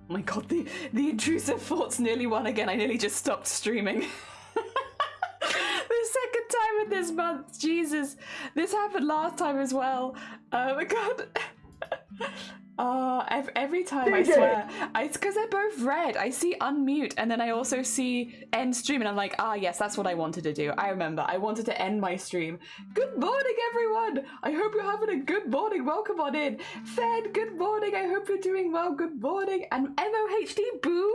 my god, the intrusive thoughts nearly won again. I nearly just stopped streaming. The second time in this month, Jesus. This happened last time as well. Oh my god. Every time I swear, it's because they're both red. I see unmute and then I also see end stream and I'm like, yes, that's what I wanted to do. I remember, I wanted to end my stream. Good morning, everyone. I hope you're having a good morning. Welcome on in. Fed, good morning. I hope you're doing well. Good morning. And MOHD, boo.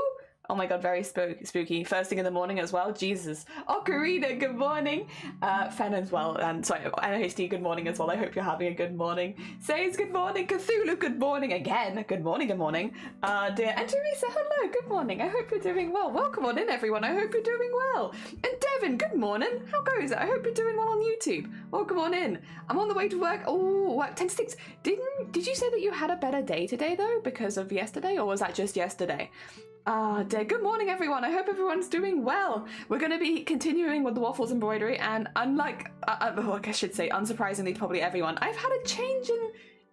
Oh my god, very spooky. First thing in the morning as well. Jesus. Ocarina, good morning. Fen as well. And sorry, NHD, good morning as well. I hope you're having a good morning. Says good morning. Cthulhu, good morning again. Good morning, good morning. Dear. And Teresa, hello, good morning. I hope you're doing well. Welcome on in, everyone. I hope you're doing well. And Devin, good morning. How goes it? I hope you're doing well on YouTube. Welcome on in. I'm on the way to work. Oh, work 10 to 6. Did you say that you had a better day today, though, because of yesterday? Or was that just yesterday? Dear. Good morning, everyone. I hope everyone's doing well. We're going to be continuing with the waffles embroidery, and unlike, I should say, unsurprisingly, probably everyone, I've had a change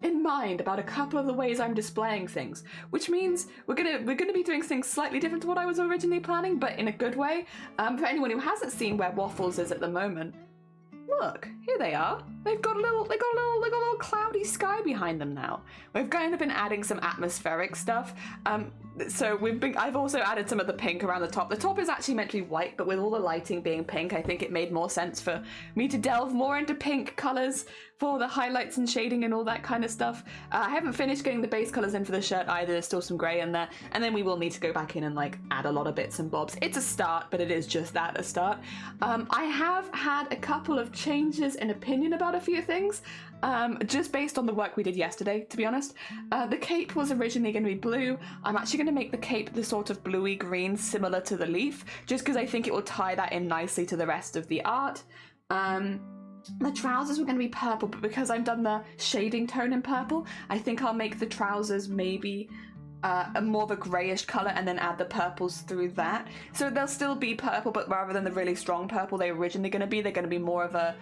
in mind about a couple of the ways I'm displaying things, which means we're gonna be doing things slightly different to what I was originally planning, but in a good way. For anyone who hasn't seen where waffles is at the moment, look, here they are. They got a little cloudy sky behind them now. We've kind of been adding some atmospheric stuff. So I've also added some of the pink around the top. The top is actually meant to be white, but with all the lighting being pink, I think it made more sense for me to delve more into pink colors for the highlights and shading and all that kind of stuff. I haven't finished getting the base colors in for the shirt either. There's still some gray in there, and then we will need to go back in and like add a lot of bits and bobs. It's a start, but it is just that, a start. I have had a couple of changes in opinion about a few things, just based on the work we did yesterday, to be honest. The cape was originally going to be blue. I'm actually going to make the cape the sort of bluey green similar to the leaf, just because I think it will tie that in nicely to the rest of the art. The trousers were going to be purple, but because I've done the shading tone in purple, I think I'll make the trousers maybe a more of a grayish color and then add the purples through that. So they'll still be purple, but rather than the really strong purple they were originally going to be, they're going to be more of a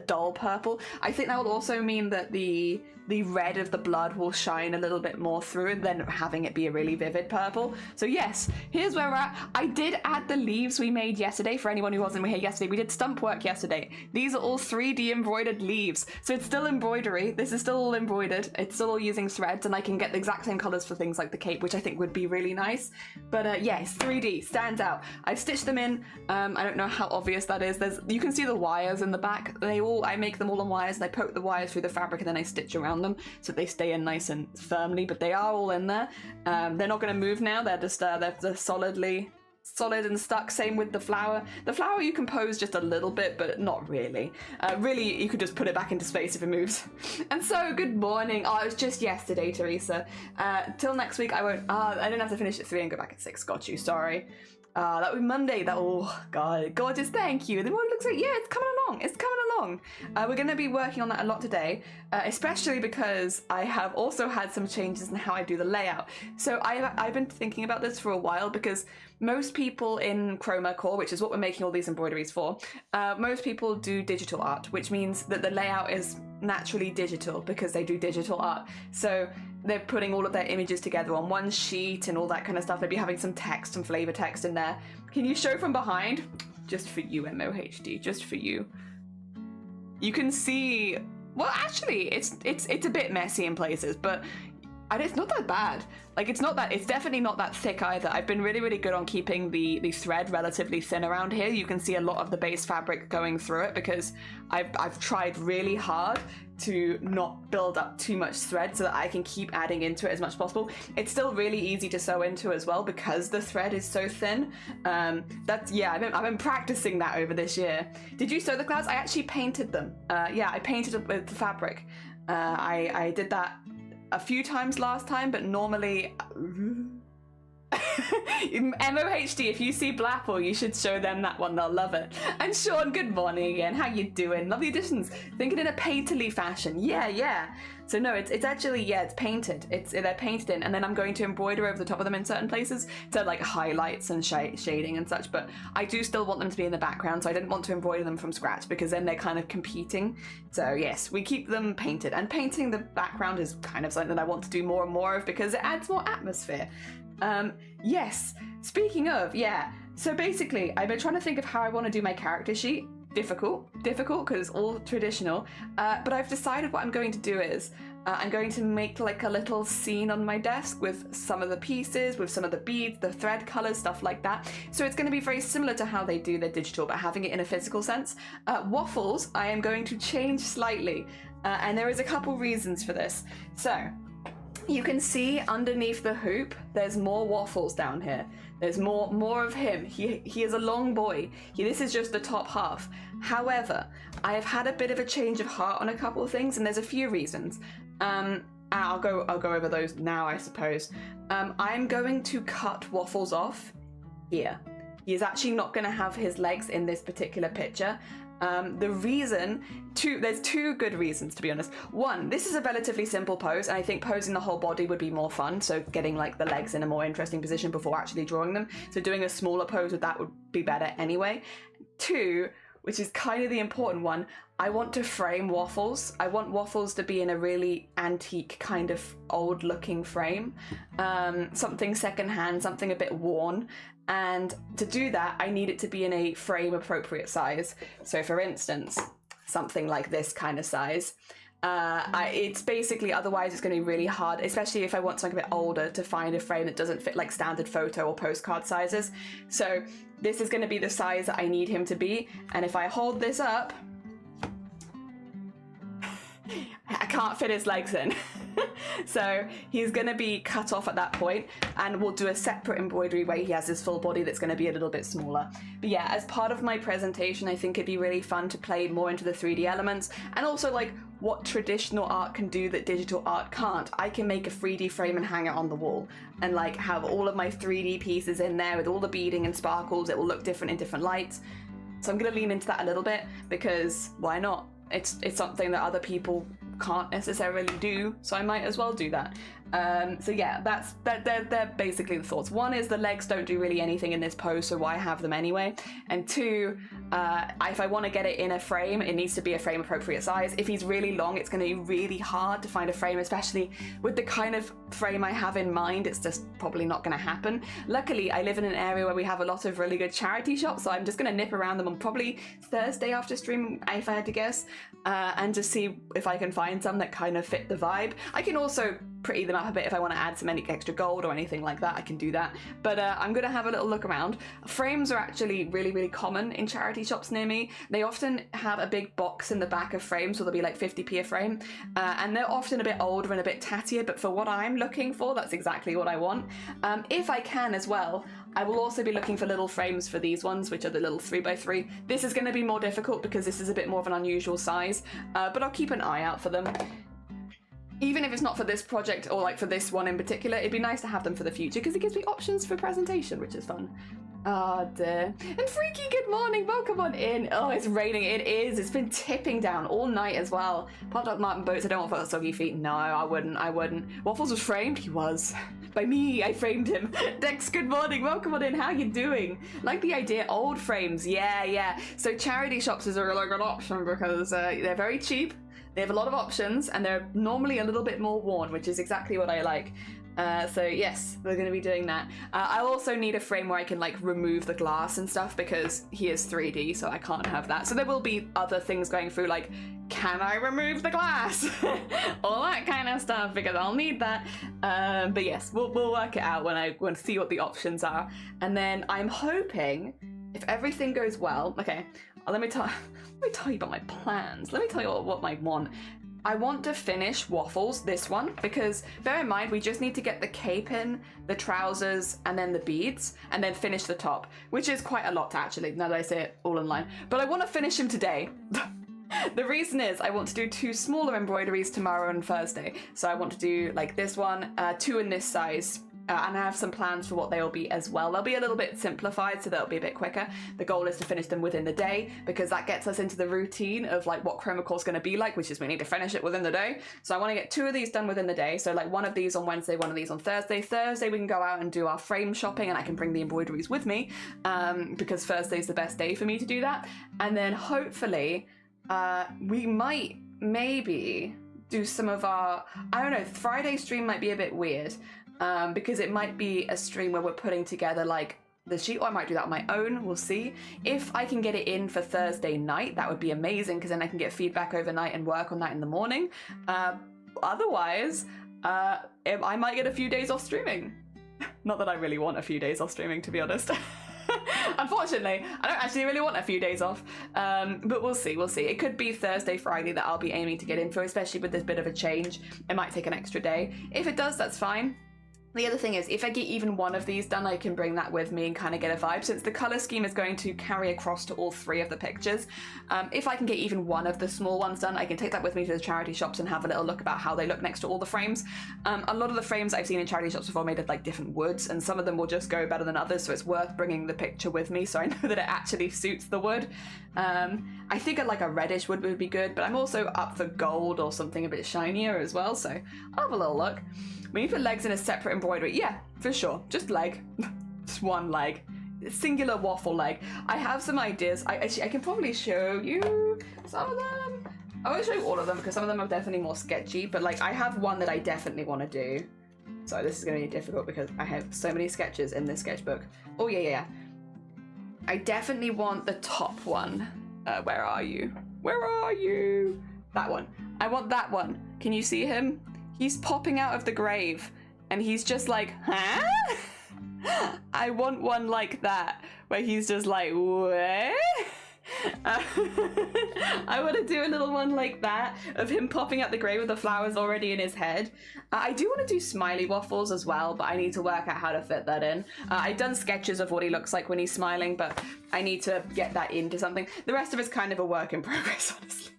dull purple. I think that will also mean that the red of the blood will shine a little bit more through than having it be a really vivid purple. So yes, here's where we're at. I did add the leaves we made yesterday. For anyone who wasn't here yesterday, we did stump work yesterday. These are all 3D embroidered leaves. So it's still embroidery. This is still all embroidered. It's still all using threads, and I can get the exact same colors for things like the cape, which I think would be really nice. But yes, 3D, stands out. I've stitched them in. I don't know how obvious that is. You can see the wires in the back. I make them all on wires, and I poke the wires through the fabric and then I stitch around them so they stay in nice and firmly, but they are all in there. They're not going to move now. They're just they're solid and stuck. Same with the flower. The flower you can pose just a little bit, but not really. Really, you could just put it back into space if it moves. And so, good morning. Oh, it was just yesterday, Teresa. Till next week, I won't. I don't have to finish at 3 and go back at 6. Got you. Sorry. That would be Monday. Oh god, gorgeous, thank you. The one looks like, yeah, it's coming along. It's coming along. We're going to be working on that a lot today, especially because I have also had some changes in how I do the layout. So I've been thinking about this for a while, because most people in Chroma Core, which is what we're making all these embroideries for, most people do digital art, which means that the layout is naturally digital because they do digital art. So they're putting all of their images together on one sheet and all that kind of stuff. They'd be having some text and flavor text in there. Can you show from behind? Just for you, MOHD, just for you. You can see, well, actually, it's a bit messy in places, but it's not that bad. Like, it's definitely not that thick either. I've been really, really good on keeping the thread relatively thin around here. You can see a lot of the base fabric going through it because I've tried really hard to not build up too much thread so that I can keep adding into it as much as possible. It's still really easy to sew into as well because the thread is so thin. I've been practicing that over this year. Did you sew the clouds? I actually painted them. Yeah, I painted it with the fabric. I did that a few times last time, but normally MOHD, if you see Blapple, you should show them that one. They'll love it. And Sean, good morning again. How you doing? Lovely additions. Thinking in a painterly fashion. Yeah. So no, it's actually, yeah, it's painted. They're painted in, and then I'm going to embroider over the top of them in certain places to like highlights and shading and such. But I do still want them to be in the background, so I didn't want to embroider them from scratch because then they're kind of competing. So yes, we keep them painted, and painting the background is kind of something that I want to do more and more of because it adds more atmosphere. Yes, speaking of, yeah. So basically, I've been trying to think of how I want to do my character sheet. Difficult, because it's all traditional. But I've decided what I'm going to do is, I'm going to make like a little scene on my desk with some of the pieces, with some of the beads, the thread colors, stuff like that. So it's going to be very similar to how they do their digital, but having it in a physical sense. Waffles, I am going to change slightly. And there is a couple reasons for this. So, you can see underneath the hoop, there's more waffles down here. There's more of him. He is a long boy. This is just the top half. However, I have had a bit of a change of heart on a couple of things, and there's a few reasons. I'll go over those now, I suppose. I'm going to cut Waffles off here. He is actually not going to have his legs in this particular picture. The reason, there's two good reasons, to be honest. One, this is a relatively simple pose, and I think posing the whole body would be more fun, so getting like the legs in a more interesting position before actually drawing them. So doing a smaller pose with that would be better anyway. Two, which is kind of the important one, I want to frame Waffles. I want Waffles to be in a really antique kind of old looking frame. Something secondhand, something a bit worn. And to do that, I need it to be in a frame appropriate size. So for instance, something like this kind of size. It's basically, otherwise it's going to be really hard, especially if I want something a bit older, to find a frame that doesn't fit like standard photo or postcard sizes. So this is going to be the size that I need him to be. And if I hold this up, I can't fit his legs in. So he's going to be cut off at that point, and we'll do a separate embroidery where he has his full body that's going to be a little bit smaller. But yeah, as part of my presentation, I think it'd be really fun to play more into the 3D elements, and also like what traditional art can do that digital art can't. I can make a 3D frame and hang it on the wall, and like have all of my 3D pieces in there with all the beading and sparkles. It will look different in different lights. So I'm going to lean into that a little bit, because why not? It's something that other people can't necessarily do, so I might as well do that. So yeah, they're basically the thoughts. One is the legs don't do really anything in this pose, so why have them anyway? And two, if I want to get it in a frame, it needs to be a frame appropriate size. If he's really long, it's going to be really hard to find a frame, especially with the kind of frame I have in mind. It's just probably not going to happen. Luckily, I live in an area where we have a lot of really good charity shops, so I'm just going to nip around them on probably Thursday after stream, if I had to guess, and just see if I can find some that kind of fit the vibe. I can also pretty them up a bit if I want to add some extra gold or anything like that. I can do that, but I'm gonna have a little look around. Frames are actually really common in charity shops near me. They often have a big box in the back of frames, so they'll be like 50p a frame, and they're often a bit older and a bit tattier, but for what I'm looking for, that's exactly what I want. If I can as well, I will also be looking for little frames for these ones, which are the little 3x3. This is going to be more difficult because this is a bit more of an unusual size, but I'll keep an eye out for them. Even if it's not for this project or like for this one in particular, it'd be nice to have them for the future because it gives me options for presentation, which is fun. Oh dear. And Freaky, good morning, welcome on in. Oh, it's raining, it is. It's been tipping down all night as well. Popped up Martin Boats, I don't want soggy feet. No, I wouldn't. Waffles was framed? He was. By me, I framed him. Dex, good morning, welcome on in, how you doing? Like the idea, old frames, yeah. So charity shops is a really good option because they're very cheap. They have a lot of options, and they're normally a little bit more worn, which is exactly what I like. So yes, we're going to be doing that. I'll also need a frame where I can like remove the glass and stuff because he is 3D, so I can't have that. So there will be other things going through, like, can I remove the glass? All that kind of stuff, because I'll need that. But yes, we'll work it out when I see what the options are. And then I'm hoping, if everything goes well, okay, let me tell you about my plans. Let me tell you what I want. I want to finish Waffles, this one, because bear in mind, we just need to get the cape in, the trousers, and then the beads, and then finish the top, which is quite a lot, actually, now that I say it all in line. But I want to finish him today. The reason is I want to do 2 smaller embroideries tomorrow and Thursday. So I want to do like this one, 2 in this size, and I have some plans for what they will be as well. They'll be a little bit simplified, so they'll be a bit quicker. The goal is to finish them within the day, because that gets us into the routine of like what Chroma Core is going to be like, which is we need to finish it within the day. So I want to get 2 of these done within the day. So like one of these on Wednesday, one of these on Thursday. Thursday we can go out and do our frame shopping, and I can bring the embroideries with me, because Thursday is the best day for me to do that. And then hopefully we might maybe do some of our, I don't know, Friday stream might be a bit weird. because it might be a stream where we're putting together like the sheet, or I might do that on my own, we'll see. If I can get it in for Thursday night, that would be amazing, because then I can get feedback overnight and work on that in the morning. Otherwise, I might get a few days off streaming. Not that I really want a few days off streaming, to be honest. Unfortunately, I don't actually really want a few days off, but we'll see, we'll see. It could be Thursday, Friday that I'll be aiming to get in for, especially with this bit of a change. It might take an extra day. If it does, that's fine. The other thing is, if I get even one of these done, I can bring that with me and kind of get a vibe, since the color scheme is going to carry across to all 3 of the pictures. If I can get even one of the small ones done, I can take that with me to the charity shops and have a little look about how they look next to all the frames. A lot of the frames I've seen in charity shops before made of like different woods, and some of them will just go better than others, so it's worth bringing the picture with me so I know that it actually suits the wood. I think like a reddish wood would be good, but I'm also up for gold or something a bit shinier as well, so I'll have a little look. When you put legs in a separate embroidery, yeah, for sure. Just leg. Just one leg. Singular waffle leg. I have some ideas. I can probably show you some of them. I won't show you all of them because some of them are definitely more sketchy, but like I have one that I definitely want to do. Sorry, this is going to be difficult because I have so many sketches in this sketchbook. Oh, yeah. I definitely want the top one. Where are you? Where are you? That one. I want that one. Can you see him? He's popping out of the grave and he's just like, huh? I want one like that, where he's just like, what? I want to do a little one like that of him popping out the grave with the flowers already in his head. I do want to do smiley waffles as well, but I need to work out how to fit that in. I've done sketches of what he looks like when he's smiling, but I need to get that into something. The rest of it's kind of a work in progress, honestly.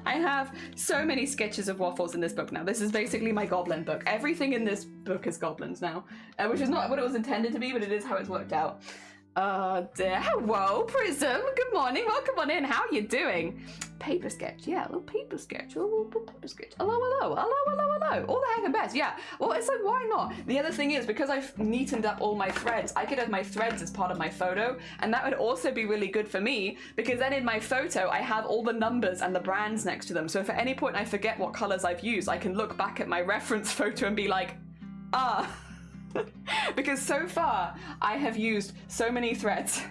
I have so many sketches of waffles in this book now. This is basically my goblin book. Everything in this book is goblins now, which is not what it was intended to be, but it is how it's worked out. Dear. Hello, Prism. Good morning. Welcome on in. How are you doing? Paper sketch. Yeah, a little paper sketch. A little paper sketch. Hello. All the heck and best. Yeah. Well, it's like, why not? The other thing is, because I've neatened up all my threads, I could have my threads as part of my photo, and that would also be really good for me, because then in my photo, I have all the numbers and the brands next to them. So if at any point I forget what colors I've used, I can look back at my reference photo and be like, ah. Because so far I have used so many threads,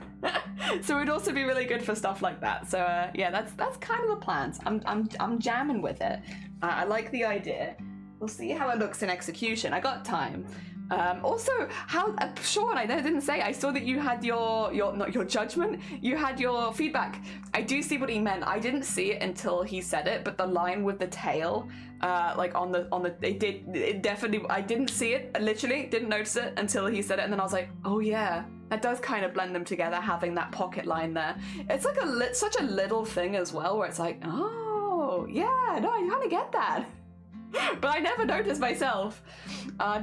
so it'd also be really good for stuff like that. So yeah, that's kind of the plans. I'm jamming with it. I like the idea. We'll see how it looks in execution. I got time. Also, how Sean, I didn't say. I saw that you had your not your judgment. You had your feedback. I do see what he meant. I didn't see it until he said it, but the line with the tail, like on the it definitely. I didn't see it. I literally didn't notice it until he said it, and then I was like, oh yeah, that does kind of blend them together, having that pocket line there. It's like such a little thing as well, where it's like, oh yeah, no, I kind of get that. But I never noticed myself. Hi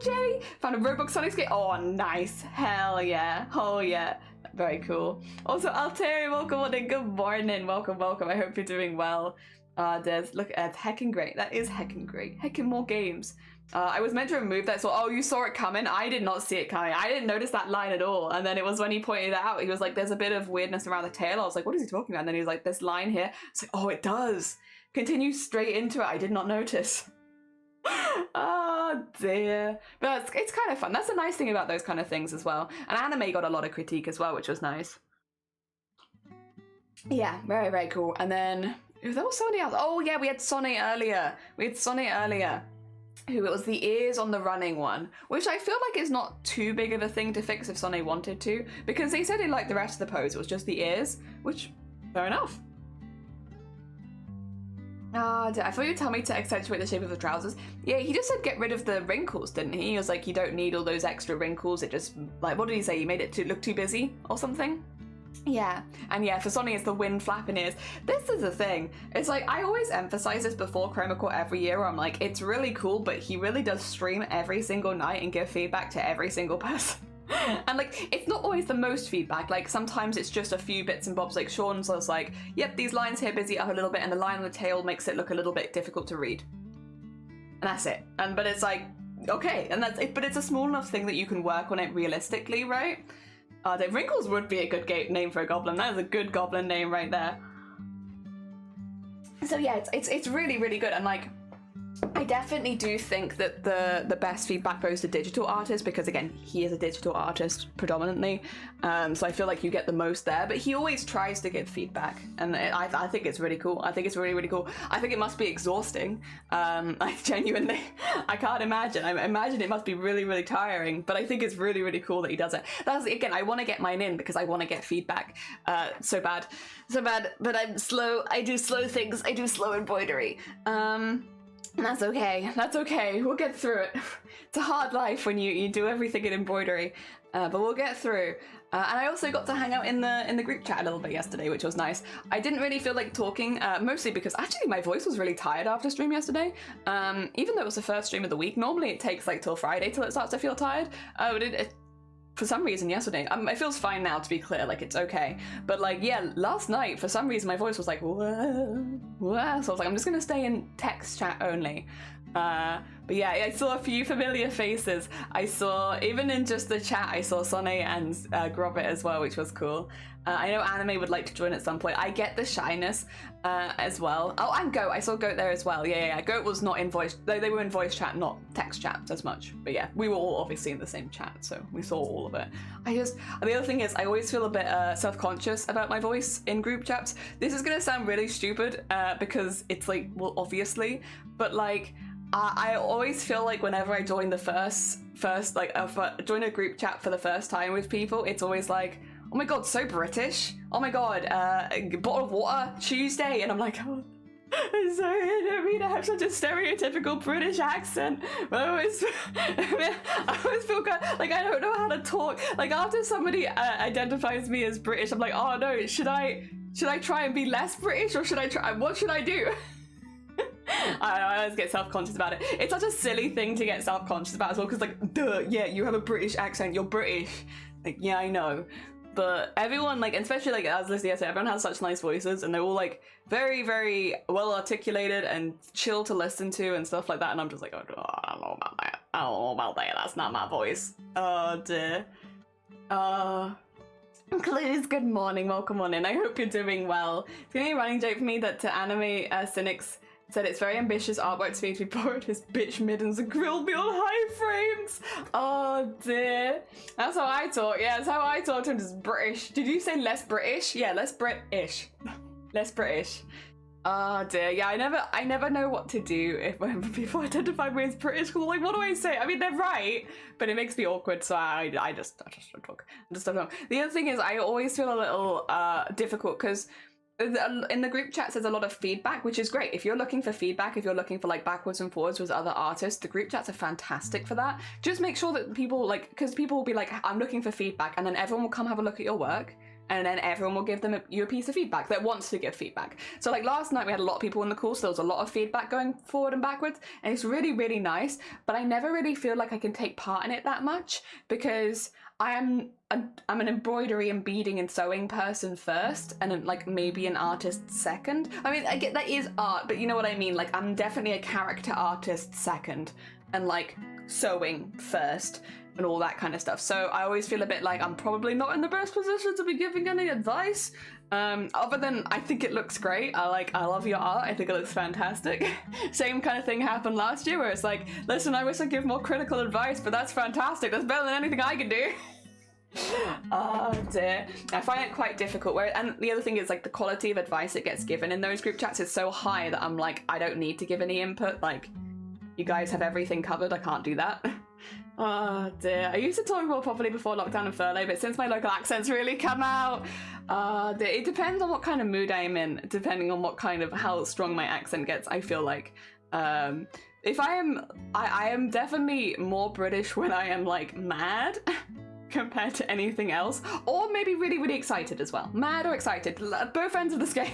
Jenny. Found a Roblox Sonic skate. Oh, nice. Hell yeah. Oh yeah. Very cool. Also, Alteri, welcome on in. Good morning. Welcome. I hope you're doing well. Des, look at heckin' great. That is heckin' great. Heckin' more games. I was meant to remove that, so oh, you saw it coming? I did not see it coming. I didn't notice that line at all. And then it was when he pointed it out, he was like, there's a bit of weirdness around the tail. I was like, what is he talking about? And then he was like, this line here. It's like, oh, it does. Continue straight into it. I did not notice. Oh dear. But it's kind of fun. That's the nice thing about those kind of things as well. And anime got a lot of critique as well, which was nice. Yeah, very, very cool. And then there was somebody else. Oh yeah, we had Sonny earlier. Who it was the ears on the running one, which I feel like is not too big of a thing to fix if Sonny wanted to, because he said he liked the rest of the pose. It was just the ears, which fair enough. I thought you'd tell me to accentuate the shape of the trousers. Yeah, he just said get rid of the wrinkles, didn't he? He was like, you don't need all those extra wrinkles. It just, like, what did he say? He made it look too busy or something? Yeah. And yeah, for Sonny, it's the wind flapping ears. This is the thing. It's like, I always emphasize this before Chroma Core every year, where I'm like, it's really cool, but he really does stream every single night and give feedback to every single person. And like, it's not always the most feedback. Like sometimes it's just a few bits and bobs. Like Sean's was like, yep, these lines here busy up a little bit, and the line on the tail makes it look a little bit difficult to read. And that's it. But it's like, okay, and that's it. But it's a small enough thing that you can work on it realistically, right? The wrinkles would be a good name for a goblin. That is a good goblin name right there. So yeah, it's really, really good. And like, I definitely do think that the best feedback goes to digital artists, because again, he is a digital artist predominantly, so I feel like you get the most there, but he always tries to give feedback, and I think it's really cool. I think it's really, really cool. I think it must be exhausting. I genuinely, I can't imagine. I imagine it must be really, really tiring, but I think it's really, really cool that he does it. That's, again, I want to get mine in because I want to get feedback so bad, but I'm slow. I do slow things. I do slow embroidery. That's okay. That's okay. We'll get through it. It's a hard life when you do everything in embroidery, but we'll get through. And I also got to hang out in the group chat a little bit yesterday, which was nice. I didn't really feel like talking, mostly because actually my voice was really tired after stream yesterday. Even though it was the first stream of the week, normally it takes like till Friday till it starts to feel tired. But for some reason yesterday, it feels fine now, to be clear, like it's okay. But like, yeah, last night, for some reason my voice was like, whoa. So I was like, I'm just gonna stay in text chat only. But yeah, I saw a few familiar faces. I saw, even in just the chat, I saw Sonne and Grobit as well, which was cool. I know Anime would like to join at some point. I get the shyness as well. Oh, and Goat. I saw Goat there as well. Yeah. Goat was not in voice. They were in voice chat, not text chat as much. But yeah, we were all obviously in the same chat, so we saw all of it. The other thing is, I always feel a bit self-conscious about my voice in group chats. This is gonna sound really stupid because it's like, well, obviously, but like, I always feel like whenever I join the first like join a group chat for the first time with people, it's always like, oh my god, so British. Oh my god, a bottle of water Tuesday, and I'm like, oh, I'm sorry, I don't mean to have such a stereotypical British accent. But I always feel like I don't know how to talk. Like after somebody identifies me as British, I'm like, oh no, should I try and be less British, or should I try? What should I do? I always get self-conscious about it. It's such a silly thing to get self-conscious about as well, because like, duh, yeah, you have a British accent, you're British. Like, yeah, I know. But everyone, like, especially like as Lizzie said, everyone has such nice voices, and they're all like very, very well articulated and chill to listen to and stuff like that. And I'm just like, oh, I don't know about that. I don't know about that. That's not my voice. Oh dear. Clues, good morning. Welcome on in. I hope you're doing well. It's gonna be a running joke for me that to Anime Cynics said it's very ambitious artwork to me to be borrowed his bitch middens and grilled me on high frames. Oh dear. That's how I talk. Yeah, that's how I talk to him, just British. Did you say less British? Yeah, less British. Less British. Oh dear. Yeah, I never know what to do if when people identify me as British, because like, what do I say? I mean, they're right, but it makes me awkward, so I just don't talk. The other thing is, I always feel a little difficult because in the group chats there's a lot of feedback, which is great. If you're looking for feedback, if you're looking for like backwards and forwards with other artists, the group chats are fantastic for that. Just make sure that people, like, because people will be like, I'm looking for feedback, and then everyone will come have a look at your work, and then everyone will give you a piece of feedback that wants to give feedback. So like last night we had a lot of people in the call, so there was a lot of feedback going forward and backwards, and it's really, really nice, but I never really feel like I can take part in it that much, because I'm an embroidery and beading and sewing person first, and then like maybe an artist second. I mean, I get that is art, but you know what I mean? Like, I'm definitely a character artist second, and like sewing first, and all that kind of stuff. So I always feel a bit like I'm probably not in the best position to be giving any advice. Other than I think it looks great. I love your art. I think it looks fantastic. Same kind of thing happened last year where it's like, listen, I wish I'd give more critical advice, but that's fantastic. That's better than anything I can do. Oh dear. I find it quite difficult. And the other thing is like the quality of advice that gets given in those group chats is so high that I'm like, I don't need to give any input. Like, you guys have everything covered. I can't do that. Oh dear. I used to talk more properly before lockdown and furlough, but since my local accents really come out, it depends on what kind of mood I'm in, depending on what kind of, how strong my accent gets, I feel like. If I am definitely more British when I am like mad compared to anything else, or maybe really, really excited as well. Mad or excited, both ends of the scale.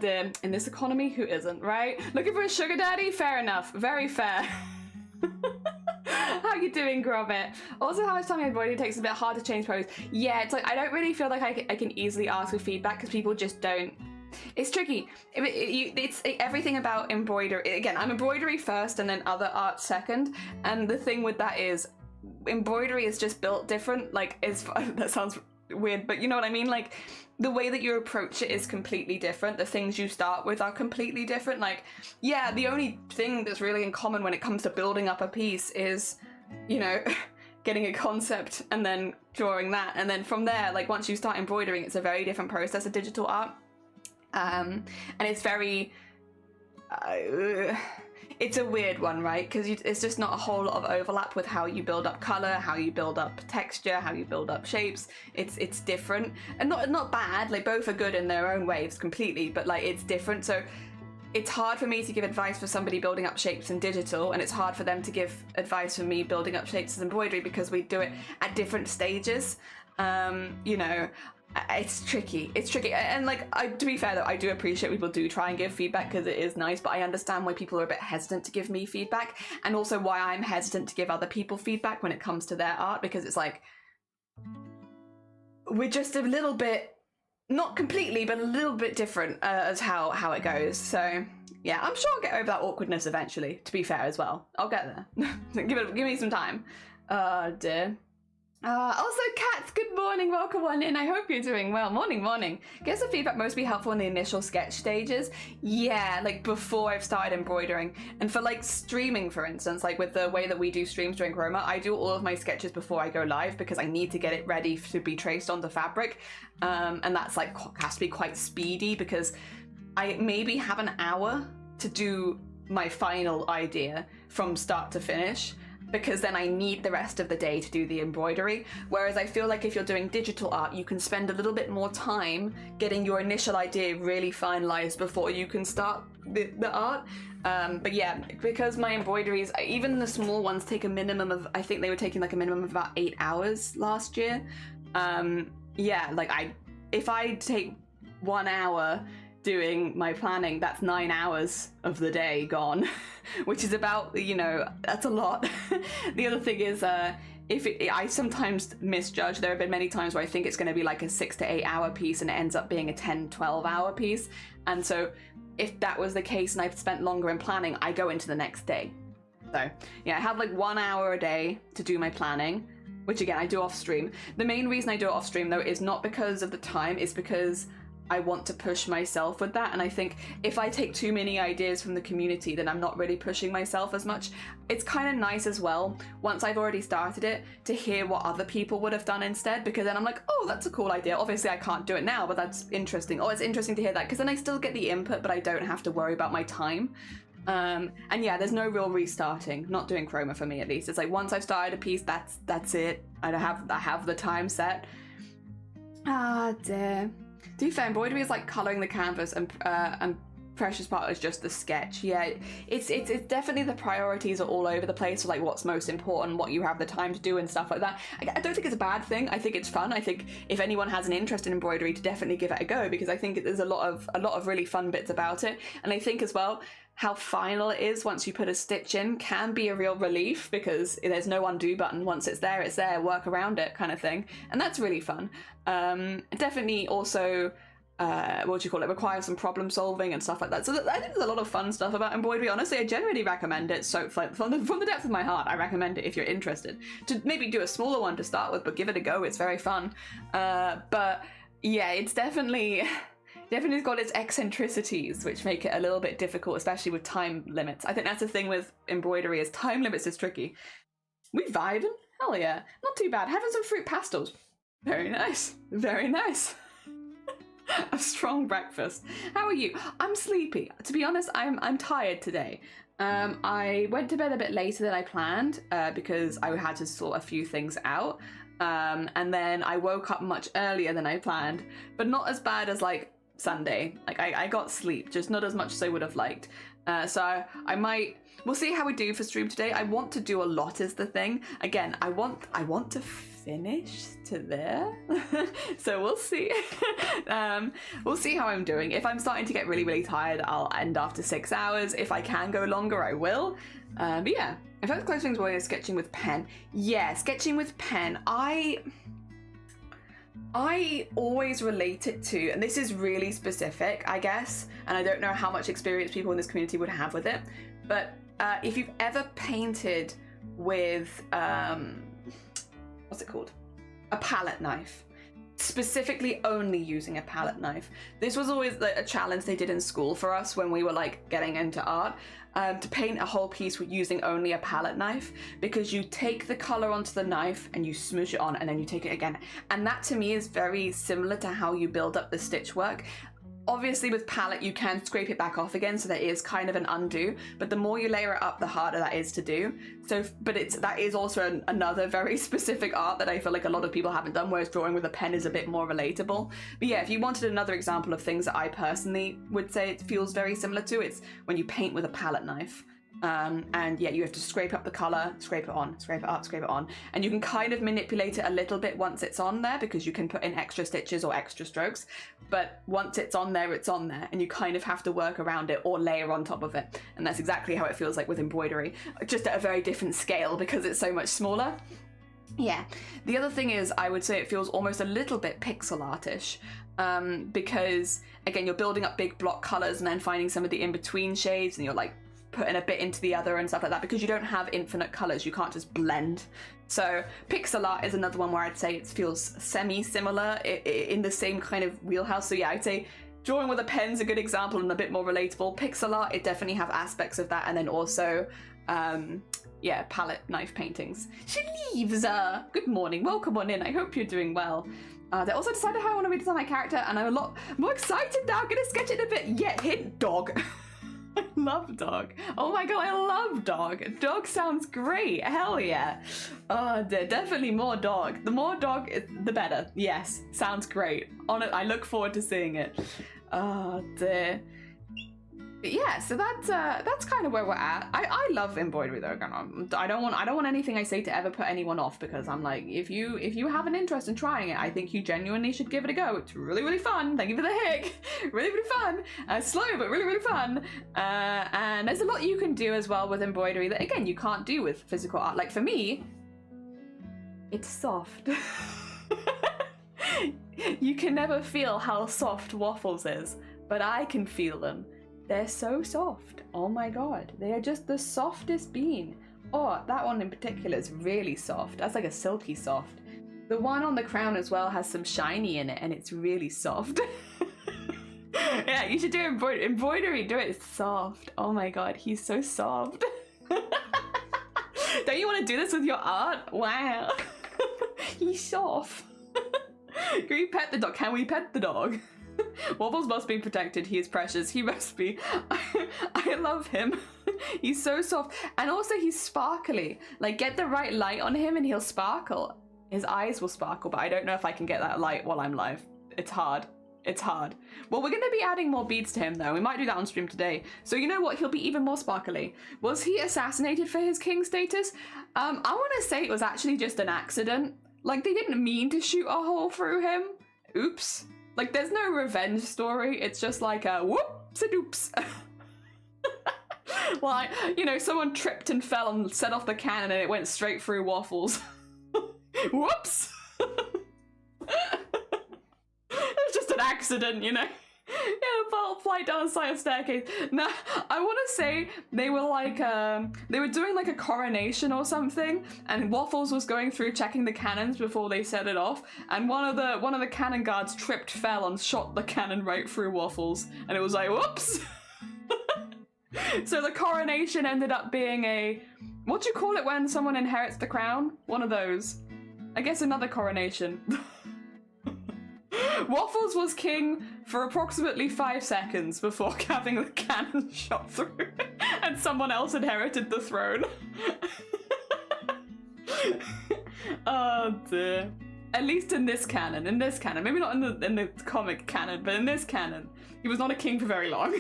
Dear. In this economy, who isn't, right? Looking for a sugar daddy? Fair enough. Very fair. How you doing, Grobit? Also, how much time embroidery takes is a bit hard to change pose. Yeah, it's like, I don't really feel like I can easily ask for feedback because people just don't. It's tricky. It's everything about embroidery. Again, I'm embroidery first and then other art second. And the thing with that is, embroidery is just built different. Like, that sounds weird, but you know what I mean? Like, the way that you approach it is completely different. The things you start with are completely different. Like, yeah, the only thing that's really in common when it comes to building up a piece is, you know, getting a concept and then drawing that. And then from there, like, once you start embroidering, it's a very different process of digital art. And it's very... it's a weird one, right? Because it's just not a whole lot of overlap with how you build up color, how you build up texture, how you build up shapes. It's different, and not bad. Like, both are good in their own ways completely, but like, it's different. So it's hard for me to give advice for somebody building up shapes in digital, and it's hard for them to give advice for me building up shapes as embroidery, because we do it at different stages. You know, it's tricky. And like, to be fair though, I do appreciate people do try and give feedback, because it is nice, but I understand why people are a bit hesitant to give me feedback, and also why I'm hesitant to give other people feedback when it comes to their art, because it's like, we're just a little bit, not completely, but a little bit different as how it goes. So yeah, I'm sure I'll get over that awkwardness eventually, to be fair as well. I'll get there. give me some time. Oh dear. Also, Kat, good morning, welcome on in. I hope you're doing well. Morning. Guess the feedback most be helpful in the initial sketch stages. Yeah, like before I've started embroidering. And for like streaming, for instance, like with the way that we do streams during Roma, I do all of my sketches before I go live, because I need to get it ready to be traced onto fabric. And that's like, has to be quite speedy, because I maybe have an hour to do my final idea from start to finish, because then I need the rest of the day to do the embroidery. Whereas I feel like if you're doing digital art, you can spend a little bit more time getting your initial idea really finalized before you can start the art. But yeah, because my embroideries, even the small ones, take a minimum of, I think they were taking like a minimum of about 8 hours last year. Yeah, like if I take 1 hour doing my planning, that's 9 hours of the day gone, which is about, you know, that's a lot. The other thing is, I sometimes misjudge. There have been many times where I think it's going to be like a 6 to 8 hour piece, and it ends up being a 10-12 hour piece. And so if that was the case and I've spent longer in planning, I go into the next day. So yeah, I have like 1 hour a day to do my planning, which again, I do off stream. The main reason I do it off stream though is not because of the time, it's because I want to push myself with that. And I think if I take too many ideas from the community, then I'm not really pushing myself as much. It's kind of nice as well, once I've already started it, to hear what other people would have done instead, because then I'm like, oh, that's a cool idea. Obviously I can't do it now, but that's interesting. Oh, it's interesting to hear that, because then I still get the input, but I don't have to worry about my time. And yeah, there's no real restarting, not doing chroma for me at least. It's like, once I've started a piece, that's it. I have the time set. Ah, dear. To be fair, embroidery is like colouring the canvas, and precious part is just the sketch. Yeah, it's definitely, the priorities are all over the place, like what's most important, what you have the time to do and stuff like that. I don't think it's a bad thing. I think it's fun. I think if anyone has an interest in embroidery, to definitely give it a go, because I think there's a lot of really fun bits about it. And I think as well, how final it is once you put a stitch in can be a real relief, because there's no undo button. Once it's there, work around it kind of thing. And that's really fun. Definitely also, what do you call it, requires some problem solving and stuff like that. So I think there's a lot of fun stuff about embroidery. Honestly, I generally recommend it. So from the depth of my heart, I recommend it if you're interested. To maybe do a smaller one to start with, but give it a go. It's very fun. But yeah, it's definitely got its eccentricities, which make it a little bit difficult, especially with time limits. I think that's the thing with embroidery, is time limits is tricky. We vibing? Hell yeah. Not too bad. Having some fruit pastels. Very nice. Very nice. A strong breakfast. How are you? I'm sleepy. To be honest, I'm tired today. I went to bed a bit later than I planned, because I had to sort a few things out. And then I woke up much earlier than I planned, but not as bad as like Sunday. Like I got sleep, just not as much as I would have liked. So we'll see how we do for stream today. I want to do a lot is the thing. Again, I want to finish to there. So we'll see. We'll see how I'm doing. If I'm starting to get really, really tired, I'll end after 6 hours. If I can go longer, I will. But yeah, if I was close things were sketching with pen. Yeah, sketching with pen. I always relate it to, and this is really specific, I guess, and I don't know how much experience people in this community would have with it, but if you've ever painted with, what's it called? A palette knife. specifically only using a palette knife. This was always like a challenge they did in school for us when we were like getting into art, to paint a whole piece with using only a palette knife, because you take the color onto the knife and you smoosh it on and then you take it again. And that to me is very similar to how you build up the stitch work. Obviously with palette you can scrape it back off again, so there is kind of an undo, but the more you layer it up, the harder that is to do. So, but that is also another very specific art that I feel like a lot of people haven't done, whereas drawing with a pen is a bit more relatable. But yeah, if you wanted another example of things that I personally would say it feels very similar to, it's when you paint with a palette knife. And yeah, you have to scrape up the color, scrape it on, scrape it up, scrape it on, and you can kind of manipulate it a little bit once it's on there, because you can put in extra stitches or extra strokes, but once it's on there, and you kind of have to work around it or layer on top of it. And that's exactly how it feels like with embroidery, just at a very different scale because it's so much smaller. Yeah, the other thing is I would say it feels almost a little bit pixel artish, because again, you're building up big block colors and then finding some of the in-between shades, and you're like putting a bit into the other and stuff like that, because you don't have infinite colors, you can't just blend. So pixel art is another one where I'd say it feels semi-similar in the same kind of wheelhouse. So yeah, I'd say drawing with a pen's a good example and a bit more relatable. Pixel art, it definitely have aspects of that, and then also yeah, palette knife paintings. She leaves. Good morning, welcome on in, I hope you're doing well. They also decided how I want to redesign my character, and I'm a lot more excited now. I'm gonna sketch it a bit. Yeah, hint dog. I love dog. Oh my god, I love dog. Dog sounds great. Hell yeah. Definitely more dog. The more dog, the better. Yes, sounds great. On it, I look forward to seeing it. Oh dear. But yeah, so that's kind of where we're at. I love embroidery though. I don't want anything I say to ever put anyone off, because I'm like, if you have an interest in trying it, I think you genuinely should give it a go. It's really, really fun. Thank you for the hick. Really, really fun. Slow, but really, really fun. And there's a lot you can do as well with embroidery that again you can't do with physical art. Like for me, it's soft. You can never feel how soft waffles is, but I can feel them. They're so soft. Oh my god. They are just the softest bean. Oh, that one in particular is really soft. That's like a silky soft. The one on the crown as well has some shiny in it, and it's really soft. Yeah, you should do embroidery. Do it. It's soft. Oh my god, he's so soft. Don't you want to do this with your art? Wow. He's soft. Can we pet the dog? Can we pet the dog? Wobbles must be protected. He is precious. He must be. I love him. He's so soft. And also he's sparkly. Like, get the right light on him and he'll sparkle. His eyes will sparkle, but I don't know if I can get that light while I'm live. It's hard. It's hard. Well, we're going to be adding more beads to him though. We might do that on stream today. So you know what? He'll be even more sparkly. Was he assassinated for his king status? I want to say it was actually just an accident. Like, they didn't mean to shoot a hole through him. Oops. Like, there's no revenge story. It's just like a whoops-a-doops. Like, you know, someone tripped and fell and set off the cannon and it went straight through Waffles. Whoops! It's just an accident, you know? Yeah, flight down the side of staircase. Now, I want to say they were like, they were doing like a coronation or something, and Waffles was going through checking the cannons before they set it off, and one of the cannon guards tripped, fell, and shot the cannon right through Waffles, and it was like, whoops! So the coronation ended up being a, what do you call it when someone inherits the crown? One of those. I guess another coronation. Waffles was king for approximately 5 seconds before having the cannon shot through and someone else inherited the throne. Oh dear. At least in this canon, maybe not in the comic canon, but in this canon, he was not a king for very long.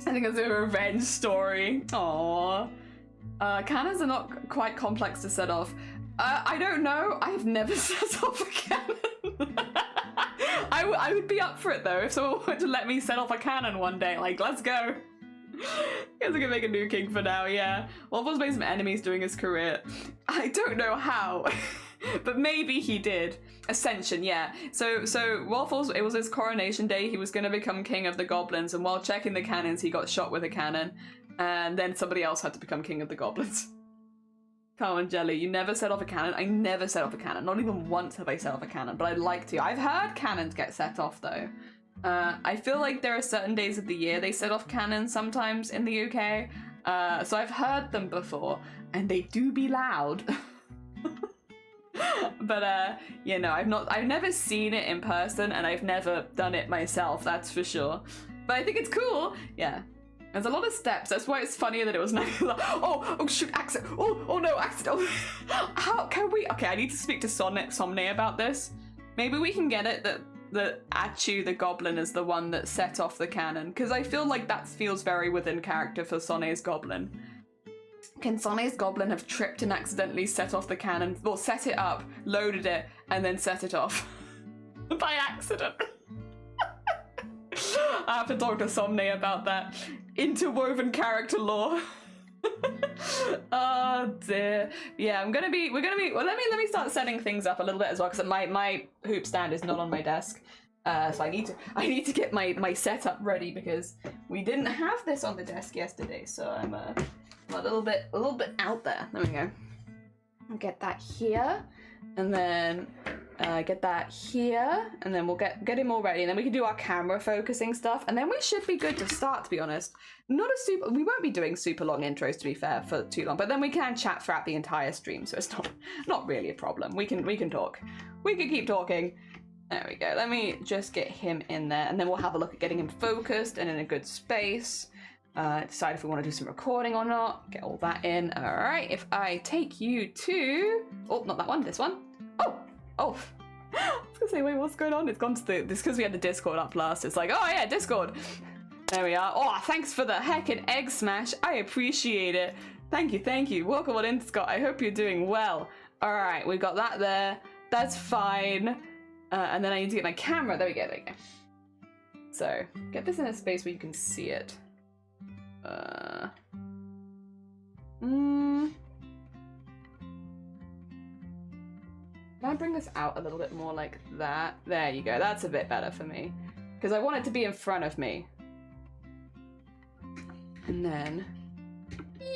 I think it's a revenge story. Aww. Cannons are not quite complex to set off. I don't know. I've never set off a cannon. I would be up for it though if someone wanted to let me set off a cannon one day. Like, let's go. Guess I can make a new king for now, yeah. Waffles made some enemies during his career. I don't know how, but maybe he did. Ascension, yeah. So Waffles, it was his coronation day. He was going to become king of the goblins, and while checking the cannons, he got shot with a cannon, and then somebody else had to become king of the goblins. Come on, Jelly, you never set off a cannon. I never set off a cannon. Not even once have I set off a cannon, but I'd like to. I've heard cannons get set off, though. I feel like there are certain days of the year they set off cannons sometimes in the UK. So I've heard them before, and they do be loud. But you know, I've never seen it in person, and I've never done it myself, that's for sure. But I think it's cool. Yeah. There's a lot of steps. That's why it's funnier that it was like, oh shoot, accident. Oh no, accident. How can we? Okay, I need to speak to Somne about this. Maybe we can get it that Achu the goblin is the one that set off the cannon, because I feel like that feels very within character for Sonne's goblin. Can Sonne's goblin have tripped and accidentally set off the cannon, or set it up, loaded it, and then set it off by accident? I have to talk to Somne about that. Interwoven character lore. Oh dear. Yeah, we're gonna be well, let me start setting things up a little bit as well, because my hoop stand is not on my desk. So I need to get my setup ready, because we didn't have this on the desk yesterday, so I'm a little bit out there. There we go. I'll get that here, and then get that here, and then we'll get him all ready, and then we can do our camera focusing stuff, and then we should be good to start, to be honest. We won't be doing super long intros, to be fair, for too long, but then we can chat throughout the entire stream, so it's not really a problem. We can talk. We can keep talking. There we go. Let me just get him in there, and then we'll have a look at getting him focused and in a good space. Decide if we want to do some recording or not. Get all that in. All right. If I take you to... Oh, not that one. This one. Oh. I was gonna say, wait, what's going on? It's gone to this because we had the Discord up last. It's like, oh yeah, Discord. There we are. Oh, thanks for the heckin' egg smash. I appreciate it. Thank you. Welcome on in, Scott. I hope you're doing well. All right, we got that there. That's fine. And then I need to get my camera. There we go. So get this in a space where you can see it. Can I bring this out a little bit more like that? There you go. That's a bit better for me, because I want it to be in front of me. And then,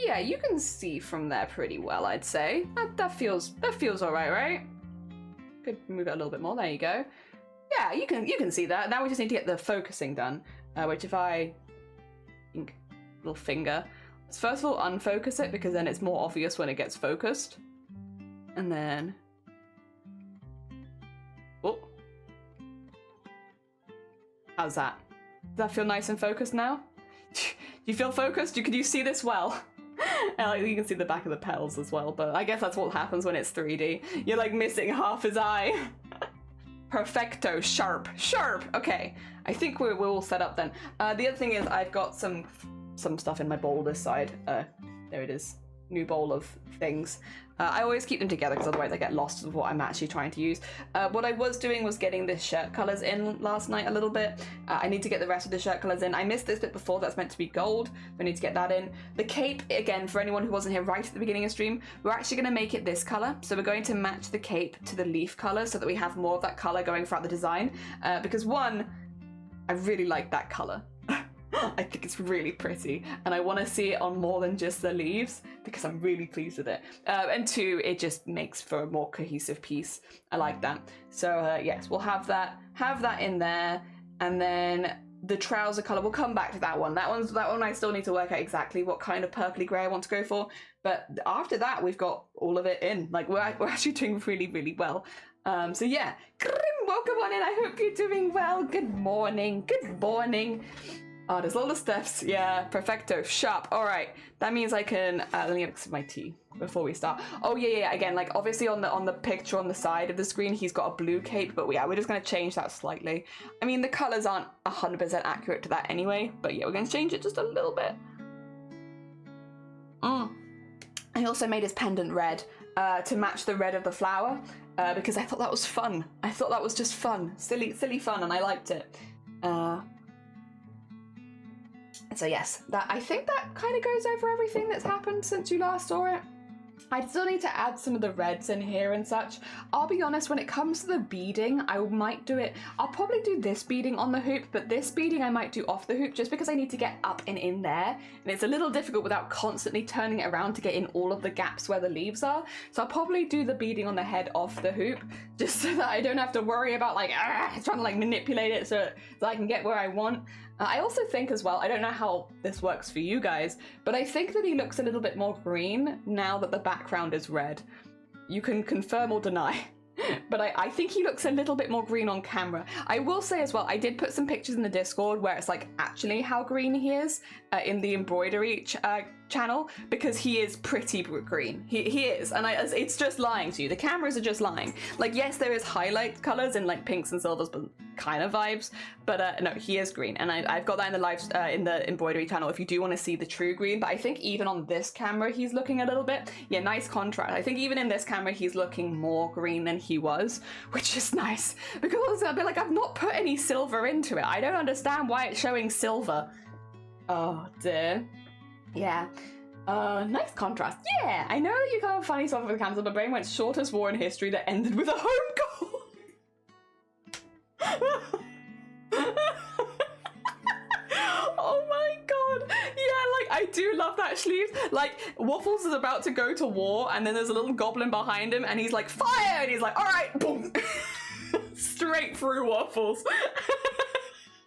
yeah, you can see from there pretty well, I'd say. That feels all right? Could move it a little bit more. There you go. Yeah, you can see that. Now we just need to get the focusing done, which if I think, little finger. Let's first of all unfocus it, because then it's more obvious when it gets focused. And then, oh, how's that? Does that feel nice and focused now? Do you feel focused? Can you see this well? You can see the back of the petals as well, but I guess that's what happens when it's 3D. You're like missing half his eye. Perfecto, sharp. Okay, I think we're all set up then. The other thing is I've got some stuff in my bowl this side. There it is. New bowl of things. I always keep them together, because otherwise I get lost with what I'm actually trying to use. What I was doing was getting the shirt colours in last night a little bit. I need to get the rest of the shirt colours in. I missed this bit before, that's meant to be gold. I need to get that in. The cape, again, for anyone who wasn't here right at the beginning of stream, we're actually going to make it this colour. So we're going to match the cape to the leaf colour, so that we have more of that colour going throughout the design. Because one, I really like that colour. I think it's really pretty, and I want to see it on more than just the leaves, because I'm really pleased with it. And two, it just makes for a more cohesive piece. I like that. So yes, we'll have that in there, and then the trouser color, we'll come back to that one. That one I still need to work out exactly what kind of purpley grey I want to go for. But after that, we've got all of it in. Like we're actually doing really well. So yeah, Grim, welcome on in. I hope you're doing well. Good morning. Oh, there's a lot of steps. Yeah, perfecto, sharp. All right, that means I can. Let me mix my tea before we start. Oh yeah. Again, like obviously on the picture on the side of the screen, he's got a blue cape, but yeah, we're just gonna change that slightly. I mean, the colors aren't 100% accurate to that anyway, but yeah, we're gonna change it just a little bit. I also made his pendant red to match the red of the flower, because I thought that was fun. I thought that was just fun, silly fun, and I liked it. So yes, I think that kind of goes over everything that's happened since you last saw it. I still need to add some of the reds in here and such. I'll be honest, when it comes to the beading, I might do it. I'll probably do this beading on the hoop, but this beading I might do off the hoop just because I need to get up and in there. And it's a little difficult without constantly turning it around to get in all of the gaps where the leaves are. So I'll probably do the beading on the head off the hoop just so that I don't have to worry about like trying to like manipulate it so I can get where I want. I also think as well, I don't know how this works for you guys, but I think that he looks a little bit more green now that the background is red. You can confirm or deny, but I think he looks a little bit more green on camera. I will say as well, I did put some pictures in the Discord where it's like actually how green he is in the embroidery channel, because he is pretty green. He is, and it's just lying to you. The cameras are just lying. Like, yes, there is highlight colors in like pinks and silvers, but kind of vibes, but no, he is green, and I've got that in the live in the embroidery channel if you do want to see the true green. But I think even on this camera he's looking a little bit, yeah, nice contrast. I think even in this camera he's looking more green than he was, which is nice, because I'll be like, I've not put any silver into it. I don't understand why it's showing silver. Oh dear. Yeah. Nice contrast. Yeah, I know that you can't funny stuff with the cancel, but brain went shortest war in history that ended with a home goal. Oh my god. Yeah, like I do love that sleeve. Like Waffles is about to go to war and then there's a little goblin behind him and he's like, fire! And he's like, alright, boom. Straight through Waffles.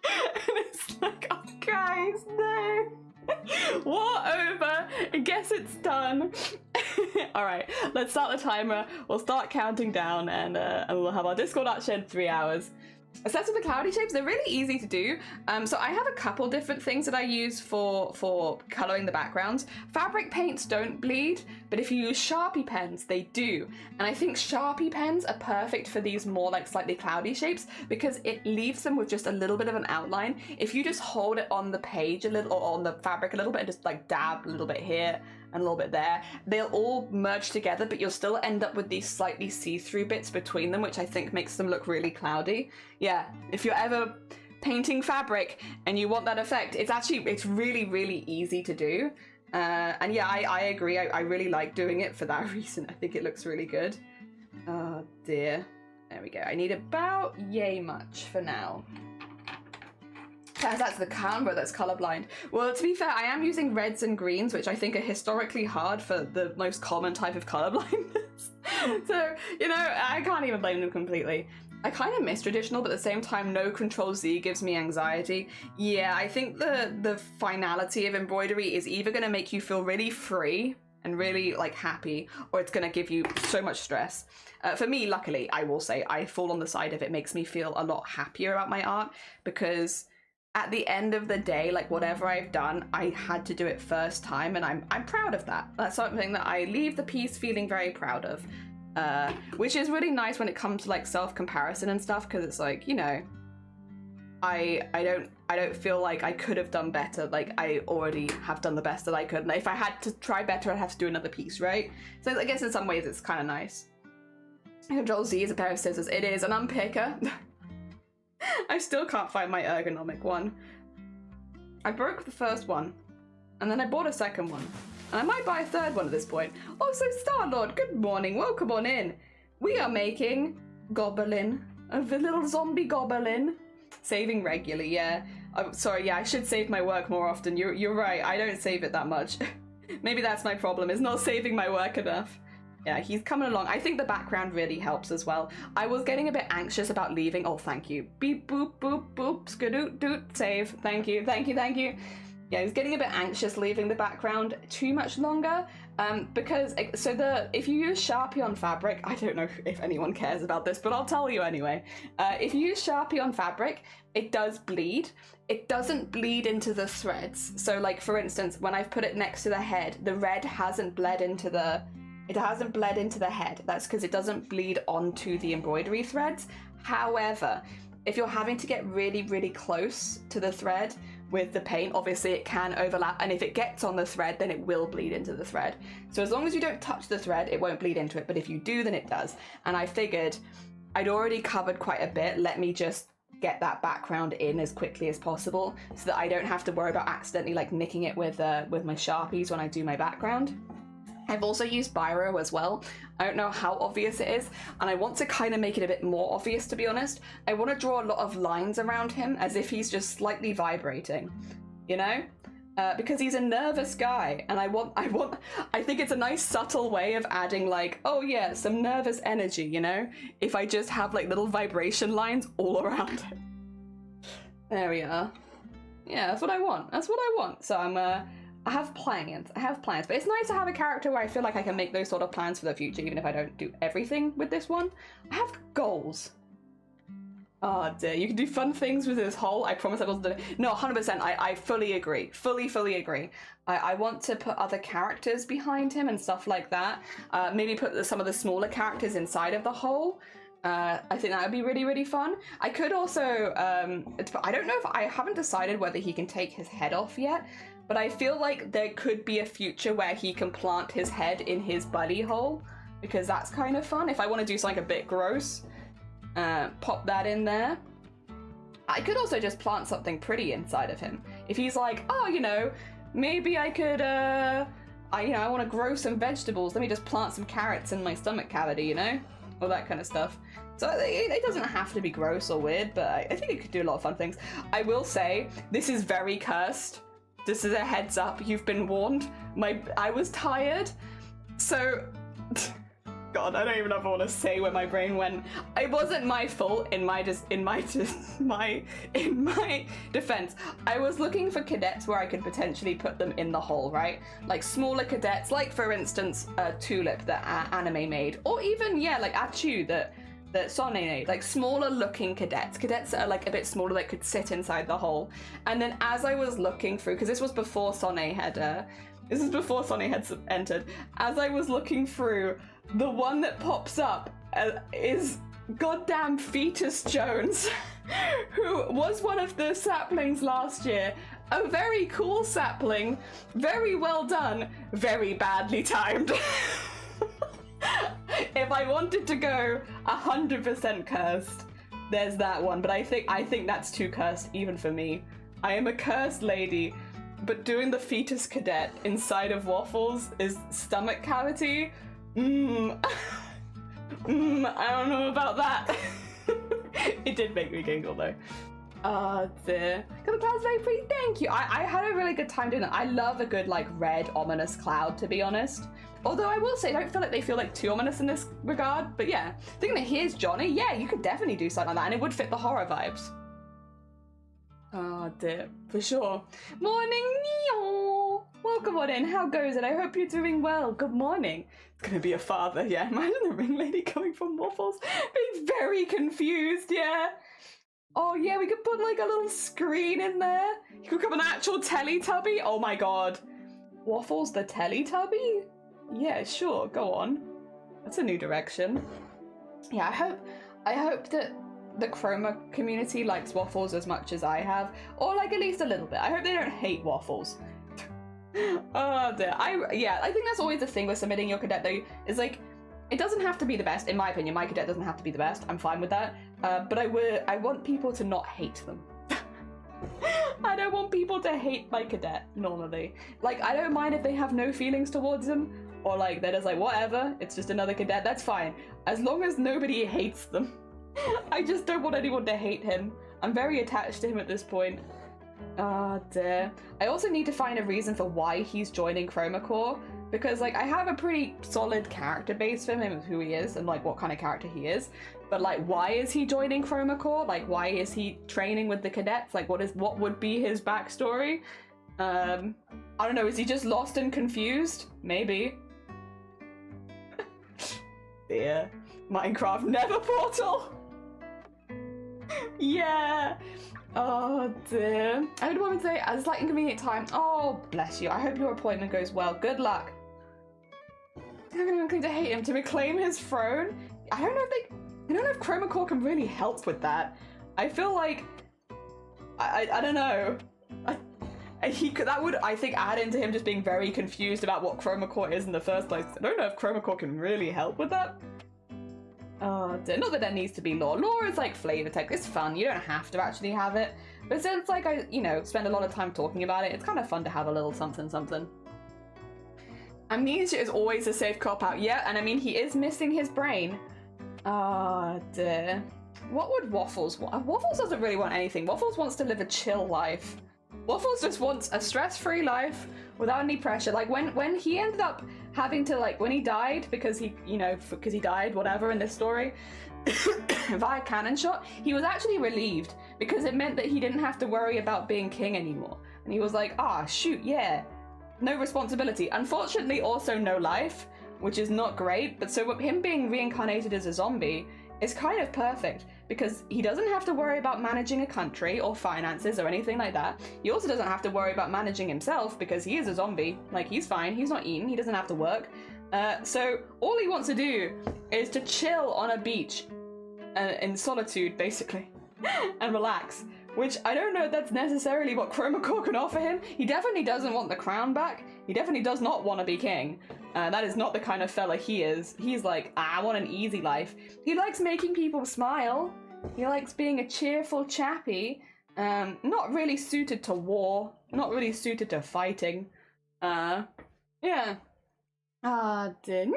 And it's like, oh guys, no. War over. I guess it's done. Alright, let's start the timer. We'll start counting down and we'll have our Discord action in 3 hours. Sets of the cloudy shapes, they're really easy to do. So I have a couple different things that I use for colouring the backgrounds. Fabric paints don't bleed, but if you use Sharpie pens, they do. And I think Sharpie pens are perfect for these more like slightly cloudy shapes because it leaves them with just a little bit of an outline. If you just hold it on the page a little, or on the fabric a little bit, and just like dab a little bit here and a little bit there, they'll all merge together, but you'll still end up with these slightly see-through bits between them, which I think makes them look really cloudy. Yeah, if you're ever painting fabric and you want that effect, it's really, really easy to do. And yeah, I agree. I really like doing it for that reason. I think it looks really good. Oh dear. There we go. I need about yay much for now. That's the camera that's colorblind. Well, to be fair, I am using reds and greens, which I think are historically hard for the most common type of colorblindness. So, you know, I can't even blame them completely. I kind of miss traditional, but at the same time, no Control-Z gives me anxiety. Yeah, I think the finality of embroidery is either going to make you feel really free and really like happy, or it's going to give you so much stress. For me, luckily, I will say, I fall on the side of it makes me feel a lot happier about my art, because at the end of the day, like whatever I've done, I had to do it first time, and I'm proud of that. That's something that I leave the piece feeling very proud of, which is really nice when it comes to like self-comparison and stuff, because it's like, you know, I don't feel like I could have done better. Like I already have done the best that I could, and if I had to try better, I'd have to do another piece, right? So I guess in some ways it's kind of nice. Control-Z is a pair of scissors. It is an unpicker. I still can't find my ergonomic one. I broke the first one, and then I bought a second one, and I might buy a third one at this point. Also, Star-Lord, good morning, welcome on in. We are making goblin, a little zombie goblin. Saving regularly, yeah. I'm sorry, yeah, I should save my work more often. You're right, I don't save it that much. Maybe that's my problem, is not saving my work enough. Yeah, he's coming along. I think the background really helps as well. I was getting a bit anxious about leaving. Oh, thank you. Beep, boop, boop, boop, skadoot, doot, save. Thank you, thank you, thank you. Yeah, I was getting a bit anxious leaving the background too much longer, because, if you use Sharpie on fabric, I don't know if anyone cares about this, but I'll tell you anyway. If you use Sharpie on fabric, it does bleed. It doesn't bleed into the threads. So, like, for instance, when I've put it next to the head, the red hasn't bled into the head. That's because it doesn't bleed onto the embroidery threads. However, if you're having to get really, really close to the thread with the paint, obviously it can overlap, and if it gets on the thread, then it will bleed into the thread. So as long as you don't touch the thread, it won't bleed into it, but if you do, then it does. And I figured I'd already covered quite a bit. Let me just get that background in as quickly as possible so that I don't have to worry about accidentally like nicking it with my Sharpies when I do my background. I've also used biro as well. I don't know how obvious it is, and I want to kind of make it a bit more obvious, to be honest. I want to draw a lot of lines around him as if he's just slightly vibrating, you know? Because he's a nervous guy, and I think it's a nice subtle way of adding like, oh yeah, some nervous energy, you know? If I just have like little vibration lines all around him. There we are. Yeah, that's what I want. That's what I want. So I have plans, but it's nice to have a character where I feel like I can make those sort of plans for the future, even if I don't do everything with this one. I have goals. Oh dear, you can do fun things with this whole, I promise I wasn't doing it. No, 100%, I fully agree. Fully agree. I want to put other characters behind him and stuff like that. Maybe put some of the smaller characters inside of the whole. I think that would be really, really fun. I could also, I don't know if, I haven't decided whether he can take his head off yet, but I feel like there could be a future where he can plant his head in his buddy hole, because that's kind of fun. If I want to do something a bit gross, pop that in there. I could also just plant something pretty inside of him. If he's like, oh, you know, maybe I could, I want to grow some vegetables. Let me just plant some carrots in my stomach cavity, you know? All that kind of stuff. So it doesn't have to be gross or weird, but I think it could do a lot of fun things. I will say, this is very cursed. This is a heads up, you've been warned. I was tired, so... God, I don't even know if I want to say where my brain went. It wasn't my fault in my defense. I was looking for cadets where I could potentially put them in the hole, right? Like smaller cadets, like for instance, Tulip that Anime made, or even like Achu that Sonne made, like smaller looking cadets that are like a bit smaller that could sit inside the hole. And then as I was looking through, because this was before Sonne had entered, as I was looking through, the one that pops up is goddamn Fetus Jones, who was one of the saplings last year. A very cool sapling, very well done, very badly timed. If I wanted to go 100% cursed, there's that one, but I think that's too cursed even for me. I am a cursed lady, but doing the fetus cadet inside of Waffles' is stomach cavity. I don't know about that. It did make me giggle though. Oh dear. The cloud's very pretty, thank you. I had a really good time doing that. I love a good like red ominous cloud, to be honest. Although I will say, I don't feel like they feel like too ominous in this regard, but yeah. Thinking that here's Johnny, yeah, you could definitely do something like that and it would fit the horror vibes. Oh dear, for sure. Morning, Neo! Welcome on in, how goes it? I hope you're doing well. Good morning. It's gonna be a father, yeah. Imagine the ring lady coming from Waffles, being very confused, yeah. Oh yeah, we could put like a little screen in there. You could become an actual Teletubby. Oh my god. Waffles the Teletubby? Yeah, sure, go on. That's a new direction. Yeah, I hope that the Chroma community likes Waffles as much as I have, or like at least a little bit. I hope they don't hate Waffles. Oh dear. I think that's always the thing with submitting your cadet though, is like, it doesn't have to be the best, in my opinion. My cadet doesn't have to be the best. I'm fine with that. But I want people to not hate them. I don't want people to hate my cadet normally. Like, I don't mind if they have no feelings towards them, or like they're just like, whatever, it's just another cadet, that's fine. As long as nobody hates them. I just don't want anyone to hate him. I'm very attached to him at this point. Oh dear. I also need to find a reason for why he's joining Chroma Corps, because like I have a pretty solid character base for him of who he is and like what kind of character he is, but like why is he joining Chroma Corps? Like why is he training with the cadets? Like what would be his backstory? I don't know, is he just lost and confused? Maybe. Dear. Minecraft Nether Portal! Yeah! Oh dear. I would want to say, at a slight inconvenient time. Oh, bless you. I hope your appointment goes well. Good luck. I'm going to hate him to reclaim his throne. I don't know if Chroma Corps can really help with that. I feel like I don't know. That would, I think, add into him just being very confused about what Chroma Corps is in the first place. I don't know if Chroma Corps can really help with that. Not that there needs to be lore. Lore is like flavor text. It's fun. You don't have to actually have it. But since like I, spend a lot of time talking about it, it's kind of fun to have a little something something. Amnesia is always a safe cop-out. Yeah, and I mean, he is missing his brain. Ah, dear. What would Waffles want? Waffles doesn't really want anything. Waffles wants to live a chill life. Waffles just wants a stress-free life without any pressure. Like, when he ended up having to, like, when he died, because he, you know, because he died, whatever, in this story, via cannon shot, he was actually relieved, because it meant that he didn't have to worry about being king anymore. And he was like, ah, shoot, yeah. No responsibility. Unfortunately, also no life, which is not great, but so him being reincarnated as a zombie is kind of perfect, because he doesn't have to worry about managing a country or finances or anything like that. He also doesn't have to worry about managing himself, because he is a zombie. Like, he's fine, he's not eaten, he doesn't have to work. So all he wants to do is to chill on a beach in solitude, basically, and relax. Which, I don't know if that's necessarily what Chromacore can offer him. He definitely doesn't want the crown back. He definitely does not want to be king. That is not the kind of fella he is. He's like, I want an easy life. He likes making people smile. He likes being a cheerful chappy. Not really suited to war. Not really suited to fighting. Yeah. Dear.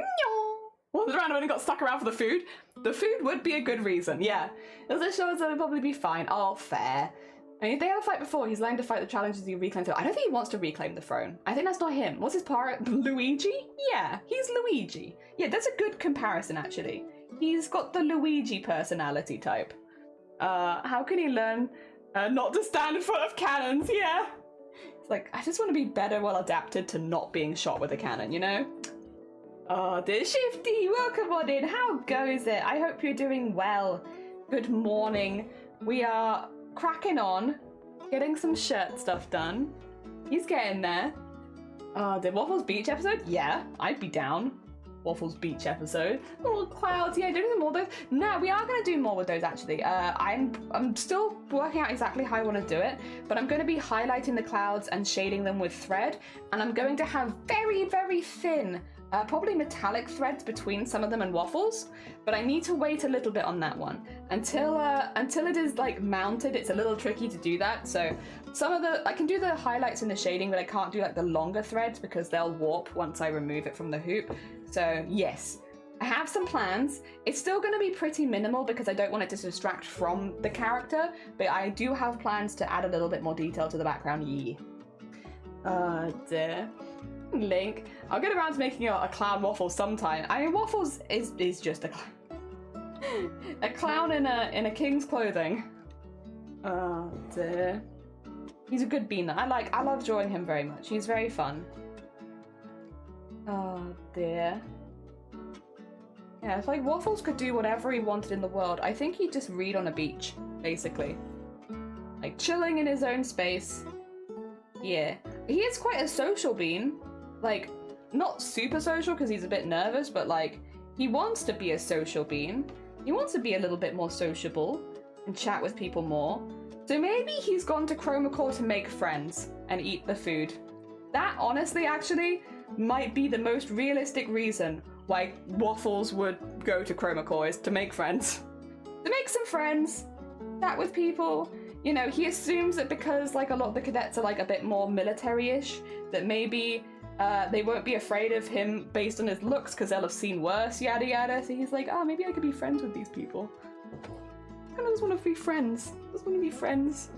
Well, the random only got stuck around for the food. The food would be a good reason, yeah. As it shows, that would probably be fine. Oh, fair. I mean, if they had a fight before, he's learned to fight the challenges he reclaimed. I don't think he wants to reclaim the throne. I think that's not him. What's his part? Luigi? Yeah, he's Luigi. Yeah, that's a good comparison, actually. He's got the Luigi personality type. How can he learn not to stand in front of cannons? Yeah. It's like, I just want to be better well adapted to not being shot with a cannon, you know? Oh, dear Shifty, welcome on in. How goes it? I hope you're doing well. Good morning. We are cracking on, getting some shirt stuff done. He's getting there. Did Waffles Beach episode? Yeah, I'd be down. Waffles Beach episode. Little clouds, yeah, doing more of those. No, we are going to do more with those, actually. I'm still working out exactly how I want to do it, but I'm going to be highlighting the clouds and shading them with thread, and I'm going to have very, very thin probably metallic threads between some of them and Waffles, but I need to wait a little bit on that one. Until it is like mounted, it's a little tricky to do that. So I can do the highlights and the shading, but I can't do like the longer threads because they'll warp once I remove it from the hoop. So yes, I have some plans. It's still going to be pretty minimal because I don't want it to distract from the character, but I do have plans to add a little bit more detail to the background. Dear. Link. I'll get around to making a clown Waffle sometime. I mean, Waffles is just a clown in a king's clothing. Oh dear. He's a good beaner. I love drawing him very much. He's very fun. Oh dear. Yeah, if like Waffles could do whatever he wanted in the world, I think he'd just read on a beach, basically. Like chilling in his own space. Yeah. He is quite a social bean. Like, not super social because he's a bit nervous, but like, he wants to be a social bean. He wants to be a little bit more sociable and chat with people more. So maybe he's gone to Chromacore to make friends and eat the food. That honestly, actually, might be the most realistic reason why Waffles would go to Chromacore, is to make friends. To make some friends, chat with people. You know, he assumes that because like a lot of the cadets are like a bit more military-ish, that maybe they won't be afraid of him based on his looks because they'll have seen worse, yada yada. So he's like, oh, maybe I could be friends with these people. I just want to be friends. I just want to be friends.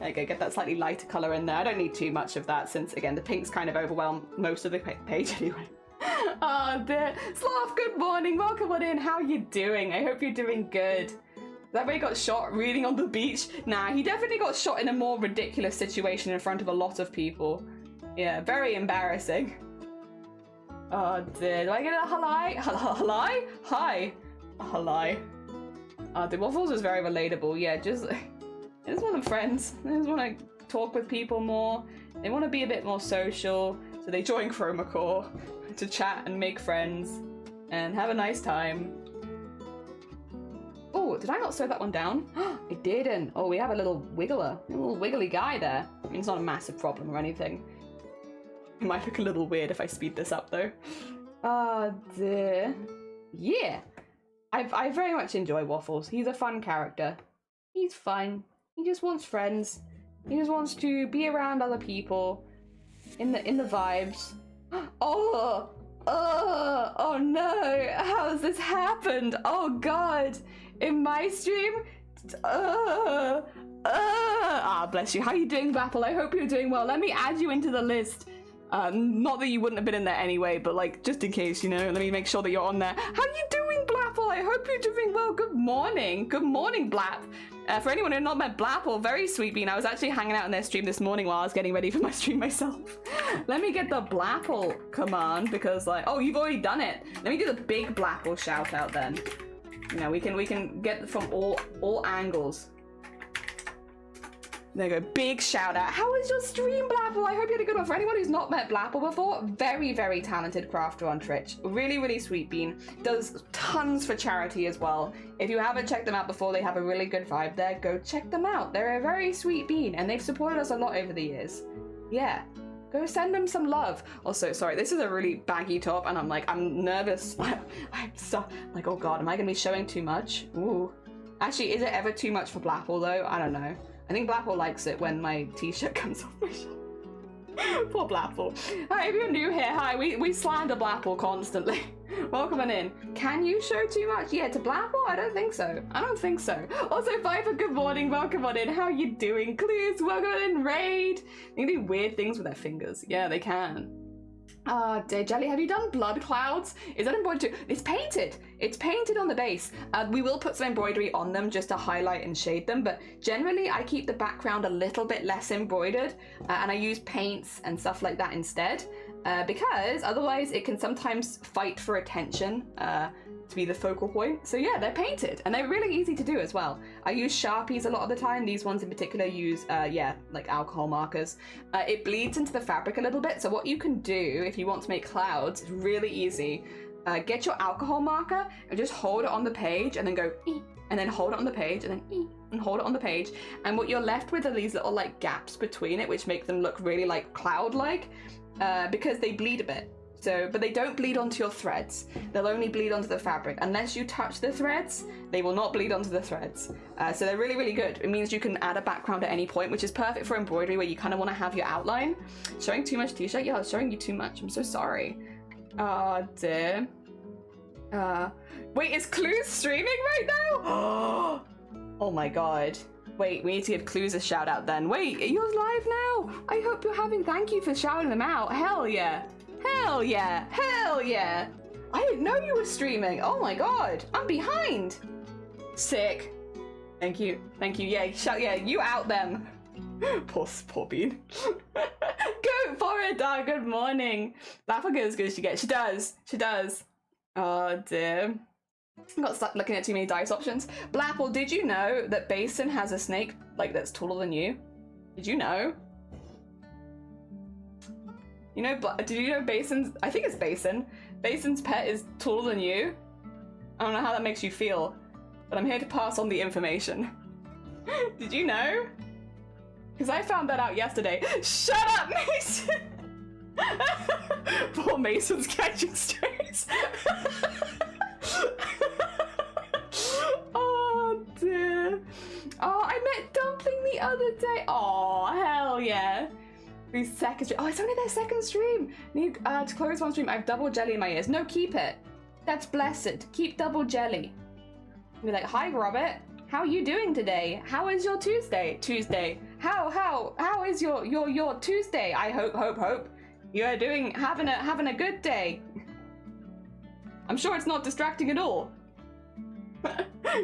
Okay, get that slightly lighter colour in there. I don't need too much of that since, again, the pinks kind of overwhelm most of the page anyway. Oh, dear. Sloth, good morning. Welcome on in. How are you doing? I hope you're doing good. That way he got shot reading on the beach? Nah, he definitely got shot in a more ridiculous situation in front of a lot of people. Yeah, very embarrassing. Oh dear, do I get a halai? Halai? Hi. A halai. The Waffles is very relatable, yeah, I just want them friends. I just want to talk with people more. They want to be a bit more social, so they join Chromacore to chat and make friends and have a nice time. Oh, did I not slow that one down? I didn't. Oh, we have a little wiggler. A little wiggly guy there. I mean, it's not a massive problem or anything. It might look a little weird if I speed this up, though. Oh, dear. Yeah. I very much enjoy Waffles. He's a fun character. He's fun. He just wants friends. He just wants to be around other people. In the vibes. Oh no, how has this happened? Oh god, in my stream? Bless you. How are you doing, Blapple? I hope you're doing well. Let me add you into the list. Not that you wouldn't have been in there anyway, but like, just in case, you know, let me make sure that you're on there. How are you doing, Blapple? I hope you're doing well. Good morning. Good morning, Blap. For anyone who not met Blapple, very sweet bean. I was actually hanging out in their stream this morning while I was getting ready for my stream myself. Let me get the Blapple command because like, oh, you've already done it. Let me do the big Blapple shout out then. You know, we can get from all angles. There you go, big shout out. How was your stream, Blapple? I hope you had a good one. For anyone who's not met Blapple before, very, very talented crafter on Twitch. Really, really sweet bean. Does tons for charity as well. If you haven't checked them out before, they have a really good vibe there. Go check them out. They're a very sweet bean and they've supported us a lot over the years. Yeah, go send them some love. Also, sorry, this is a really baggy top and I'm nervous. I'm so, like, oh God, am I gonna be showing too much? Ooh. Actually, is it ever too much for Blapple though? I don't know. I think Blapple likes it when my t-shirt comes off my shirt. Poor Blapple. Hi, if you're new here, hi, we slander Blapple constantly. Welcome on in. Can you show too much? Yeah, to Blapple? I don't think so. I don't think so. Also, Viper, good morning. Welcome on in. How are you doing? Clues, welcome on in. Raid. They can do weird things with their fingers. Yeah, they can. Dear Jelly, have you done blood clouds? Is that embroidered too? It's painted. It's painted on the base. We will put some embroidery on them just to highlight and shade them, but generally I keep the background a little bit less embroidered and I use paints and stuff like that instead because otherwise it can sometimes fight for attention to be the focal point. So yeah, they're painted and they're really easy to do as well. I use Sharpies a lot of the time. These ones in particular use, like alcohol markers. It bleeds into the fabric a little bit. So what you can do if you want to make clouds is really easy. Get your alcohol marker and just hold it on the page and then go ee, and then hold it on the page and then ee, and hold it on the page. And what you're left with are these little like gaps between it, which make them look really like cloud-like because they bleed a bit. So, but they don't bleed onto your threads. They'll only bleed onto the fabric. Unless you touch the threads, they will not bleed onto the threads. So they're really, really good. It means you can add a background at any point, which is perfect for embroidery where you kind of want to have your outline. Showing too much t-shirt? Yeah, I was showing you too much. I'm so sorry. Oh, dear. Wait, is Clues streaming right now? Oh my God. Wait, we need to give Clues a shout out then. Wait, you're live now? I hope you're having, thank you for shouting them out. Hell yeah. Hell yeah! Hell yeah! I didn't know you were streaming. Oh my God, I'm behind. Sick. Thank you. Thank you. Yeah, shout. Yeah, you out them. Poor bean. Go for it, dog. Good morning. Blapple goes as good as she gets. She does. She does. Oh dear. I got stuck looking at too many dice options. Blapple, did you know that Basin has a snake like that's taller than you? Did you know? You know, did you know Basin's, I think it's Basin. Basin's pet is taller than you. I don't know how that makes you feel, but I'm here to pass on the information. Did you know? Because I found that out yesterday. Shut up, Mason! Poor Mason's catching strays. Oh dear. Oh, I met Dumpling the other day. Oh, hell yeah. Second stream. Oh, it's only their second stream. Need to close one stream. I have double jelly in my ears. No, keep it. That's blessed. Keep double jelly. Be like, hi, Robert. How are you doing today? How is your Tuesday? How is your Tuesday? I hope you're having a good day. I'm sure it's not distracting at all.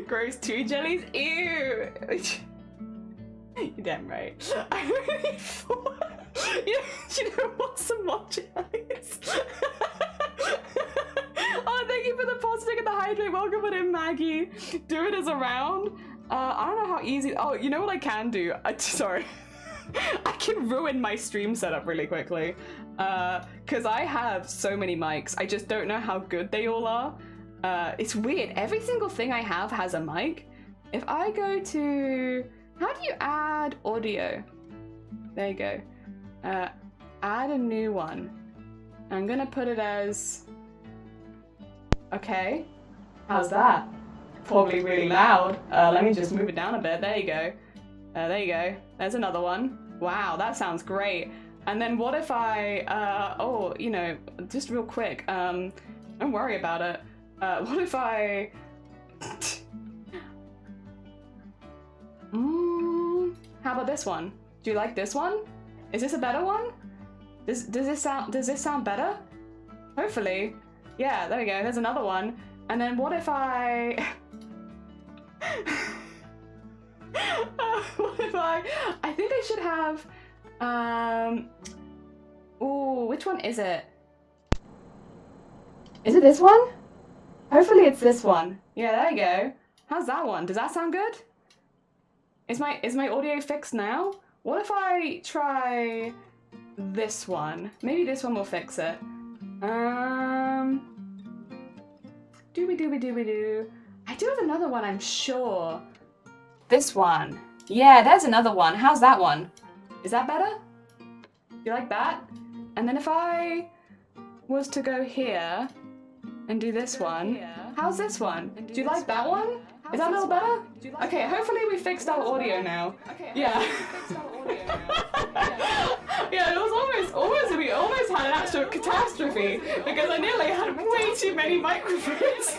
Grows 2 jellies. Ew. You're damn right. I really thought. You know what? Some more jellies. Oh, thank you for the positive and the hydrate. Welcome on in, Maggie. Do it as a round. I don't know how easy. Oh, you know what I can do? Sorry. I can ruin my stream setup really quickly. Because I have so many mics. I just don't know how good they all are. It's weird. Every single thing I have has a mic. If I go to... How do you add audio? There you go. Add a new one. I'm gonna put it as... Okay. How's that? Probably really loud. Let me just move it down a bit. There you go. There you go. There's another one. Wow, that sounds great. And then what if I, oh, you know, just real quick, don't worry about it. What if I... how about this one? Do you like this one? Is this a better one? Does this sound better? Hopefully. Yeah, there we go. There's another one. And then what if I... what if I think I should have... Ooh, which one is it? Is it this one? Hopefully it's this one. Yeah, there you go. How's that one? Does that sound good? Is my audio fixed now? What if I try this one? Maybe this one will fix it. Dooby-dooby-dooby-doo. I do have another one, I'm sure. This one. Yeah, there's another one. How's that one? Is that better? Do you like that? And then if I was to go here and do this one, how's this one? Do you like that one? Is that a little better? Okay, hopefully we fixed our audio now. Yeah. Yeah, it was we almost had an actual catastrophe because I nearly had way too many microphones.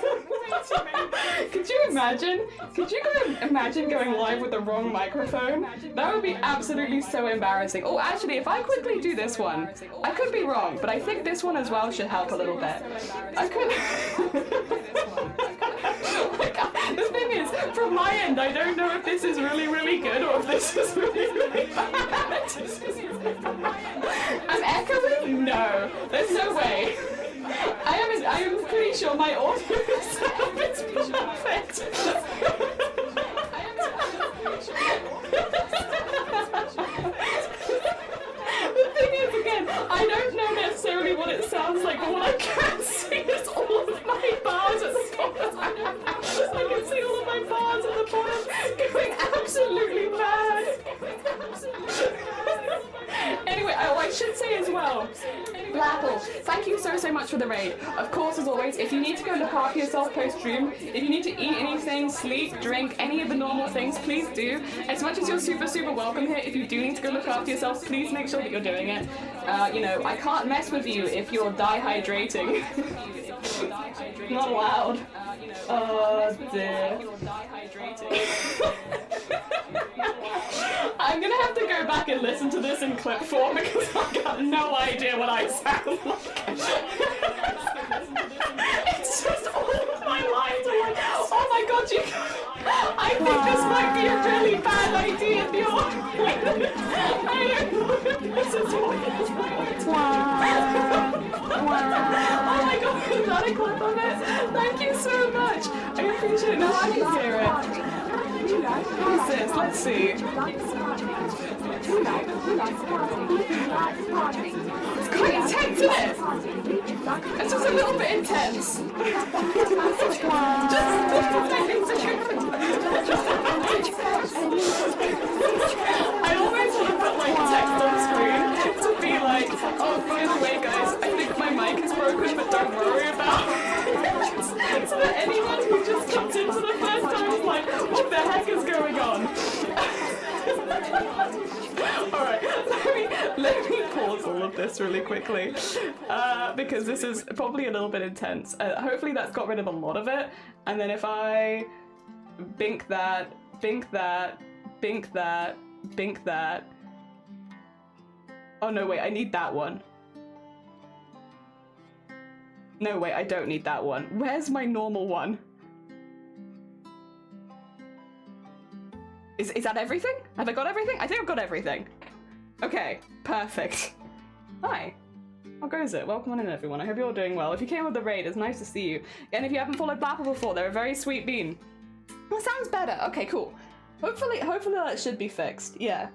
Could you imagine? Could you imagine going live with the wrong microphone? That would be absolutely so embarrassing. Oh, actually, if I quickly do this one, I could be wrong, but I think this one as well should help a little bit. I could... The thing is, from my end, I don't know if this is really, really good or if this is really, really bad. I'm echoing? No, there's no way. I am pretty sure my audio is perfect. The thing is, again, I don't know necessarily what it sounds like, but what I can see is all of my bars at the bottom. I can see all of my bars at the bottom going absolutely mad. Anyway, I should say as well, Blapple, thank you so much for the raid. Of course, as always, if you need to go look after yourself post-stream, if you need to eat anything, sleep, drink, any of the normal things, please do. As much as you're super, super welcome here, if you do need to go look after yourself, please make sure that you're doing it. You know, I can't mess with you if you're dehydrating. Not allowed. Oh dear. I'm gonna have to go back and listen to this in clip form because I've got no idea what I sound like. It's just all of my lines are like, oh my god, I think this might be a really bad idea if you're... I don't know if this is what it's Oh my god, is that a clip of it? Thank you so much. I appreciate it. Now I can hear it. What is this? Let's see. It's quite intense, isn't it? It's just a little bit intense. I always want to put like text on screen to be like, oh, by the way guys, I think my mic is broken, but don't worry about it. So that anyone who just comes in for the first time is like, what the heck is going on? Alright, let me pause all of this really quickly, because this is probably a little bit intense. Hopefully that's got rid of a lot of it, and then if I bink that, bink that, bink that, bink that... Oh no, wait, I need that one. No, wait, I don't need that one. Where's my normal one? Is that everything? Have I got everything? I think I've got everything. Okay, perfect. Hi. How goes it? Welcome on in, everyone. I hope you're all doing well. If you came with the raid, it's nice to see you. And if you haven't followed Blapple before, they're a very sweet bean. That sounds better. Okay, cool. Hopefully that should be fixed. Yeah.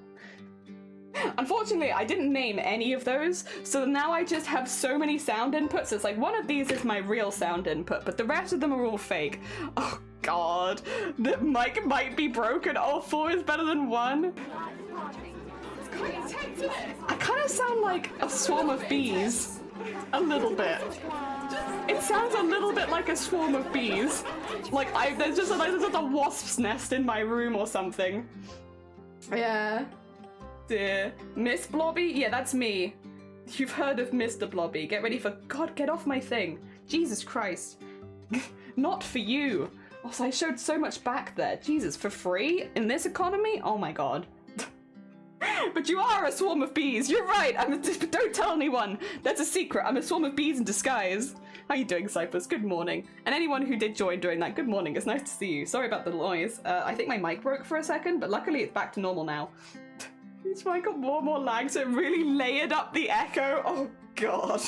Unfortunately, I didn't name any of those, so now I just have so many sound inputs. It's like one of these is my real sound input, but the rest of them are all fake. Oh god, the mic might be broken. Oh, 4 is better than 1. It's quite intense, isn't it? I kind of sound like a swarm of bees. A little bit. It sounds a little bit like a swarm of bees. Like there's just a wasp's nest in my room or something. Yeah. dear. Miss Blobby? Yeah, that's me. You've heard of Mr. Blobby. Get ready for... God, get off my thing. Jesus Christ. Not for you. Also, I showed so much back there. Jesus, for free? In this economy? Oh my god. But you are a swarm of bees. You're right. Don't tell anyone. That's a secret. I'm a swarm of bees in disguise. How you doing, Cyphers? Good morning. And anyone who did join during that, good morning. It's nice to see you. Sorry about the noise. I think my mic broke for a second, but luckily it's back to normal now. Each mic got more and more lag, so it really layered up the echo. Oh, God.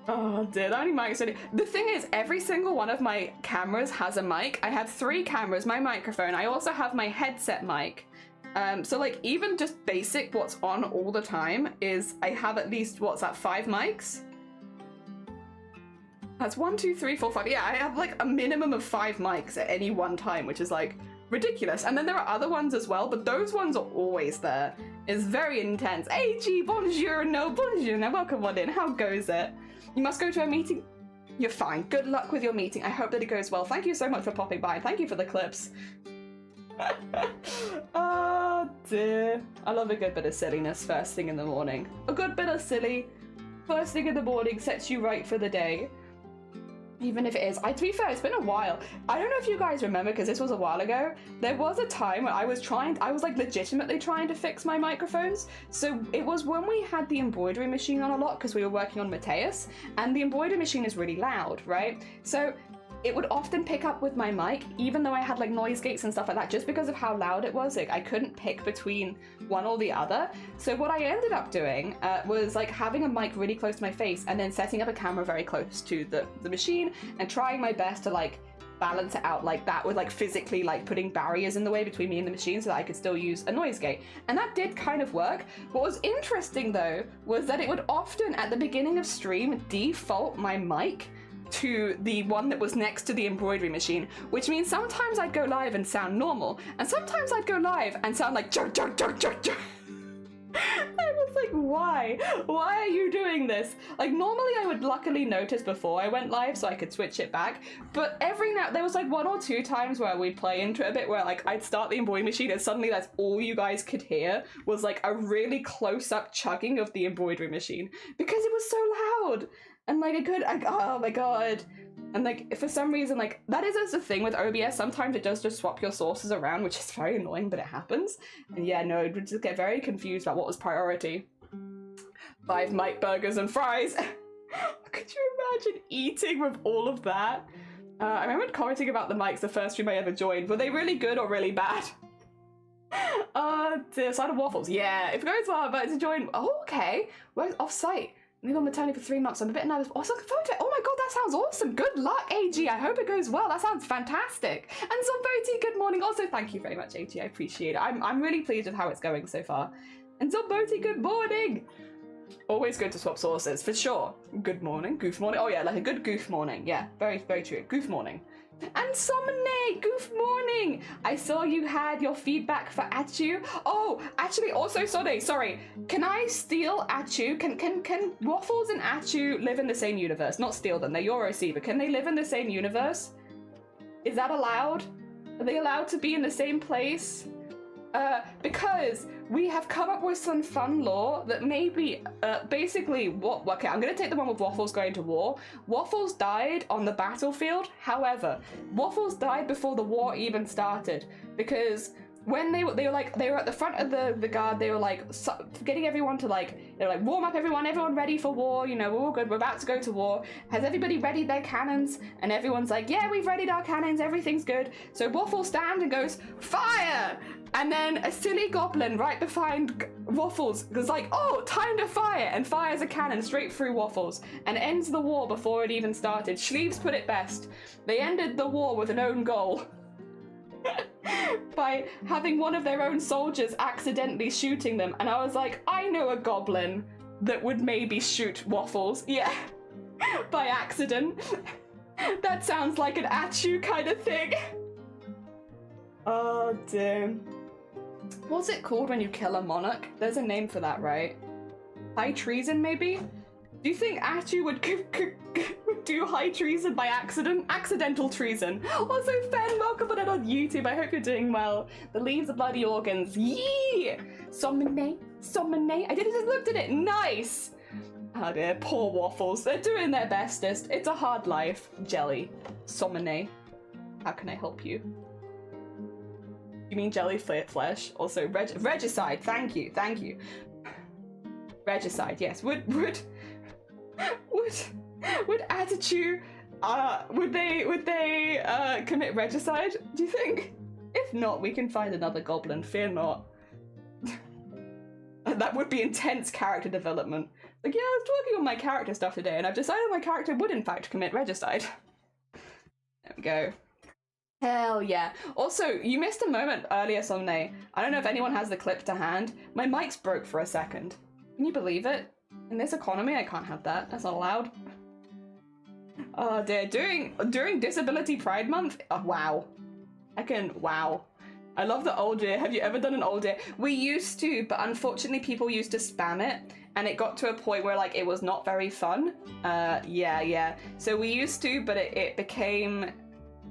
Oh dear, that only mic said it. The thing is, every single one of my cameras has a mic. I have 3 cameras, my microphone. I also have my headset mic. So like even just basic what's on all the time is I have at least, what's that, 5 mics? That's 1, 2, 3, 4, 5. Yeah, I have like a minimum of 5 mics at any one time, which is like ridiculous. And then there are other ones as well, but those ones are always there. It's very intense. Hey G, bonjour, no, bonjour, now welcome on in. How goes it? You must go to a meeting. You're fine. Good luck with your meeting. I hope that it goes well. Thank you so much for popping by. Thank you for the clips. Oh dear. I love a good bit of silliness first thing in the morning. A good bit of silly first thing in the morning sets you right for the day. Even if it is. To be fair, it's been a while. I don't know if you guys remember, because this was a while ago. There was a time when I was like legitimately trying to fix my microphones. So it was when we had the embroidery machine on a lot, because we were working on Mateus, and the embroidery machine is really loud, right? So it would often pick up with my mic, even though I had like noise gates and stuff like that, just because of how loud it was. Like I couldn't pick between one or the other. So what I ended up doing was like having a mic really close to my face and then setting up a camera very close to the machine and trying my best to like balance it out like that, with like physically like putting barriers in the way between me and the machine so that I could still use a noise gate. And that did kind of work. What was interesting though was that it would often at the beginning of stream default my mic to the one that was next to the embroidery machine, which means sometimes I'd go live and sound normal, and sometimes I'd go live and sound like joke, joke, joke, joke, joke. I was like, why? Why are you doing this? Like normally I would luckily notice before I went live so I could switch it back, but there was like 1 or 2 times where we'd play into it a bit where like I'd start the embroidery machine and suddenly that's all you guys could hear was like a really close-up chugging of the embroidery machine because it was so loud. And like oh my god. And like for some reason, like that is the thing with OBS, sometimes it does just swap your sources around, which is very annoying, but it happens. And yeah, no, it would just get very confused about what was priority. 5 mic burgers and fries. Could you imagine eating with all of that? I remember commenting about the mics the first stream I ever joined. Were they really good or really bad? Side of waffles. Yeah, if it goes well, I'm about to join. Oh, okay. We're off site. I've on maternity for 3 months. I'm a bit nervous. Oh, so looking forward to it. Oh my god, that sounds awesome. Good luck, AG. I hope it goes well. That sounds fantastic. And Zomboti, good morning. Also, thank you very much, AG. I appreciate it. I'm really pleased with how it's going so far. And Zomboti, good morning. Always good to swap sources, for sure. Good morning. Goof morning. Oh yeah, like a good goof morning. Yeah, very, very true. Goof morning. And Somne, goof morning! I saw you had your feedback for Achu. Oh, actually, also, sorry. Can I steal Achu? Can Waffles and Achu live in the same universe? Not steal them, they're your OC, but can they live in the same universe? Is that allowed? Are they allowed to be in the same place? Because we have come up with some fun lore that maybe, basically, okay, I'm gonna take the one with Waffles going to war. Waffles died on the battlefield, however, Waffles died before the war even started, because when they were at the front of the guard, they were like getting everyone to they were like, warm up everyone ready for war, you know, we're all good, we're about to go to war. Has everybody readied their cannons? And everyone's like, yeah, we've readied our cannons, everything's good. So Waffles stands and goes, fire! And then a silly goblin right behind Waffles goes like, oh, time to fire, and fires a cannon straight through Waffles and ends the war before it even started. Schleeves put it best. They ended the war with an own goal. By having one of their own soldiers accidentally shooting them. And I was like, I know a goblin that would maybe shoot Waffles. Yeah, by accident. That sounds like an Achu kind of thing. Oh dear. What's it called when you kill a monarch? There's a name for that, right? High treason, maybe? Do you think Achu would do high treason by accident. Accidental treason. Also, Fen, welcome on YouTube. I hope you're doing well. The leaves are bloody organs. Yee! Somnay. I just looked at it. Nice. Oh dear, poor waffles. They're doing their bestest. It's a hard life. Jelly. Somnay. How can I help you? You mean jelly flesh? Also, regicide. Thank you. Regicide, yes. Would attitude would they commit regicide, do you think? If not, we can find another goblin, fear not. That would be intense character development. Like, yeah, I was working on my character stuff today and I've decided my character would in fact commit regicide. There we go. Hell yeah. Also, you missed a moment earlier, Somnay. I don't know if anyone has the clip to hand. My mic's broke for a second. Can you believe it? In this economy, I can't have that. That's not allowed. Oh dear. During Disability Pride Month? Oh, wow. Wow. I love the old year. Have you ever done an old year? We used to, but unfortunately people used to spam it. And it got to a point where, like, it was not very fun. Yeah. So we used to, but it became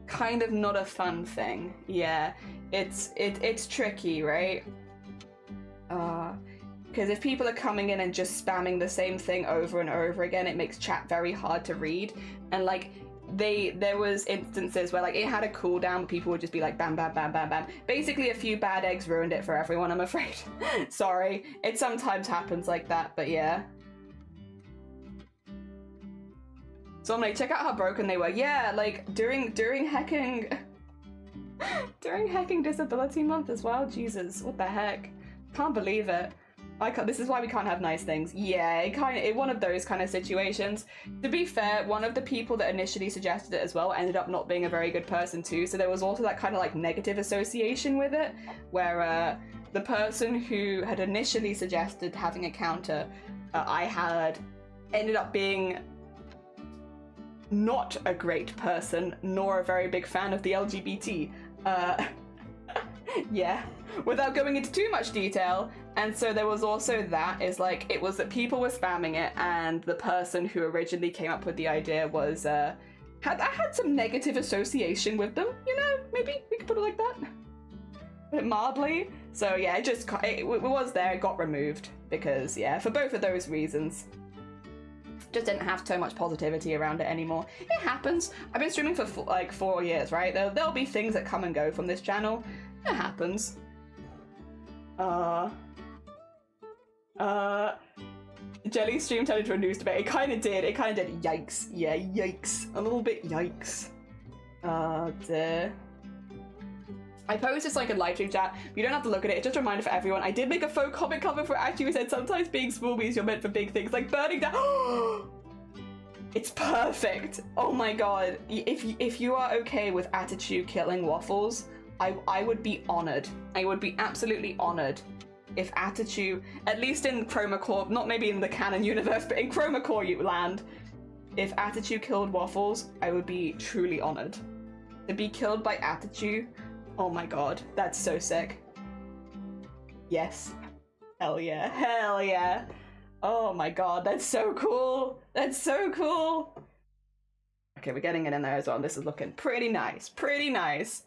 kind of not a fun thing. Yeah. It's tricky, right? Because if people are coming in and just spamming the same thing over and over again, it makes chat very hard to read. And like, there was instances where like it had a cooldown, but people would just be like bam, bam, bam, bam, bam. Basically, a few bad eggs ruined it for everyone, I'm afraid. Sorry, it sometimes happens like that, but yeah. So I'm like, check out how broken they were. Yeah, like during hecking Disability Month as well. Jesus, what the heck? Can't believe it. This is why we can't have nice things. Yeah, it one of those kind of situations. To be fair, one of the people that initially suggested it as well ended up not being a very good person too, so there was also that kind of like negative association with it, where the person who had initially suggested having a counter I had ended up being not a great person, nor a very big fan of the LGBT. Yeah, without going into too much detail. And so there was also that, is like, it was that people were spamming it, and the person who originally came up with the idea was, had some negative association with them, you know, maybe we could put it like that. Put it mildly. So yeah, it was there, it got removed, because yeah, for both of those reasons. Just didn't have so much positivity around it anymore. It happens. I've been streaming for like 4 years, right? There'll be things that come and go from this channel. It happens. Jelly stream turned into a news debate. It kind of did. Yikes. Yeah, yikes. A little bit yikes. Dear. I posted this like a live stream chat. You don't have to look at it. It's just a reminder for everyone. I did make a faux comic cover for Arty who said sometimes being small means you're meant for big things, like burning down. It's perfect. Oh my god. If you are okay with attitude killing waffles, I would be honored. I would be absolutely honored if attitude, at least in Chroma Core, not maybe in the canon universe, but in Chroma Core land, if attitude killed waffles, I would be truly honored. To be killed by attitude. Oh my god, that's so sick. Yes. Hell yeah. Hell yeah. Oh my god, that's so cool. That's so cool. Okay, we're getting it in there as well. This is looking pretty nice. Pretty nice.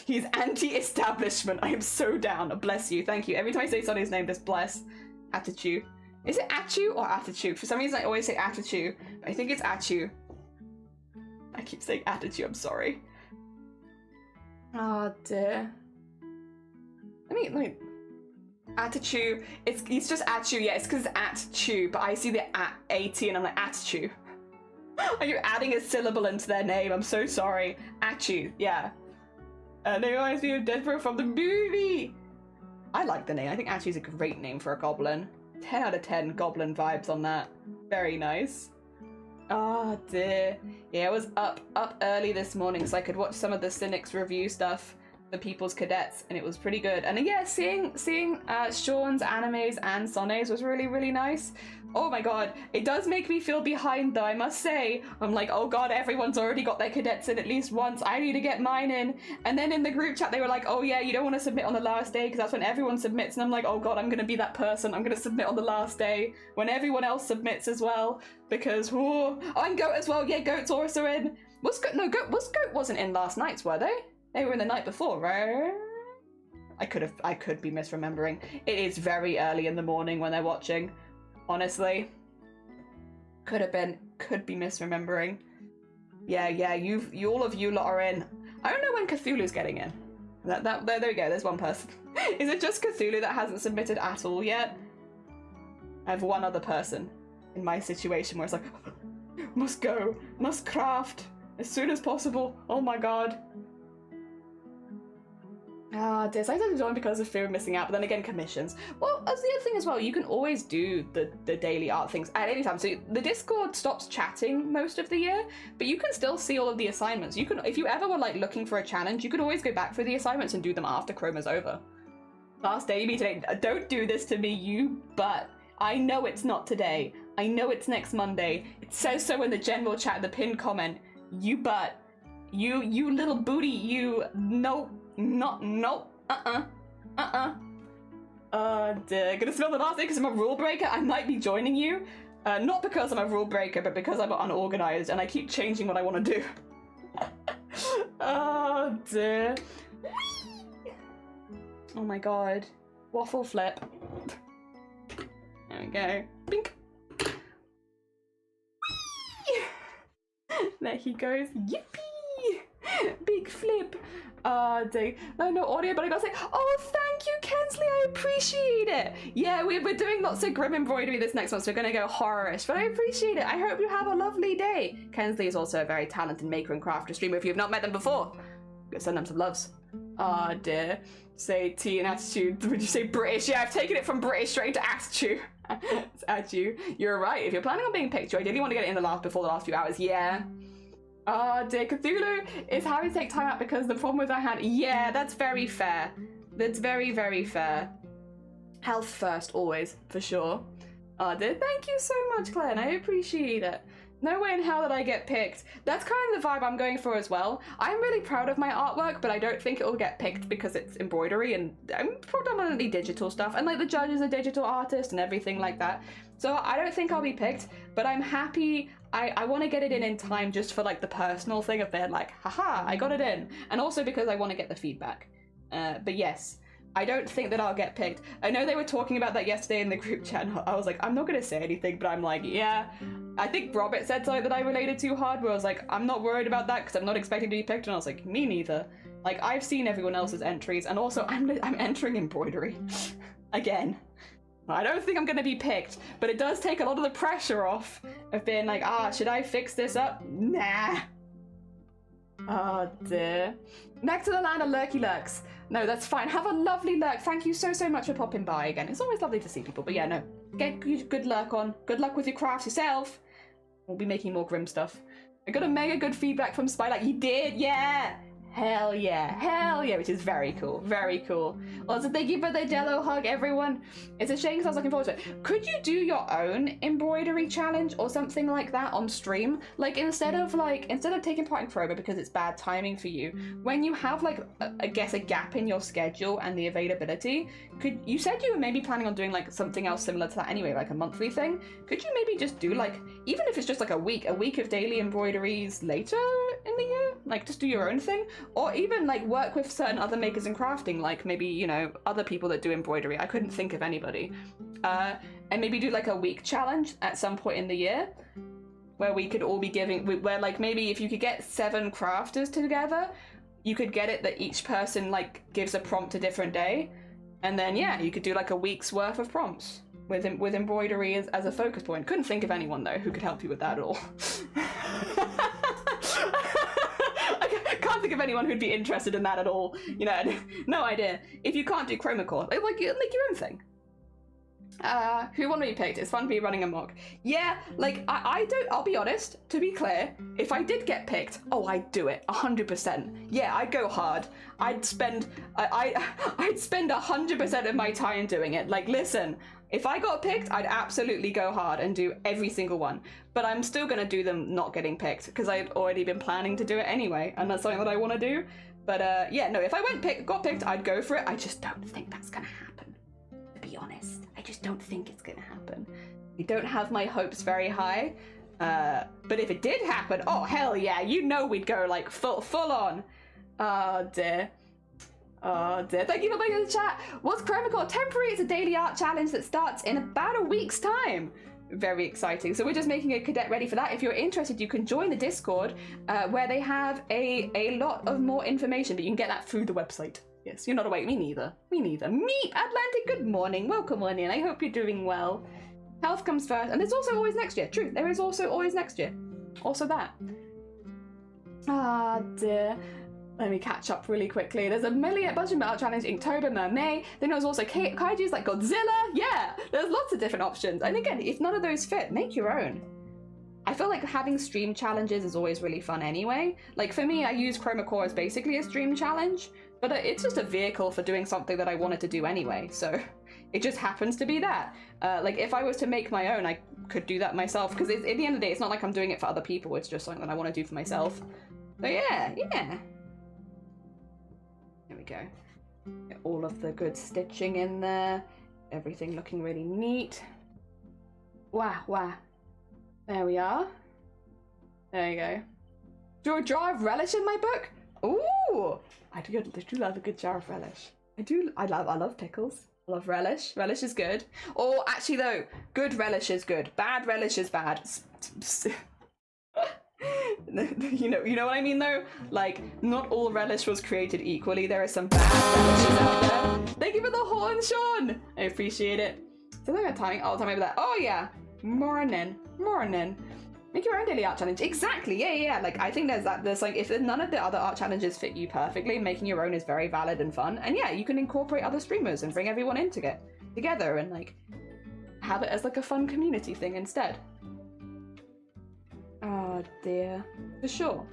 He's anti-establishment. I am so down. Bless you. Thank you. Every time I say somebody's name, just bless. Attitude. Is it Atu or attitude? For some reason I always say attitude. I think it's Atu. I keep saying attitude. I'm sorry. Oh dear. Let me attitude. It's just Atu. Yeah, it's because it's Atu, but I see the AT and I'm like Atu. Are you adding a syllable into their name? I'm so sorry. Atu. Yeah. They reminds me of Deathbro from the movie. I like the name. I think Atu's a great name for a goblin. 10 out of 10 goblin vibes on that. Very nice. Oh dear. Yeah, I was up early this morning so I could watch some of the Cynics review stuff, the People's Cadets, and it was pretty good. And yeah, seeing Sean's animes and Sone's was really, really nice. Oh my god, it does make me feel behind though, I must say. I'm like, oh god, everyone's already got their cadets in at least once. I need to get mine in. And then in the group chat, they were like, oh yeah, you don't want to submit on the last day because that's when everyone submits. And I'm like, oh god, I'm going to be that person. I'm going to submit on the last day when everyone else submits as well. Because, oh, and Goat as well. Yeah, Goat's also in. Goat wasn't in last night's, were they? They were in the night before, right? I could be misremembering. It is very early in the morning when they're watching. Honestly, could be misremembering. Yeah, you all of you lot are in. I don't know when Cthulhu's getting in. There we go. There's one person. Is it just Cthulhu that hasn't submitted at all yet? I have one other person in my situation where it's like, must go, must craft as soon as possible. Oh my god. Decided to join because of fear of missing out, but then again, commissions. Well, that's the other thing as well, you can always do the daily art things at any time. So the Discord stops chatting most of the year, but you can still see all of the assignments. You can, if you ever were like looking for a challenge, you could always go back for the assignments and do them after Chroma's over. Last day today. Don't do this to me, you butt. I know it's not today. I know it's next Monday. It says so in the general chat, the pinned comment. You butt. You little booty, you. Nope. Nope. Gonna spell the last day because I'm a rule breaker. I might be joining you. Not because I'm a rule breaker, but because I'm unorganized and I keep changing what I want to do. Oh dear. Oh my god. Waffle flip. There we go. Bink. There he goes. Yippee! Big flip. No audio, but I gotta say, oh, thank you, Kensley, I appreciate it. Yeah, we're doing lots of grim embroidery this next month, so we're gonna go horrorish, but I appreciate it. I hope you have a lovely day. Kensley is also a very talented maker and crafter streamer. If you've not met them before, go send them some loves. Ah, dear. Say tea and attitude. Would you say British? Yeah, I've taken it from British straight to attitude. It's at you. You're right. If you're planning on being picked, you ideally want to get it in before the last few hours. Yeah. Oh dear, Cthulhu is having to take time out because the problem with our hand. Yeah, that's very fair. That's very, very fair. Health first, always, for sure. Oh dear, thank you so much, Glenn. I appreciate it. No way in hell that I get picked. That's kind of the vibe I'm going for as well. I'm really proud of my artwork, but I don't think it will get picked because it's embroidery and predominantly digital stuff. And like the judge is a digital artist and everything like that. So I don't think I'll be picked, but I'm happy. I want to get it in time just for like the personal thing of they're like, haha, I got it in. And also because I want to get the feedback. But yes, I don't think that I'll get picked. I know they were talking about that yesterday in the group chat. And I was like, I'm not going to say anything, but I'm like, yeah. I think Robert said something that I related too hard where I was like, I'm not worried about that because I'm not expecting to be picked. And I was like, me neither. Like, I've seen everyone else's entries and also I'm entering embroidery again. I don't think I'm going to be picked, but it does take a lot of the pressure off of being like, should I fix this up? Nah. Oh dear. Back to the land of lurky lurks. No, that's fine. Have a lovely lurk. Thank you so much for popping by again. It's always lovely to see people, but yeah, no. Get good lurk on. Good luck with your crafts yourself. We'll be making more grim stuff. I got a mega good feedback from Spylight. You did? Yeah. Hell yeah, which is very cool, very cool. Also, thank you for the Jello hug, everyone. It's a shame because I was looking forward to it. Could you do your own embroidery challenge or something like that on stream? Like, instead of taking part in Chroma because it's bad timing for you, when you have like, I guess a gap in your schedule and the availability, you said you were maybe planning on doing like something else similar to that anyway, like a monthly thing. Could you maybe just do like, even if it's just like a week of daily embroideries later in the year? Like, just do your own thing? Or even like work with certain other makers in crafting, like maybe, you know, other people that do embroidery. I couldn't think of anybody. And maybe do like a week challenge at some point in the year where we could all be where like maybe if you could get 7 crafters together, you could get it that each person like gives a prompt a different day. And then, yeah, you could do like a week's worth of prompts with embroidery as a focus point. Couldn't think of anyone though who could help you with that at all. Can't think of anyone who'd be interested in that at all. You know, no idea. If you can't do Chroma Core, like make your own thing. Who want to be picked? It's fun to be running amok. Yeah, like I don't. I'll be honest. To be clear, if I did get picked, I'd do it 100%. Yeah, I'd go hard. I'd spend 100% of my time doing it. Like, listen, If I got picked, I'd absolutely go hard and do every single one. But I'm still going to do them not getting picked because I'd already been planning to do it anyway, and that's something that I want to do. But yeah, no, if I got picked, I'd go for it. I just don't think that's going to happen, to be honest. I just don't think it's going to happen. I don't have my hopes very high. But if it did happen, oh hell yeah, you know we'd go like full on. Oh dear. Oh dear. Thank you for being in the chat. What's Chromacall? Temporary. It's a daily art challenge that starts in about a week's time. Very exciting. So we're just making a cadet ready for that. If you're interested, you can join the Discord where they have a lot of more information, but you can get that through the website. Yes, you're not awake. Me neither. Me neither. Meep Atlantic, good morning. Welcome on in. I hope you're doing well. Health comes first, and there's also always next year. True, there is also always next year. Also that. Ah dear. Let me catch up really quickly. There's a million budget art challenge in October, May. Then there's also kaijus like Godzilla. Yeah, there's lots of different options. And again, if none of those fit, make your own. I feel like having stream challenges is always really fun anyway. Like for me, I use Chromacall as basically a stream challenge, but it's just a vehicle for doing something that I wanted to do anyway. So it just happens to be that. Like if I was to make my own, I could do that myself because at the end of the day, it's not like I'm doing it for other people. It's just something that I want to do for myself. So yeah. There we go. Get all of the good stitching in there. Everything looking really neat. Wow. There we are. There you go. Do a jar of relish in my book? Ooh! I do love a good jar of relish. I love pickles. I love relish. Relish is good. Or actually though, good relish is good. Bad relish is bad. You know what I mean though? Like, not all relish was created equally. There are some bad relishes out there. Thank you for the horn, Sean! I appreciate it. So I got timing. Oh, tell me about that. Oh yeah. Morning. Make your own daily art challenge. Exactly. Yeah. Like I think there's like if none of the other art challenges fit you perfectly, making your own is very valid and fun. And yeah, you can incorporate other streamers and bring everyone in together and like have it as like a fun community thing instead. Oh dear. For sure.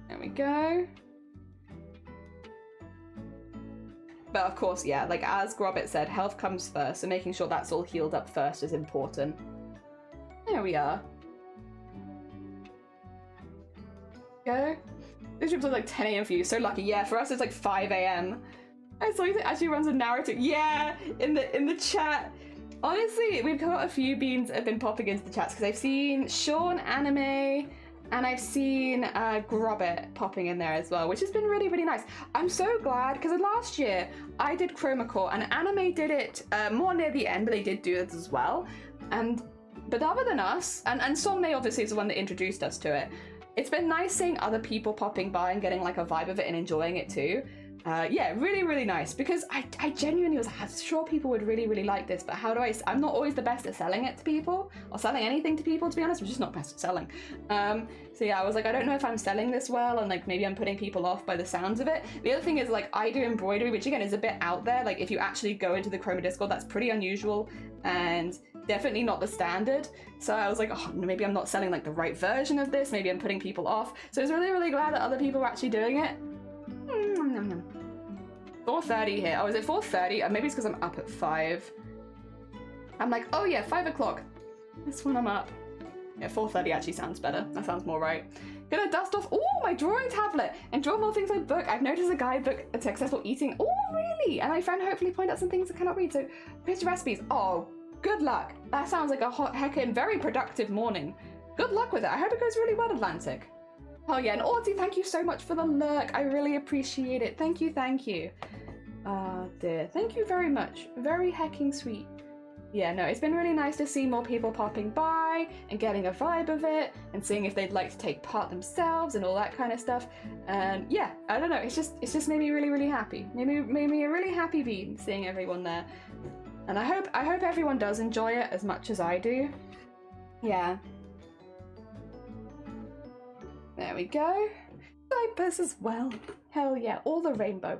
There we go. But of course, yeah, like as Grobbit said, health comes first, so making sure that's all healed up first is important. There we are. Go. This stream's like 10 AM for you, so lucky. Yeah, for us it's like 5 AM. I saw it actually runs a narrative. Yeah, in the chat. Honestly, we've got a few beans that have been popping into the chats because I've seen Sean Anime and I've seen Grobbit popping in there as well, which has been really, really nice. I'm so glad because last year I did Chromacall and Anime did it more near the end, but they did do it as well. But other than us, and Somne obviously is the one that introduced us to it, it's been nice seeing other people popping by and getting like a vibe of it and enjoying it too. Yeah, really, really nice because I genuinely was like, I'm sure people would really, really like this, but how do I'm not always the best at selling it to people or selling anything to people, to be honest. I'm just not best at selling. So yeah, I was like, I don't know if I'm selling this well and like maybe I'm putting people off by the sounds of it. The other thing is like I do embroidery, which again is a bit out there. Like if you actually go into the Chroma Discord, that's pretty unusual and definitely not the standard. So I was like, oh, maybe I'm not selling like the right version of this. Maybe I'm putting people off. So I was really, really glad that other people were actually doing it. 4:30 here. Oh, is it 4:30? Maybe it's because I'm up at 5. I'm like, oh yeah, 5 o'clock. That's when I'm up. Yeah, 4:30 actually sounds better. That sounds more right. Gonna dust off, my drawing tablet and draw more things like book. I've noticed a guidebook at successful eating. Oh, really? And my friend hopefully point out some things I cannot read. So, picture recipes. Oh, good luck. That sounds like a heckin' very productive morning. Good luck with it. I hope it goes really well, Atlantic. Oh yeah, and Arty, thank you so much for the lurk. I really appreciate it. Thank you. Ah, dear. Thank you very much. Very hecking sweet. Yeah, no, it's been really nice to see more people popping by and getting a vibe of it and seeing if they'd like to take part themselves and all that kind of stuff. And yeah, I don't know, it's just made me really, really happy. Made me a really happy bean seeing everyone there. And I hope everyone does enjoy it as much as I do. Yeah. There we go. Diapers as well. Hell yeah, all the rainbow.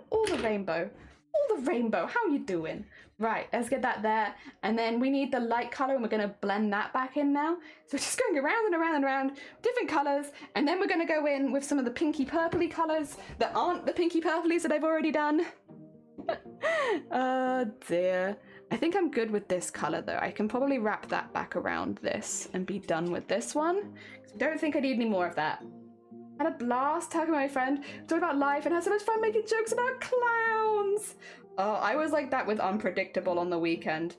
How you doing? Right, let's get that there. And then we need the light color and we're gonna blend that back in now. So we're just going around and around and around, different colors. And then we're gonna go in with some of the pinky purpley colors that aren't the pinky purplies that I've already done. Oh dear. I think I'm good with this color though. I can probably wrap that back around this and be done with this one. Don't think I need any more of that. Had a blast talking to my friend, talking about life, and had so much fun making jokes about clowns. Oh, I was like that with Unpredictable on the weekend.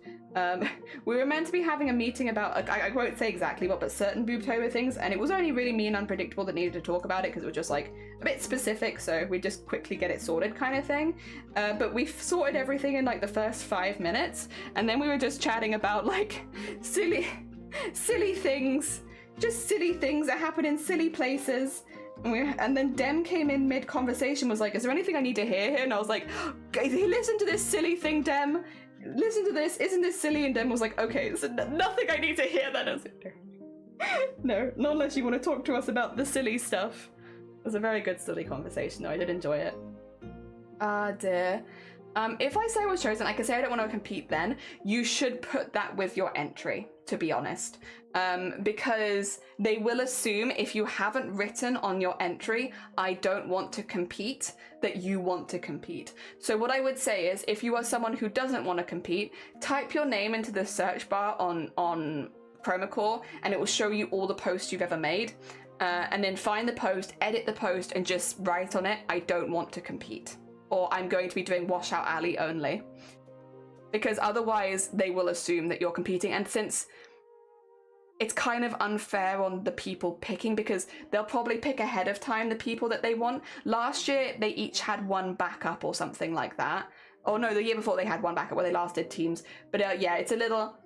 We were meant to be having a meeting about, I won't say exactly what, but certain Boobtober things, and it was only really me and Unpredictable that needed to talk about it because it was just like a bit specific, so we just quickly get it sorted kind of thing. But we sorted everything in like the first 5 minutes, and then we were just chatting about like silly things, just silly things that happen in silly places. And then Dem came in mid-conversation, was like, is there anything I need to hear here? And I was like, listen to this silly thing, Dem. Listen to this. Isn't this silly? And Dem was like, okay, so nothing I need to hear then. I was like, no, not unless you want to talk to us about the silly stuff. It was a very good silly conversation, though. I did enjoy it. Ah, dear. If I say I was chosen, I can say I don't want to compete then. You should put that with your entry, to be honest. Because they will assume if you haven't written on your entry, I don't want to compete, that you want to compete. So what I would say is, if you are someone who doesn't want to compete, type your name into the search bar on Chromacore, and it will show you all the posts you've ever made. And then find the post, edit the post, and just write on it, I don't want to compete. Or I'm going to be doing Washout Alley only. Because otherwise they will assume that you're competing, and since it's kind of unfair on the people picking, because they'll probably pick ahead of time the people that they want. Last year they each had one backup or something like that. Oh no, the year before they had one backup where they last did teams. But yeah, it's a little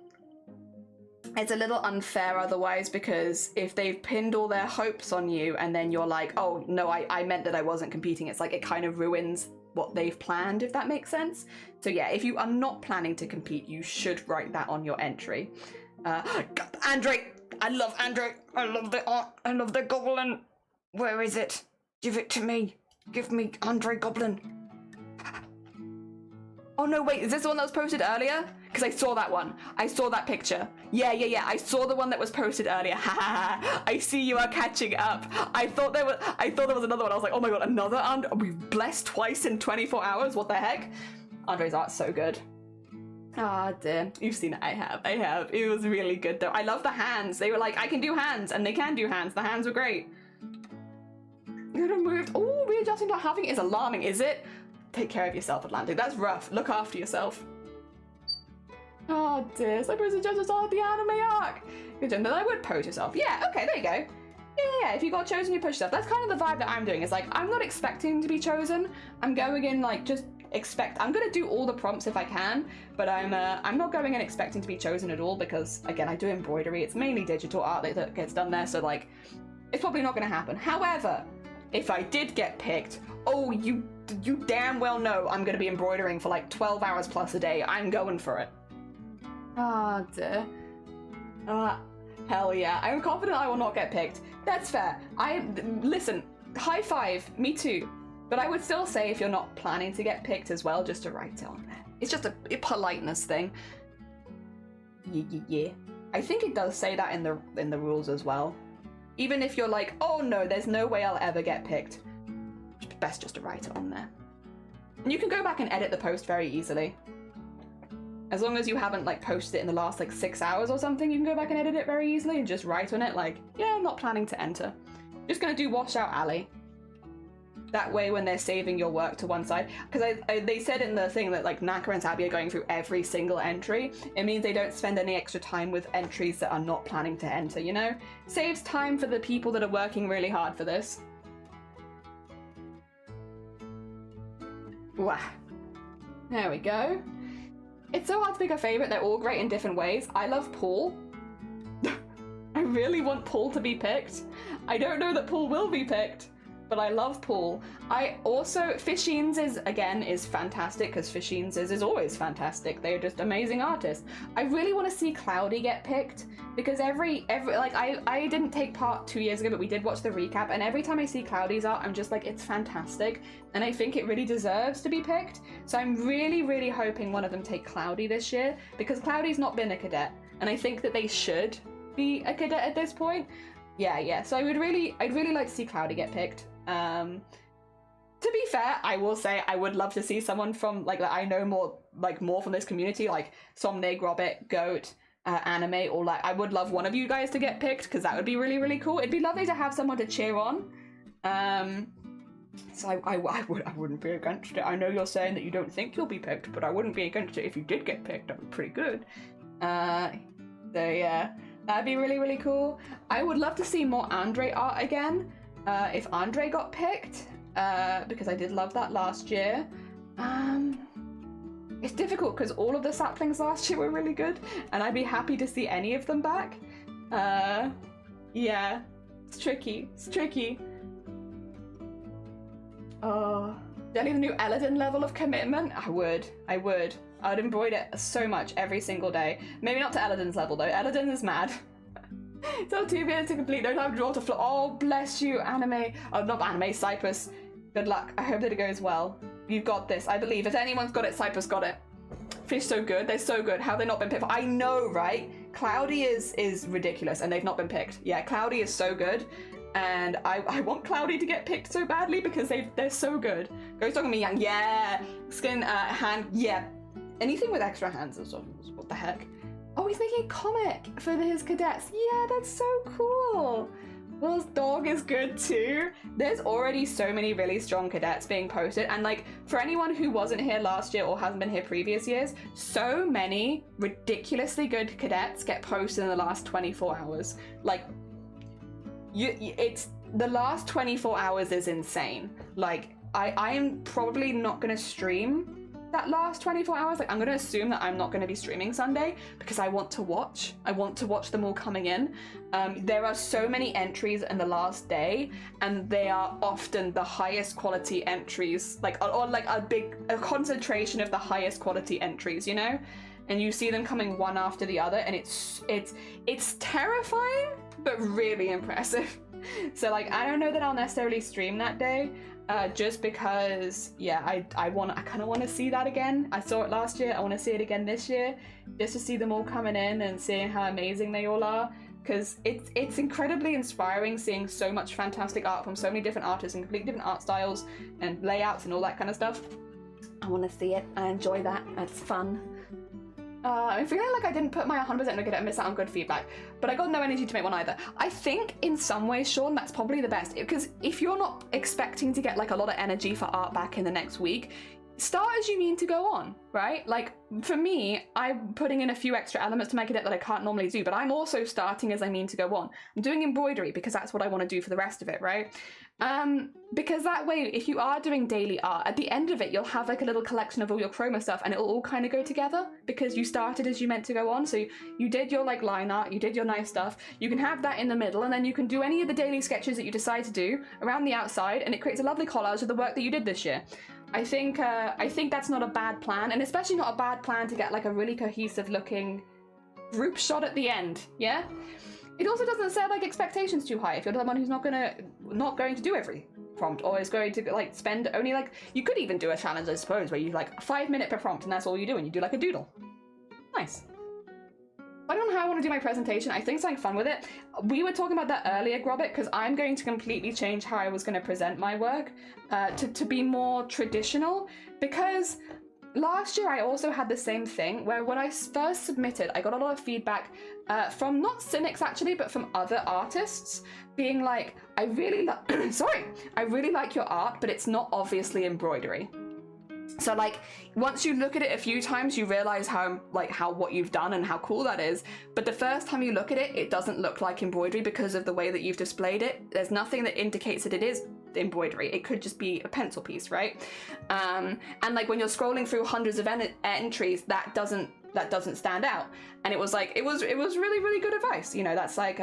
unfair otherwise, because if they've pinned all their hopes on you and then you're like, oh no, I meant that I wasn't competing, it's like it kind of ruins what they've planned, if that makes sense. So yeah, if you are not planning to compete, you should write that on your entry. Andre! I love Andre! I love the goblin! Where is it? Give it to me! Give me Andre Goblin! Oh no, wait, is this the one that was posted earlier? Because I saw that one. I saw that picture. Yeah. I saw the one that was posted earlier. I see you are catching up. I thought there was another one. I was like, oh my god, another Andre? We've blessed twice in 24 hours? What the heck? Andre's art's so good. Ah, dear. You've seen it. I have. It was really good though. I love the hands. They were like, I can do hands, and they can do hands. The hands were great. You'd have moved. Oh, readjusting not having it is alarming, is it? Take care of yourself, Atlantic. That's rough. Look after yourself. Oh dear, so I posted just started the anime arc. Good job. Then I would pose yourself. Yeah, okay, there you go. Yeah, if you got chosen, you push yourself. That's kind of the vibe that I'm doing. It's like, I'm not expecting to be chosen. I'm going in like, just expect. I'm gonna do all the prompts if I can, but I'm not going in expecting to be chosen at all, because again, I do embroidery. It's mainly digital art that gets done there, so like, it's probably not gonna happen. However, if I did get picked, oh, you damn well know I'm gonna be embroidering for like 12 hours plus a day. I'm going for it. Ah, dear. Hell yeah. I'm confident I will not get picked. That's fair. Listen, high five, me too. But I would still say if you're not planning to get picked as well, just to write it on there. It's just a politeness thing. Yeah. I think it does say that in the rules as well. Even if you're like, oh no, there's no way I'll ever get picked. It's best just to write it on there. And you can go back and edit the post very easily. As long as you haven't like posted it in the last like 6 hours or something, you can go back and edit it very easily and just write on it like, yeah, I'm not planning to enter. Just gonna do Washout Alley. That way when they're saving your work to one side, because they said in the thing that like Naka and Tabby are going through every single entry, it means they don't spend any extra time with entries that are not planning to enter, you know? Saves time for the people that are working really hard for this. Wow. There we go. It's so hard to pick a favourite, they're all great in different ways. I love Paul. I really want Paul to be picked. I don't know that Paul will be picked, but I love Paul. I also, Fishines is fantastic, because Fishines is always fantastic. They're just amazing artists. I really want to see Cloudy get picked, because every like I didn't take part 2 years ago, but we did watch the recap, and every time I see Cloudy's art, I'm just like, it's fantastic, and I think it really deserves to be picked. So I'm really, really hoping one of them take Cloudy this year, because Cloudy's not been a cadet, and I think that they should be a cadet at this point. Yeah. So I'd really like to see Cloudy get picked. To be fair, I will say I would love to see someone from like that I know more from this community, like Somnig, Robert, Goat, Anime, or like I would love one of you guys to get picked because that would be really, really cool. It'd be lovely to have someone to cheer on. So I wouldn't be against it. I know you're saying that you don't think you'll be picked, but I wouldn't be against it if you did get picked. That would be pretty good. So yeah, that'd be really, really cool. I would love to see more Andre art again. If Andre got picked, because I did love that last year. It's difficult because all of the saplings last year were really good, and I'd be happy to see any of them back. Yeah, it's tricky. It's tricky. Oh, do I need a new Eladin level of commitment? I would. I'd embroider it so much every single day. Maybe not to Eladin's level though. Eladin is mad. So 2 minutes to complete, no time to draw to floor. Oh, bless you, Anime. Oh, not Anime, Cypress. Good luck. I hope that it goes well. You've got this, I believe. If anyone's got it, Cypress got it. Fish so good. They're so good. How have they not been picked? I know, right? Cloudy is ridiculous, and they've not been picked. Yeah, Cloudy is so good. And I want Cloudy to get picked so badly because they're so good. Ghost Dog and Me Young, yeah. Skin, hand, yeah. Anything with extra hands is what the heck. Oh, he's making a comic for his cadets. Yeah, that's so cool. Will's dog is good too. There's already so many really strong cadets being posted, and like for anyone who wasn't here last year or hasn't been here previous years, so many ridiculously good cadets get posted in the last 24 hours. Like, it's the last 24 hours is insane. Like, I am probably not gonna stream that last 24 hours. Like, I'm gonna assume that I'm not gonna be streaming Sunday because I want to watch them all coming in. There are so many entries in the last day, and they are often the highest quality entries, like, or like a concentration of the highest quality entries, you know? And you see them coming one after the other, and it's terrifying but really impressive. So like, I don't know that I'll necessarily stream that day, just because, yeah, I kind of want to see that again. I saw it last year. I want to see it again this year, just to see them all coming in and seeing how amazing they all are. Because it's incredibly inspiring seeing so much fantastic art from so many different artists and completely different art styles and layouts and all that kind of stuff. I want to see it. I enjoy that. It's fun. I'm feeling like I didn't put my 100% into it and miss out on good feedback, but I got no energy to make one either. I think in some ways, Sean, that's probably the best, because if you're not expecting to get like a lot of energy for art back in the next week, start as you mean to go on, right? Like for me, I'm putting in a few extra elements to my cadet that I can't normally do, but I'm also starting as I mean to go on. I'm doing embroidery because that's what I want to do for the rest of it, right? Because that way, if you are doing daily art, at the end of it, you'll have like a little collection of all your chroma stuff, and it'll all kind of go together because you started as you meant to go on. So you did your like line art, you did your nice stuff, you can have that in the middle, and then you can do any of the daily sketches that you decide to do around the outside, and it creates a lovely collage of the work that you did this year. I think that's not a bad plan, and especially not a bad plan to get like a really cohesive looking group shot at the end, yeah? It also doesn't set like expectations too high if you're someone who's not going to do every prompt, or is going to like spend only like, you could even do a challenge I suppose where you like 5 minutes per prompt and that's all you do, and you do like a doodle. Nice. I don't know how I want to do my presentation. I think something fun with it. We were talking about that earlier, Grobit, because I'm going to completely change how I was going to present my work to be more traditional, because last year I also had the same thing where when I first submitted, I got a lot of feedback from not cynics actually, but from other artists being like, I really like your art, but it's not obviously embroidery. So like, once you look at it a few times, you realize how what you've done and how cool that is. But the first time you look at it, it doesn't look like embroidery because of the way that you've displayed it. There's nothing that indicates that it is embroidery. It could just be a pencil piece, right? And like when you're scrolling through hundreds of entries, that doesn't stand out. And it was like, it was really, really good advice. You know, that's like,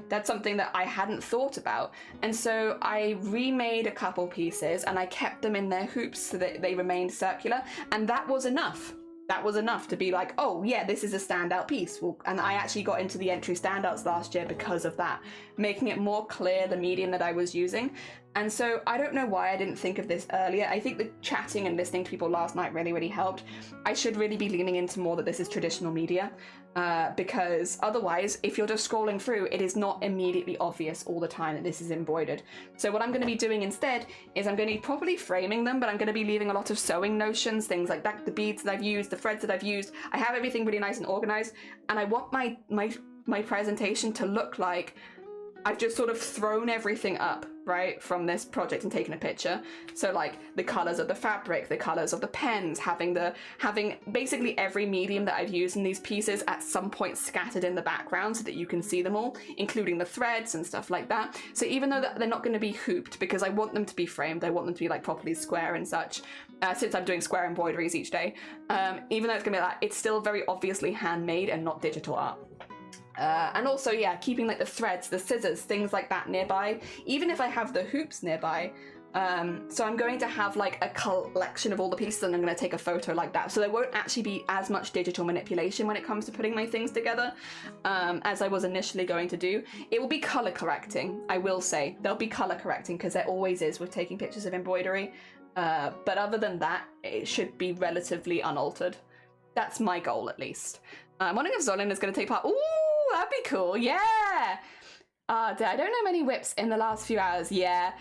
that's something that I hadn't thought about. And so I remade a couple pieces and I kept them in their hoops so that they remained circular. And that was enough. That was enough to be like, oh yeah, this is a standout piece. Well, and I actually got into the entry standouts last year because of that, making it more clear the medium that I was using. And so I don't know why I didn't think of this earlier. I think the chatting and listening to people last night really, really helped. I should really be leaning into more that this is traditional media, because otherwise, if you're just scrolling through, it is not immediately obvious all the time that this is embroidered. So what I'm going to be doing instead is I'm going to be properly framing them, but I'm going to be leaving a lot of sewing notions, things like that, the beads that I've used, the threads that I've used. I have everything really nice and organized, and I want my presentation to look like I've just sort of thrown everything up, right, from this project and taken a picture. So like the colors of the fabric, the colors of the pens, having basically every medium that I've used in these pieces at some point scattered in the background so that you can see them all, including the threads and stuff like that. So even though they're not going to be hooped, because I want them to be framed, I want them to be like properly square and such, since I'm doing square embroideries each day, even though it's going to be like that, it's still very obviously handmade and not digital art. And also, yeah, keeping like the threads, the scissors, things like that nearby, even if I have the hoops nearby. So I'm going to have like a collection of all the pieces, and I'm going to take a photo like that. So there won't actually be as much digital manipulation when it comes to putting my things together, as I was initially going to do. It will be color correcting, I will say. There'll be color correcting, because there always is with taking pictures of embroidery. But other than that, it should be relatively unaltered. That's my goal, at least. I'm wondering if Zolin is going to take part. Ooh! That'd be cool, yeah! I don't know many whips in the last few hours, yeah.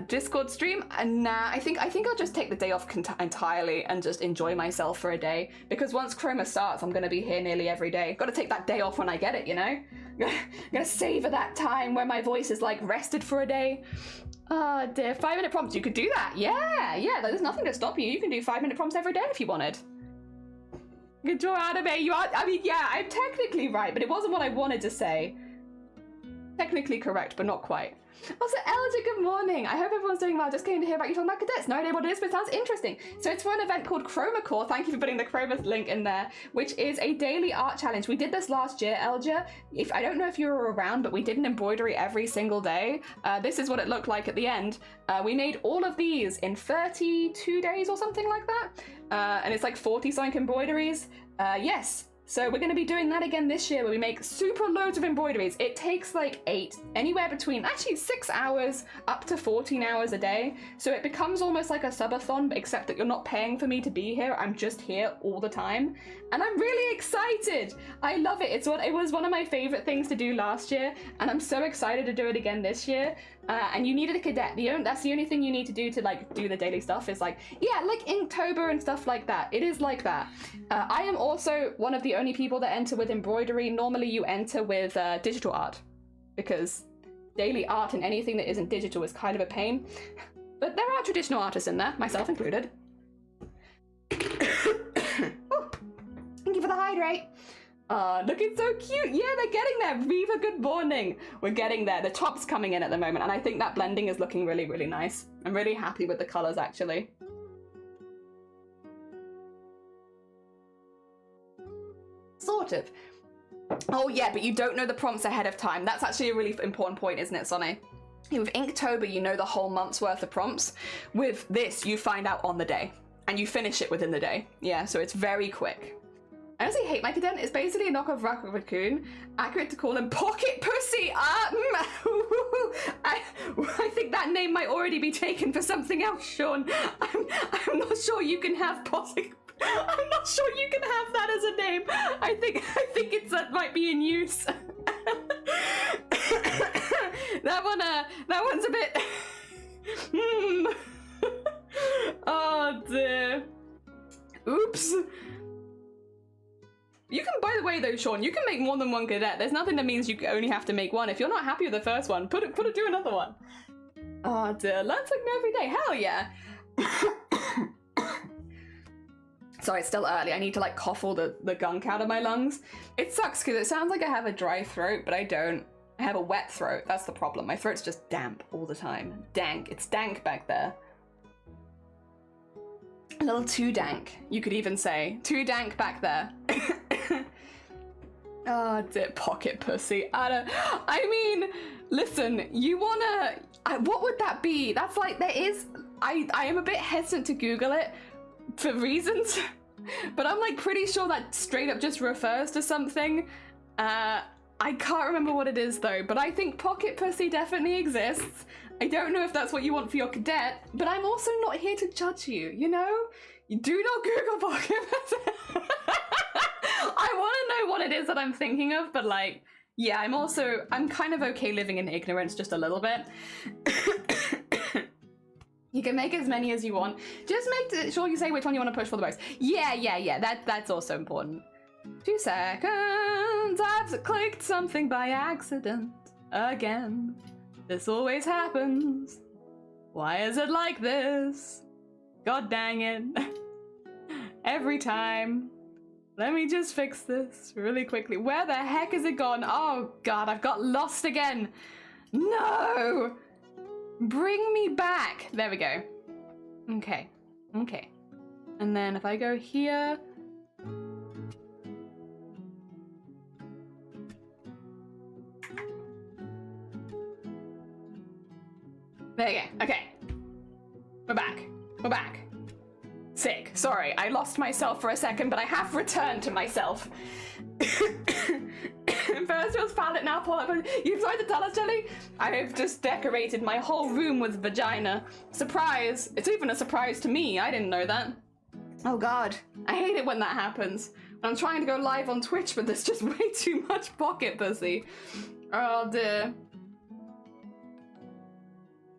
Discord stream? Nah, I think I'll just take the day off entirely and just enjoy myself for a day. Because once Chroma starts, I'm gonna be here nearly every day. Gotta take that day off when I get it, you know? Gonna savor that time where my voice is like rested for a day. Oh dear, 5-minute prompts, you could do that, yeah, there's nothing to stop you. You can do 5-minute prompts every day if you wanted. Good job, anime. You are, I mean, yeah, I'm technically right, but it wasn't what I wanted to say. Technically correct, but not quite. Also, Elder, good morning. I hope everyone's doing well. Just came to hear about you talking about cadets. No idea what it is, but it sounds interesting. So it's for an event called Chroma Core. Thank you for putting the Chroma link in there, which is a daily art challenge. We did this last year, Elger. I don't know if you were around, but we did an embroidery every single day. This is what it looked like at the end. We made all of these in 32 days or something like that. And it's like 40-something embroideries. Yes. So we're going to be doing that again this year, where we make super loads of embroideries. It takes like 8, anywhere between actually 6 hours up to 14 hours a day. So it becomes almost like a subathon, except that you're not paying for me to be here. I'm just here all the time. And I'm really excited. I love it. It was one of my favorite things to do last year, and I'm so excited to do it again this year. And you needed a cadet. That's the only thing you need to do to like do the daily stuff is like, yeah, like Inktober and stuff like that. It is like that. I am also one of the only people that enter with embroidery. Normally you enter with digital art, because daily art and anything that isn't digital is kind of a pain. But there are traditional artists in there, myself included. Oh, thank you for the hydrate. Looking so cute. Yeah, they're getting there. Viva, good morning. We're getting there. The top's coming in at the moment, and I think that blending is looking really, really nice. I'm really happy with the colors, actually. Sort of. Oh yeah, but you don't know the prompts ahead of time. That's actually a really important point, isn't it, Sonny? With Inktober, you know the whole month's worth of prompts. With this, you find out on the day, and you finish it within the day. Yeah, so it's very quick. I honestly hate my cadet. It's basically a knockoff Rocket Raccoon. Accurate to call him Pocket Pussy. I think that name might already be taken for something else, Sean. I'm not sure you can have Pocket. I'm not sure you can have that as a name. I think that might be in use. That one's a bit. Oh dear. Oops. You can, by the way though, Sean, you can make more than one cadet. There's nothing that means you only have to make one. If you're not happy with the first one, do another one. Oh dear, learn something every day. Hell yeah. Sorry, it's still early. I need to like cough all the gunk out of my lungs. It sucks because it sounds like I have a dry throat, but I don't. I have a wet throat. That's the problem. My throat's just damp all the time. Dank. It's dank back there. A little too dank, you could even say. Too dank back there. Oh, dear, Pocket Pussy. I mean, listen, you wanna... what would that be? That's like, there is... I am a bit hesitant to Google it for reasons, but I'm like pretty sure that straight up just refers to something. I can't remember what it is though, but I think pocket pussy definitely exists. I don't know if that's what you want for your cadet, but I'm also not here to judge you, you know? You do not Google pocket pussy. I want to know what it is that I'm thinking of, but like, yeah, I'm kind of okay living in ignorance just a little bit. You can make as many as you want. Just make sure you say which one you want to push for the most. Yeah, that's also important. 2 seconds, I've clicked something by accident. Again, this always happens. Why is it like this? God dang it. Every time. Let me just fix this really quickly. Where the heck is it gone? Oh god, I've got lost again. No! Bring me back. There we go. Okay. And then if I go here... There you go. Okay. We're back. Sick. Sorry, I lost myself for a second, but I have returned to myself. First it was palette, now palette. You've tried to tell us, Jelly? I've just decorated my whole room with vagina. Surprise! It's even a surprise to me. I didn't know that. Oh god, I hate it when that happens. I'm trying to go live on Twitch, but there's just way too much pocket pussy. Oh dear.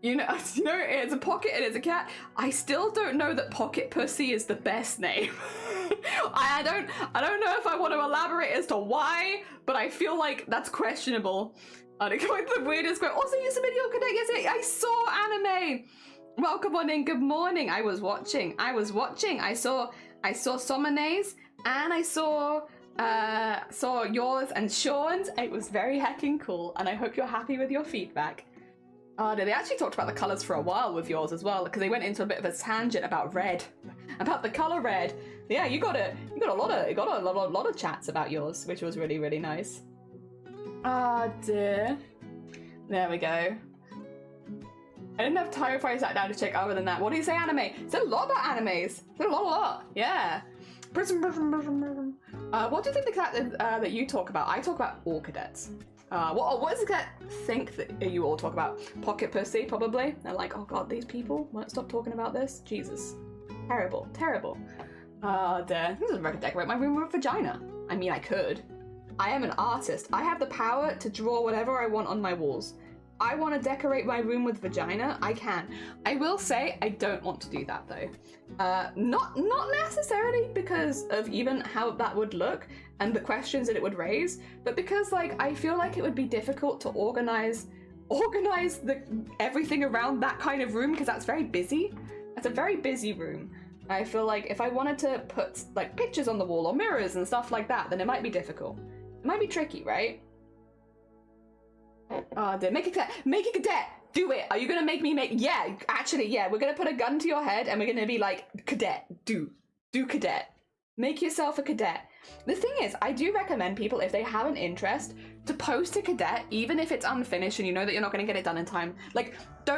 You know, it's a pocket and it's a cat. I still don't know that pocket pussy is the best name. I don't know if I want to elaborate as to why, but I feel like that's questionable. The weirdest quote. Also, you submitted your cadet yesterday. I saw anime. Welcome on in. Good morning. I was watching. I saw Somane's and I saw yours and Sean's. It was very heckin' cool, and I hope you're happy with your feedback. Oh, no, they actually talked about the colours for a while with yours as well, because they went into a bit of a tangent about red, about the colour red. Yeah, you got a lot of chats about yours, which was really, really nice. Ah, dear. There we go. I didn't have time if I sat down to check other than that. What do you say, anime? It's a lot about animes. It's a lot. Yeah. What do you think that you talk about? I talk about all cadets. What does it think that you all talk about? Pocket pussy, probably. They're like, oh god, these people won't stop talking about this. Jesus. Terrible. Dear. This isn't where I could decorate my room with a vagina. I mean, I could. I am an artist. I have the power to draw whatever I want on my walls. I want to decorate my room with vagina. I can. I will say I don't want to do that though. Not necessarily because of even how that would look and the questions that it would raise, but because like I feel like it would be difficult to organize everything around that kind of room, because that's very busy. That's a very busy room. I feel like if I wanted to put like pictures on the wall or mirrors and stuff like that, then it might be difficult. It might be tricky, right? Oh dear, make a cadet, do it. Are you gonna make me yeah, actually, yeah, we're gonna put a gun to your head and we're gonna be like, cadet, do cadet. Make yourself a cadet. The thing is, I do recommend people, if they have an interest, to post a cadet, even if it's unfinished and you know that you're not gonna get it done in time. Like,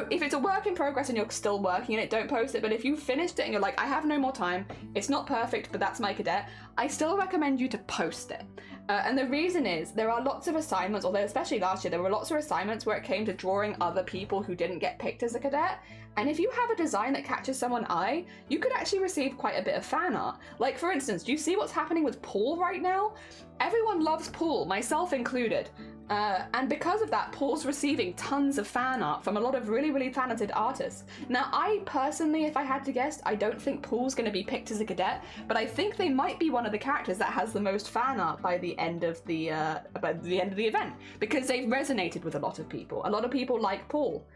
if it's a work in progress and you're still working on it, don't post it, but if you finished it and you're like, I have no more time, it's not perfect, but that's my cadet, I still recommend you to post it. And the reason is, there are lots of assignments, although especially last year, there were lots of assignments where it came to drawing other people who didn't get picked as a cadet. And if you have a design that catches someone's eye, you could actually receive quite a bit of fan art. Like, for instance, do you see what's happening with Paul right now? Everyone loves Paul, myself included. And because of that, Paul's receiving tons of fan art from a lot of really, really talented artists. Now, I personally, if I had to guess, I don't think Paul's going to be picked as a cadet, but I think they might be one of the characters that has the most fan art by the end of the event, because they've resonated with a lot of people. A lot of people like Paul.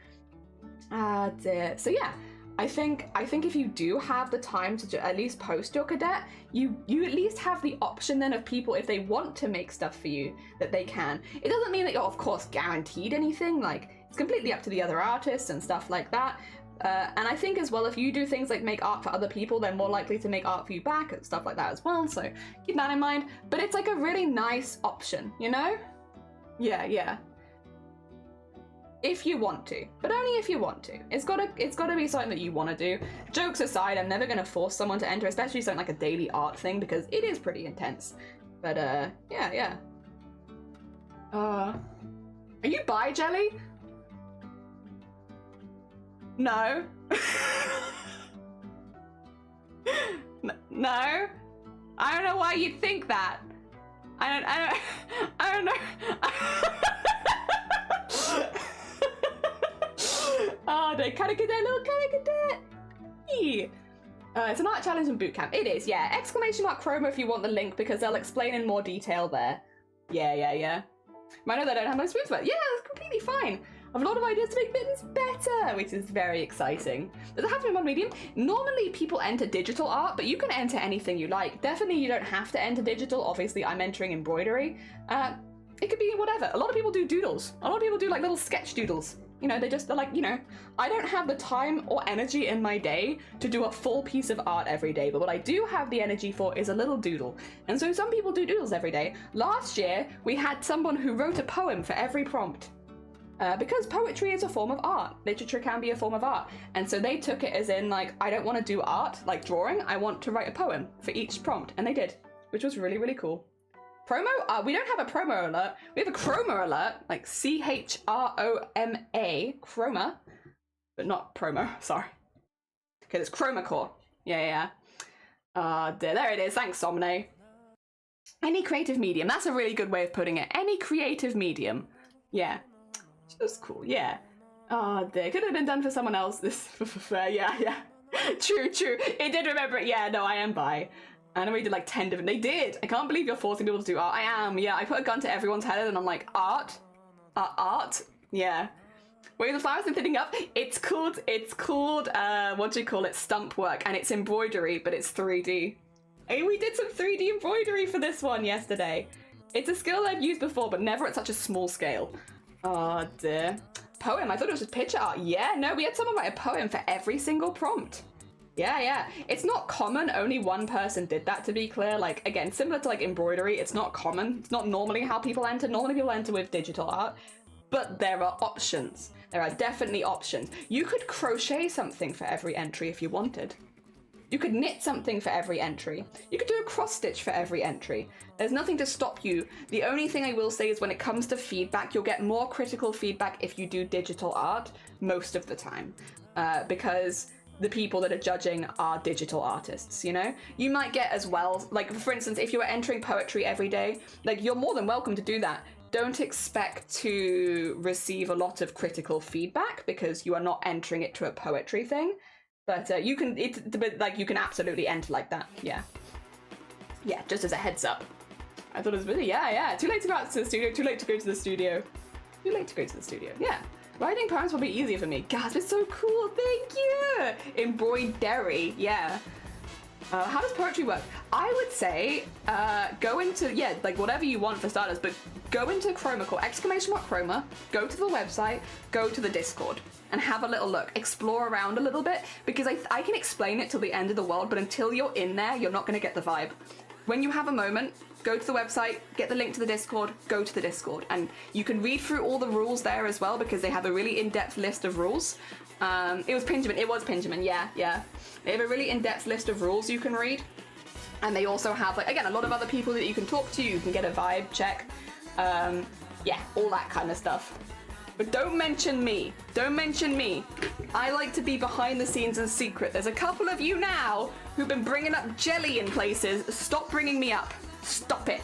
Dear. So yeah, I think if you do have the time to at least post your cadet, you at least have the option then of people, if they want to make stuff for you, that they can. It doesn't mean that you're of course guaranteed anything, like it's completely up to the other artists and stuff like that. And I think as well, if you do things like make art for other people, they're more likely to make art for you back and stuff like that as well, so keep that in mind. But it's like a really nice option, you know? Yeah. If you want to, but only if you want to. It's gotta be something that you want to do. Jokes aside, I'm never gonna force someone to enter, especially something like a daily art thing, because it is pretty intense. But yeah. Are you bi, Jelly? No. No. I don't know why you'd think that. I don't know. Oh, no, kind of good, little kind of good. It's an art challenge and bootcamp. It is, yeah. Exclamation mark Chroma if you want the link, because they'll explain in more detail there. Yeah. I know they don't have my spoons, but yeah, it's completely fine. I have a lot of ideas to make mittens better, which is very exciting. Does it have to be one medium? Normally people enter digital art, but you can enter anything you like. Definitely you don't have to enter digital. Obviously I'm entering embroidery. It could be whatever. A lot of people do doodles. A lot of people do like little sketch doodles. You know, they're like, you know, I don't have the time or energy in my day to do a full piece of art every day, but what I do have the energy for is a little doodle. And so some people do doodles every day. Last year, we had someone who wrote a poem for every prompt. Because poetry is a form of art. Literature can be a form of art. And so they took it as in, like, I don't want to do art, like drawing, I want to write a poem for each prompt. And they did, which was really, really cool. Promo? We don't have a promo alert. We have a chroma alert, like C-H-R-O-M-A, chroma, but not promo, sorry. Okay, it's chroma core. Yeah. There it is, thanks, Somne. Any creative medium, that's a really good way of putting it. Any creative medium. Yeah, just cool, yeah. Dear, could have been done for someone else. This, yeah. True. It did remember it, yeah, no, I am bi. I know we did like 10 different, they did. I can't believe you're forcing people to do art. I am, yeah. I put a gun to everyone's head and I'm like, art? Yeah. Wait, the flowers are thinning up? It's called, what do you call it? Stump work, and it's embroidery, but it's 3D. Hey, we did some 3D embroidery for this one yesterday. It's a skill I've used before, but never at such a small scale. Oh dear. Poem, I thought it was just picture art. Yeah, no, we had someone write a poem for every single prompt. Yeah. It's not common, only one person did that, to be clear. Like, again, similar to like embroidery, it's not common. It's not normally how people enter. Normally people enter with digital art, but there are options. There are definitely options. You could crochet something for every entry if you wanted. You could knit something for every entry. You could do a cross stitch for every entry. There's nothing to stop you. The only thing I will say is when it comes to feedback, you'll get more critical feedback if you do digital art most of the time, because the people that are judging are digital artists, you know? You might get as well, like for instance, if you were entering poetry every day, like you're more than welcome to do that. Don't expect to receive a lot of critical feedback because you are not entering it to a poetry thing. But you can absolutely enter like that, yeah. Yeah, just as a heads up. I thought it was really, yeah. Too late to go out to the studio, too late to go to the studio. Too late to go to the studio, yeah. Writing poems will be easier for me. Gasp, it's so cool, thank you! Embroidery, yeah. How does poetry work? I would say go into, like whatever you want for starters, but go into Chroma Core, !Chroma, go to the website, go to the Discord, and have a little look. Explore around a little bit, because I can explain it till the end of the world, but until you're in there, you're not going to get the vibe. When you have a moment, go to the website, get the link to the Discord, go to the Discord, and you can read through all the rules there as well, because they have a really in-depth list of rules. It was Pinjamin, yeah. They have a really in-depth list of rules you can read, and they also have, like, again, a lot of other people that you can talk to, you can get a vibe check, yeah, all that kind of stuff. But don't mention me. I like to be behind the scenes and secret. There's a couple of you now who've been bringing up jelly in places. Stop bringing me up. Stop it.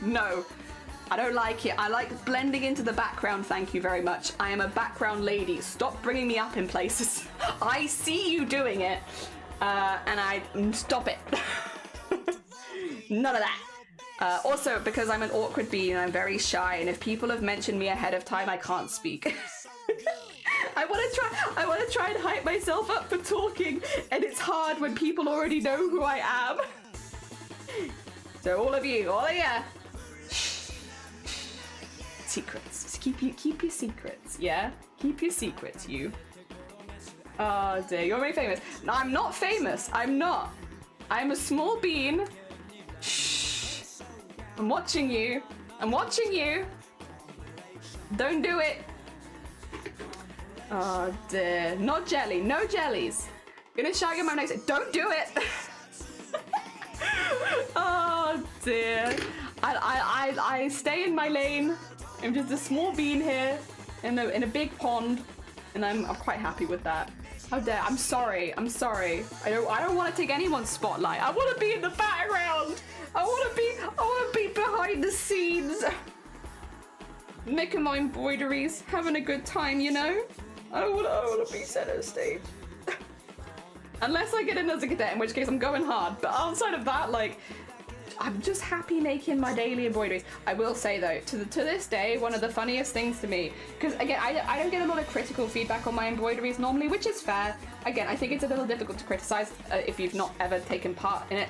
No, I don't like it. I like blending into the background, thank you very much. I am a background lady. Stop bringing me up in places. I see you doing it, and stop it. None of that. Also, because I'm an awkward bee and I'm very shy, and if people have mentioned me ahead of time, I can't speak. I want to try and hype myself up for talking, and it's hard when people already know who I am. So all of you, secrets. Just keep your secrets, yeah? Keep your secrets, you. Oh dear, you're very famous. No, I'm not famous. I'm not. I'm a small bean. Shh. I'm watching you. Don't do it. Oh dear. Not jelly. No jellies. Gonna shout your mom next. Don't do it. Oh dear. I stay in my lane. I'm just a small bean here in a big pond, and I'm quite happy with that. How dare, I'm sorry. I don't want to take anyone's spotlight. I want to be in the background. I want to be behind the scenes. Making my embroideries, having a good time, you know? I want to be center stage. Unless I get in as a cadet, in which case I'm going hard. But outside of that, like, I'm just happy making my daily embroideries. I will say though, to this day, one of the funniest things to me, because again, I don't get a lot of critical feedback on my embroideries normally, which is fair. Again, I think it's a little difficult to criticize if you've not ever taken part in it,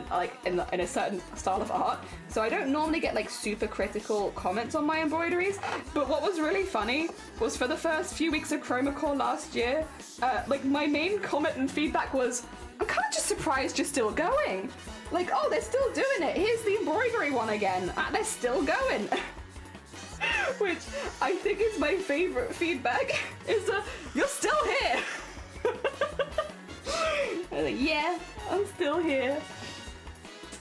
like in a certain style of art. So I don't normally get like super critical comments on my embroideries. But what was really funny was for the first few weeks of Chroma Core last year, like my main comment and feedback was, I'm kind of just surprised you're still going. Like, oh, they're still doing it. Here's the embroidery one again. They're still going. Which I think is my favorite feedback, is you're still here. I'm like, yeah, I'm still here.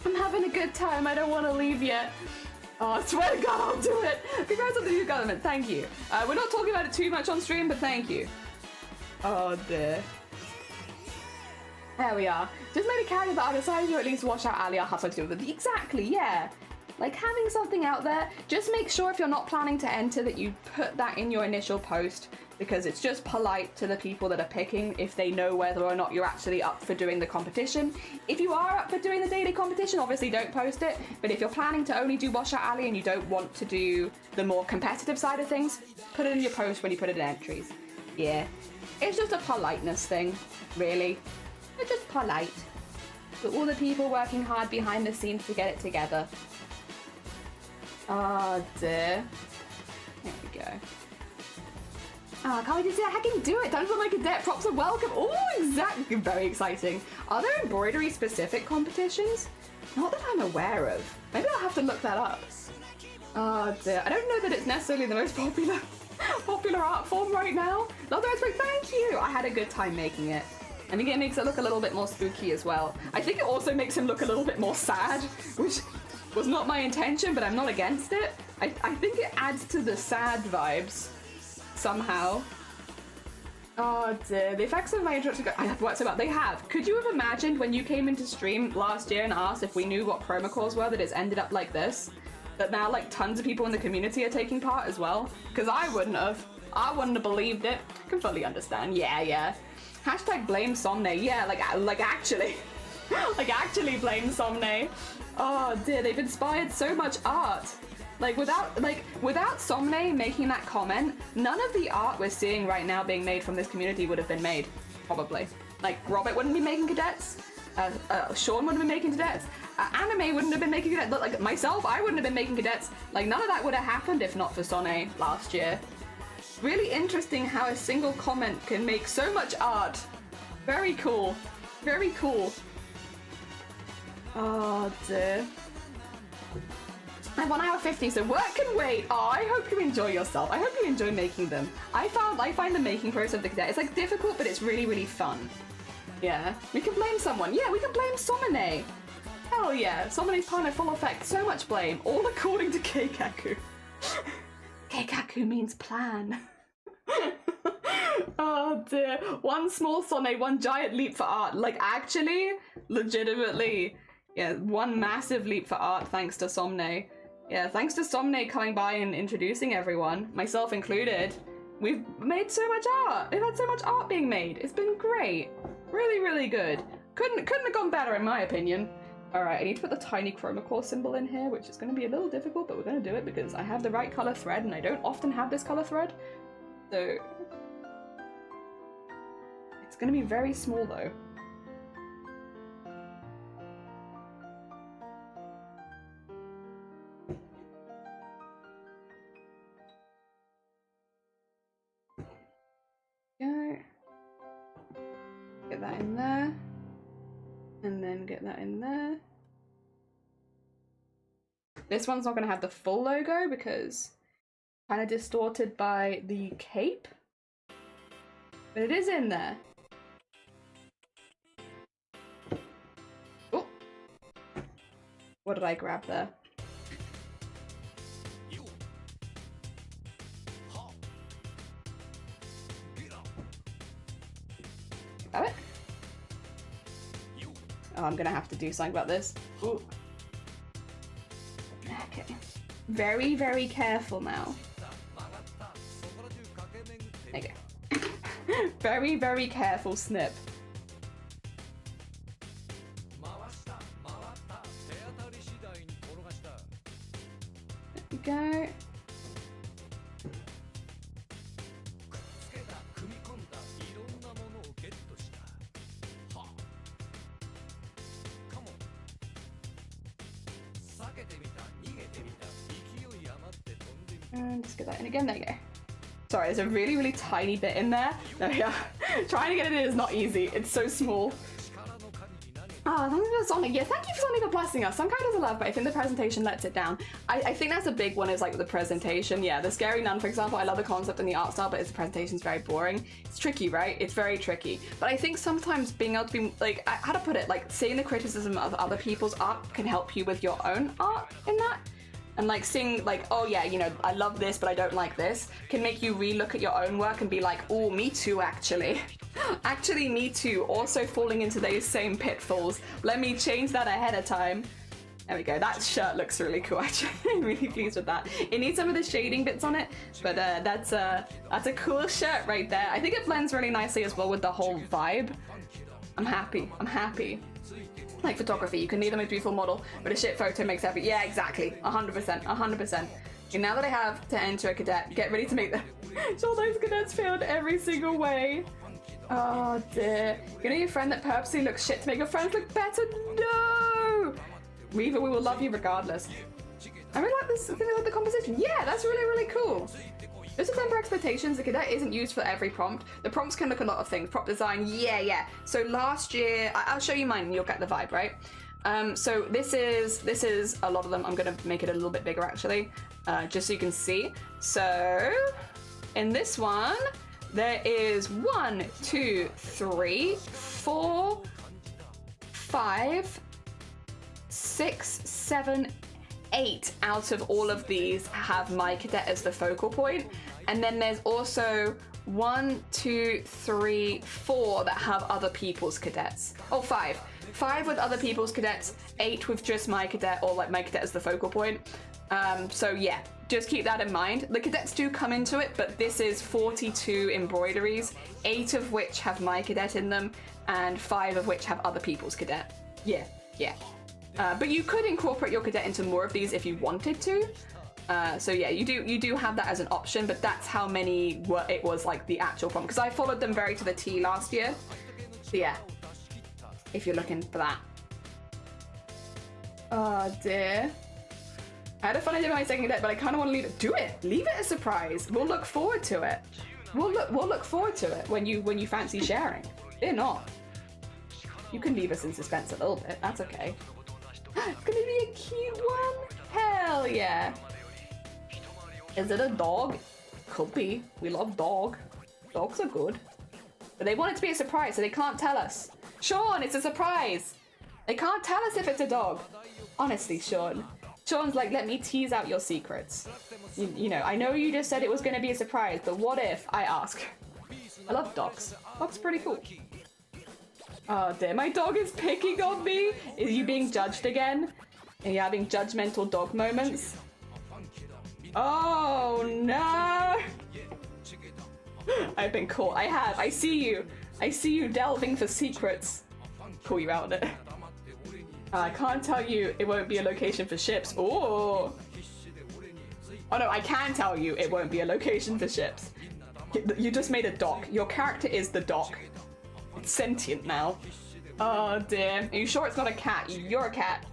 I'm having a good time. I don't want to leave yet. Oh, I swear to God, I'll do it. Congrats on the new government. Thank you. We're not talking about it too much on stream, but thank you. Oh, dear. There we are. Just made a character that I decided to at least wash out Ali. I'll have something to do with it. Exactly, yeah. Like having something out there, just make sure if you're not planning to enter that you put that in your initial post, because it's just polite to the people that are picking if they know whether or not you're actually up for doing the competition. If you are up for doing the daily competition, obviously don't post it, but if you're planning to only do Wash Out Alley and you don't want to do the more competitive side of things, put it in your post when you put it in entries. Yeah, it's just a politeness thing, really. It's just polite. But all the people working hard behind the scenes to get it together. Oh dear. There we go. Oh, can't wait to see how I can do it. Time for my cadet props are welcome. Oh, exactly. Very exciting. Are there embroidery specific competitions? Not that I'm aware of. Maybe I'll have to look that up. Oh dear. I don't know that it's necessarily the most popular art form right now. Lother thank you. I had a good time making it. I think it makes it look a little bit more spooky as well. I think it also makes him look a little bit more sad, which was not my intention, but I'm not against it. I think it adds to the sad vibes somehow. Oh dear, the effects of my introduction, I have worked so about. They have. Could you have imagined when you came into stream last year and asked if we knew what chroma cores were that it's ended up like this? That now like tons of people in the community are taking part as well? Because I wouldn't have. I wouldn't have believed it. I can fully understand. Yeah. Hashtag blame Somne. Yeah, like actually. like actually blame Somne. Oh dear, they've inspired so much art. Without Somne making that comment, none of the art we're seeing right now being made from this community would have been made, probably. Like, Robert wouldn't be making cadets, Sean wouldn't be making cadets, Anime wouldn't have been making cadets, like myself, I wouldn't have been making cadets. Like, none of that would have happened if not for Sonne last year. Really interesting how a single comment can make so much art. Very cool. Very cool. Oh dear. I have 1 hour 50, so work can wait. Oh, I hope you enjoy yourself. I hope you enjoy making them. I find the making process of the cadet, it's like difficult, but it's really, really fun. Yeah. We can blame someone. Yeah, we can blame Somone. Hell yeah. Somone's partner full effect. So much blame. All according to Keikaku. Keikaku means plan. Oh dear. One small Sonne, one giant leap for art. Like actually, legitimately. Yeah, one massive leap for art thanks to Somne. Yeah, thanks to Somne coming by and introducing everyone, myself included. We've made so much art. We've had so much art being made. It's been great. Really, really good. Couldn't have gone better in my opinion. Alright, I need to put the tiny chroma core symbol in here, which is going to be a little difficult, but we're going to do it because I have the right color thread and I don't often have this color thread. So it's going to be very small though. Go. Get that in there. And then get that in there. This one's not going to have the full logo because kind of distorted by the cape. But it is in there. Oh. What did I grab there? Got it? Oh, I'm gonna have to do something about this. Ooh. Okay. Very, very careful now. There you go. Very, very careful snip. There we go. And just get that in again. There you go. Sorry, there's a really, really tiny bit in there. There we go. Trying to get it in is not easy. It's so small. Ah, thank you for Sonic. Yeah, thank you for Sonic for blessing us. Some kind of love, but I think the presentation lets it down. I think that's a big one, is like the presentation. Yeah, the Scary Nun, for example, I love the concept and the art style, but the presentation's very boring. It's tricky, right? It's very tricky. But I think sometimes being able to be, like, how to put it, like, seeing the criticism of other people's art can help you with your own art in that. And like seeing like, oh yeah, you know, I love this, but I don't like this, can make you relook at your own work and be like, oh, me too, actually. Actually, me too. Also falling into those same pitfalls. Let me change that ahead of time. There we go. That shirt looks really cool, actually. I'm really pleased with that. It needs some of the shading bits on it, but that's a cool shirt right there. I think it blends really nicely as well with the whole vibe. I'm happy. I'm happy. Like photography, you can need the most beautiful model, but a shit photo makes every— yeah, exactly, 100%, 100%. And now that I have to enter a cadet, get ready to make them. All those cadets failed every single way. Oh dear. You know your friend that purposely looks shit to make your friends look better? No! Reaver, we will love you regardless. I really like this, I think I like the composition. Yeah, that's really, really cool. Just to temper expectations, the cadet isn't used for every prompt. The prompts can look a lot of things. Prop design, yeah. So last year, I'll show you mine and you'll get the vibe, right? So this is a lot of them. I'm gonna make it a little bit bigger actually, just so you can see. So in this one, there is 1, 2, 3, 4, 5, 6, 7, 8 out of all of these have my cadet as the focal point. And then there's also 1, 2, 3, 4 that have other people's cadets. Oh, 5. 5 with other people's cadets, 8 with just my cadet, or like my cadet as the focal point. So yeah, just keep that in mind. The cadets do come into it, but this is 42 embroideries, 8 of which have my cadet in them, and 5 of which have other people's cadet. Yeah. But you could incorporate your cadet into more of these if you wanted to. So yeah, you do have that as an option, but that's how many it was like the actual prompt, because I followed them very to the T last year. So yeah, if you're looking for that. Oh dear. I had a fun idea with my second cadet, but I kind of want to leave it. Do it. Leave it a surprise. We'll look forward to it. We'll look forward to it when you fancy sharing. Fear not. You can leave us in suspense a little bit. That's okay. It's gonna be a cute one. Hell yeah. Is it a dog? Could be. We love dog. Dogs are good. But they want it to be a surprise, so they can't tell us. Sean, it's a surprise. They can't tell us if it's a dog. Honestly, Sean. Sean's like, let me tease out your secrets. You know, I know you just said it was going to be a surprise, but what if I ask? I love dogs. Dogs are pretty cool. Oh dear, my dog is picking on me. Is you being judged again? Are you having judgmental dog moments? Oh no! I've been caught. I have. I see you. I see you delving for secrets. Call you out on it. I can't tell you it won't be a location for ships. Oh! Oh no, I can tell you it won't be a location for ships. You just made a dock. Your character is the dock. It's sentient now. Oh dear. Are you sure it's not a cat? You're a cat.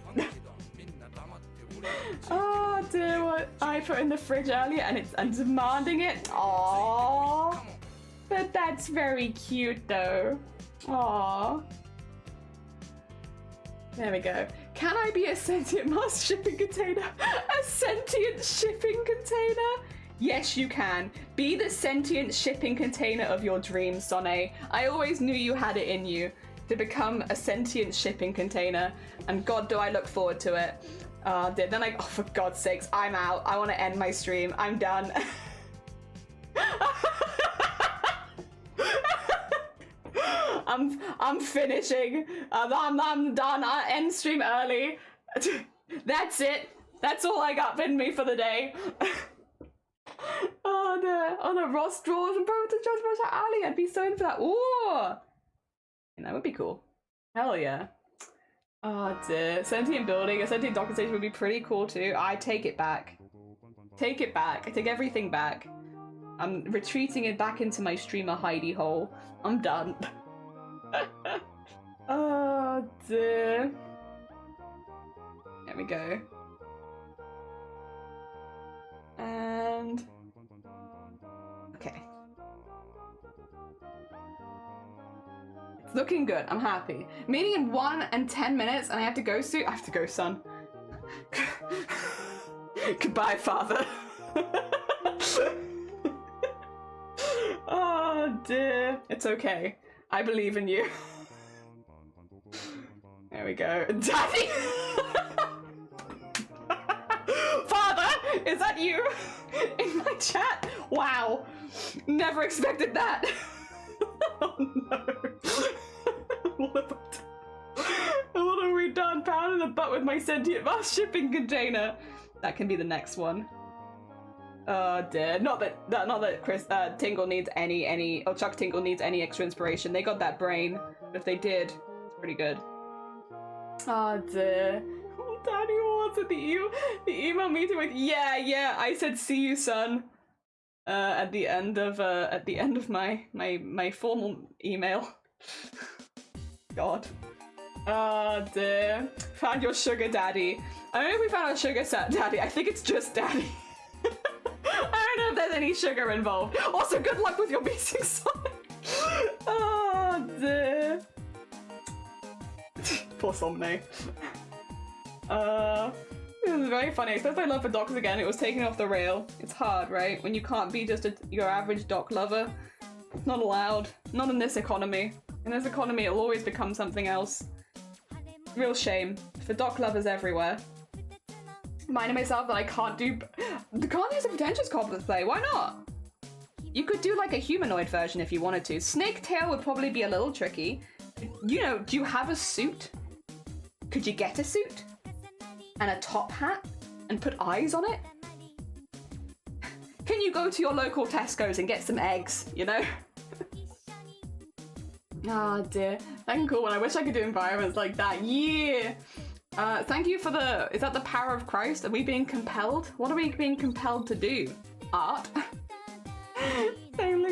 Oh dear, what I put in the fridge earlier and I'm demanding it. Aww. But that's very cute though. Aww. There we go. Can I be a sentient mass shipping container? A sentient shipping container? Yes, you can. Be the sentient shipping container of your dreams, Sonne. I always knew you had it in you to become a sentient shipping container, and God, do I look forward to it. Then oh, for God's sakes, I'm out. I want to end my stream. I'm done. I'm finishing. I'm done. I end stream early. That's it. That's all I got in me for the day. Oh no. Oh no, Ross draws and Bro to judge Ross Ali. I'd be so in for that. Ooh. That would be cool. Hell yeah. Oh dear. Sentient building, a sentient docking station would be pretty cool too. I take it back. Take it back. I take everything back. I'm retreating it back into my streamer hidey hole. I'm done. Oh dear. There we go. And okay. It's looking good. I'm happy. Meeting in 1 and 10 minutes and I have to go soon. I have to go, son. Goodbye, father. Oh dear. It's okay. I believe in you. There we go. Daddy! Father! Is that you? In my chat? Wow. Never expected that. Oh no. What have we done? Pound in the butt with my sentient mass shipping container. That can be the next one. Oh dear. Not that Chris Tingle needs any or Chuck Tingle needs any extra inspiration. They got that brain. But if they did, it's pretty good. Oh dear. Oh, Daddy wants it. The email meeting with yeah. I said see you, son. At the end of my formal email. God. Oh dear. Found your sugar daddy. I don't know if we found our sugar daddy. I think it's just daddy. I don't know if there's any sugar involved. Also, good luck with your meeting, son. Oh dear. Poor Somne. This is very funny. Except I love for docs again. It was taken off the rail. It's hard, right? When you can't be just your average doc lover. It's not allowed. Not in this economy. In this economy, it'll always become something else. Real shame for doc lovers everywhere. Reminding myself that I can't do some pretentious cosplay. Why not? You could do like a humanoid version if you wanted to. Snake tail would probably be a little tricky. You know, do you have a suit? Could you get a suit? And a top hat? And put eyes on it? Can you go to your local Tesco's and get some eggs, you know? Ah, dear. That's cool. I wish I could do environments like that. Yeah! Thank you for the... Is that the power of Christ? Are we being compelled? What are we being compelled to do? Art?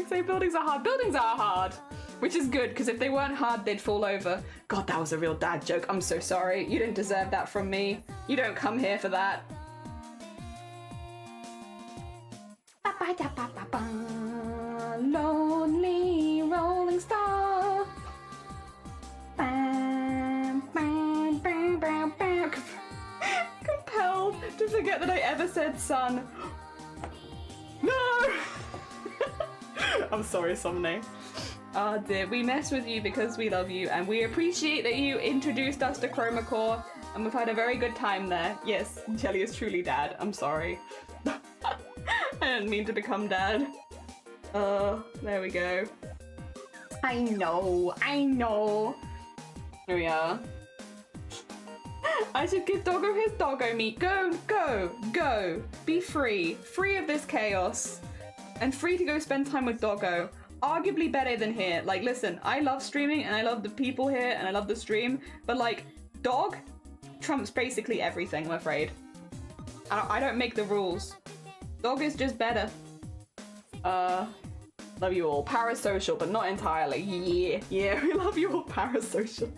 Say buildings are hard. Buildings are hard! Which is good, because if they weren't hard, they'd fall over. God, that was a real dad joke. I'm so sorry. You didn't deserve that from me. You don't come here for that. Lonely rolling star. Compelled to forget that I ever said son. No! I'm sorry, Somne. Ah dear, we mess with you because we love you and we appreciate that you introduced us to Chroma Core and we've had a very good time there. Yes, Jelly is truly dad. I'm sorry. I didn't mean to become dad. There we go. I know. Here we are. I should give Doggo his doggo meat. Go. Be free. Free of this chaos. And free to go spend time with Doggo. Arguably better than here. Like, listen, I love streaming and I love the people here and I love the stream, but like, dog trumps basically everything, I'm afraid. I don't make the rules. Dog is just better. Love you all. Parasocial, but not entirely. Yeah, we love you all. Parasocial.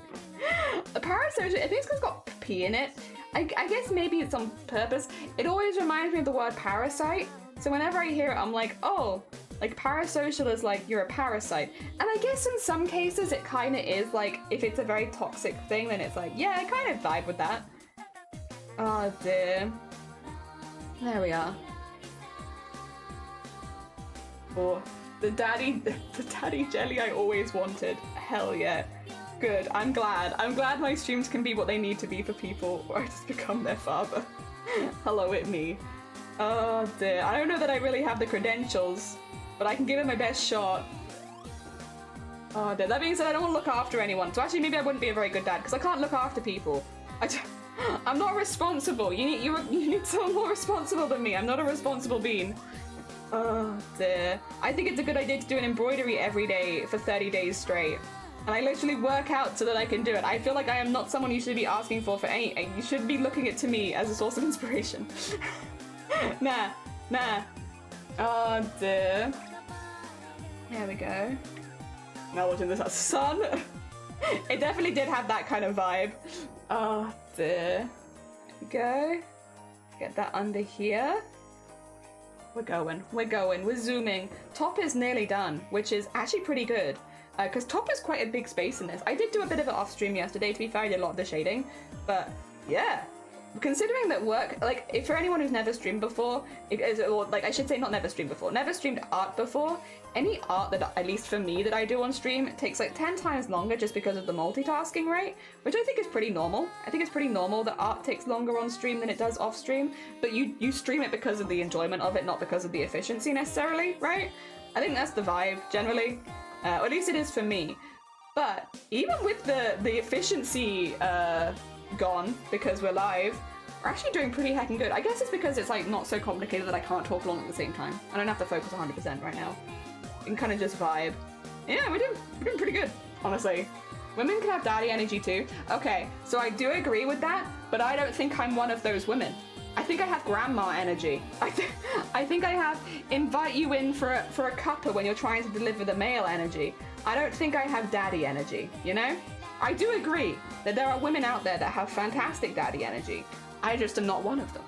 Parasocial, I think it's got P in it. I guess maybe it's on purpose. It always reminds me of the word parasite. So whenever I hear it, I'm like, oh, like parasocial is like you're a parasite. And I guess in some cases it kind of is, like if it's a very toxic thing, then it's like, yeah, I kind of vibe with that. Oh dear. There we are. Oh, the daddy jelly I always wanted. Hell yeah. Good, I'm glad. I'm glad my streams can be what they need to be for people, or I just become their father. Hello, it me. Oh dear, I don't know that I really have the credentials, but I can give it my best shot. Oh, that being said, I don't want to look after anyone. So actually, maybe I wouldn't be a very good dad because I can't look after people. I'm not responsible. You need someone more responsible than me. I'm not a responsible being. Oh dear. I think it's a good idea to do an embroidery every day for 30 days straight. And I literally work out so that I can do it. I feel like I am not someone you should be asking for any. You should be looking to me as a source of inspiration. Nah. Oh dear. There we go. Now watching this sun. It definitely did have that kind of vibe. Oh dear. There we go. Get that under here. We're going, we're zooming. Top is nearly done, which is actually pretty good. Because top is quite a big space in this. I did do a bit of it off stream yesterday, to be fair, I did a lot of the shading. But yeah, considering that work, like, if for anyone who's never streamed before, or like I should say not never streamed before, never streamed art before, any art that, at least for me, that I do on stream, it takes like 10 times longer just because of the multitasking rate, which I think is pretty normal. I think it's pretty normal that art takes longer on stream than it does off stream, but you stream it because of the enjoyment of it, not because of the efficiency necessarily, right? I think that's the vibe, generally. Or at least it is for me. But even with the efficiency gone, because we're live, we're actually doing pretty heckin' good. I guess it's because it's like not so complicated that I can't talk along at the same time. I don't have to focus 100% right now. You can kind of just vibe. Yeah, we're doing pretty good, honestly. Women can have daddy energy too. Okay, so I do agree with that, but I don't think I'm one of those women. I think I have grandma energy. I think I have invite you in for a cuppa when you're trying to deliver the mail energy. I don't think I have daddy energy, you know? I do agree that there are women out there that have fantastic daddy energy. I just am not one of them.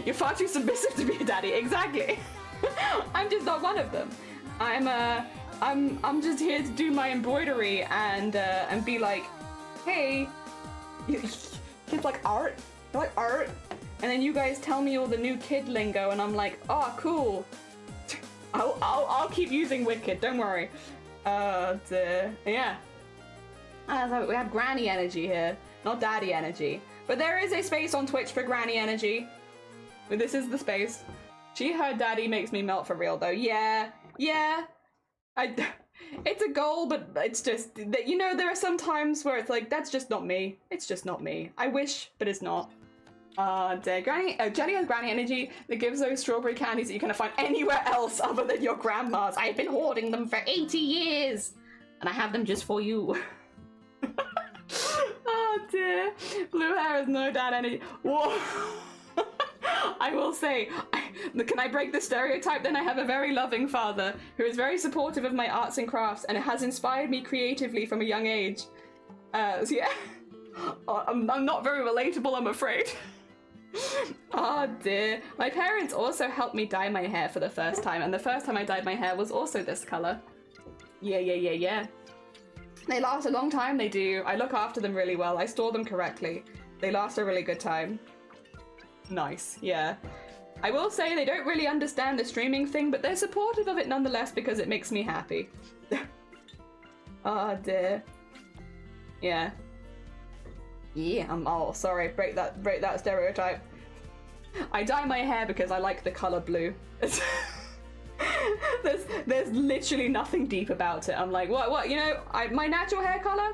You're far too submissive to be a daddy, exactly. I'm just not one of them. I'm just here to do my embroidery and be like, hey, kids like art? You like art? And then you guys tell me all the new kid lingo, and I'm like, oh, cool. I'll keep using wicked. Don't worry. Yeah. We have granny energy here, not daddy energy. But there is a space on Twitch for granny energy. But this is the space. She heard daddy makes me melt for real, though. Yeah. It's a goal, but it's just that, you know, there are some times where it's like, that's just not me. It's just not me. I wish, but it's not. Jenny has granny energy that gives those strawberry candies that you can't find anywhere else other than your grandma's. I've been hoarding them for 80 years, and I have them just for you. Oh dear. Blue hair has no dad energy. Whoa. I will say, can I break the stereotype then? I have a very loving father who is very supportive of my arts and crafts, and it has inspired me creatively from a young age. So yeah. I'm not very relatable, I'm afraid. Oh dear. My parents also helped me dye my hair for the first time, and the first time I dyed my hair was also this color. Yeah. They last a long time, they do. I look after them really well. I store them correctly. They last a really good time. Nice, yeah. I will say they don't really understand the streaming thing, but they're supportive of it nonetheless because it makes me happy. Oh dear. Yeah. Yeah, oh, sorry, break that stereotype. I dye my hair because I like the color blue. There's literally nothing deep about it. I'm like, what, you know, my natural hair color?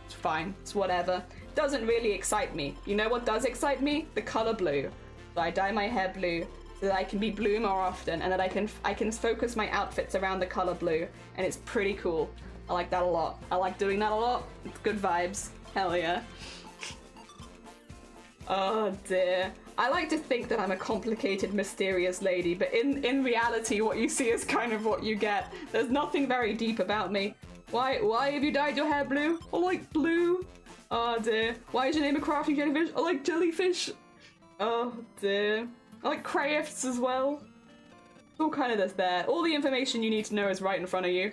It's fine, it's whatever. Doesn't really excite me. You know what does excite me? The color blue. So I dye my hair blue so that I can be blue more often, and that I can focus my outfits around the color blue, and it's pretty cool. I like that a lot. I like doing that a lot. It's good vibes. Hell yeah. Oh dear. I like to think that I'm a complicated, mysterious lady, but in reality, what you see is kind of what you get. There's nothing very deep about me. Why have you dyed your hair blue? I like blue. Oh dear. Why is your name a crafty jellyfish? I like jellyfish. Oh dear. I like crafts as well. All kind of this there. All the information you need to know is right in front of you.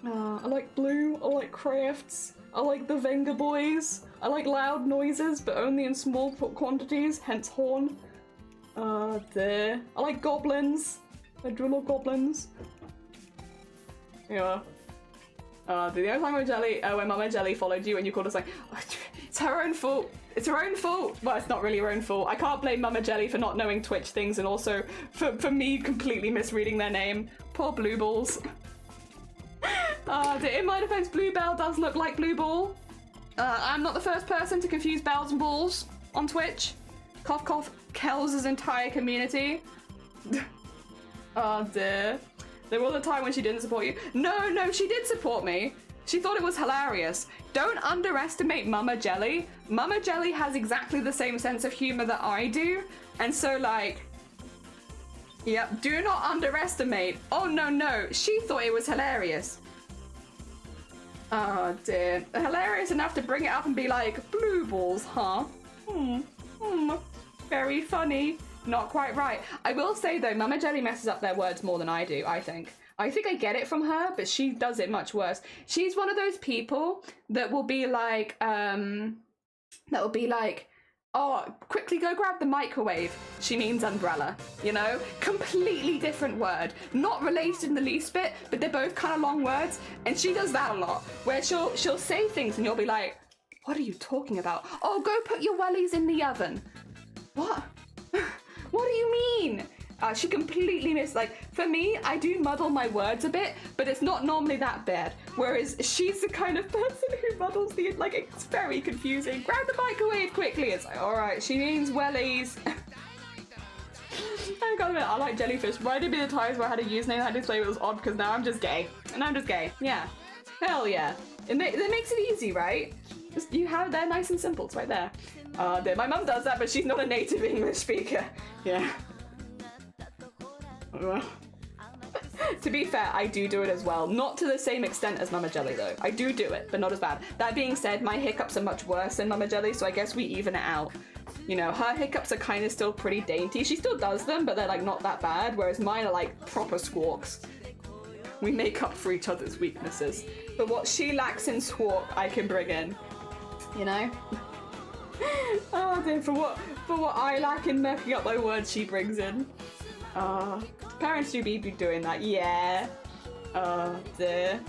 I like blue. I like crafts. I like the Venga boys. I like loud noises, but only in small quantities, hence horn. Oh dear. I like goblins. I do love goblins. Yeah. The only time when Mama Jelly followed you and you called us like, oh, it's her own fault. It's her own fault. Well, it's not really her own fault. I can't blame Mama Jelly for not knowing Twitch things, and also for me completely misreading their name. Poor blue balls. In my defense, Bluebell does look like Blue Ball. I'm not the first person to confuse bells and balls on Twitch. Cough cough, Kels' entire community. Oh dear. There was a time when she didn't support you. No, she did support me. She thought it was hilarious. Don't underestimate Mama Jelly. Mama Jelly has exactly the same sense of humor that I do. And so like, yep, do not underestimate. Oh no, she thought it was hilarious. Oh dear. Hilarious enough to bring it up and be like, blue balls, huh? Very funny. Not quite right. I will say though, Mama Jelly messes up their words more than I do, I think. I think I get it from her, but she does it much worse. She's one of those people that will be like, oh, quickly go grab the microwave. She means umbrella, you know? Completely different word. Not related in the least bit, but they're both kind of long words. And she does that a lot, where she'll say things and you'll be like, what are you talking about? Oh, go put your wellies in the oven. What? What do you mean? She completely missed, like, for me, I do muddle my words a bit, but it's not normally that bad. Whereas she's the kind of person who muddles the, like, it's very confusing. Grab the microwave quickly. It's like, all right, she means wellies. I gotta admit, I like jellyfish. Why did be the times where I had a username that I had to say it was odd, because now I'm just gay. And I'm just gay. Yeah. Hell yeah. It makes it easy, right? Just, you have, they're nice and simple. It's right there. My mum does that, but she's not a native English speaker. Yeah. To be fair, I do it as well. Not to the same extent as Mama Jelly though. I do it, but not as bad. That being said, my hiccups are much worse than Mama Jelly, so I guess we even it out. You know, her hiccups are kind of still pretty dainty. She still does them, but they're like not that bad, whereas mine are like proper squawks. We make up for each other's weaknesses. But what she lacks in squawk, I can bring in. You know? Oh dear, for what I lack in murking up my words, she brings in. Parents do be doing that, yeah. Dear.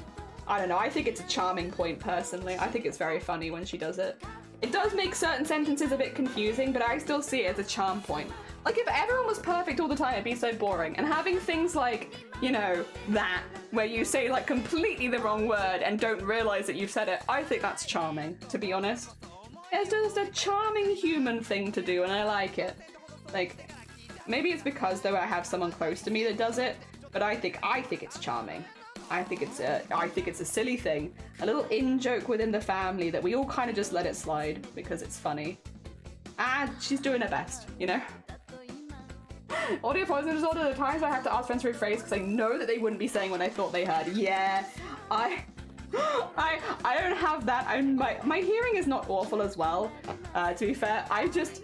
I don't know, I think it's a charming point personally. I think it's very funny when she does it. It does make certain sentences a bit confusing, but I still see it as a charm point. Like, if everyone was perfect all the time, it'd be so boring. And having things like, you know, that, where you say like completely the wrong word and don't realize that you've said it, I think that's charming, to be honest. It's just a charming human thing to do, and I like it. Like, maybe it's because though I have someone close to me that does it, but I think it's charming. I think it's a silly thing, a little in-joke within the family that we all kind of just let it slide because it's funny. And she's doing her best, you know? Audio poison disorder, the times I have to ask friends to rephrase because I know that they wouldn't be saying what I thought they heard. Yeah, I don't have that. My hearing is not awful as well, to be fair. I just...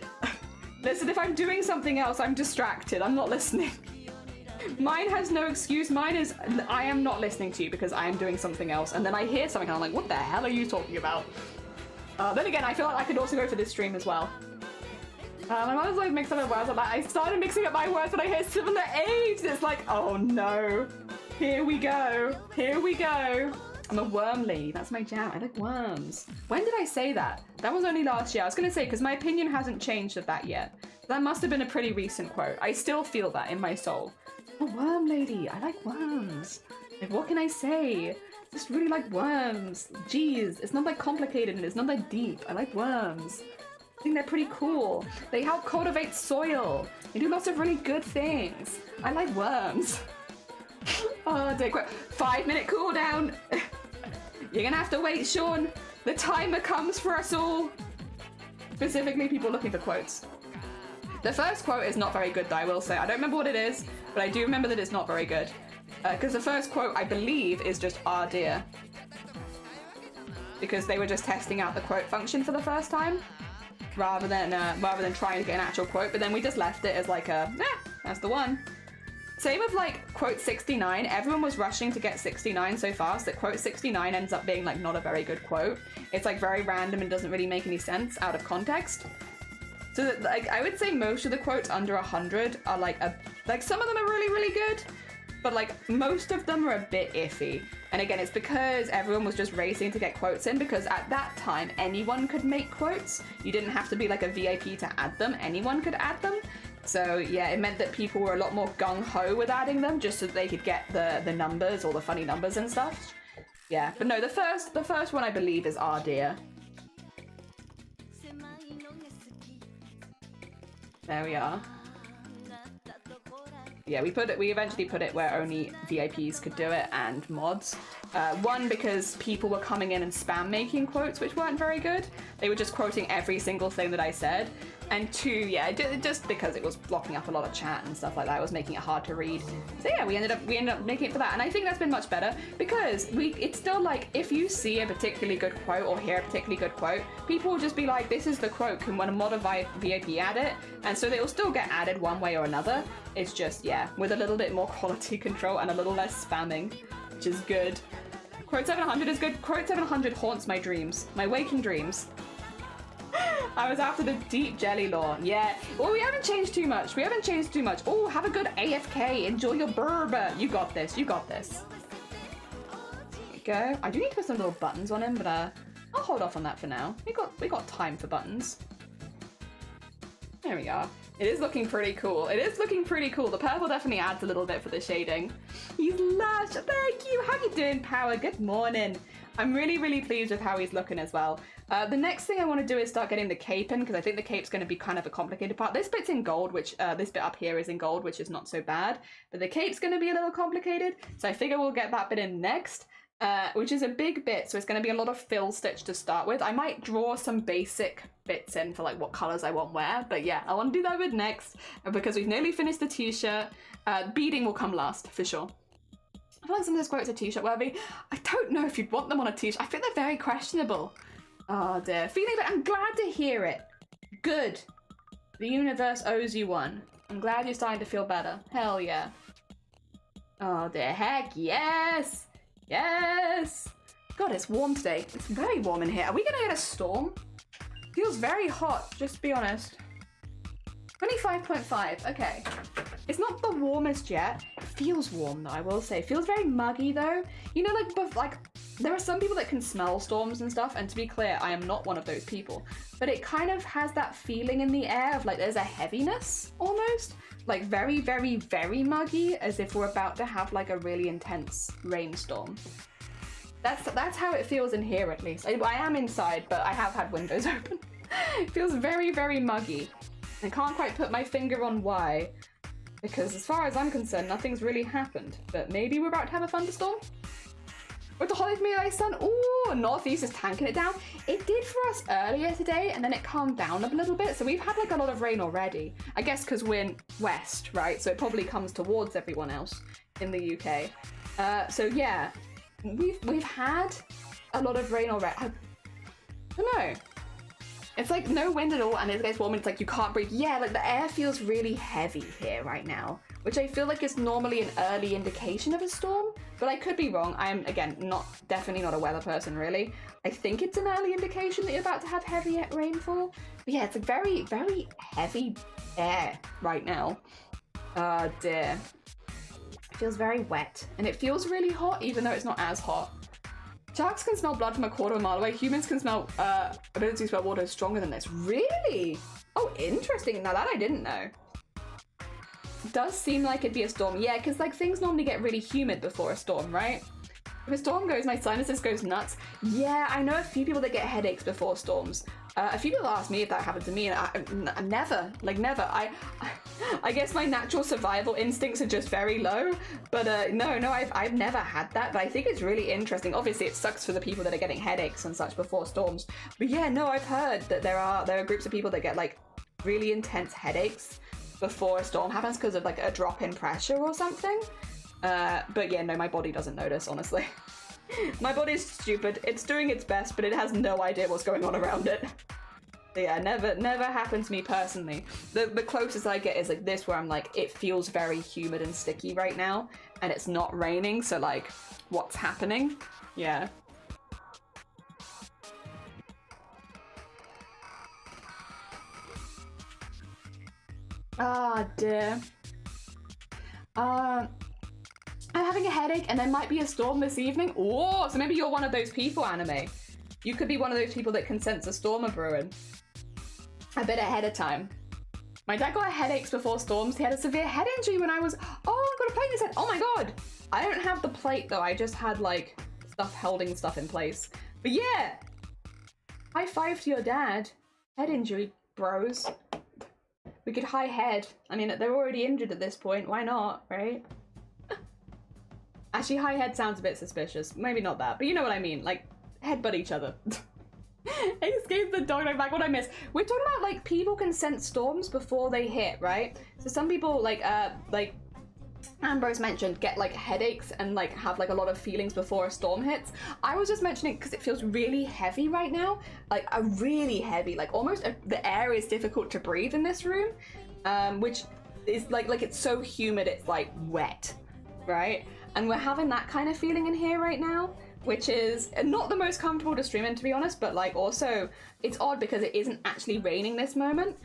Listen, if I'm doing something else, I'm distracted. I'm not listening. Mine has no excuse. Mine is, I am not listening to you because I am doing something else. And then I hear something and I'm like, what the hell are you talking about? Then again, I feel like I could also go for this stream as well. My mother's like mixed up my words. I started mixing up my words when I hear similar age. It's like, oh no. Here we go. Here we go. I'm a wormly. That's my jam. I like worms. When did I say that? That was only last year. I was going to say, because my opinion hasn't changed of that yet. That must have been a pretty recent quote. I still feel that in my soul. I'm a worm lady. I like worms. Like, what can I say? Just really like worms. Jeez, it's not that complicated and it's not that deep. I like worms. I think they're pretty cool. They help cultivate soil. They do lots of really good things. I like worms. Oh, dear. 5-minute cooldown. You're gonna have to wait, Sean. The timer comes for us all. Specifically, people looking for quotes. The first quote is not very good, though, I will say. I don't remember what it is, but I do remember that it's not very good. Because the first quote, I believe, is just "ah dear." Because they were just testing out the quote function for the first time, rather than trying to get an actual quote. But then we just left it as like a, that's the one. Same with like quote 69. Everyone was rushing to get 69 so fast that quote 69 ends up being like not a very good quote. It's like very random and doesn't really make any sense out of context. So that, like, I would say most of the quotes under 100 are like some of them are really, really good, but like most of them are a bit iffy. And again, it's because everyone was just racing to get quotes in, because at that time anyone could make quotes. You didn't have to be like a VIP to add them. Anyone could add them. So yeah, it meant that people were a lot more gung-ho with adding them just so they could get the numbers or the funny numbers and stuff. Yeah, but no, the first one I believe is arty. There we are. Yeah, we eventually put it where only VIPs could do it and mods. One, because people were coming in and spam making quotes which weren't very good. They were just quoting every single thing that I said. And two, yeah, just because it was blocking up a lot of chat and stuff like that, it was making it hard to read. So yeah, we ended up making it for that, and I think that's been much better because it's still like, if you see a particularly good quote or hear a particularly good quote, people will just be like, this is the quote, can one modified VIP add it? And so they will still get added one way or another. It's just, yeah, with a little bit more quality control and a little less spamming, which is good. Quote 700 is good. Quote 700 haunts my dreams, my waking dreams. I was after the deep jelly lore. Yeah. Well, we haven't changed too much. Oh, have a good AFK. Enjoy your burba. You got this. You got this. There you go. I do need to put some little buttons on him, but I'll hold off on that for now. We got time for buttons. There we are. It is looking pretty cool. The purple definitely adds a little bit for the shading. He's lush. Thank you. How you doing, Power? Good morning. I'm really, really pleased with how he's looking as well. The next thing I want to do is start getting the cape in, because I think the cape's going to be kind of a complicated part. This bit's in gold, which this bit up here is in gold, which is not so bad. But the cape's going to be a little complicated, so I figure we'll get that bit in next, which is a big bit, so it's going to be a lot of fill stitch to start with. I might draw some basic bits in for like what colours I want where, but yeah, I want to do that bit next, because we've nearly finished the t-shirt. Beading will come last, for sure. I feel like some of those quotes are t-shirt worthy. I don't know if you'd want them on a t-shirt. I think they're very questionable. Oh dear. Feeling that I'm glad to hear it. Good. The universe owes you one. I'm glad you're starting to feel better. Hell yeah. Oh dear. Heck yes. Yes. God, it's warm today. It's very warm in here. Are we gonna get a storm? Feels very hot, just to be honest. 25.5. Okay. It's not the warmest yet. It feels warm though, I will say. It feels very muggy though. You know, like there are some people that can smell storms and stuff, and to be clear, I am not one of those people. But it kind of has that feeling in the air of like there's a heaviness almost. Like very, very, very muggy, as if we're about to have like a really intense rainstorm. That's how it feels in here at least. I am inside, but I have had windows open. It feels very, very muggy. I can't quite put my finger on why, because as far as I'm concerned, nothing's really happened. But maybe we're about to have a thunderstorm? With the holiday melee sun, ooh, Northeast is tanking it down. It did for us earlier today, and then it calmed down a little bit. So we've had like a lot of rain already. I guess because we're west, right? So it probably comes towards everyone else in the UK. So yeah, we've had a lot of rain already. I don't know. It's like no wind at all, and it gets warm, and it's like you can't breathe. Yeah, like the air feels really heavy here right now, which I feel like is normally an early indication of a storm, but I could be wrong. I am, again, definitely not a weather person, really. I think it's an early indication that you're about to have heavy rainfall. But yeah, it's like very, very heavy air right now. Oh dear. It feels very wet, and it feels really hot, even though it's not as hot. Sharks can smell blood from a quarter of a mile away. Humans can smell, ability to smell water is stronger than this. Really? Oh, interesting. Now that I didn't know. It does seem like it'd be a storm. Yeah, because like things normally get really humid before a storm, right? If a storm goes, my sinuses goes nuts. Yeah, I know a few people that get headaches before storms. A few people ask me if that happened to me, and I never. I guess my natural survival instincts are just very low, but no, I've never had that, but I think it's really interesting. Obviously, it sucks for the people that are getting headaches and such before storms, but yeah, no, I've heard that there are groups of people that get like really intense headaches before a storm happens because of like a drop in pressure or something. But yeah, no, my body doesn't notice, honestly. My body's stupid. It's doing its best, but it has no idea what's going on around it. But yeah, never happened to me personally. The closest I get is like this, where I'm like, it feels very humid and sticky right now, and it's not raining, so like, what's happening? Yeah. Ah, dear. I'm having a headache and there might be a storm this evening. Oh, so maybe you're one of those people, Anime. You could be one of those people that can sense a storm a brewing a bit ahead of time. My dad got headaches before storms. He had a severe head injury when I was, oh, I got a plate in his head. Oh my God. I don't have the plate though. I just had like stuff holding stuff in place. But yeah, high five to your dad. Head injury, bros. We could high head. I mean, they're already injured at this point. Why not, right? Actually, high head sounds a bit suspicious. Maybe not that, but you know what I mean. Like, headbutt each other. Escape the dog back. What I missed? We're talking about like people can sense storms before they hit, right? So some people like Ambrose mentioned get like headaches and like have like a lot of feelings before a storm hits. I was just mentioning because it feels really heavy right now, like a really heavy, like almost the air is difficult to breathe in this room, which is like it's so humid it's like wet, right? And we're having that kind of feeling in here right now, which is not the most comfortable to stream in, to be honest, but like also it's odd because it isn't actually raining this moment.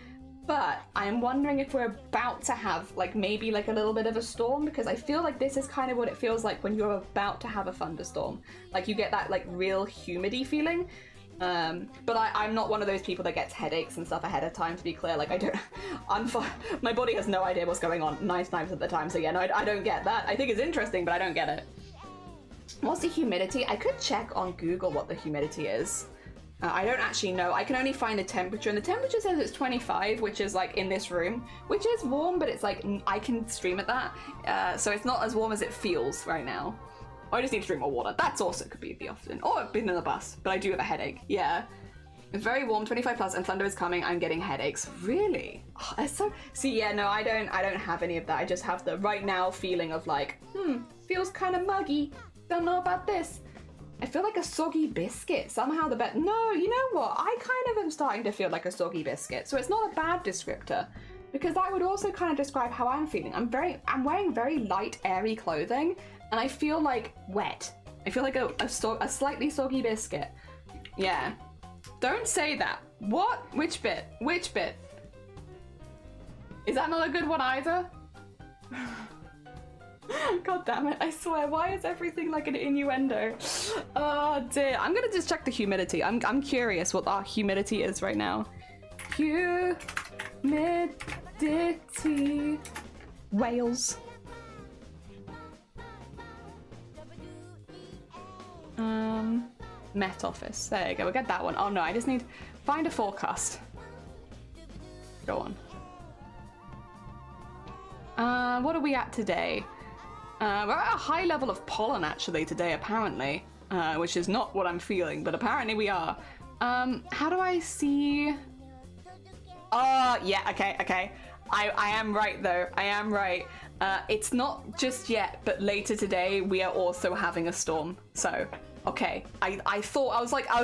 But I'm wondering if we're about to have like maybe like a little bit of a storm, because I feel like this is kind of what it feels like when you're about to have a thunderstorm. Like you get that like real humidity feeling. But I'm not one of those people that gets headaches and stuff ahead of time, to be clear. Like I don't, my body has no idea what's going on 99% of the time. So yeah, no, I don't get that. I think it's interesting, but I don't get it. What's the humidity? I could check on Google what the humidity is. I don't actually know. I can only find the temperature, and the temperature says it's 25, which is like in this room, which is warm, but it's like I can stream at that. So it's not as warm as it feels right now. I just need to drink more water. That's also could be the option. Or I've been in the bus, but I do have a headache. Yeah. It's very warm, 25 plus, and thunder is coming. I'm getting headaches. Really? Oh, that's so... See, yeah, no, I don't have any of that. I just have the right now feeling of like, feels kind of muggy. Don't know about this. I feel like a soggy biscuit. Somehow the best... No, you know what? I kind of am starting to feel like a soggy biscuit. So it's not a bad descriptor, because that would also kind of describe how I'm feeling. I'm wearing very light, airy clothing, and I feel like wet. I feel like a slightly soggy biscuit. Yeah. Don't say that. What? Which bit? Which bit? Is that not a good one either? God damn it, I swear, why is everything like an innuendo? Oh dear, I'm gonna just check the humidity. I'm curious what our humidity is right now. Humidity. Wales. Met Office. There you go, we'll get that one. Oh no, I just need find a forecast. Go on. What are we at today? We're at a high level of pollen actually today, apparently, which is not what I'm feeling, but apparently we are. How do I see? Yeah, okay. I am right though. I am right. It's not just yet, but later today we are also having a storm. So, okay. I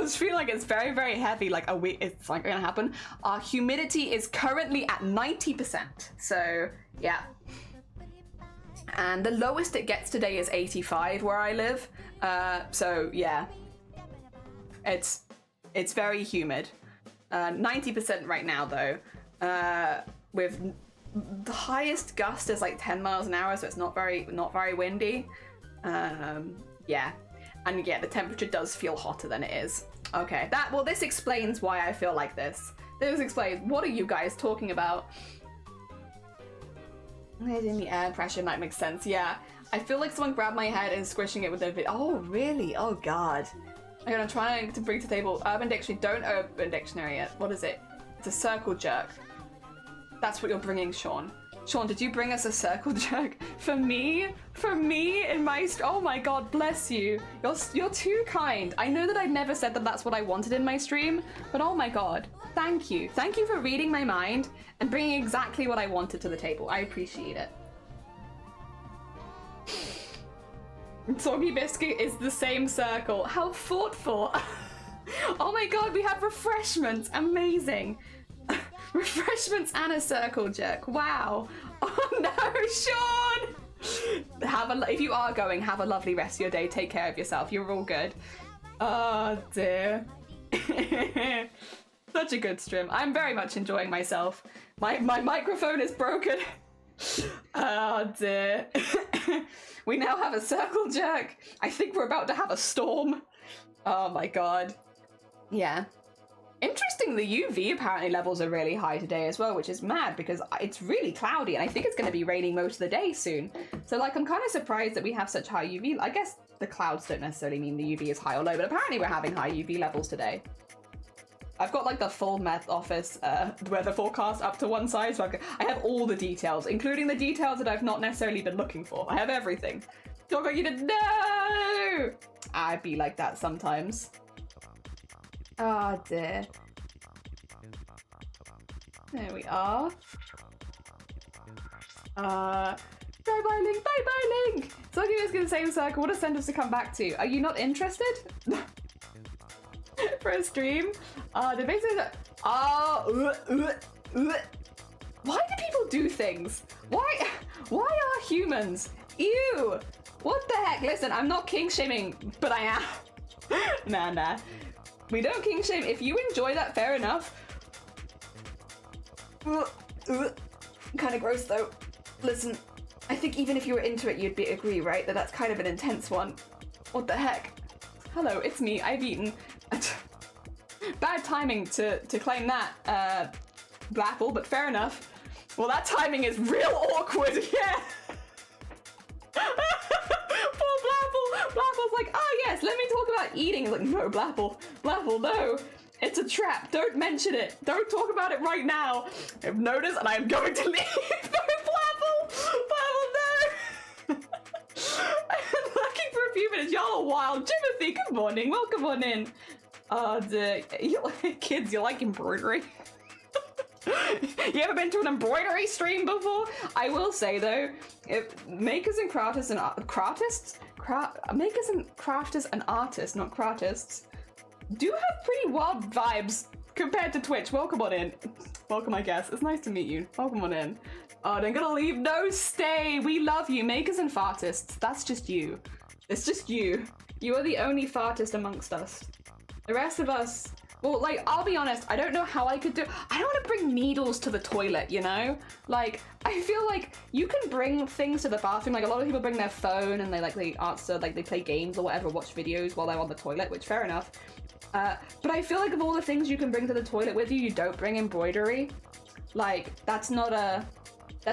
was feeling like it's very, very heavy. Like, it's not gonna happen. Our humidity is currently at 90%. So, yeah. And the lowest it gets today is 85 where I live. So yeah, it's very humid. 90% right now though. With the highest gust is like 10 miles an hour, so it's not very windy. Yeah, and yeah, the temperature does feel hotter than it is. Okay, this explains why I feel like this. This explains, what are you guys talking about? In the air pressure might make sense. Yeah, I feel like someone grabbed my head and squishing it with their Oh really? Oh god. Okay, I'm trying to bring to the table Urban Dictionary. Don't Urban Dictionary it. What is it? It's a circle jerk. That's what you're bringing, Sean. Sean, did you bring us a circle jerk for me? For me in my oh my god, bless you. You're too kind. I know that I never said that that's what I wanted in my stream, but oh my god. Thank you. Thank you for reading my mind and bringing exactly what I wanted to the table. I appreciate it. Soggy biscuit is the same circle. How thoughtful. Oh my god, we have refreshments. Amazing. Refreshments and a circle jerk. Wow. Oh no, Sean. If you are going, have a lovely rest of your day. Take care of yourself. You're all good. Oh dear. Such a good stream. I'm very much enjoying myself. My microphone is broken. Oh dear. We now have a circle jerk. I think we're about to have a storm. Oh my god. Yeah. Interesting, the UV apparently levels are really high today as well, which is mad because it's really cloudy and I think it's going to be raining most of the day soon. So like I'm kind of surprised that we have such high UV. I guess the clouds don't necessarily mean the UV is high or low, but apparently we're having high UV levels today. I've got like the full Met Office weather forecast up to one side, so I have all the details, including the details that I've not necessarily been looking for. I have everything. Don't want you to know! I'd be like that sometimes. Oh dear. There we are. Bye-bye, Link, bye-bye, Link! So you guys get the same circle. What a sentence to come back to. Are you not interested? For a stream? The basic. Why do people do things? Why are humans? Ew! What the heck? Listen, I'm not king shaming, but I am. Nah. We don't king shame. If you enjoy that, fair enough. Kind of gross though. Listen, I think even if you were into it, you'd agree, right? That's kind of an intense one. What the heck? Hello, it's me. I've eaten. Bad timing to claim that, Blapple, but fair enough. Well, that timing is real awkward, yeah. Poor Blapple. Blapple's like, oh yes, let me talk about eating. He's like, no, Blapple, no. It's a trap. Don't mention it. Don't talk about it right now. I've noticed and I am going to leave. Blapple, no. I've been looking for a few minutes. Y'all are wild. Timothy, good morning. Welcome on in. Kids, you like embroidery? You ever been to an embroidery stream before? I will say though, if makers and crafters and makers and crafters and artists, not craftists, do have pretty wild vibes compared to Twitch. Welcome on in. Welcome, I guess. It's nice to meet you. Welcome on in. Oh, don't gonna leave. No, stay. We love you, makers and fartists. That's just you. It's just you. You are the only fartist amongst us. The rest of us, well, like, I'll be honest, I don't know how I could do. I don't want to bring needles to the toilet, you know? Like, I feel like you can bring things to the bathroom. Like, a lot of people bring their phone and they answer, like, they play games or whatever, watch videos while they're on the toilet, which fair enough. But I feel like of all the things you can bring to the toilet with you, you don't bring embroidery. Like, that's not, I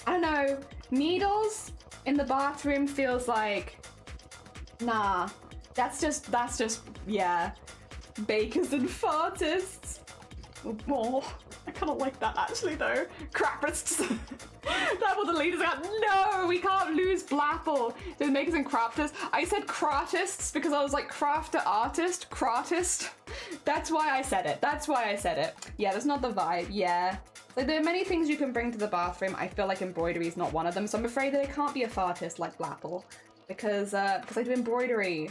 don't know, needles in the bathroom feels like, nah. That's just, yeah. Bakers and fartists. Oh, I kind of like that actually though. Crappists. That was the leaders got, no, we can't lose Blapple. There's makers and crafters. I said craftists because I was like crafter, artist, craftist. That's why I said it. Yeah, that's not the vibe, yeah. Like, there are many things you can bring to the bathroom. I feel like embroidery is not one of them, so I'm afraid that I can't be a fartist like Blapple. Because I do embroidery.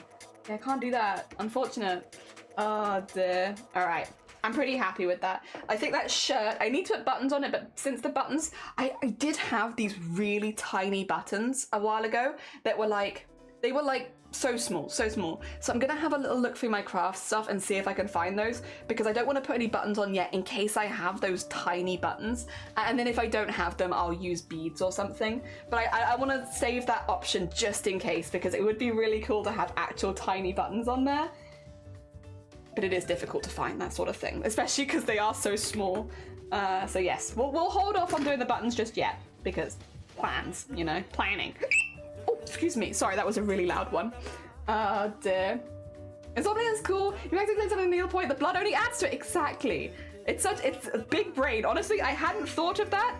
Yeah, I can't do that. Unfortunate. Oh dear. Alright. I'm pretty happy with that. I think that shirt, I need to put buttons on it, but since the buttons, I did have these really tiny buttons a while ago that were like, they were like so small. So I'm gonna have a little look through my craft stuff and see if I can find those, because I don't want to put any buttons on yet in case I have those tiny buttons. And then if I don't have them, I'll use beads or something. But I want to save that option just in case, because it would be really cool to have actual tiny buttons on there. But it is difficult to find that sort of thing, especially because they are so small. So yes, we'll hold off on doing the buttons just yet, because plans, you know, planning. Oh, excuse me. Sorry, that was a really loud one. Dear. It's something that's cool. You actually say something needlepoint. The blood only adds to it. Exactly. It's a big brain. Honestly, I hadn't thought of that,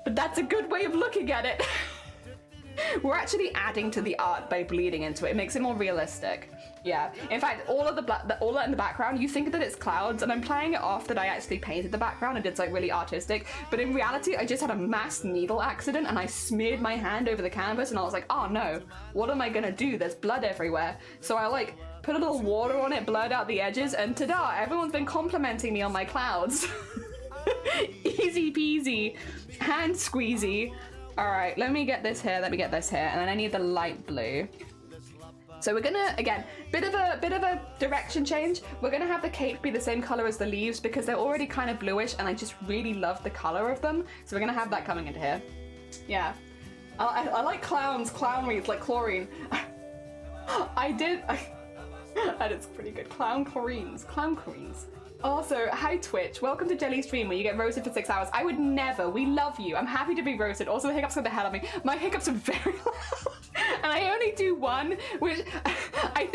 but that's a good way of looking at it. We're actually adding to the art by bleeding into it. It makes it more realistic. Yeah. In fact, all of all that in the background, you think that it's clouds, and I'm playing it off that I actually painted the background and it's like really artistic. But in reality, I just had a mass needle accident and I smeared my hand over the canvas and I was like, oh no, what am I gonna do? There's blood everywhere. So I like put a little water on it, blurred out the edges, and ta-da! Everyone's been complimenting me on my clouds. Easy peasy, hand squeezy. All right, let me get this here, and then I need the light blue. So we're gonna, again, bit of a direction change. We're gonna have the cape be the same color as the leaves because they're already kind of bluish, and I just really love the color of them. So we're gonna have that coming into here. Yeah, I like clowns, clownries, like chlorine. That is pretty good. Clown chlorines. Also, hi Twitch, welcome to Jelly Stream where you get roasted for 6 hours. I would never, we love you. I'm happy to be roasted. Also, the hiccups got the hell out of me. My hiccups are very loud. And and I only do one, which I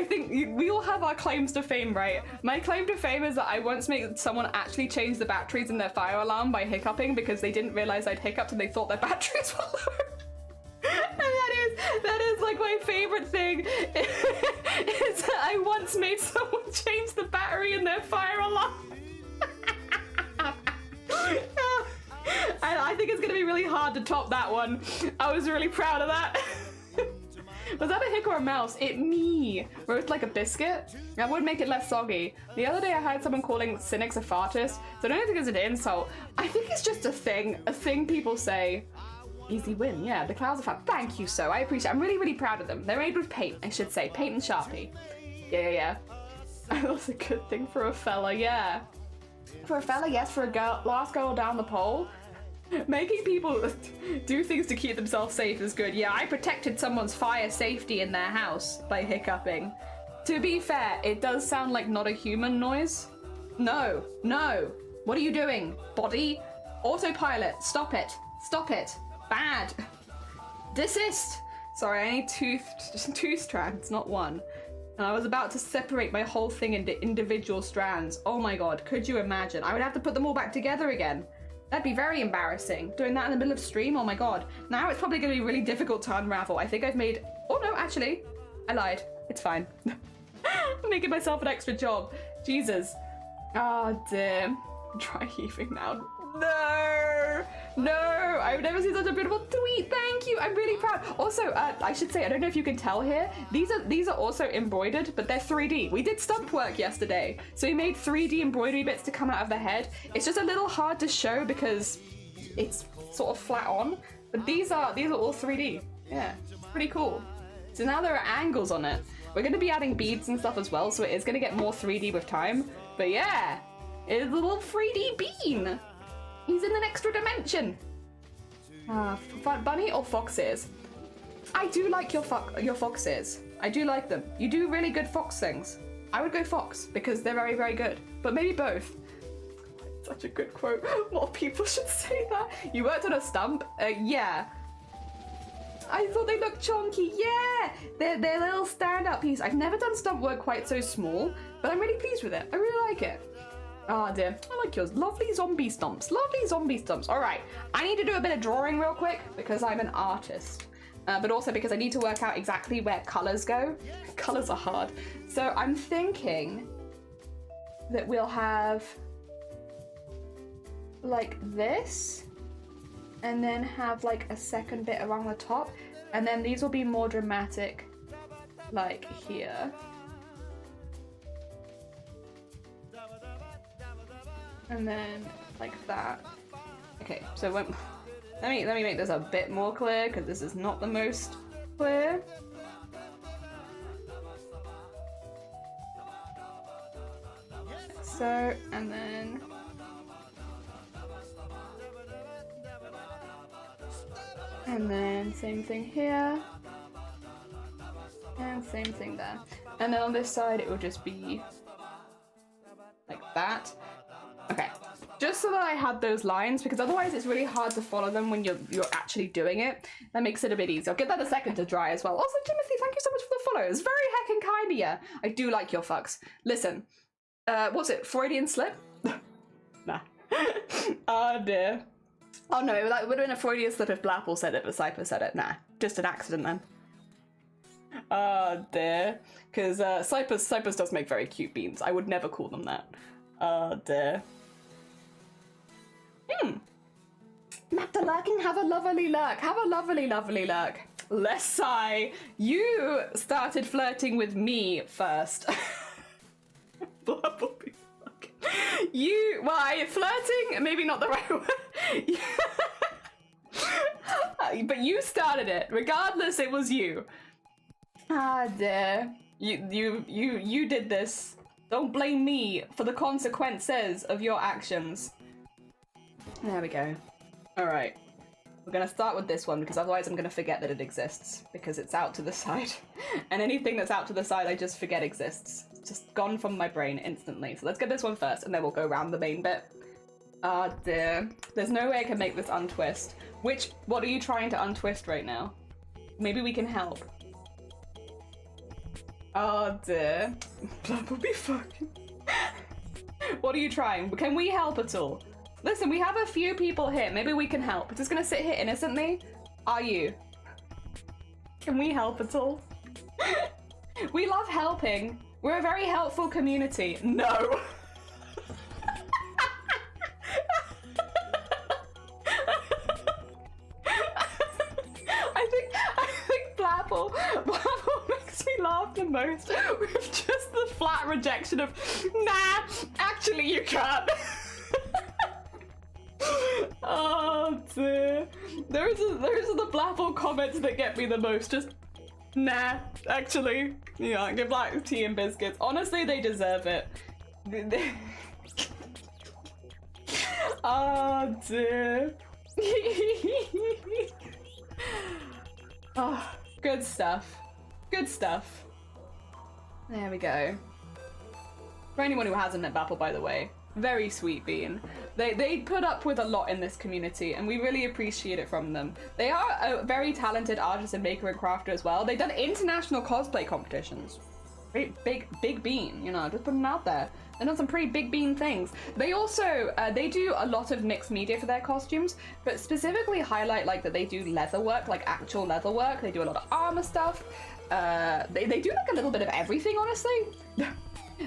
think we all have our claims to fame, right? My claim to fame is that I once made someone actually change the batteries in their fire alarm by hiccuping because they didn't realize I'd hiccuped and they thought their batteries were low. And that is like my favorite thing. Is that I once made someone change the battery in their fire alarm. I think it's gonna be really hard to top that one. I was really proud of that. Was that a hick or a mouse? It me. Roast like a biscuit? That would make it less soggy. The other day I had someone calling cynics a fartist, so I don't think it's an insult. I think it's just a thing people say. Easy win, yeah, the clouds are fun. Thank you, so I appreciate it. I'm really, really proud of them. They're made with paint, I should say. Paint and Sharpie. Yeah. That's a good thing for a fella, yeah. For a fella, yes. For a girl, last girl down the pole. Making people do things to keep themselves safe is good. Yeah, I protected someone's fire safety in their house by hiccuping. To be fair, it does sound like not a human noise. No. What are you doing, body? Autopilot, stop it. Bad. Desist. Sorry, I need two strands, not one. And I was about to separate my whole thing into individual strands. Oh my god, could you imagine? I would have to put them all back together again. That'd be very embarrassing. Doing that in the middle of stream, oh my god. Now it's probably going to be really difficult to unravel. I think I've made... Oh no, actually, I lied. It's fine. I'm making myself an extra job. Jesus. Oh dear. Try heaving now. No, I've never seen such a beautiful tweet. Thank you. I'm really proud. Also, I should say, I don't know if you can tell here. These are also embroidered, but they're 3D. We did stump work yesterday, so we made 3D embroidery bits to come out of the head. It's just a little hard to show because it's sort of flat on. But these are all 3D. Yeah, it's pretty cool. So now there are angles on it. We're going to be adding beads and stuff as well, so it is going to get more 3D with time. But yeah, it's a little 3D bean. He's in an extra dimension. Bunny or foxes? I do like your foxes. I do like them. You do really good fox things. I would go fox because they're very, very good. But maybe both. Such a good quote. More people should say that. You worked on a stump? Yeah. I thought they looked chunky. Yeah, they're little stand-up piece. I've never done stump work quite so small, but I'm really pleased with it. I really like it. Oh dear, I like yours. Lovely zombie stumps. All right, I need to do a bit of drawing real quick because I'm an artist, but also because I need to work out exactly where colors go. Colors are hard. So I'm thinking that we'll have like this, and then have like a second bit along the top, and then these will be more dramatic, like here. And then like that. Okay, so let me make this a bit more clear because this is not the most clear. So, and then same thing here. And same thing there. And then on this side it will just be like that. Okay, just so that I had those lines, because otherwise it's really hard to follow them when you're actually doing it. That makes it a bit easier. I'll give that a second to dry as well. Also, Timothy, thank you so much for the follow. It's very heckin' kind of you. I do like your fucks. Listen, what's it, Freudian slip? Nah. Oh dear. Oh no, that would have been a Freudian slip if Blapple said it, but Cypher said it. Nah, just an accident then. Oh dear. Because Cypress does make very cute beans. I would never call them that. Oh dear. Mapta lurking, have a lovely lurk. Have a lovely lurk. Less sigh. You started flirting with me first. Blapple be fucking. Why, flirting? Maybe not the right word. But you started it. Regardless, it was you. Ah dear. You did this. Don't blame me for the consequences of your actions. There we go. Alright. We're gonna start with this one because otherwise I'm gonna forget that it exists because it's out to the side. And anything that's out to the side I just forget exists. It's just gone from my brain instantly. So let's get this one first and then we'll go around the main bit. Ah dear. There's no way I can make this untwist. What are you trying to untwist right now? Maybe we can help. Oh dear. That would be fucking... What are you trying? Can we help at all? Listen, we have a few people here. Maybe we can help. Just gonna sit here innocently? Are you? Can we help at all? We love helping. We're a very helpful community. No. I think Blapple makes me laugh the most with just the flat rejection of, nah, actually you can't. Oh dear. Those are the Blapple comments that get me the most. Just, nah, actually, yeah, give like tea and biscuits. Honestly, they deserve it. Oh dear. Oh, good stuff. Good stuff. There we go. For anyone who hasn't met Blapple, by the way, very sweet bean. They put up with a lot in this community, and we really appreciate it from them. They are a very talented artist and maker and crafter as well. They've done international cosplay competitions. Big bean, you know, just putting them out there. They've done some pretty big bean things. They also, they do a lot of mixed media for their costumes, but specifically highlight like that they do leather work, like actual leather work. They do a lot of armor stuff. They do like a little bit of everything, honestly.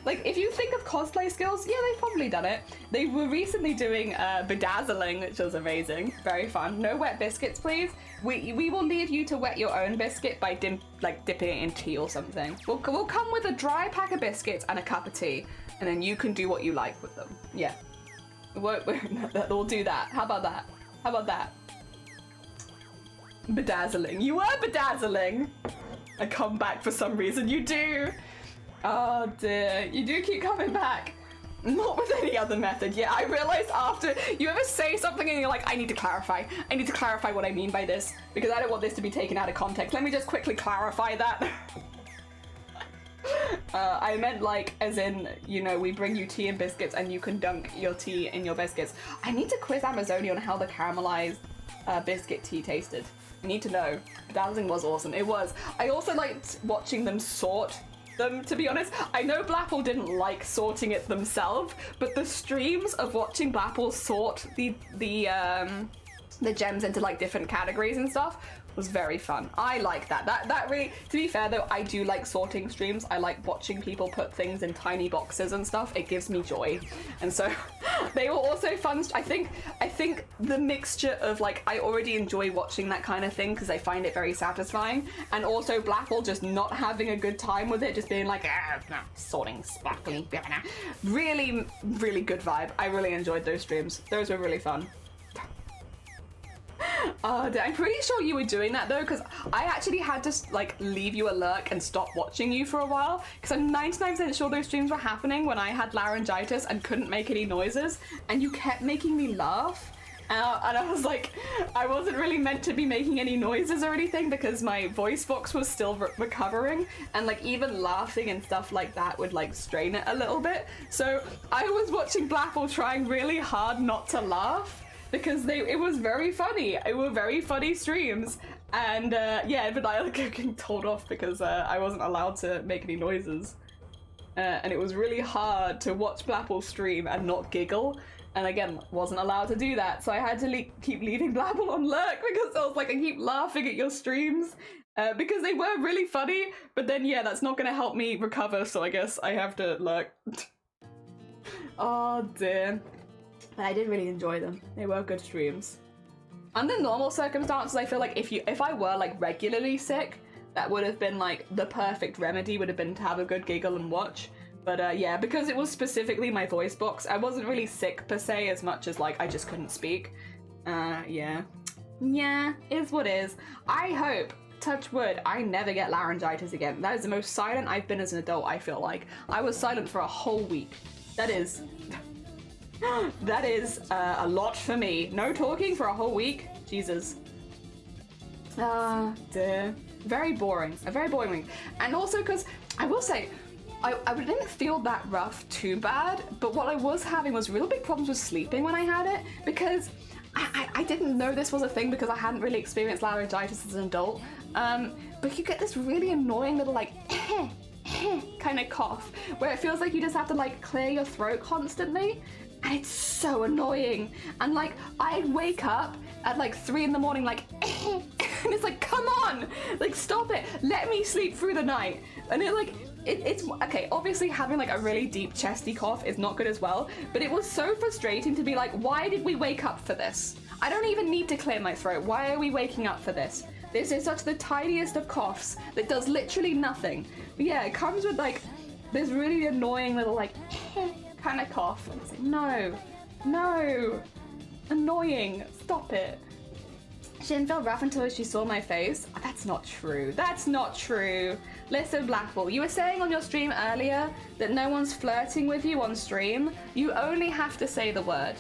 Like, if you think of cosplay skills, yeah, they've probably done it. They were recently doing bedazzling, which was amazing. Very fun. No wet biscuits, please. We will leave you to wet your own biscuit by dipping it in tea or something. We'll come with a dry pack of biscuits and a cup of tea, and then you can do what you like with them. Yeah. We'll do that. How about that? How about that? Bedazzling. You were bedazzling! I come back for some reason. You do! Oh dear, you do keep coming back. Not with any other method. Yeah, I realized after you ever say something and you're like, I need to clarify what I mean by this, because I don't want this to be taken out of context. Let me just quickly clarify that. I meant like, as in, you know, we bring you tea and biscuits and you can dunk your tea in your biscuits. I need to quiz Amazonia on how the caramelized biscuit tea tasted. I need to know. Bedazzling was awesome. It was. I also liked watching them sort them, to be honest. I know Blapple didn't like sorting it themselves, but the streams of watching Blapple sort the gems into like different categories and stuff was very fun. I like that. That really, to be fair though, I do like sorting streams. I like watching people put things in tiny boxes and stuff. It gives me joy. And so they were also fun. I think the mixture of like, I already enjoy watching that kind of thing because I find it very satisfying, and also Blapple just not having a good time with it, just being like, sorting sparkly. Really, really good vibe. I really enjoyed those streams. Those were really fun. I'm pretty sure you were doing that though, because I actually had to like leave you a lurk and stop watching you for a while, because I'm 99% sure those streams were happening when I had laryngitis and couldn't make any noises, and you kept making me laugh. And I was like, I wasn't really meant to be making any noises or anything because my voice box was still recovering, and like even laughing and stuff like that would like strain it a little bit. So I was watching Blapple trying really hard not to laugh, because it was very funny. It were very funny streams. And yeah, but I was getting told off because I wasn't allowed to make any noises. And it was really hard to watch Blapple stream and not giggle. And again, wasn't allowed to do that. So I had to keep leaving Blapple on lurk, because I was like, I keep laughing at your streams. Because they were really funny. But then yeah, that's not gonna help me recover. So I guess I have to lurk. Oh dear. I did really enjoy them. They were good streams. Under normal circumstances, I feel like if I were like regularly sick, that would have been like the perfect remedy, would have been to have a good giggle and watch. But yeah, because it was specifically my voice box, I wasn't really sick per se as much as like I just couldn't speak. Yeah. Yeah, is what is. I hope, touch wood, I never get laryngitis again. That is the most silent I've been as an adult, I feel like. I was silent for a whole week. That is a lot for me. No talking for a whole week? Jesus. Dear. Very boring. A very boring week. And also because, I will say, I didn't feel that rough too bad, but what I was having was real big problems with sleeping when I had it, because I didn't know this was a thing because I hadn't really experienced laryngitis as an adult. But you get this really annoying little like kind of cough where it feels like you just have to like clear your throat constantly, and it's so annoying. And like I wake up at like 3 in the morning like and it's like, come on, like stop it, let me sleep through the night. And it like it's okay, obviously having like a really deep chesty cough is not good as well, but it was so frustrating to be like, why did we wake up for this? I don't even need to clear my throat. Why are we waking up for this? This is such the tiniest of coughs that does literally nothing. But yeah, it comes with like this really annoying little like kind of cough. And it's like, no, annoying, stop it. She didn't feel rough until she saw my face. Oh, that's not true. That's not true. Listen, Blackball, you were saying on your stream earlier that no one's flirting with you on stream. You only have to say the word.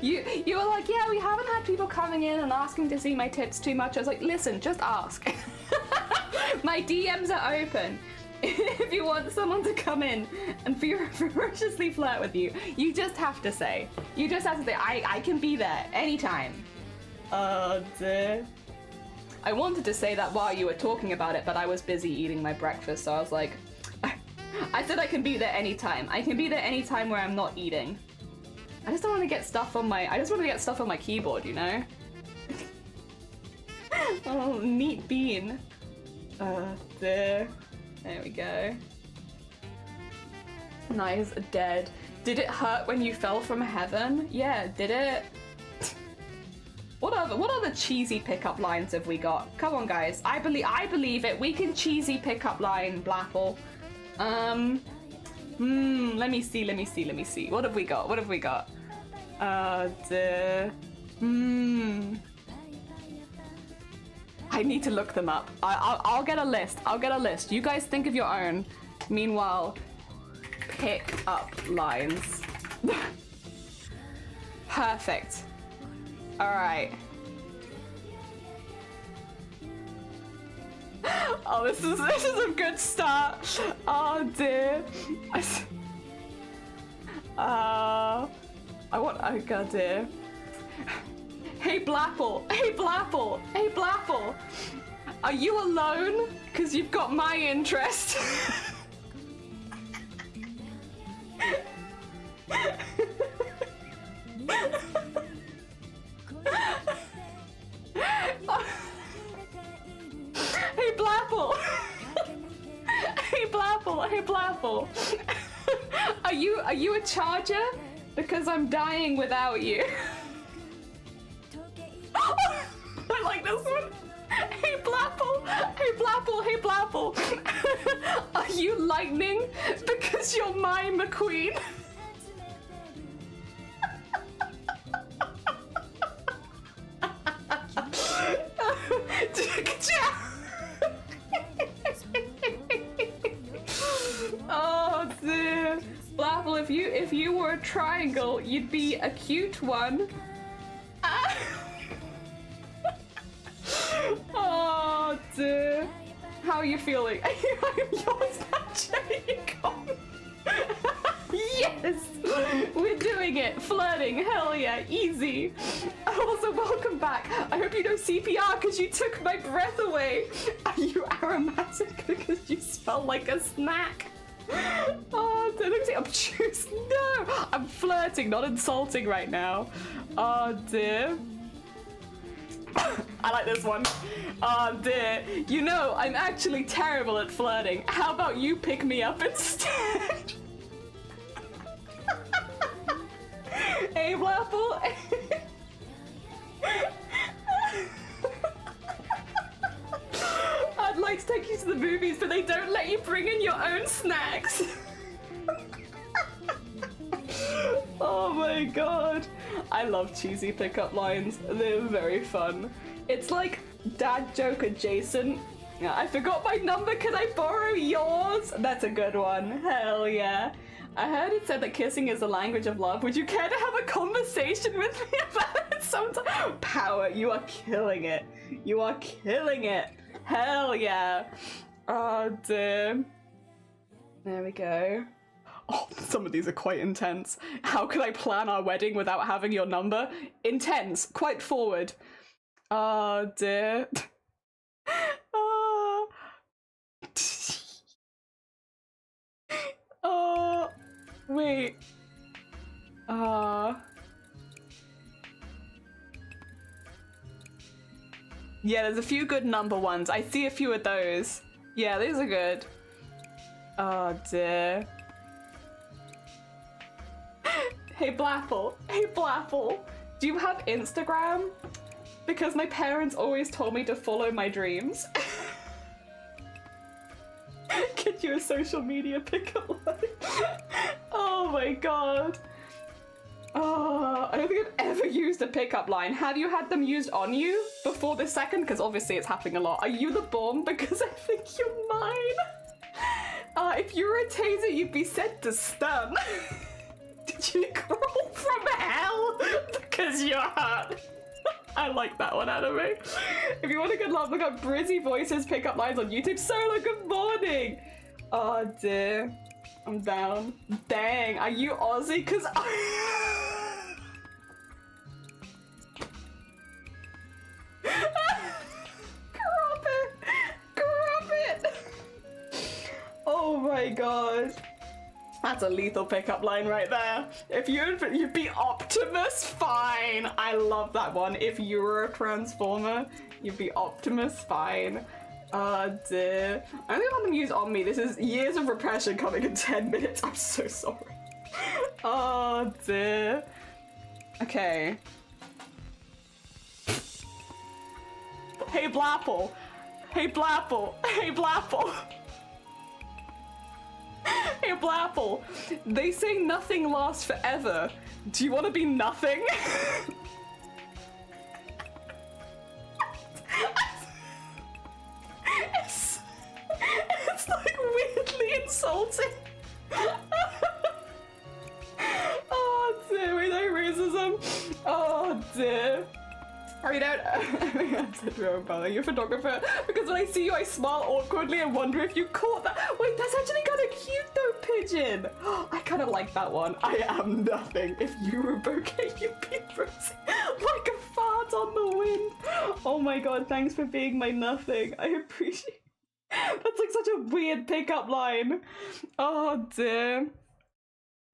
You were like, yeah, we haven't had people coming in and asking to see my tits too much. I was like, listen, just ask. My DMs are open. If you want someone to come in and ferociously flirt with you, you just have to say. You just have to say, I can be there anytime. Oh dear. I wanted to say that while you were talking about it, but I was busy eating my breakfast, so I was like, I said I can be there anytime. I can be there anytime where I'm not eating. I just don't want to get stuff on my keyboard, you know? Oh, neat bean. There we go. Nice, dead. Did it hurt when you fell from heaven? Yeah, did it? What other cheesy pickup lines have we got? Come on, guys. I believe it. We can cheesy pickup line, Blapple. Let me see. What have we got? I need to look them up. I'll get a list. You guys think of your own. Meanwhile, pick up lines. Perfect. Alright. Oh, this is a good start. Oh dear. Oh god dear. Hey Blapple. Are you alone? Cause you've got my interest. Hey Blapple. Are you a charger? Because I'm dying without you. I like this one. Hey Blapple. Are you lightning? Because you're my McQueen. Oh dear. Blapple, if you were a triangle, you'd be a cute one. Oh dear. How are you feeling? Yours Yes! We're doing it! Flirting, hell yeah, easy! Also, welcome back! I hope you know CPR because you took my breath away! Are you aromatic because you smell like a snack? Oh, that looks like obtuse. No! I'm flirting, not insulting right now. Oh dear. I like this one. Oh dear. You know, I'm actually terrible at flirting. How about you pick me up instead? Hey, Blapple. I'd like to take you to the movies, but they don't let you bring in your own snacks. Oh my god. I love cheesy pickup lines. They're very fun. It's like dad joke adjacent. I forgot my number, can I borrow yours? That's a good one. Hell yeah. I heard it said that kissing is the language of love. Would you care to have a conversation with me about it sometime? Power, you are killing it. You are killing it. Hell yeah. Oh dear. There we go. Oh, some of these are quite intense. How could I plan our wedding without having your number? Intense. Quite forward. Oh dear. Wait. Yeah, there's a few good number ones. I see a few of those. Yeah, these are good. Oh dear. Hey Blapple. Hey Blapple. Do you have Instagram? Because my parents always told me to follow my dreams. Get you a social media pickup line. Oh my god. Oh, I don't think I've ever used a pickup line. Have you had them used on you before this second? Because obviously it's happening a lot. Are you the bomb? Because I think you're mine. If you were a taser, you'd be sent to stun. Did you crawl from hell? Because you're hot. I like that one, anime. If you want a good laugh, look up Brizzy Voices pickup lines on YouTube. Solo, good morning. Oh dear. I'm down. Dang, are you Aussie? Cause Crop it! Oh my god. That's a lethal pickup line right there. If you'd be Optimus, fine. I love that one. If you were a Transformer, you'd be Optimus, fine. Oh dear. I only want them used on me. This is years of repression coming in 10 minutes. I'm so sorry. Oh dear. Okay. Hey Blapple. Hey Blapple. Hey Blapple. Hey Blapple. They say nothing lasts forever. Do you want to be nothing? It's like weirdly insulting. Oh dear, we know racism. Oh dear. Or you don't. I said to my brother, you're a photographer. Because when I see you, I smile awkwardly and wonder if you caught that. Wait, that's actually kind of cute though, Pigeon. I kind of like that one. I am nothing. If you were a bouquet, you'd be rosy. Like a fart on the wind. Oh my god, thanks for being my nothing. I appreciate. That's like such a weird pickup line. Oh dear.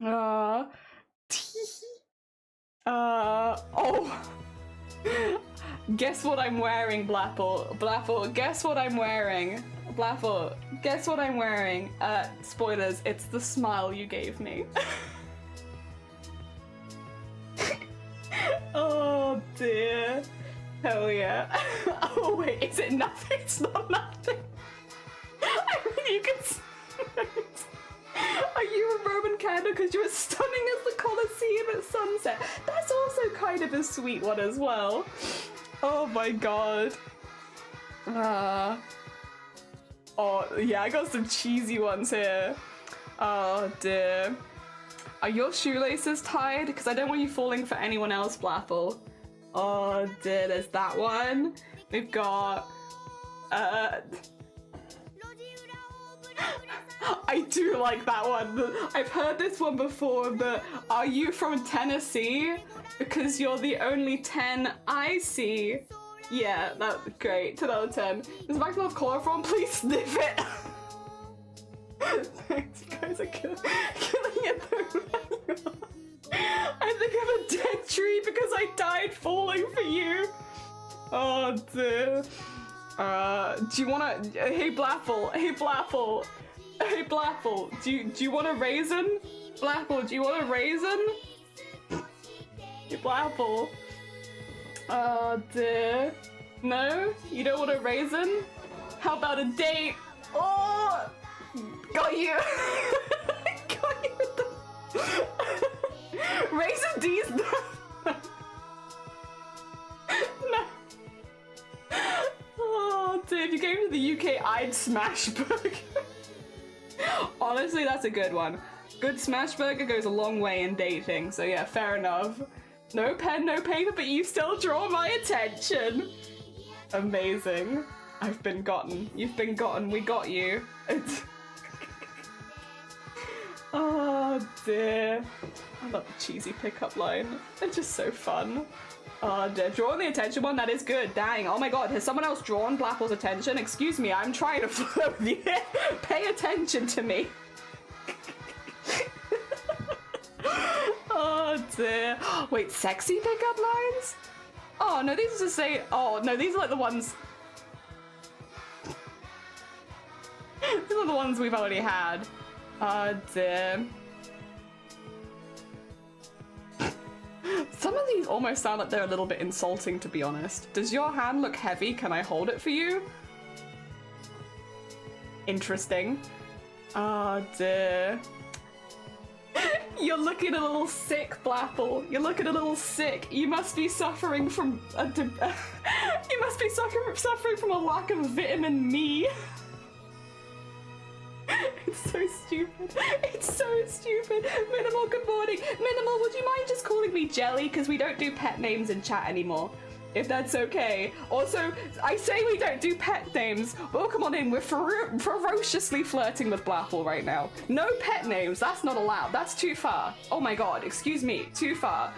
Oh. Guess what I'm wearing, Blapple. Blapple, guess what I'm wearing. Blapple, guess what I'm wearing. Spoilers, it's the smile you gave me. Oh dear. Hell yeah. Oh wait, is it nothing? It's not nothing. I mean, you can see it. Are you a Roman candle because you're as stunning as the Colosseum at sunset? That's also kind of a sweet one as well. Oh my god. Oh yeah, I got some cheesy ones here. Oh dear. Are your shoelaces tied? Because I don't want you falling for anyone else, Blapple. Oh dear, there's that one. We've got I do like that one. I've heard this one before, but are you from Tennessee? Because you're the only 10 I see. Yeah, that's great. 10 out of 10. Does Max love chloroform? Please sniff it. Thanks, you guys are killing it though. I think I'm a dead tree because I died falling for you. Oh dear. Do you wanna? Hey Blapple. Hey Blapple. Hey Blapple. Do you want a raisin? Blapple, do you want a raisin? Hey Blapple. Oh dear. No? You don't want a raisin? How about a date? Oh! Got you! Got you with the... Raisin D's... No. Oh dear, if you came to the UK, I'd smash burger. Honestly, that's a good one. Good smash burger goes a long way in dating, so yeah, fair enough. No pen, no paper, but you still draw my attention. Amazing. I've been gotten. You've been gotten. We got you. Oh dear. I love the cheesy pickup line. It's just so fun. Oh dear. Drawing the attention one, that is good. Dang. Oh my god, has someone else drawn Blapple's attention? Excuse me, I'm trying to flirt with you. Pay attention to me. dear. Wait, sexy pickup lines? Oh no, these are just say. Oh no, these are like the ones. These are the ones we've already had. Oh dear. Some of these almost sound like they're a little bit insulting, to be honest. Does your hand look heavy? Can I hold it for you? Interesting. Oh dear. You're looking a little sick, Blapple. You're looking a little sick. You must be suffering from a you must be suffering from a lack of vitamin me. It's so stupid. It's so stupid. Minimal, good morning. Minimal, would you mind just calling me Jelly? Because we don't do pet names in chat anymore. If that's okay. Also, I say we don't do pet names. Well, come on in. We're ferociously flirting with Blapple right now. No pet names. That's not allowed. That's too far. Oh my god. Excuse me. Too far.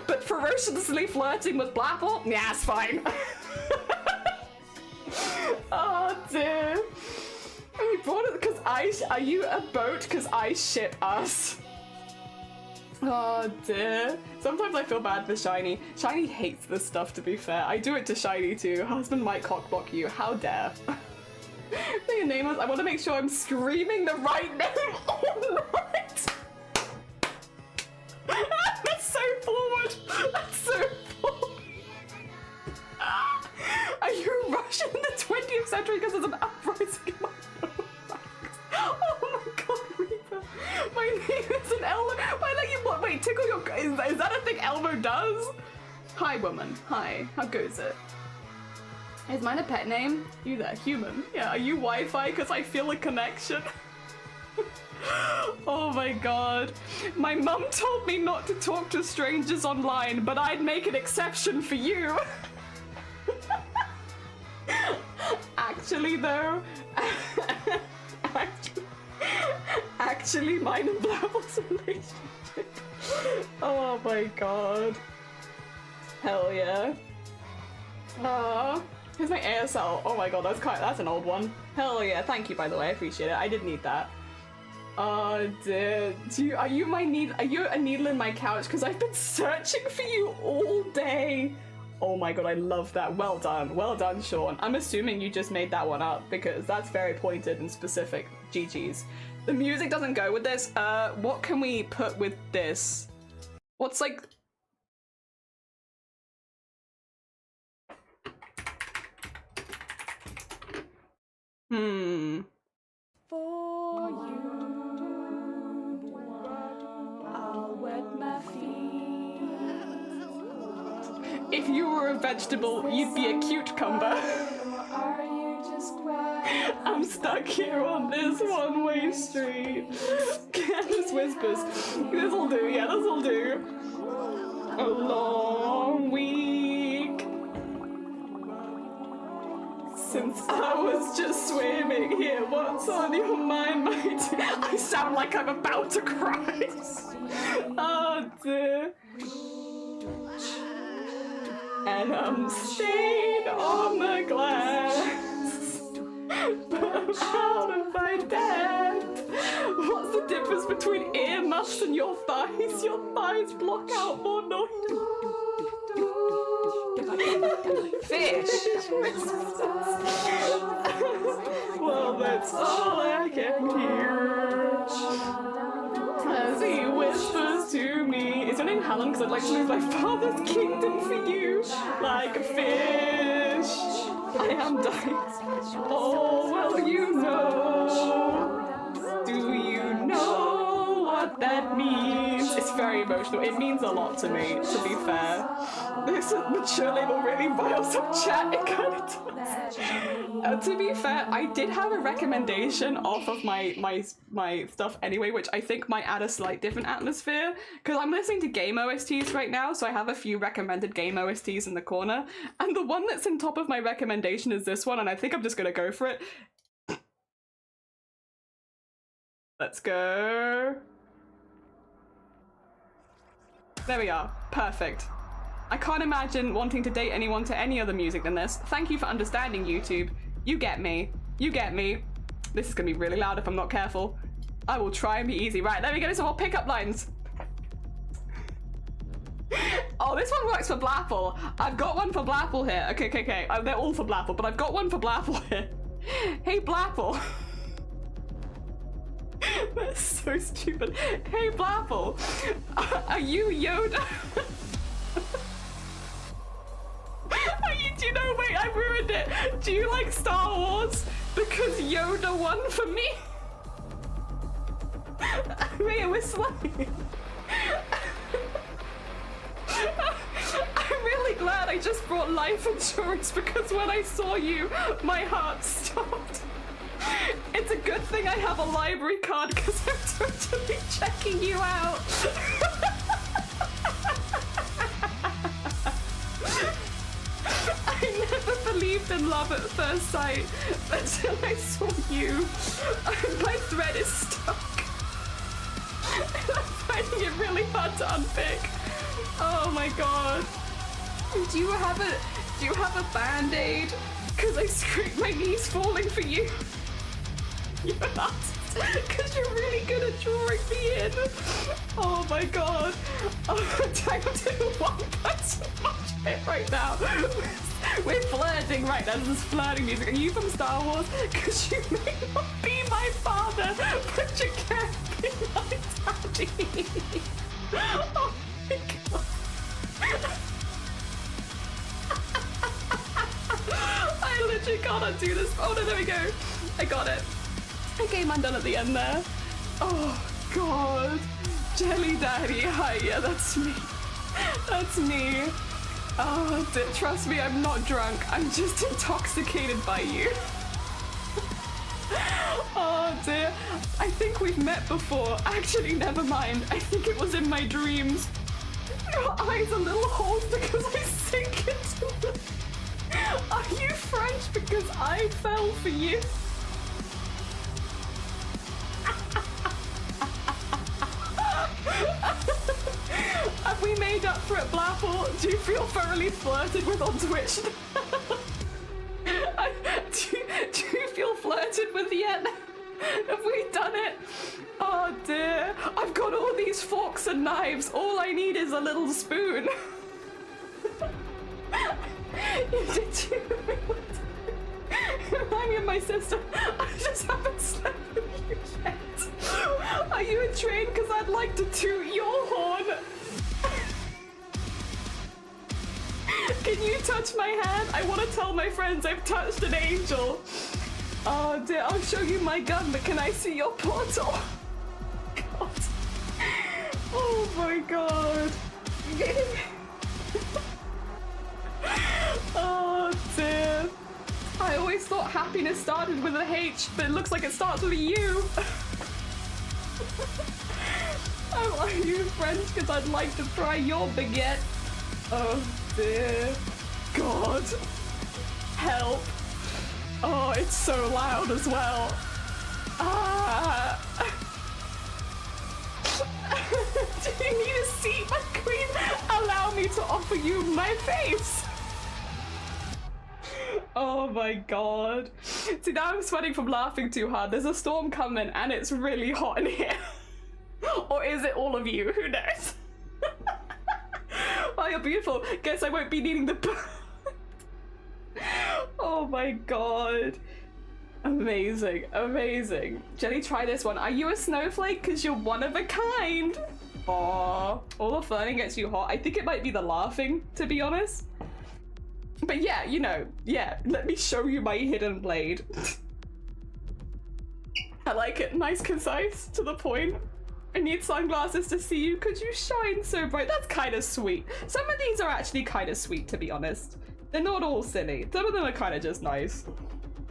But ferociously flirting with Blapple? Yeah, it's fine. Oh, dear. We brought it because are you a boat? Because I ship us. Oh dear. Sometimes I feel bad for Shiny. Shiny hates this stuff, to be fair. I do it to Shiny too. Husband might cockblock you. How dare. Your name is. I want to make sure I'm screaming the right name. Alright. That's so forward. That's so forward. Are you Russian in the 20th century because there's an uprising in my oh my god, Reaper. My name is an Elmo. Why let you what? Wait, tickle your. Is that a thing Elmo does? Hi, woman. Hi. How goes it? Is mine a pet name? You there, human? Yeah, are you Wi-Fi? Because I feel a connection. Oh my god. My mum told me not to talk to strangers online, but I'd make an exception for you. Actually, though. Actually, mine and Blabble's relationship. Oh my god. Hell yeah. Here's my ASL. Oh my god, that's an old one. Hell yeah, thank you by the way, I appreciate it. I did need that. Oh dear. Are you a needle in my couch? Because I've been searching for you all day. Oh my god, I love that. Well done, Sean. I'm assuming you just made that one up because that's very pointed and specific. GG's. The music doesn't go with this. What can we put with this? What's like... For you, I'll wet my feet. If you were a vegetable, you'd be a cucumber. Are you just I'm stuck here on this one-way street. Candace whispers. This'll do, yeah, this'll do. A long week since I was just swimming here. What's on your mind, mate? I sound like I'm about to cry. Oh dear. And I'm staying on the glass, but I'm out of my depth. What's the difference between earmuffs and your thighs? Your thighs block out more noise. Fish. Well, that's all I can hear as he whispers to me. Is your name Helen? Because I'd like to lose my father's kingdom for you, like a fish. I am dying. Oh, well, you know. Do you know what that means? It's very emotional. It means a lot to me, to be fair. This mature label really riles up chat. It kind of does. To be fair, I did have a recommendation off of my stuff anyway, which I think might add a slight different atmosphere, because I'm listening to game OSTs right now, so I have a few recommended game OSTs in the corner, and the one that's in top of my recommendation is this one, and I think I'm just gonna go for it. Let's go. There we are. Perfect. I can't imagine wanting to date anyone to any other music than this. Thank you for understanding, YouTube. You get me. You get me. This is gonna be really loud if I'm not careful. I will try and be easy. Right, there we go. Some more pickup lines. Oh, this one works for Blapple. I've got one for Blapple here. Okay. They're all for Blapple, but I've got one for Blapple here. Hey, Blapple. That's so stupid. Hey, Blapple. Are you Yoda? Do you know, wait, I ruined it. Do you like Star Wars? Because Yoda won for me? Mate, we're slaying. I'm really glad I just brought life insurance because when I saw you, my heart stopped. It's a good thing I have a library card because I'm totally checking you out. I never believed in love at first sight until I saw you. My thread is stuck. I'm finding it really hard to unpick. Oh my god. Do you have a band-aid? Because I scraped my knees falling for you. You're not. Because you're really good at drawing me in. Oh my god. Oh, I'm doing one person watch it right now. We're flirting right now. This is flirting music. Are you from Star Wars? Because you may not be my father, but you can be my daddy. Oh my god. I literally can't undo this. Oh no, there we go. I got it. Okay, I'm done at the end there. Oh god. Jelly Daddy. Hi, yeah, that's me. That's me. Oh, trust me, I'm not drunk. I'm just intoxicated by you. Oh dear. I think we've met before. Actually, never mind. I think it was in my dreams. Your eyes are little holes because I sink into them. Are you French because I fell for you? Have we made up for it, Blapple? Do you feel thoroughly flirted with on Twitch? Do you feel flirted with yet? Have we done it? Oh dear. I've got all these forks and knives. All I need is a little spoon. Did you remind me of my sister? I just haven't slept with you yet. Are you a train? Because I'd like to toot your horn. Can you touch my hand? I want to tell my friends I've touched an angel. Oh dear, I'll show you my gun, but can I see your portal? God. Oh my god. Oh dear. I always thought happiness started with a H, but it looks like it starts with a U. Are you French? Because I'd like to try your baguette. Oh dear. God. Help. Oh, it's so loud as well. Ah. Do you need a seat, my queen? Allow me to offer you my face. Oh my god. See, now I'm sweating from laughing too hard. There's a storm coming and it's really hot in here. Or is it all of you? Who knows? Oh, you're beautiful. Guess I won't be needing the... Oh my god. Amazing, amazing. Jenny, try this one. Are you a snowflake? Because you're one of a kind. Aww. All the flirting gets you hot. I think it might be the laughing, to be honest. But yeah, you know, yeah. Let me show you my hidden blade. I like it. Nice, concise, to the point. I need sunglasses to see you. Could you shine so bright? That's kind of sweet. Some of these are actually kind of sweet, to be honest. They're not all silly. Some of them are kind of just nice.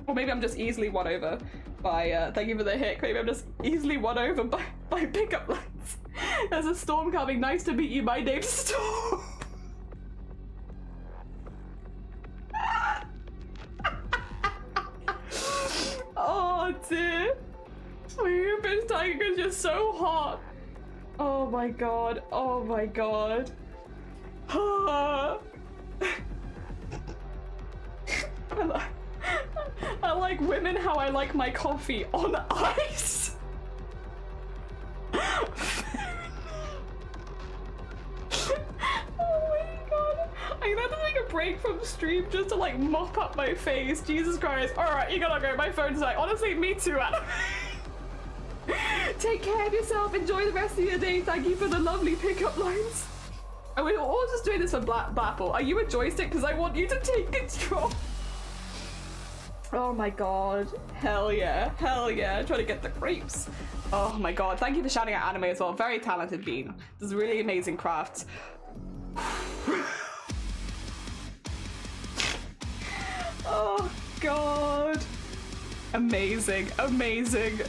Or maybe I'm just easily won over by, thank you for the hit. Maybe I'm just easily won over by pickup lines. There's a storm coming. Nice to meet you. My name's Storm. Oh dear. You've been dying because you're so hot. Oh my god. Oh my god. I like women how I like my coffee on ice. Oh my of stream just to like mop up my face. Jesus Christ. Alright, you gotta go. My phone's like, honestly, me too, Adam. Take care of yourself. Enjoy the rest of your day. Thank you for the lovely pickup lines. And we're all just doing this for Blapple. Are you a joystick? Because I want you to take control. Oh my god. Hell yeah. Hell yeah. Trying to get the grapes. Oh my god. Thank you for shouting out anime as well. Very talented Bean. Does really amazing crafts. Oh god. Amazing. Amazing.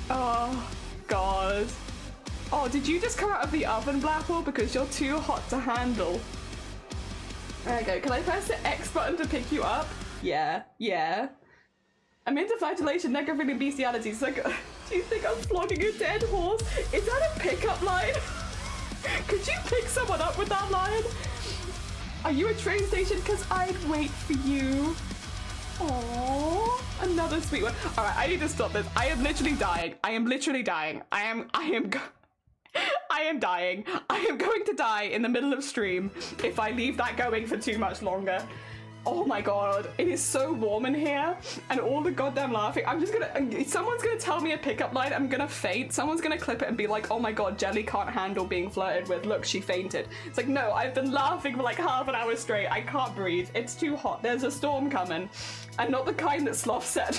Oh god. Oh, did you just come out of the oven, Blapple? Because you're too hot to handle. There we go. Can I press the X button to pick you up? Yeah. Yeah. I'm into flagellation, necrophilia, bestiality. It's like, do you think I'm flogging a dead horse? Is that a pickup line? Could you pick someone up with that line? Are you a train station? Because I'd wait for you. Aww, another sweet one. All right, I need to stop this. I am literally dying. I am literally dying. I am dying. I am going to die in the middle of stream if I leave that going for too much longer. Oh my god, it is so warm in here and all the goddamn laughing. I'm just gonna, someone's gonna tell me a pickup line, I'm gonna faint. Someone's gonna clip it and be like, oh my god, Jelly can't handle being flirted with. Look, she fainted. It's like, no, I've been laughing for like half an hour straight. I can't breathe. It's too hot. There's a storm coming. And not the kind that Sloth said.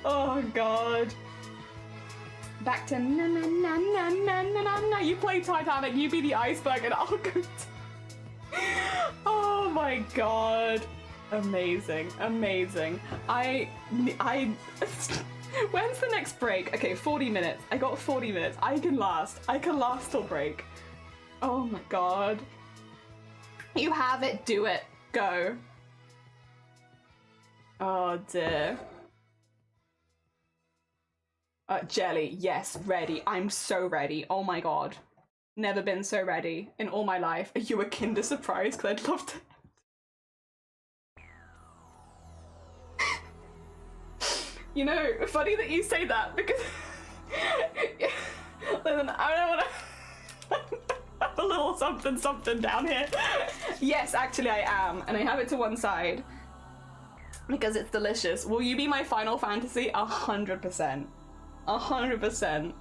Oh god. Back to na na na na na na na na. You play Titanic, you be the iceberg and I'll go oh my god. Amazing. Amazing. When's the next break? Okay, 40 minutes. I got 40 minutes. I can last till break. Oh my god. You have it, do it. Go. Oh dear. Jelly, yes, ready. I'm so ready. Oh my god. Never been so ready in all my life. Are you a Kinder Surprise? Because I'd love to. You know, funny that you say that because listen, I don't want to have a little something down here. Yes, actually I am, and I have it to one side because it's delicious. Will you be my Final Fantasy? 100%. 100%.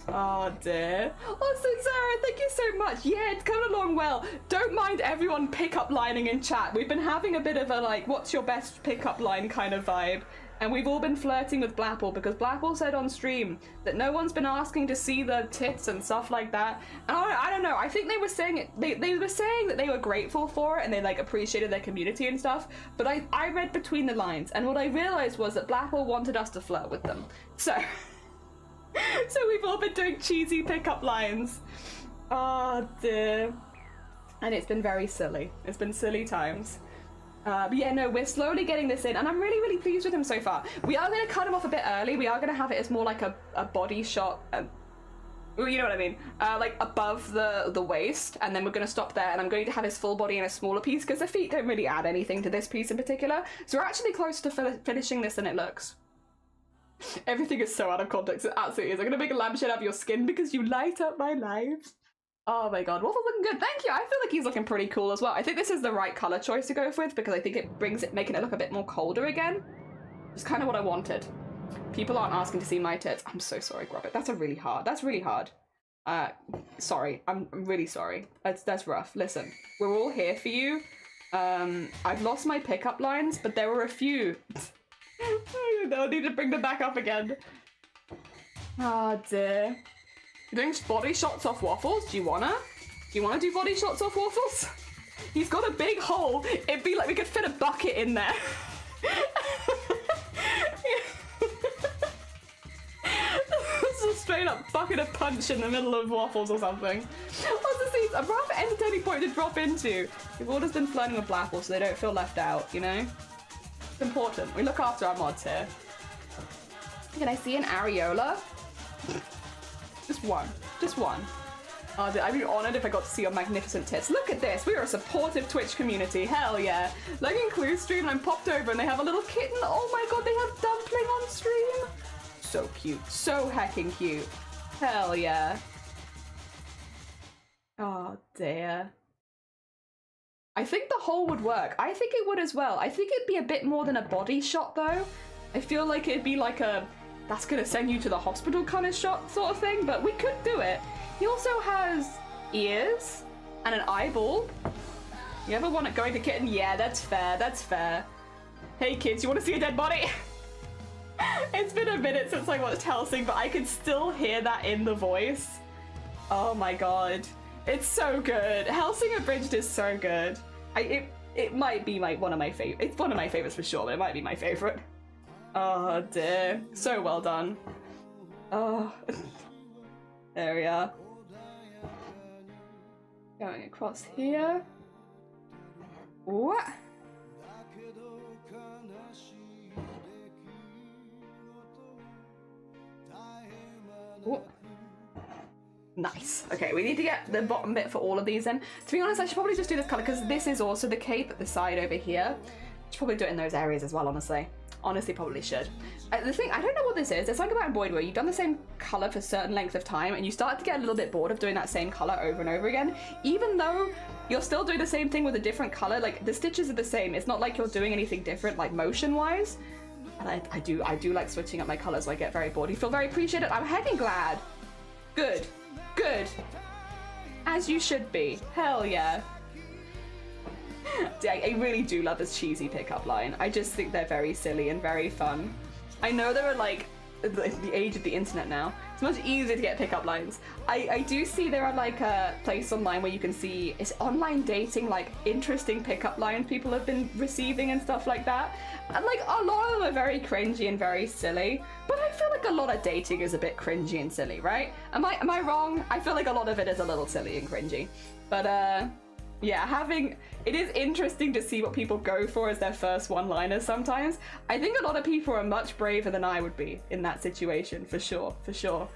Oh dear. Oh, so Sarah, thank you so much. Yeah, it's coming along well. Don't mind everyone pickup lining in chat. We've been having a bit of a like, what's your best pickup line kind of vibe. And we've all been flirting with Blapple because Blapple said on stream that no one's been asking to see the tits and stuff like that. And I don't know, I think they were saying it, they were saying that they were grateful for it and they like appreciated their community and stuff. But I read between the lines and what I realized was that Blapple wanted us to flirt with them. So we've all been doing cheesy pickup lines. Oh dear. And it's been very silly. It's been silly times. But yeah, no, we're slowly getting this in and I'm really, really pleased with him so far. We are going to cut him off a bit early. We are going to have it as more like a body shot. You know what I mean? Like above the waist, and then we're going to stop there and I'm going to have his full body in a smaller piece because the feet don't really add anything to this piece in particular. So we're actually close to finishing this than it looks. Everything is so out of context. It absolutely is. I'm gonna make a lampshade out of your skin because you light up my life. Oh my god, Waffle's looking good. Thank you. I feel like he's looking pretty cool as well. I think this is the right color choice to go with because I think it brings it, making it look a bit more colder again. It's kind of what I wanted. People aren't asking to see my tits. I'm so sorry, Grubbit. That's really hard. Sorry. I'm really sorry. That's rough. Listen, we're all here for you. I've lost my pickup lines, but there were a few. I'll need to bring them back up again. Oh dear. You're doing body shots off Waffles? Do you wanna do body shots off Waffles? He's got a big hole. It'd be like we could fit a bucket in there. It's a straight up bucket of punch in the middle of Waffles or something. What's this? A rather entertaining point to drop into. We've all just been flirting with Blapple so they don't feel left out, you know? It's important. We look after our mods here. Can I see an areola? Just one. Just one. Oh, I'd be honoured if I got to see your magnificent tits. Look at this. We are a supportive Twitch community. Hell yeah. Like in Clue stream, and I'm popped over and they have a little kitten. Oh my god, they have Dumpling on stream. So cute. So hecking cute. Hell yeah. Oh dear. I think the hole would work. I think it would as well. I think it'd be a bit more than a body shot though. I feel like it'd be like a, that's gonna send you to the hospital kind of shot sort of thing, but we could do it. He also has ears and an eyeball. You ever want to go to kitten? Yeah, that's fair, that's fair. Hey kids, you want to see a dead body? It's been a minute since I watched Hellsing, but I can still hear that in the voice. Oh my god. It's so good. Hellsing Abridged is so good. It might be one of my favorites. It's one of my favorites for sure, but it might be my favorite. Oh dear. So well done. Oh. There we are. Going across here. What? What? Nice. Okay, we need to get the bottom bit for all of these in. To be honest, I should probably just do this color because this is also the cape at the side over here. Should probably do it in those areas as well, honestly. Honestly, probably should. The thing, I don't know what this is. There's something about embroidery where you've done the same color for a certain length of time and you start to get a little bit bored of doing that same color over and over again. Even though you're still doing the same thing with a different color, like the stitches are the same. It's not like you're doing anything different, like motion-wise. And I do like switching up my colors, so I get very bored. You feel very appreciated. I'm heckin' glad. Good. Good. As you should be. Hell yeah. I really do love this cheesy pickup line. I just think they're very silly and very fun. I know there are like the age of the internet now. It's much easier to get pickup lines. I do see there are like a place online where you can see it's online dating, like interesting pickup lines people have been receiving and stuff like that. And like a lot of them are very cringy and very silly, but I feel like a lot of dating is a bit cringy and silly, right? Am I wrong? I feel like a lot of it is a little silly and cringy. But yeah, it is interesting to see what people go for as their first one-liners sometimes. I think a lot of people are much braver than I would be in that situation, for sure, for sure.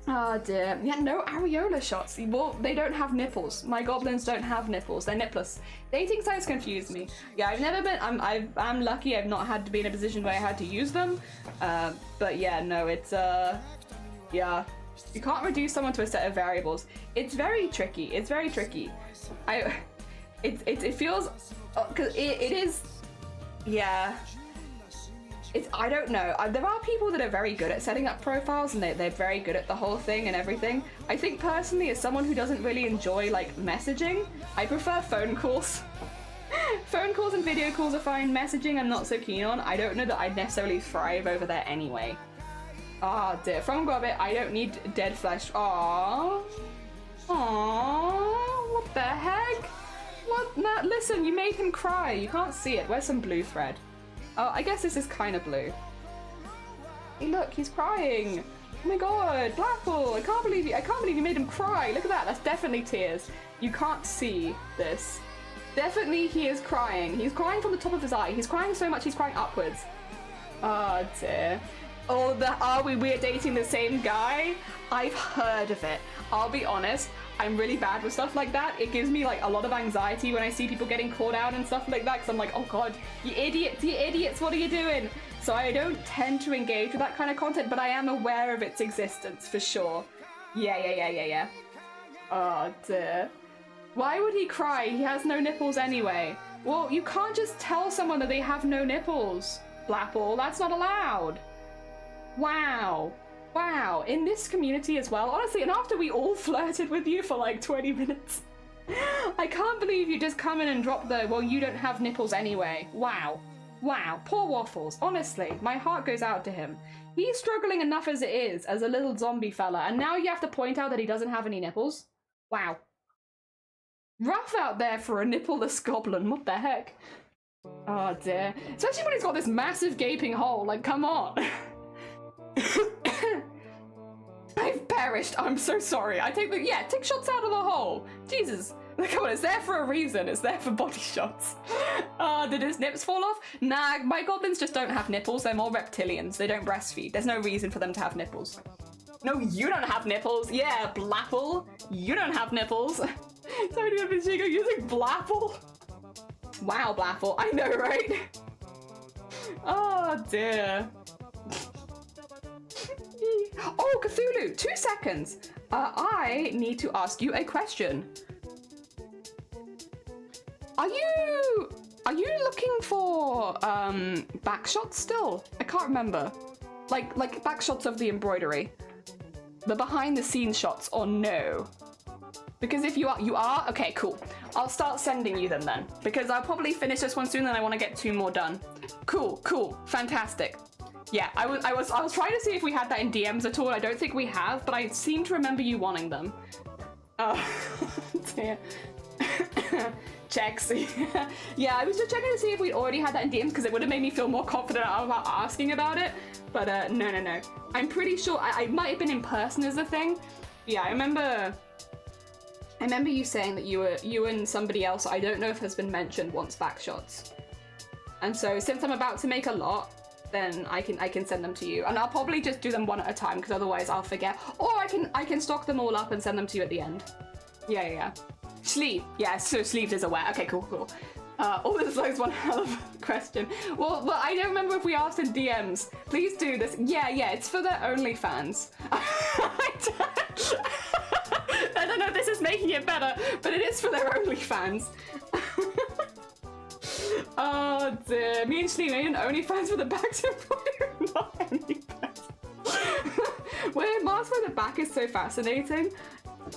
Oh dear. Yeah, no areola shots. Well, they don't have nipples. My goblins don't have nipples. They're nipless. Dating sites confuse me. Yeah, I've never been, I'm lucky I've not had to be in a position where I had to use them. But yeah, no, it's, yeah. You can't reduce someone to a set of variables. It's very tricky. It's very tricky. It feels, cause it is, yeah. I don't know. There are people that are very good at setting up profiles and they're very good at the whole thing and everything. I think personally, as someone who doesn't really enjoy like messaging, I prefer phone calls. Phone calls and video calls are fine. Messaging I'm not so keen on. I don't know that I'd necessarily thrive over there anyway. Ah, dear. From Gobbit, I don't need dead flesh. Aww. Aww. What the heck? What? Nah, listen, you made him cry. You can't see it. Where's some blue thread? Oh, I guess this is kind of blue. Hey, look, he's crying. Oh my god, Blackpool, I can't believe you made him cry. Look at that, that's definitely tears. You can't see this. Definitely he is crying. He's crying from the top of his eye. He's crying so much he's crying upwards. Oh dear. Oh, are we dating the same guy? I've heard of it. I'll be honest, I'm really bad with stuff like that. It gives me like a lot of anxiety when I see people getting caught out and stuff like that, because I'm like, oh god, you idiots, what are you doing? So I don't tend to engage with that kind of content, but I am aware of its existence for sure. Yeah. Oh dear. Why would he cry? He has no nipples anyway. Well, you can't just tell someone that they have no nipples, Blackpool. That's not allowed. Wow. Wow, in this community as well, honestly, and after we all flirted with you for like 20 minutes, I can't believe you just come in and drop the, well, you don't have nipples anyway. Wow. Wow, poor Waffles, honestly, my heart goes out to him. He's struggling enough as it is, as a little zombie fella, and now you have to point out that he doesn't have any nipples? Wow. Rough out there for a nippleless goblin, what the heck? Oh dear. Especially when he's got this massive gaping hole, like, come on. I've perished. I'm so sorry. Take shots out of the hole. Jesus. Come on, it's there for a reason. It's there for body shots. Did his nips fall off? Nah, my goblins just don't have nipples. They're more reptilians. They don't breastfeed. There's no reason for them to have nipples. No, you don't have nipples. Yeah, Blapple. You don't have nipples. Sorry to have been using Blapple. Wow, Blapple. I know, right? Oh, dear. Oh, Cthulhu, 2 seconds. I need to ask you a question. Are you looking for back shots still? I can't remember. Like back shots of the embroidery. The behind the scenes shots, or no? Because if you are, okay, cool. I'll start sending you them then, because I'll probably finish this one soon and I want to get 2 more done. Cool, fantastic. Yeah, I was trying to see if we had that in DMs at all. I don't think we have, but I seem to remember you wanting them. Oh, dear. Checks. Yeah, I was just checking to see if we already had that in DMs because it would have made me feel more confident about asking about it. But no. I'm pretty sure I might have been in person as a thing. Yeah, I remember you saying that you and somebody else, I don't know if has been mentioned, wants back shots. And so since I'm about to make a lot, then I can send them to you. And I'll probably just do them one at a time because otherwise I'll forget. Or I can stock them all up and send them to you at the end. Yeah. Sleeve. Yeah, so sleeves is aware. Okay, cool. Oh, this is one hell of a question. Well, I don't remember if we asked in DMs. Please do this. Yeah, it's for their OnlyFans. I don't know if this is making it better, but it is for their OnlyFans. Oh dear. Me and Shlee made an OnlyFans for the back to embroidery, not OnlyFans. Where mask by the back is so fascinating.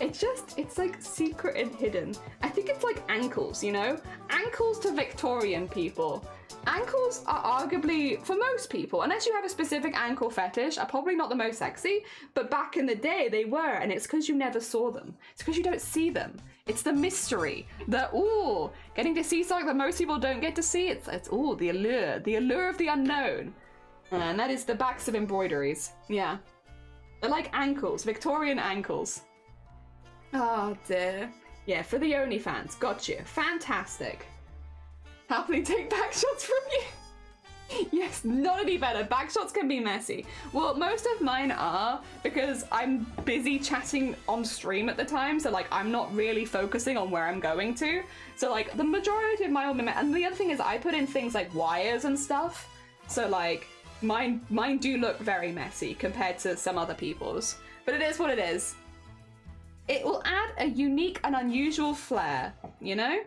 It's like secret and hidden. I think it's like ankles, you know? Ankles to Victorian people. Ankles are arguably, for most people, unless you have a specific ankle fetish, are probably not the most sexy, but back in the day they were, and it's because you never saw them. It's because you don't see them. It's the mystery. Getting to see something that most people don't get to see. It's the allure of the unknown. And that is the backs of embroideries. Yeah. They're like ankles, Victorian ankles. Oh dear. Yeah, for the OnlyFans. Gotcha. Fantastic. Happily take back shots from you. Yes, not any better. Back shots can be messy. Well, most of mine are because I'm busy chatting on stream at the time, so like I'm not really focusing on where I'm going to. So like the majority of my and the other thing is I put in things like wires and stuff. So like mine do look very messy compared to some other people's. But it is what it is. It will add a unique and unusual flair, you know?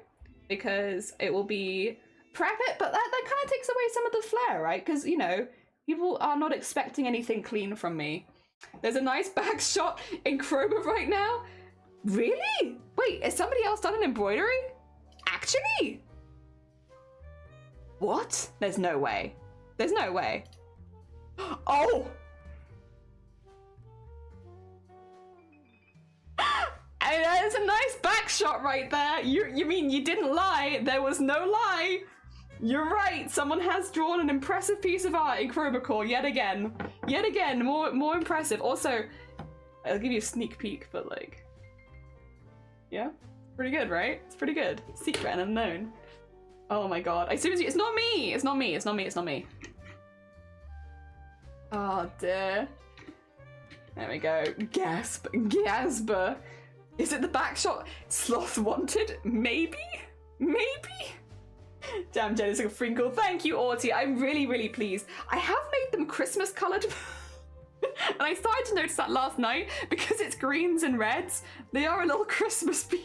Because it will be prep it, but that kind of takes away some of the flair, right? Because, you know, people are not expecting anything clean from me. There's a nice back shot in Chroma right now. Really? Wait, has somebody else done an embroidery? Actually? What? There's no way. There's no way. Oh! There's a nice back shot right there. You mean you didn't lie? There was no lie. You're right. Someone has drawn an impressive piece of art in Chroma Core yet again. Yet again, more impressive. Also, I'll give you a sneak peek, but like, yeah, pretty good, right? It's pretty good. Secret and unknown. Oh my god! I seriously, it's not me. It's not me. It's not me. It's not me. Oh dear. There we go. Gasp. Gasper. Is it the back shot? Sloth wanted? Maybe? Damn, Jen, it's like a frinkle. Thank you, Arty. I'm really, really pleased. I have made them Christmas colored. And I started to notice that last night because it's greens and reds. They are a little Christmas bean.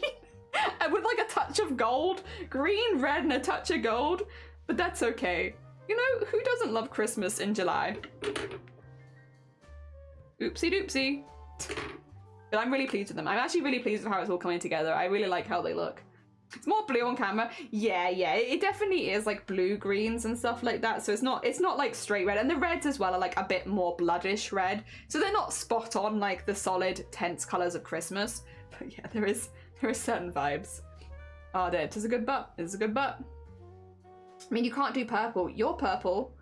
And with like a touch of gold. Green, red, and a touch of gold. But that's okay. You know, who doesn't love Christmas in July? Oopsie doopsie. But I'm really pleased with them. I'm actually really pleased with how it's all coming together. I really like how they look. It's more blue on camera. Yeah, it definitely is like blue greens and stuff like that. So it's not like straight red. And the reds as well are like a bit more bloodish red. So they're not spot on like the solid tense colors of Christmas. But yeah, there is certain vibes. Oh, there. It is a good butt. It is a good butt. I mean, you can't do purple. You're purple.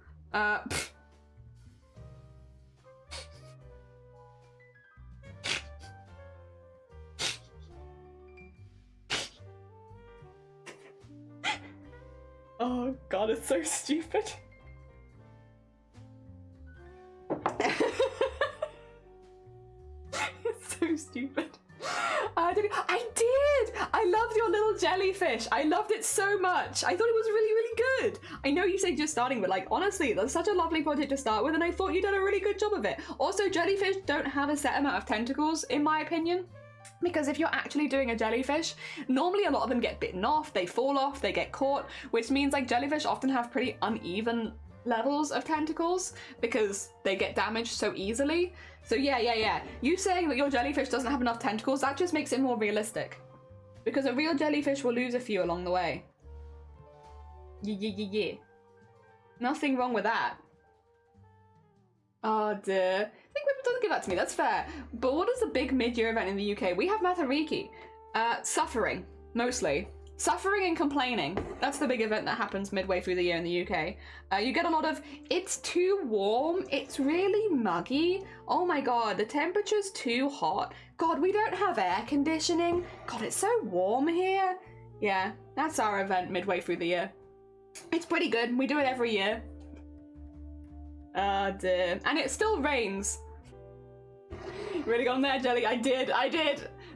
Oh god, it's so stupid. It's so stupid. I did! I loved your little jellyfish. I loved it so much. I thought it was really, really good. I know you said just starting, but like, honestly, that's such a lovely project to start with, and I thought you did a really good job of it. Also, jellyfish don't have a set amount of tentacles, in my opinion. Because if you're actually doing a jellyfish, normally a lot of them get bitten off, they fall off, they get caught, which means like jellyfish often have pretty uneven levels of tentacles because they get damaged so easily. So yeah. You saying that your jellyfish doesn't have enough tentacles, that just makes it more realistic. Because a real jellyfish will lose a few along the way. Yeah. Nothing wrong with that. Oh dear. I think people doesn't give that to me, that's fair. But what is the big mid-year event in the UK? We have Mathariki. Suffering, mostly. Suffering and complaining. That's the big event that happens midway through the year in the UK. You get a lot of, it's too warm, it's really muggy. Oh my god, the temperature's too hot. God, we don't have air conditioning. God, it's so warm here. Yeah, that's our event midway through the year. It's pretty good, we do it every year. Oh dear. And it still rains. Really gone there, Jelly? I did.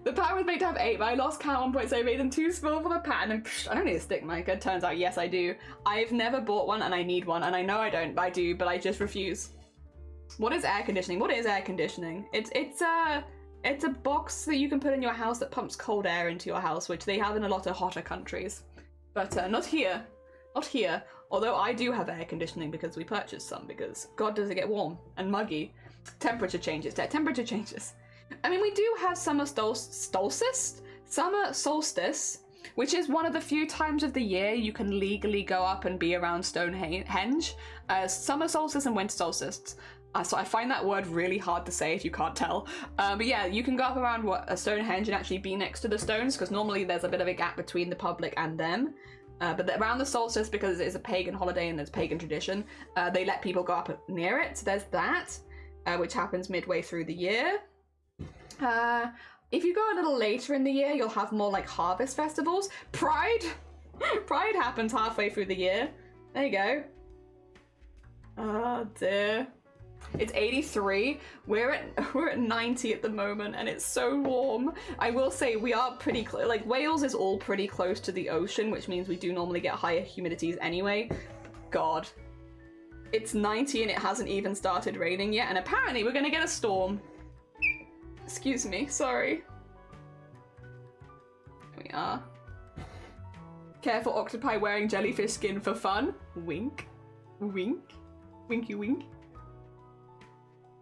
The pattern was made to have 8, but I lost count at one point, so I made them too small for the pattern, and psh, I don't need a stick mic. It turns out, yes, I do. I've never bought one, and I need one, and I know I don't, but I do, but I just refuse. What is air conditioning? What is air conditioning? It's a box that you can put in your house that pumps cold air into your house, which they have in a lot of hotter countries. But not here. Not here. Although I do have air conditioning because we purchased some, because God, does it get warm and muggy. Temperature changes. Temperature changes. I mean, we do have summer solstice, which is one of the few times of the year you can legally go up and be around Stonehenge. Summer solstice and winter solstice. So I find that word really hard to say if you can't tell. But yeah, you can go up around a Stonehenge and actually be next to the stones, because normally there's a bit of a gap between the public and them. But around the solstice, because it's a pagan holiday and there's pagan tradition, they let people go up near it. So there's that, which happens midway through the year. If you go a little later in the year, you'll have more like harvest festivals. Pride! Pride happens halfway through the year. There you go. Oh dear. It's 83. We're at 90 at the moment, and it's so warm. I will say we are pretty like Wales is all pretty close to the ocean, which means we do normally get higher humidities anyway. God. It's 90 and it hasn't even started raining yet, and apparently we're gonna get a storm. Excuse me, sorry. Here we are. Careful octopi wearing jellyfish skin for fun. Wink. Wink. Winky wink.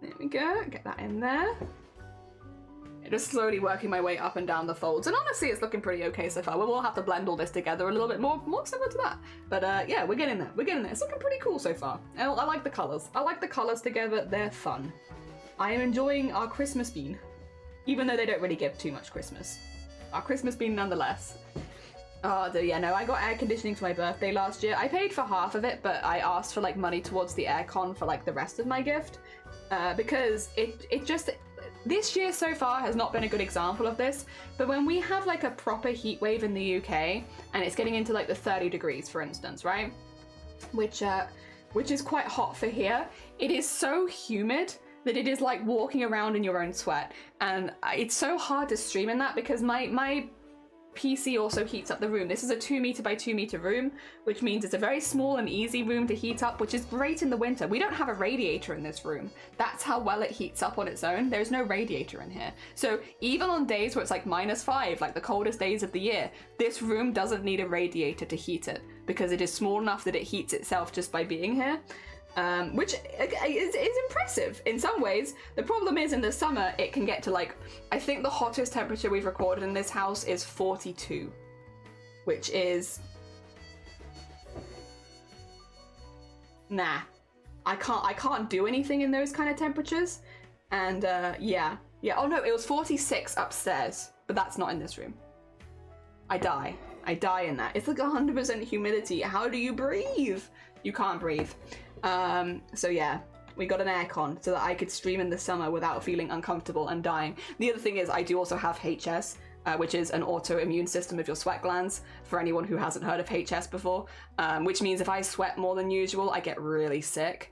There we go, get that in there. Just slowly working my way up and down the folds. And honestly, it's looking pretty okay so far. We'll have to blend all this together a little bit more similar to that. But yeah, we're getting there. It's looking pretty cool so far. I like the colors. I like the colors together. They're fun. I am enjoying our Christmas bean. Even though they don't really give too much Christmas. Our Christmas bean nonetheless. Oh, yeah, no, I got air conditioning for my birthday last year. I paid for half of it, but I asked for like money towards the aircon for like the rest of my gift. Because it just, this year so far has not been a good example of this, but when we have like a proper heat wave in the UK, and it's getting into like the 30 degrees, for instance, right? Which is quite hot for here. It is so humid that it is like walking around in your own sweat, and it's so hard to stream in that because my PC also heats up the room. This is a 2 meter by 2 meter room, which means it's a very small and easy room to heat up, which is great in the winter. We don't have a radiator in this room. That's how well it heats up on its own. There's no radiator in here. So even on days where it's like -5, like the coldest days of the year, this room doesn't need a radiator to heat it because it is small enough that it heats itself just by being here. Which is impressive in some ways. The problem is in the summer it can get to like, I think the hottest temperature we've recorded in this house is 42, which is, nah, I can't do anything in those kind of temperatures. And yeah, oh no, it was 46 upstairs, but that's not in this room. I die in that. It's like 100% humidity. How do you breathe? You can't breathe. So yeah, we got an aircon so that I could stream in the summer without feeling uncomfortable and dying. The other thing is I do also have HS, which is an autoimmune system of your sweat glands, for anyone who hasn't heard of HS before, which means if I sweat more than usual, I get really sick.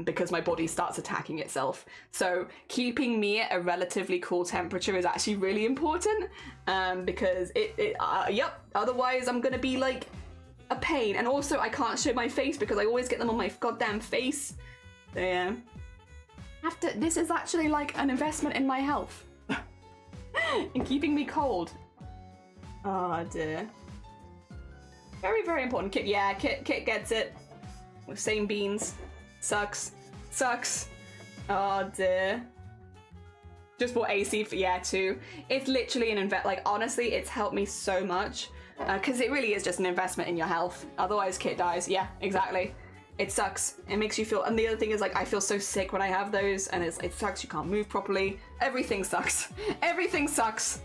Because my body starts attacking itself. So keeping me at a relatively cool temperature is actually really important, because yep, otherwise I'm gonna be like a pain. And also I can't show my face because I always get them on my goddamn face. So yeah, this is actually like an investment in my health. and keeping me cold. Oh dear. Very, very important. Kit, yeah, Kit gets it. Same beans. Sucks. Sucks. Oh dear. Just bought AC for, yeah, too. It's literally an like, honestly, it's helped me so much. Because it really is just an investment in your health. Otherwise, Kit dies. Yeah, exactly. It sucks. It makes you feel, and the other thing is, like, I feel so sick when I have those, and it sucks, you can't move properly. Everything sucks. Everything sucks.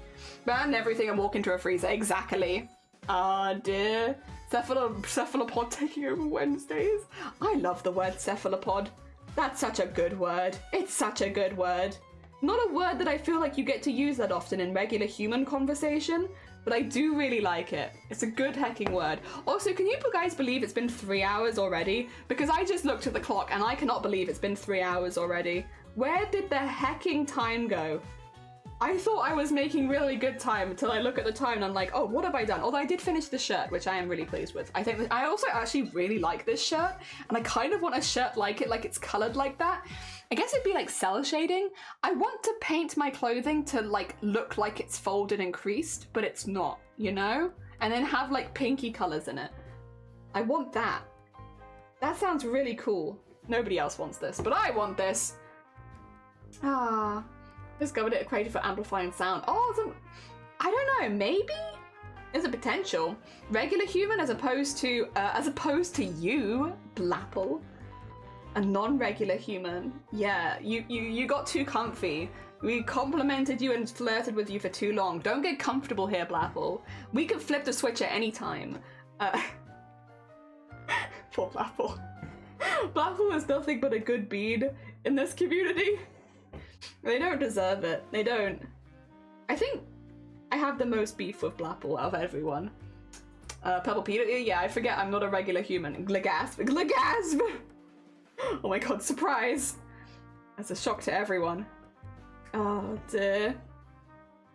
Ban everything and walk into a freezer. Exactly. Ah, dear. Cephalopod taking over Wednesdays. I love the word cephalopod. That's such a good word. It's such a good word. Not a word that I feel like you get to use that often in regular human conversation, but I do really like it. It's a good hecking word. Also, can you guys believe it's been 3 hours already? Because I just looked at the clock and I cannot believe it's been 3 hours already. Where did the hecking time go? I thought I was making really good time until I look at the time and I'm like, oh, what have I done? Although I did finish the shirt, which I am really pleased with. I think that I also actually really like this shirt, and I kind of want a shirt like it, like it's colored like that. I guess it'd be like cell shading. I want to paint my clothing to like look like it's folded and creased, but it's not, you know? And then have like pinky colors in it. I want that. That sounds really cool. Nobody else wants this, but I want this. Ah. Discovered it created for amplifying sound. Oh, I don't know, maybe? There's a potential. Regular human as opposed to you, Blapple. A non-regular human. Yeah, you got too comfy. We complimented you and flirted with you for too long. Don't get comfortable here, Blapple. We can flip the switch at any time. Poor Blapple. Blapple is nothing but a good bead in this community. They don't deserve it. They don't. I think I have the most beef with Blapple out of everyone. Purple Peter? Yeah, I forget I'm not a regular human. Glagasp. Glagasp! Oh my god, surprise! That's a shock to everyone. Oh dear.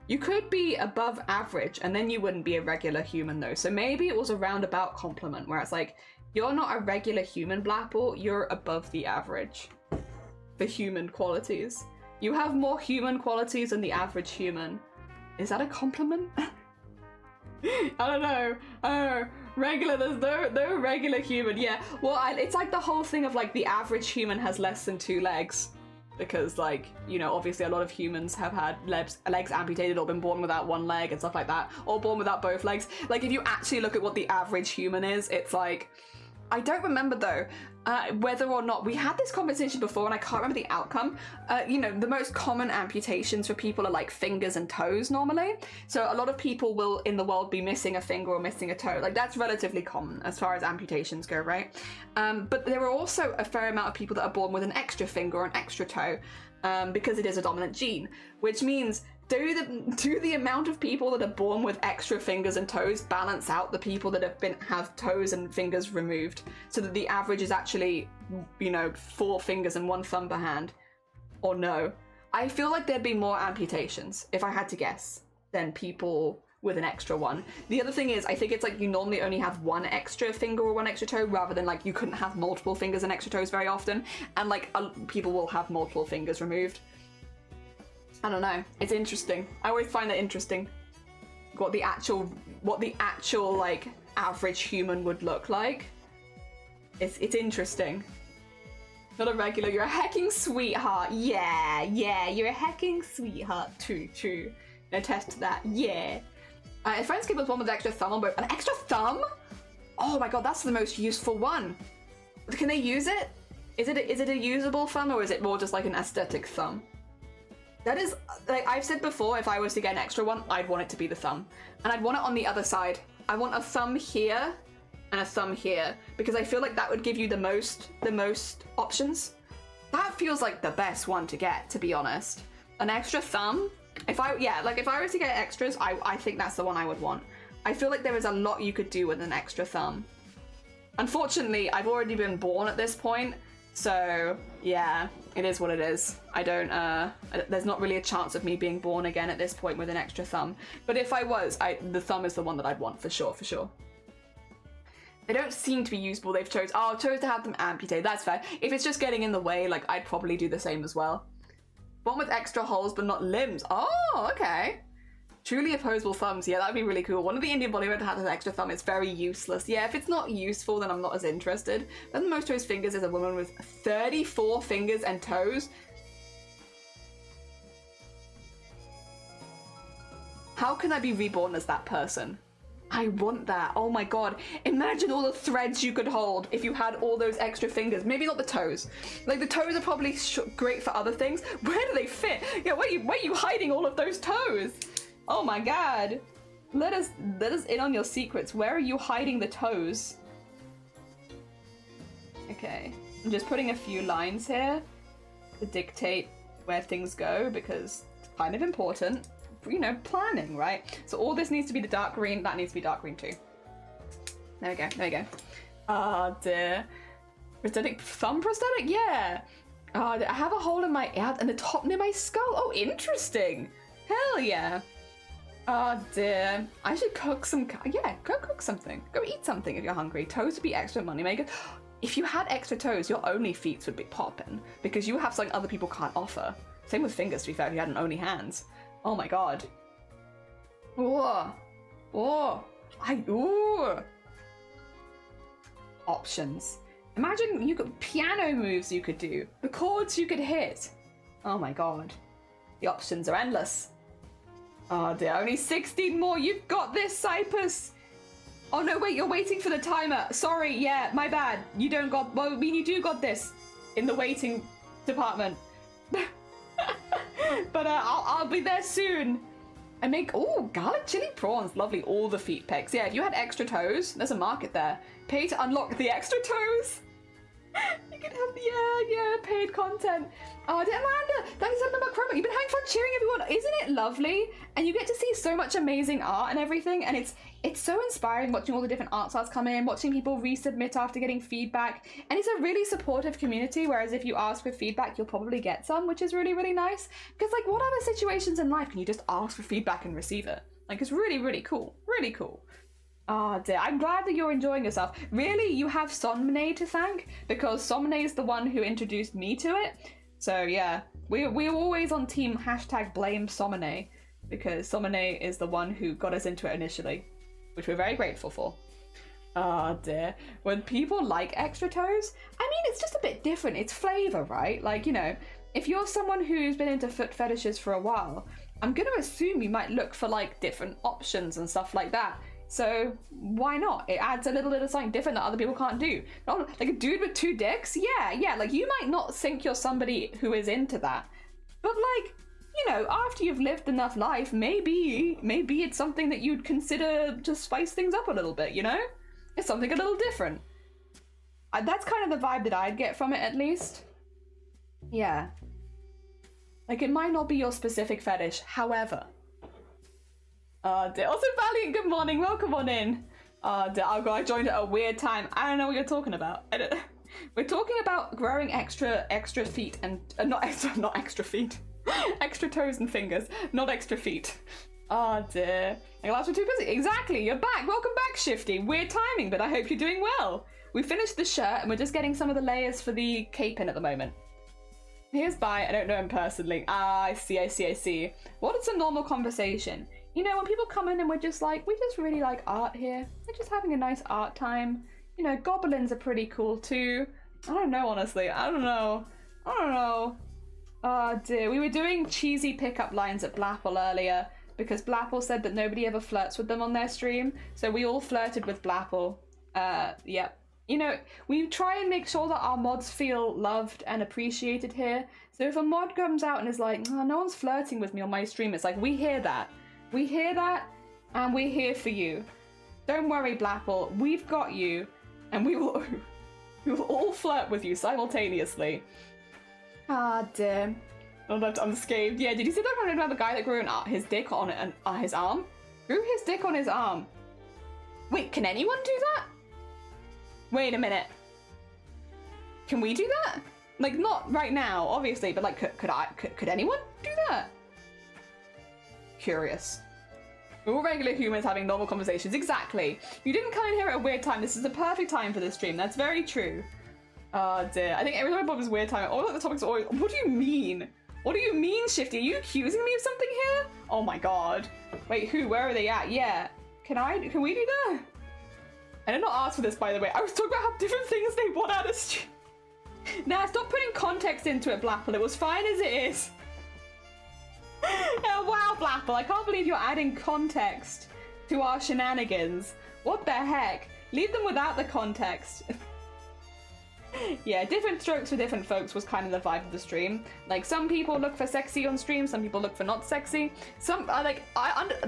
You could be above average and then you wouldn't be a regular human though. So maybe it was a roundabout compliment where it's like, you're not a regular human, Blapple, you're above the average. The human qualities. You have more human qualities than the average human. Is that a compliment? I don't know. Regular, there's no regular human. Yeah, well, it's like the whole thing of like the average human has less than 2 legs. Because like, you know, obviously a lot of humans have had legs amputated or been born without 1 leg and stuff like that. Or born without both legs. Like if you actually look at what the average human is, it's like, I don't remember though, whether or not, we had this conversation before and I can't remember the outcome. You know, the most common amputations for people are like fingers and toes normally. So a lot of people will in the world be missing a finger or missing a toe. Like that's relatively common as far as amputations go, right? But there are also a fair amount of people that are born with an extra finger or an extra toe because it is a dominant gene, which means do the amount of people that are born with extra fingers and toes balance out the people that have toes and fingers removed, so that the average is actually, you know, 4 fingers and 1 thumb per hand? Or no? I feel like there'd be more amputations, if I had to guess, than people with an extra one. The other thing is, I think it's like you normally only have 1 extra finger or 1 extra toe, rather than like you couldn't have multiple fingers and extra toes very often, and like people will have multiple fingers removed. I don't know. It's interesting. I always find that interesting. What the actual like average human would look like. It's interesting. Not a regular. You're a hecking sweetheart. Yeah, you're a hecking sweetheart. True. Attest to that. Yeah. If friends keep us one with an extra thumb on both. An extra thumb? Oh my god, that's the most useful one. Can they use it? Is it a usable thumb, or is it more just like an aesthetic thumb? That is, like I've said before, if I was to get an extra one, I'd want it to be the thumb. And I'd want it on the other side. I want a thumb here and a thumb here, because I feel like that would give you the most options. That feels like the best one to get, to be honest. An extra thumb? If I was to get extras, I think that's the one I would want. I feel like there is a lot you could do with an extra thumb. Unfortunately, I've already been born at this point, so yeah, it is what it is. I don't, there's not really a chance of me being born again at this point with an extra thumb. But if I was, the thumb is the one that I'd want for sure. They don't seem to be usable. They've chose to have them amputated. That's fair. If it's just getting in the way, like I'd probably do the same as well. One with extra holes but not limbs. Oh, okay. Truly opposable thumbs. Yeah, that'd be really cool. One of the Indian Bollywood has an extra thumb. It's very useless. Yeah, if it's not useful, then I'm not as interested. But the most toes fingers is a woman with 34 fingers and toes. How can I be reborn as that person? I want that. Oh my god. Imagine all the threads you could hold if you had all those extra fingers. Maybe not the toes. Like, the toes are probably great for other things. Where do they fit? Yeah, where are you hiding all of those toes? Oh my god. Let us in on your secrets. Where are you hiding the toes? Okay. I'm just putting a few lines here to dictate where things go because it's kind of important. You know, planning, right? So all this needs to be the dark green. That needs to be dark green too. There we go. There we go. Oh dear. Prosthetic, thumb prosthetic? Yeah. I have a hole in my in the top near my skull. Oh, interesting. Hell yeah. Oh dear. I should cook some. Yeah, go cook something. Go eat something if you're hungry. Toes would be extra money maker. If you had extra toes, your only feet would be popping because you have something other people can't offer. Same with fingers, to be fair. If you had only hands. Oh my god. Oh. Oh. Ooh. Options. Imagine you could piano moves you could do. The chords you could hit. Oh my god. The options are endless. Oh dear, only 16 more. You've got this, Cyprus. Oh no, wait, you're waiting for the timer. Sorry, yeah, my bad. You don't got, well, I mean, you do got this in the waiting department. But I'll be there soon. I make, oh, garlic chili prawns, lovely. All the feet pegs. Yeah, if you had extra toes, there's a market there. Pay to unlock the extra toes. You can have, yeah, paid content. Oh, Amanda, thanks so much about Chroma. You've been having fun cheering everyone. Isn't it lovely? And you get to see so much amazing art and everything. And it's so inspiring watching all the different art styles come in, watching people resubmit after getting feedback. And it's a really supportive community, whereas if you ask for feedback, you'll probably get some, which is really, really nice. Because, like, what other situations in life can you just ask for feedback and receive it? Like, it's really, really cool. Really cool. Oh dear, I'm glad that you're enjoying yourself. Really, you have Somne to thank, because Somne is the one who introduced me to it. So yeah, we're always on team #blame Somne, because Somne is the one who got us into it initially, which we're very grateful for. Oh dear. When people like extra toes, I mean, it's just a bit different. It's flavor, right? Like, you know, if you're someone who's been into foot fetishes for a while, I'm going to assume you might look for like different options and stuff like that. So why not? It adds a little bit of something different that other people can't do. Not like a dude with 2 dicks? Yeah, like you might not think you're somebody who is into that. But like, you know, after you've lived enough life, maybe it's something that you'd consider to spice things up a little bit, you know? It's something a little different. That's kind of the vibe that I'd get from it, at least. Yeah. Like, it might not be your specific fetish, however. Also, Valiant, good morning, welcome on in. I joined at a weird time. I don't know what you're talking about. We're talking about growing extra feet and not extra feet. Extra toes and fingers, not extra feet. Oh dear. My lives were too busy. Exactly, you're back. Welcome back, Shifty. Weird timing, but I hope you're doing well. We finished the shirt and we're just getting some of the layers for the cape in at the moment. Here's Bai. I don't know him personally. I see. What is a normal conversation? You know, when people come in and we're just like, we just really like art here. We're just having a nice art time. You know, goblins are pretty cool too. I don't know, honestly. I don't know. Oh dear. We were doing cheesy pickup lines at Blapple earlier because Blapple said that nobody ever flirts with them on their stream. So we all flirted with Blapple. Yep. You know, we try and make sure that our mods feel loved and appreciated here. So if a mod comes out and is like, oh, no one's flirting with me on my stream, it's like, we hear that. We hear that, and we're here for you. Don't worry, Blapple. We've got you, and we will all flirt with you simultaneously. Ah, dear. I'm scared. Yeah, did you see that one about the guy that grew his dick on his arm? Grew his dick on his arm. Wait, can anyone do that? Wait a minute. Can we do that? Like, not right now, obviously, but like, could anyone do that? Curious. We're all regular humans having normal conversations. Exactly. You didn't come in here at a weird time. This is the perfect time for this stream. That's very true. Oh dear. I think every time I put this weird time, all of the topics are always, what do you mean? What do you mean, Shifty? Are you accusing me of something here? Oh my god. Wait, who? Where are they at? Yeah. Can we do that? I did not ask for this, by the way. I was talking about how different things they want out of stream. Nah, stop putting context into it, Blapple. It was fine as it is. Oh, wow, Blapple. I can't believe you're adding context to our shenanigans. What the heck? Leave them without the context. Yeah, different strokes for different folks was kind of the vibe of the stream. Like, some people look for sexy on stream, some people look for not sexy. Some,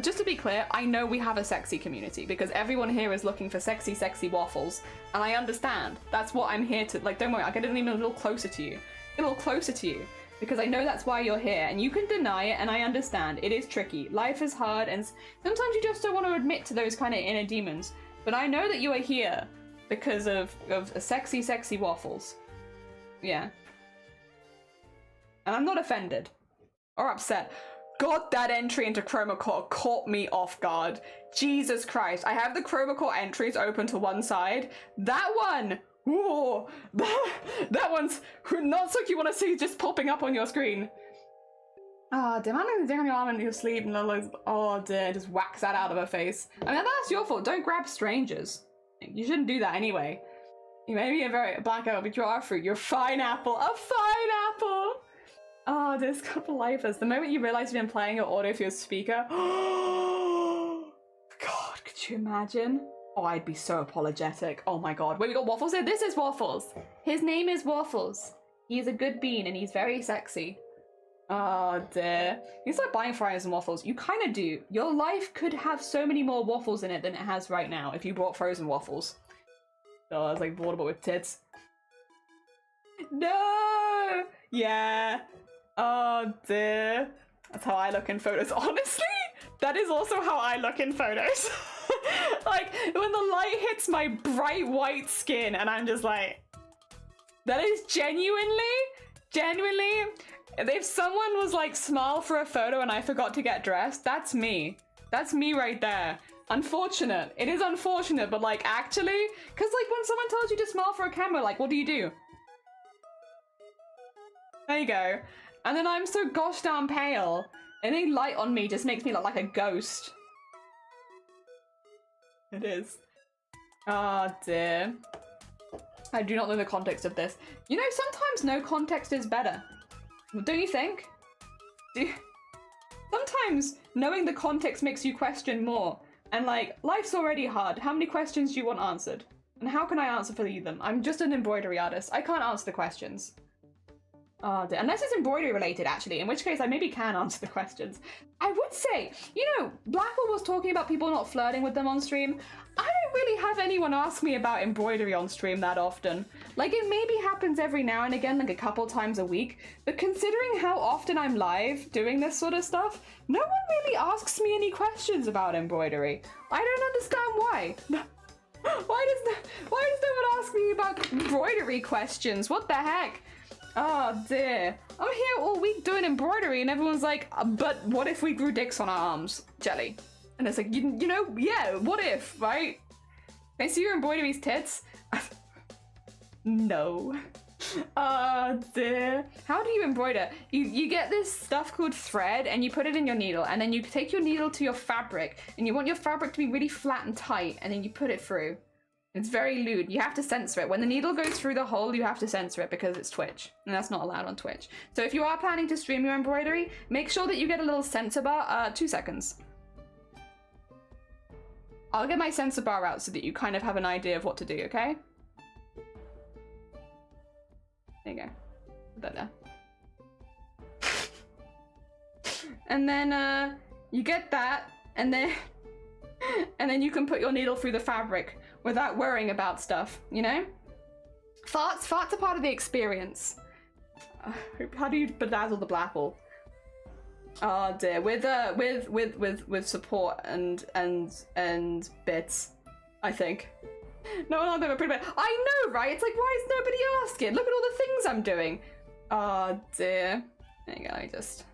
just to be clear, I know we have a sexy community because everyone here is looking for sexy, sexy waffles. And I understand. That's what I'm here to, like, don't worry, I'll get even a little closer to you. A little closer to you. Because I know that's why you're here, and you can deny it, and I understand. It is tricky. Life is hard, and sometimes you just don't want to admit to those kind of inner demons. But I know that you are here because of sexy, sexy waffles. Yeah. And I'm not offended. Or upset. God, that entry into Chroma Core caught me off guard. Jesus Christ. I have the Chroma Core entries open to one side. That one! Ooh, that one's not something you want to see just popping up on your screen. Ah, demanding the dick on your arm and your sleeve and oh dear, just whacks that out of her face. I mean, that's your fault. Don't grab strangers. You shouldn't do that anyway. You may be a very blackout, but you are a fruit. You're a fine apple. A fine apple! Oh, there's a couple lifers. The moment you realize you've been playing your audio for your speaker. God, could you imagine? Oh, I'd be so apologetic. Oh my god. Wait, we got Waffles here? This is Waffles. His name is Waffles. He's a good bean and he's very sexy. Oh dear. You start buying fries and waffles. You kind of do. Your life could have so many more waffles in it than it has right now if you bought frozen waffles. Oh, I was like bored, but with tits. No! Yeah. Oh dear. That's how I look in photos. Honestly, that is also how I look in photos. Like, when the light hits my bright white skin and I'm just like, that is genuinely, if someone was like, smile for a photo and I forgot to get dressed, that's me. That's me right there. Unfortunate. It is unfortunate, but like, actually, because like, when someone tells you to smile for a camera, like, what do? There you go. And then I'm so gosh darn pale. Any light on me just makes me look like a ghost. It is. Oh dear. I do not know the context of this. You know, sometimes no context is better. Don't you think? Sometimes knowing the context makes you question more. And like, life's already hard. How many questions do you want answered? And how can I answer for them? I'm just an embroidery artist. I can't answer the questions. Oh dear. Unless it's embroidery related, actually, in which case I maybe can answer the questions. I would say, you know, Blackwell was talking about people not flirting with them on stream. I don't really have anyone ask me about embroidery on stream that often. Like, it maybe happens every now and again, like a couple times a week, but considering how often I'm live doing this sort of stuff, no one really asks me any questions about embroidery. I don't understand why. Why does no one ask me about embroidery questions? What the heck? Oh dear. I'm here all week doing embroidery and everyone's like, but what if we grew dicks on our arms? Jelly. And it's like, you know, yeah, what if, right? Can I see your embroidery's tits? No. Oh dear. How do you embroider? You get this stuff called thread and you put it in your needle and then you take your needle to your fabric and you want your fabric to be really flat and tight and then you put it through. It's very lewd. You have to censor it. When the needle goes through the hole, you have to censor it because it's Twitch. And that's not allowed on Twitch. So if you are planning to stream your embroidery, make sure that you get a little censor bar. 2 seconds. I'll get my censor bar out so that you kind of have an idea of what to do, okay? There you go. Put that there. And then you get that, and then you can put your needle through the fabric without worrying about stuff, you know? Farts are part of the experience. How do you bedazzle the blapple? Oh dear, with support and bits, I think. No, I'm a pretty bad. I know, right? It's like, why is nobody asking? Look at all the things I'm doing. Oh dear. There you go. Let me just.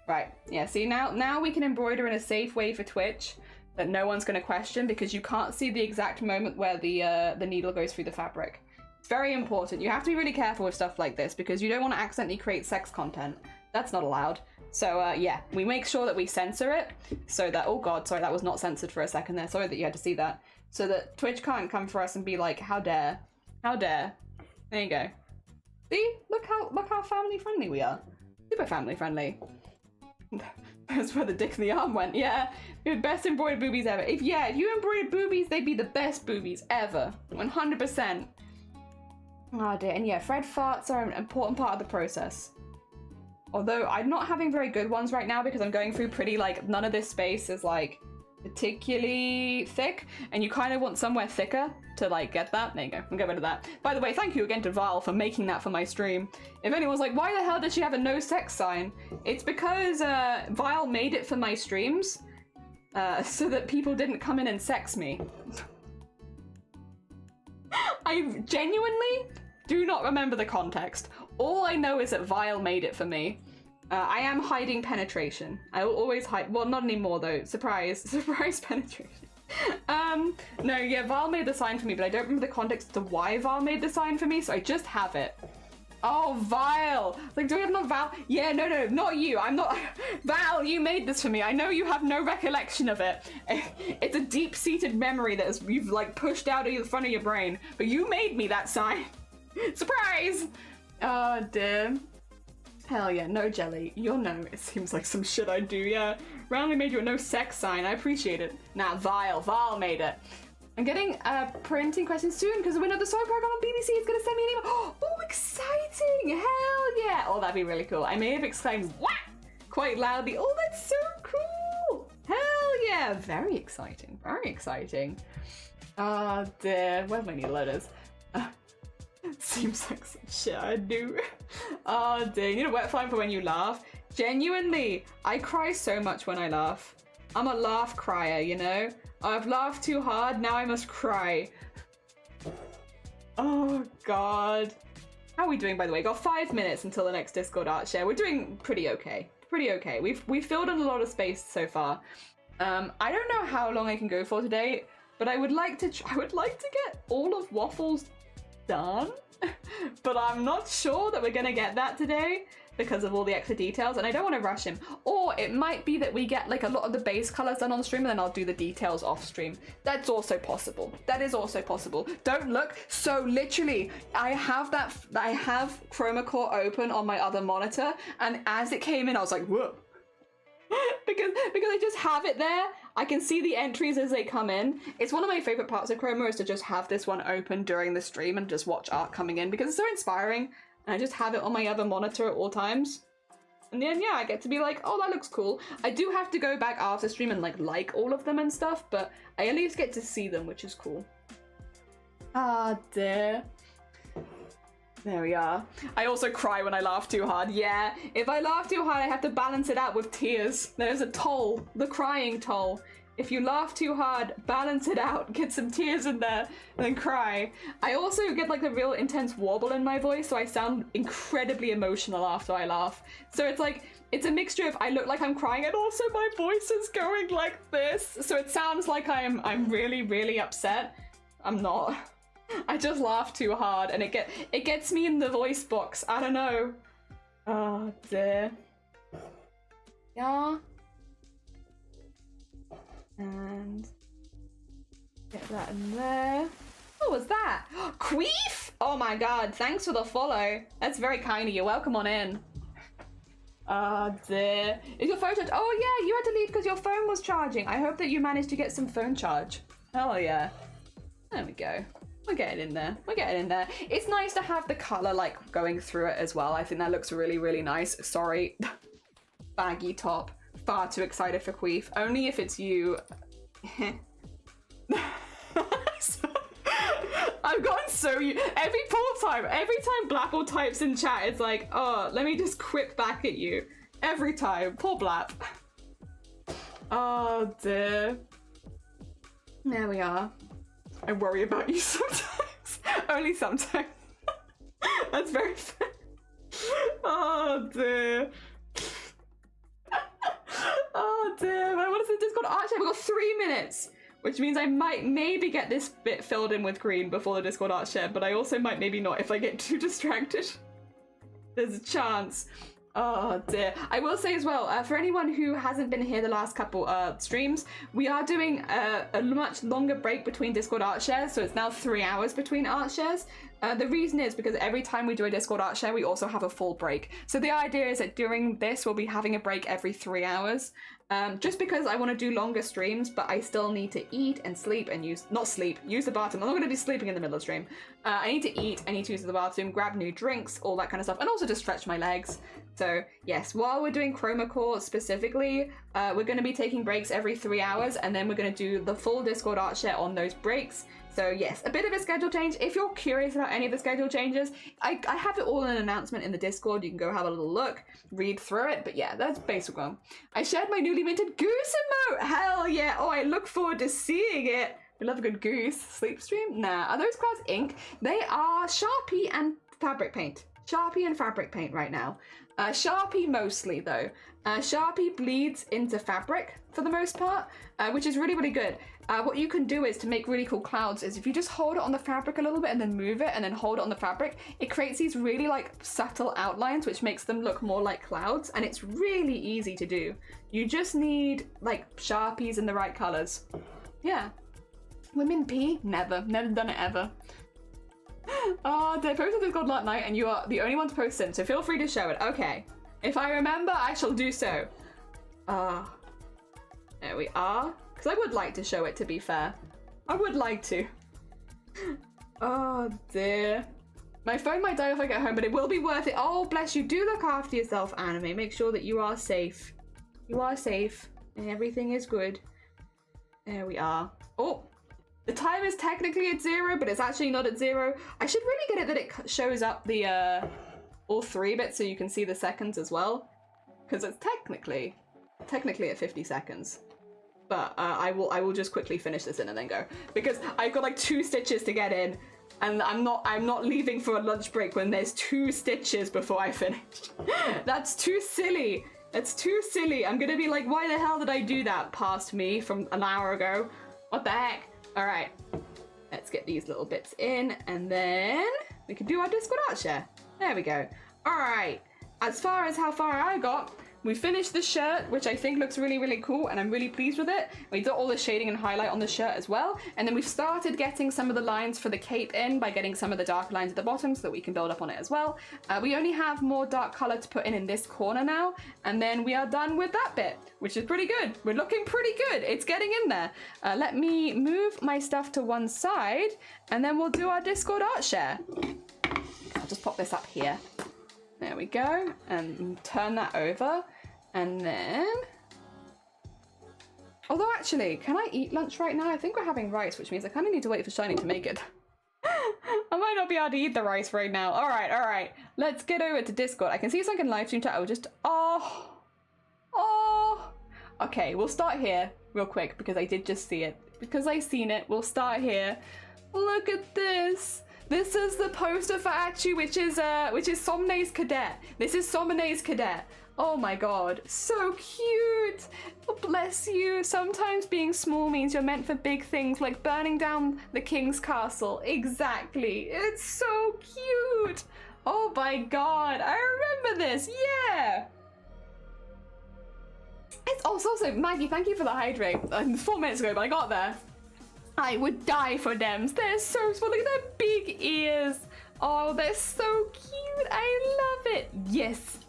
Right. Yeah. See, now we can embroider in a safe way for Twitch that no one's going to question because you can't see the exact moment where the needle goes through the fabric. It's very important. You have to be really careful with stuff like this because you don't want to accidentally create sex content. That's not allowed. So yeah, we make sure that we censor it so that, oh god, sorry, that was not censored for a second there. Sorry that you had to see that. So that Twitch can't come for us and be like, how dare, how dare. There you go. See, look how family friendly we are. Super family friendly. That's where the dick in the arm went. Yeah, the best embroidered boobies ever. If you embroidered boobies, they'd be the best boobies ever. 100%. Oh dear, and yeah, Fred farts are an important part of the process. Although I'm not having very good ones right now because I'm going through pretty, like, none of this space is, like, particularly thick, and you kind of want somewhere thicker to, like, get that. There you go, we'll get rid of that. By the way, thank you again to Val for making that for my stream. If anyone's like, why the hell does she have a no sex sign? It's because Val made it for my streams so that people didn't come in and sex me. I genuinely do not remember the context. All I know is that Vile made it for me. I am hiding penetration. I will always hide. Well, not anymore though. Surprise. Surprise penetration. No, yeah, Vile made the sign for me, but I don't remember the context as to why Vile made the sign for me, so I just have it. Oh, Vile. Like, do we have not Val? Yeah, no, not you. I'm not. Val, you made this for me. I know you have no recollection of it. It's a deep-seated memory that you've, like, pushed out of the front of your brain, but you made me that sign. Surprise! Oh, dear. Hell yeah, no jelly. You'll know. It seems like some shit I do, yeah. Roundly made you a no sex sign. I appreciate it. Nah, Vile made it. I'm getting printing questions soon because the winner of the sewing program on BBC is going to send me an email. Oh, exciting! Hell yeah! Oh, that'd be really cool. I may have exclaimed, "What?" quite loudly. Oh, that's so cool! Hell yeah! Very exciting. Very exciting. Oh, dear. Where's my needle letters? Seems like some shit I do. Oh, dear. You need a wet flame for when you laugh. Genuinely, I cry so much when I laugh. I'm a laugh crier, you know? I've laughed too hard, now I must cry. Oh, God. How are we doing, by the way? Got 5 minutes until the next Discord art share. We're doing pretty okay. Pretty okay. We've filled in a lot of space so far. I don't know how long I can go for today, but I would like to get all of Waffles done, but I'm not sure that we're gonna get that today because of all the extra details, and I don't want to rush him. Or it might be that we get like a lot of the base colors done on stream and then I'll do the details off stream. That's also possible. That is also possible. Don't look. So literally, I have Chroma Core open on my other monitor, and as it came in, I was like, whoa. because I just have it there. I can see the entries as they come in. It's one of my favorite parts of Chroma is to just have this one open during the stream and just watch art coming in because it's so inspiring. And I just have it on my other monitor at all times. And then, yeah, I get to be like, oh, that looks cool. I do have to go back after stream and like all of them and stuff, but I at least get to see them, which is cool. Ah, dear. There we are. I also cry when I laugh too hard. Yeah, if I laugh too hard, I have to balance it out with tears. There's a toll, the crying toll. If you laugh too hard, balance it out, get some tears in there, and then cry. I also get like a real intense warble in my voice, so I sound incredibly emotional after I laugh. So it's like, it's a mixture of I look like I'm crying and also my voice is going like this. So it sounds like I'm really, really upset. I'm not. I just laugh too hard and it gets me in the voice box. I don't know. Oh dear. Yeah. And get that in there. What was that? Queef! Oh my god, thanks for the follow. That's very kind of you. Welcome on in. Oh dear. Is your phone charged? Oh yeah, you had to leave because your phone was charging. I hope that you managed to get some phone charge. Oh yeah. There we go. We're getting in there. We're getting in there. It's nice to have the colour like going through it as well. I think that looks really, really nice. Sorry. Baggy top. Far too excited for Queef. Only if it's you. I've gotten so every time Blapple types in chat, it's like, oh, let me just quip back at you. Every time. Poor Blap. Oh dear. There we are. I worry about you sometimes. Only sometimes. That's very fair. Oh dear. Oh dear. What is the Discord art share? We've got 3 minutes, which means I might maybe get this bit filled in with green before the Discord art share, but I also might maybe not if I get too distracted. There's a chance. Oh dear. I will say as well, for anyone who hasn't been here the last couple streams, we are doing a much longer break between Discord art shares, so it's now 3 hours between art shares. The reason is because every time we do a Discord art share, we also have a full break. So the idea is that during this, we'll be having a break every 3 hours. Just because I want to do longer streams, but I still need to eat and sleep and use the bathroom. I'm not going to be sleeping in the middle of the stream. I need to eat, I need to use the bathroom, grab new drinks, all that kind of stuff, and also to stretch my legs. So yes, while we're doing Chroma Core specifically, we're going to be taking breaks every 3 hours, and then we're going to do the full Discord art share on those breaks. So yes, a bit of a schedule change. If you're curious about any of the schedule changes, I have it all in an announcement in the Discord. You can go have a little look, read through it. But yeah, that's basic one. I shared my newly minted goose emote. Hell yeah. Oh, I look forward to seeing it. We love a good goose. Sleep stream? Nah. Are those clouds ink? They are Sharpie and fabric paint. Sharpie and fabric paint right now. Sharpie mostly though. Sharpie bleeds into fabric for the most part, which is really, really good. What you can do is to make really cool clouds is if you just hold it on the fabric a little bit and then move it and then hold it on the fabric, it creates these really like subtle outlines which makes them look more like clouds, and it's really easy to do. You just need like Sharpies in the right colors. Yeah. Women pee? Never done it ever. Oh, they posted this God Lot Night and you are the only one to post in, so feel free to show it. Okay. If I remember, I shall do so. There we are. Because I would like to show it, to be fair. I would like to. Oh dear. My phone might die if I get home, but it will be worth it. Oh, bless you. Do look after yourself, Anime. Make sure that you are safe. You are safe. And everything is good. There we are. Oh. The time is technically at 0, but it's actually not at 0. I should really get it that it shows up the all 3 bits so you can see the seconds as well, because it's technically at 50 seconds. But I will just quickly finish this in and then go, because I've got like 2 stitches to get in, and I'm not leaving for a lunch break when there's 2 stitches before I finish. That's too silly. That's too silly. I'm gonna be like, why the hell did I do that past me from an hour ago? What the heck? All right, let's get these little bits in and then we can do our Discord art share. There we go. All right, as far as how far I got, we finished the shirt, which I think looks really, really cool, and I'm really pleased with it. We did all the shading and highlight on the shirt as well, and then we've started getting some of the lines for the cape in by getting some of the dark lines at the bottom so that we can build up on it as well. We only have more dark color to put in this corner now, and then we are done with that bit, which is pretty good. We're looking pretty good. It's getting in there. Let me move my stuff to one side, and then we'll do our Discord art share. I'll just pop this up here. There we go, and turn that over, and then... Although actually, can I eat lunch right now? I think we're having rice, which means I kind of need to wait for Shiny to make it. I might not be able to eat the rice right now. All right. Let's get over to Discord. I can see something in live stream chat. I will just... Oh. Okay, we'll start here real quick because I did just see it. Because I seen it, we'll start here. Look at this. This is the poster for Achu, which is Somne's Cadet. This is Somne's Cadet. Oh my god, so cute. Oh, bless you. Sometimes being small means you're meant for big things, like burning down the king's castle. Exactly. It's so cute. Oh my god, I remember this. Yeah. It's also Maggie, thank you for the hydrate. 4 minutes ago, but I got there. I would die for them. They're so small. Look at their big ears. Oh, they're so cute. I love it. Yes.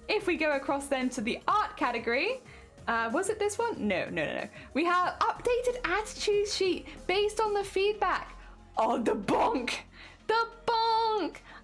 If we go across then to the art category, was it this one? No. We have updated attitude sheet based on the feedback. Oh, the bonk.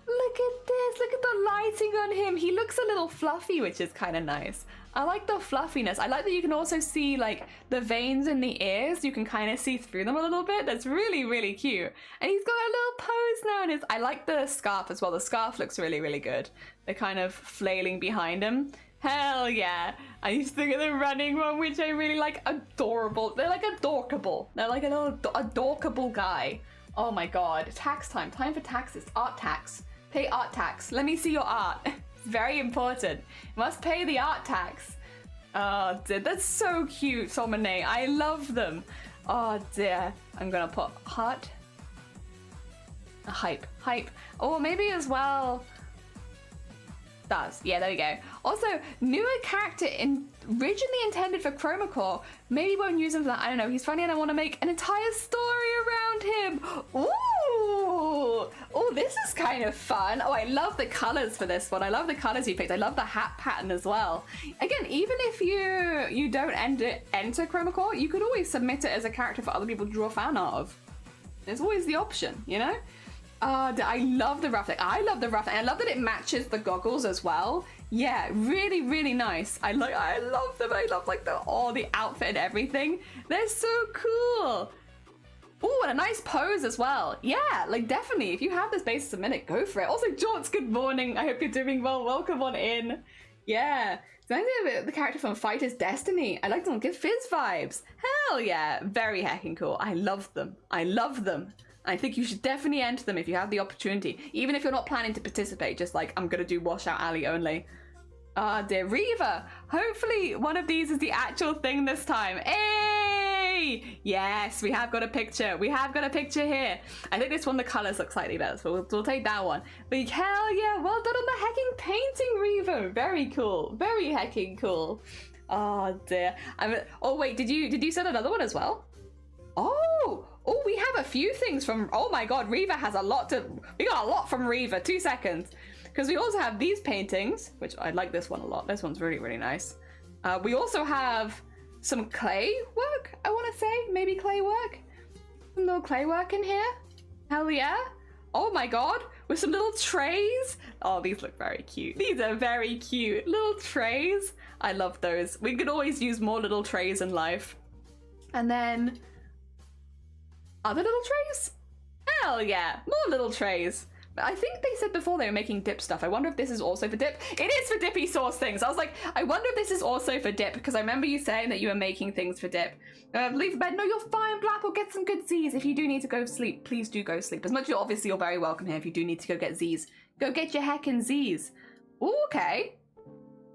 Look at this. Look at the lighting on him. He looks a little fluffy, which is kind of nice. I like the fluffiness. I like that you can also see like the veins in the ears. You can kind of see through them a little bit. That's really, really cute. And he's got a little pose now. And I like the scarf as well. The scarf looks really, really good. They're kind of flailing behind him. Hell yeah. I used to think of the running one, which I really like. Adorable. They're like adorkable. They're like a little adorkable guy. Oh my god. Tax time. Time for taxes. Art tax. Pay art tax. Let me see your art. It's very important. You must pay the art tax. Oh dear, that's so cute, Somane. I love them. Oh dear. I'm gonna put heart. Hype. Or maybe as well. Does. Yeah, there we go. Also, newer character originally intended for chroma core. Maybe won't use him for that. I don't know. He's funny and I want to make an entire story around him. Ooh. Oh, this is kind of fun. Oh, I love the colors for this one. I love the colors you picked. I love the hat pattern as well. Again, even if you don't enter chroma core, you could always submit it as a character for other people to draw fan art of. There's always the option, you know? I love the ruff. I love the ruff. And I love that it matches the goggles as well. Yeah, really, really nice. I love them. I love like the outfit and everything. They're so cool. Oh, and a nice pose as well. Yeah, like definitely. If you have the space to submit it, go for it. Also, Jorts, good morning. I hope you're doing well. Welcome on in. Yeah. The character from Fighter's Destiny. I like them. Give Fizz vibes. Hell yeah. Very heckin' cool. I love them. I love them. I think you should definitely enter them if you have the opportunity. Even if you're not planning to participate, just like, I'm gonna do Washout Alley only. Dear Reaver, hopefully one of these is the actual thing this time. Hey! Yes, we have got a picture. We have got a picture here. I think this one, the colors look slightly better, so we'll take that one. But hell yeah, well done on the hecking painting, Reaver. Very cool. Very hecking cool. Oh dear. Oh wait, did you send another one as well? Oh, we have a few things from, oh my god, Reaver has a lot we got a lot from Reaver, 2 seconds. Because we also have these paintings, which I like this one a lot. This one's really, really nice. We also have some clay work, I want to say, maybe clay work. Some little clay work in here. Hell yeah. Oh my god, with some little trays. Oh, these look very cute. These are very cute. Little trays. I love those. We could always use more little trays in life. And then other little trays? Hell yeah, more little trays. But I think they said before they were making dip stuff. I wonder if this is also for dip. It is for dippy sauce things. I was like, I wonder if this is also for dip, because I remember you saying that you were making things for dip. Leave the bed. No, you're fine, Black. Or get some good Z's. If you do need to go sleep, please do go sleep. As much as obviously you're very welcome here. If you do need to go get Z's, go get your heckin' Z's. Ooh, okay.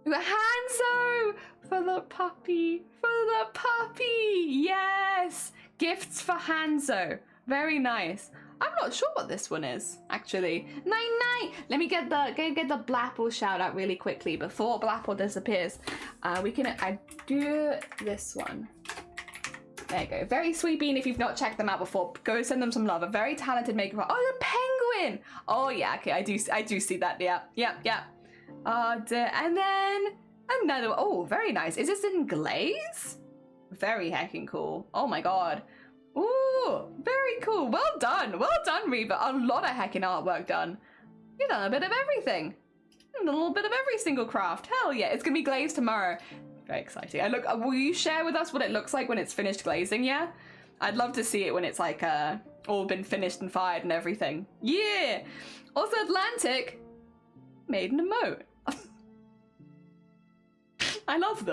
We got Hanzo for the puppy. For the puppy. Yes. Gifts for Hanzo. Very nice. I'm not sure what this one is, actually. Night. Let me get the Blapple shout out really quickly before Blapple disappears. We can do this one. There you go. Very Sweet Bean. If you've not checked them out before, go send them some love. A very talented maker. Oh, the penguin. Oh yeah. Okay, I do see that. Yeah. And then another. Oh, very nice. Is this in glaze? Very heckin' cool. Oh my god. Ooh, very cool. Well done, Reba. A lot of heckin' artwork done. You've done a bit of everything. A little bit of every single craft. Hell yeah, it's gonna be glazed tomorrow. Very exciting. Will you share with us what it looks like when it's finished glazing, yeah? I'd love to see it when it's like all been finished and fired and everything. Yeah! Also, Atlantic made an emote. I love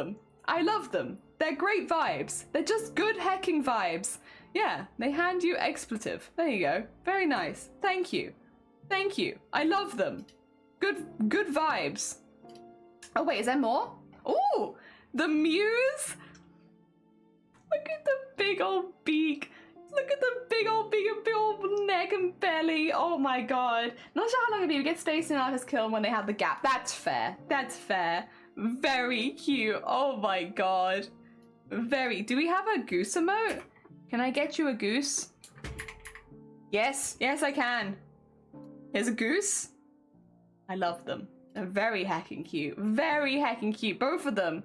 them. They're great vibes. They're just good hecking vibes. Yeah, they hand you expletive. There you go. Very nice. Thank you. I love them. Good vibes. Oh wait, is there more? Oh, the Muse. Look at the big old beak. Look at the big old beak and big old neck and belly. Oh my god. Not sure how long it'll be. We get Space and Artist kill when they have the gap. That's fair. Very cute. Oh my god. Do we have a goose emote? Can I get you a goose? Yes, I can. Here's a goose. I love them. They're very heckin' cute. Both of them.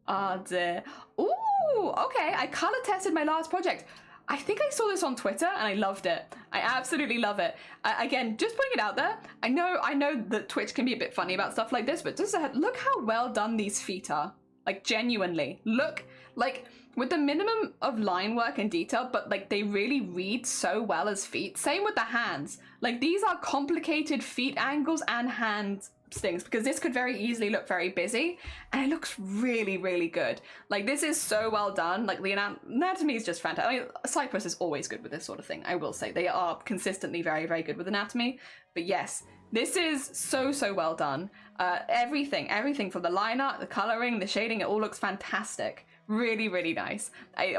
Oh dear. Ooh, okay. I color tested my last project. I think I saw this on Twitter and I loved it. I absolutely love it. Again, just putting it out there. I know that Twitch can be a bit funny about stuff like this, but just look how well done these feet are. Like genuinely. Look, like with the minimum of line work and detail, but like they really read so well as feet. Same with the hands. Like these are complicated feet angles and hand stings, because this could very easily look very busy, and it looks really, really good. Like this is so well done. Like the anatomy is just fantastic. I mean, Cypress is always good with this sort of thing. I will say they are consistently very, very good with anatomy. But yes, this is so well done. Everything from the line art, the coloring, the shading, it all looks fantastic. Really, really nice.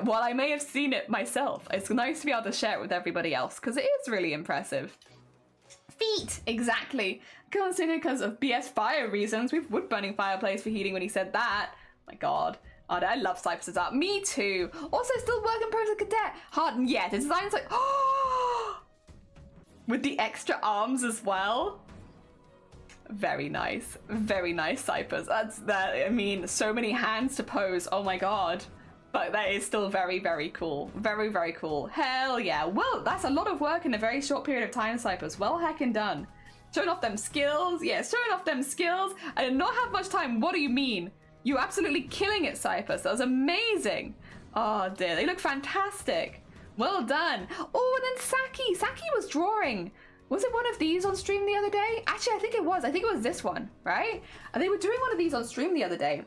While I may have seen it myself, it's nice to be able to share it with everybody else because it is really impressive. Feet, exactly. Considering because of BS fire reasons, we have wood burning fireplace for heating when he said that. My God. Oh, I love Cypress's art. Me too. Also, still work in progress cadet. Hard, yeah. The design's like, oh, with the extra arms as well. Very nice, Cypress. That's that. I mean, so many hands to pose. Oh my God. But that is still very, very cool. Very, very cool. Hell yeah. Well, that's a lot of work in a very short period of time, Cypress. Well heckin' done. Showing off them skills. Yeah, showing off them skills. I did not have much time. What do you mean? You're absolutely killing it, Cypress. That was amazing. Oh dear, they look fantastic. Well done. Oh, and then Saki was drawing. Was it one of these on stream the other day? Actually, I think it was. I think it was this one, right? And they were doing one of these on stream the other day,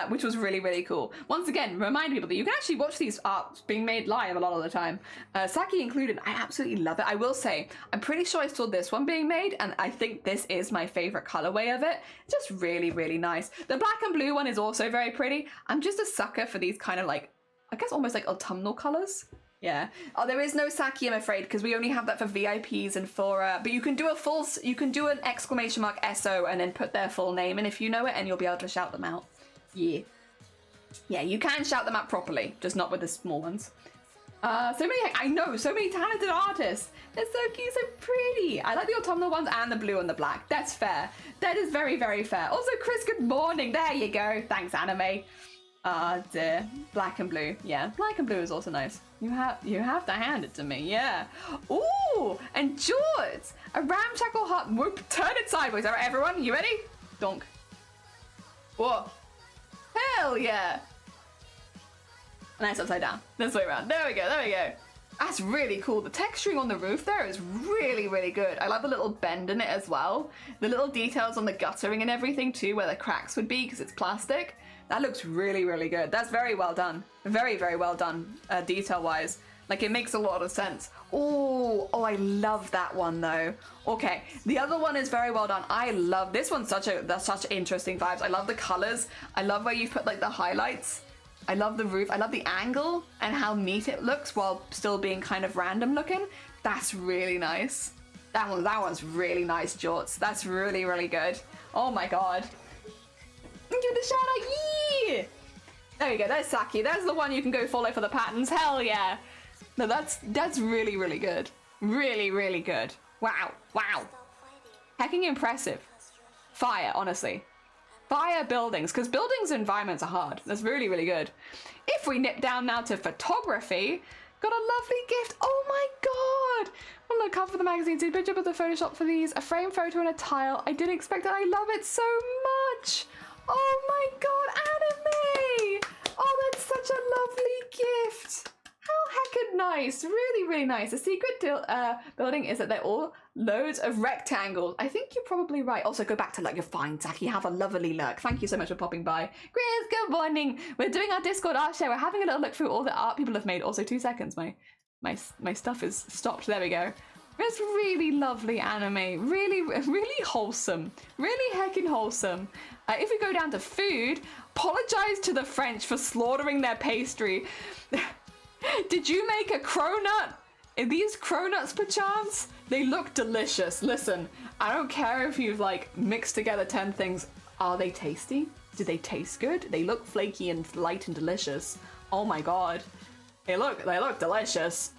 which was really, really cool. Once again, remind people that you can actually watch these arts being made live a lot of the time. Saki included. I absolutely love it. I will say, I'm pretty sure I saw this one being made, and I think this is my favorite colorway of it. Just really, really nice. The black and blue one is also very pretty. I'm just a sucker for these kind of like, I guess almost like autumnal colors. Yeah. Oh, there is no Saki, I'm afraid, because we only have that for VIPs and for, but you can do you can do an exclamation mark SO and then put their full name in if you know it, and you'll be able to shout them out. Yeah. Yeah, you can shout them out properly, just not with the small ones. So many talented artists. They're so cute, so pretty. I like the autumnal ones and the blue and the black. That's fair. That is very, very fair. Also, Chris, good morning. There you go. Thanks, anime. Dear. Black and blue. Yeah, black and blue is also nice. You have to hand it to me, yeah. Ooh, and Jorts! A ramshackle hut. Whoop, turn it sideways. All right, everyone, you ready? Donk. Whoa. Hell yeah. Nice upside down. This way around. There we go, there we go. That's really cool. The texturing on the roof there is really, really good. I love the little bend in it as well. The little details on the guttering and everything too, where the cracks would be because it's plastic. That looks really, really good. That's very well done. Very, very well done, detail-wise. Like, it makes a lot of sense. Oh, I love that one, though. Okay, the other one is very well done. I love this one. That's such interesting vibes. I love the colors. I love where you've put, like, the highlights. I love the roof. I love the angle and how neat it looks while still being kind of random looking. That's really nice. That one's really nice, Jorts. That's really, really good. Oh, my God. Give the shout out, yeah! There you go, there's Saki. There's the one you can go follow for the patterns. Hell yeah! No, that's really, really good. Really, really good. Wow, wow. Hecking impressive. Fire, honestly. Fire buildings, because buildings and environments are hard. That's really, really good. If we nip down now to photography, got a lovely gift. Oh my God! Well, look, cover for the magazine. See, good job of the Photoshop for these. A frame photo and a tile. I didn't expect it. I love it so much. Oh my God, anime! Oh, that's such a lovely gift. How heckin' nice. Really, really nice. The secret building is that they're all loads of rectangles. I think you're probably right. Also, go back to like your fine, Saki. Have a lovely look. Thank you so much for popping by. Chris, good morning. We're doing our Discord art share. We're having a little look through all the art people have made. Also, 2 seconds. My stuff is stopped. There we go. It's really lovely anime. Really, really wholesome. Really heckin' wholesome. If we go down to food, apologize to the French for slaughtering their pastry. Did you make a cronut? Are these cronuts perchance? They look delicious. Listen, I don't care if you've like mixed together 10 things. Are they tasty? Do they taste good? They look flaky and light and delicious. Oh my God. They look delicious.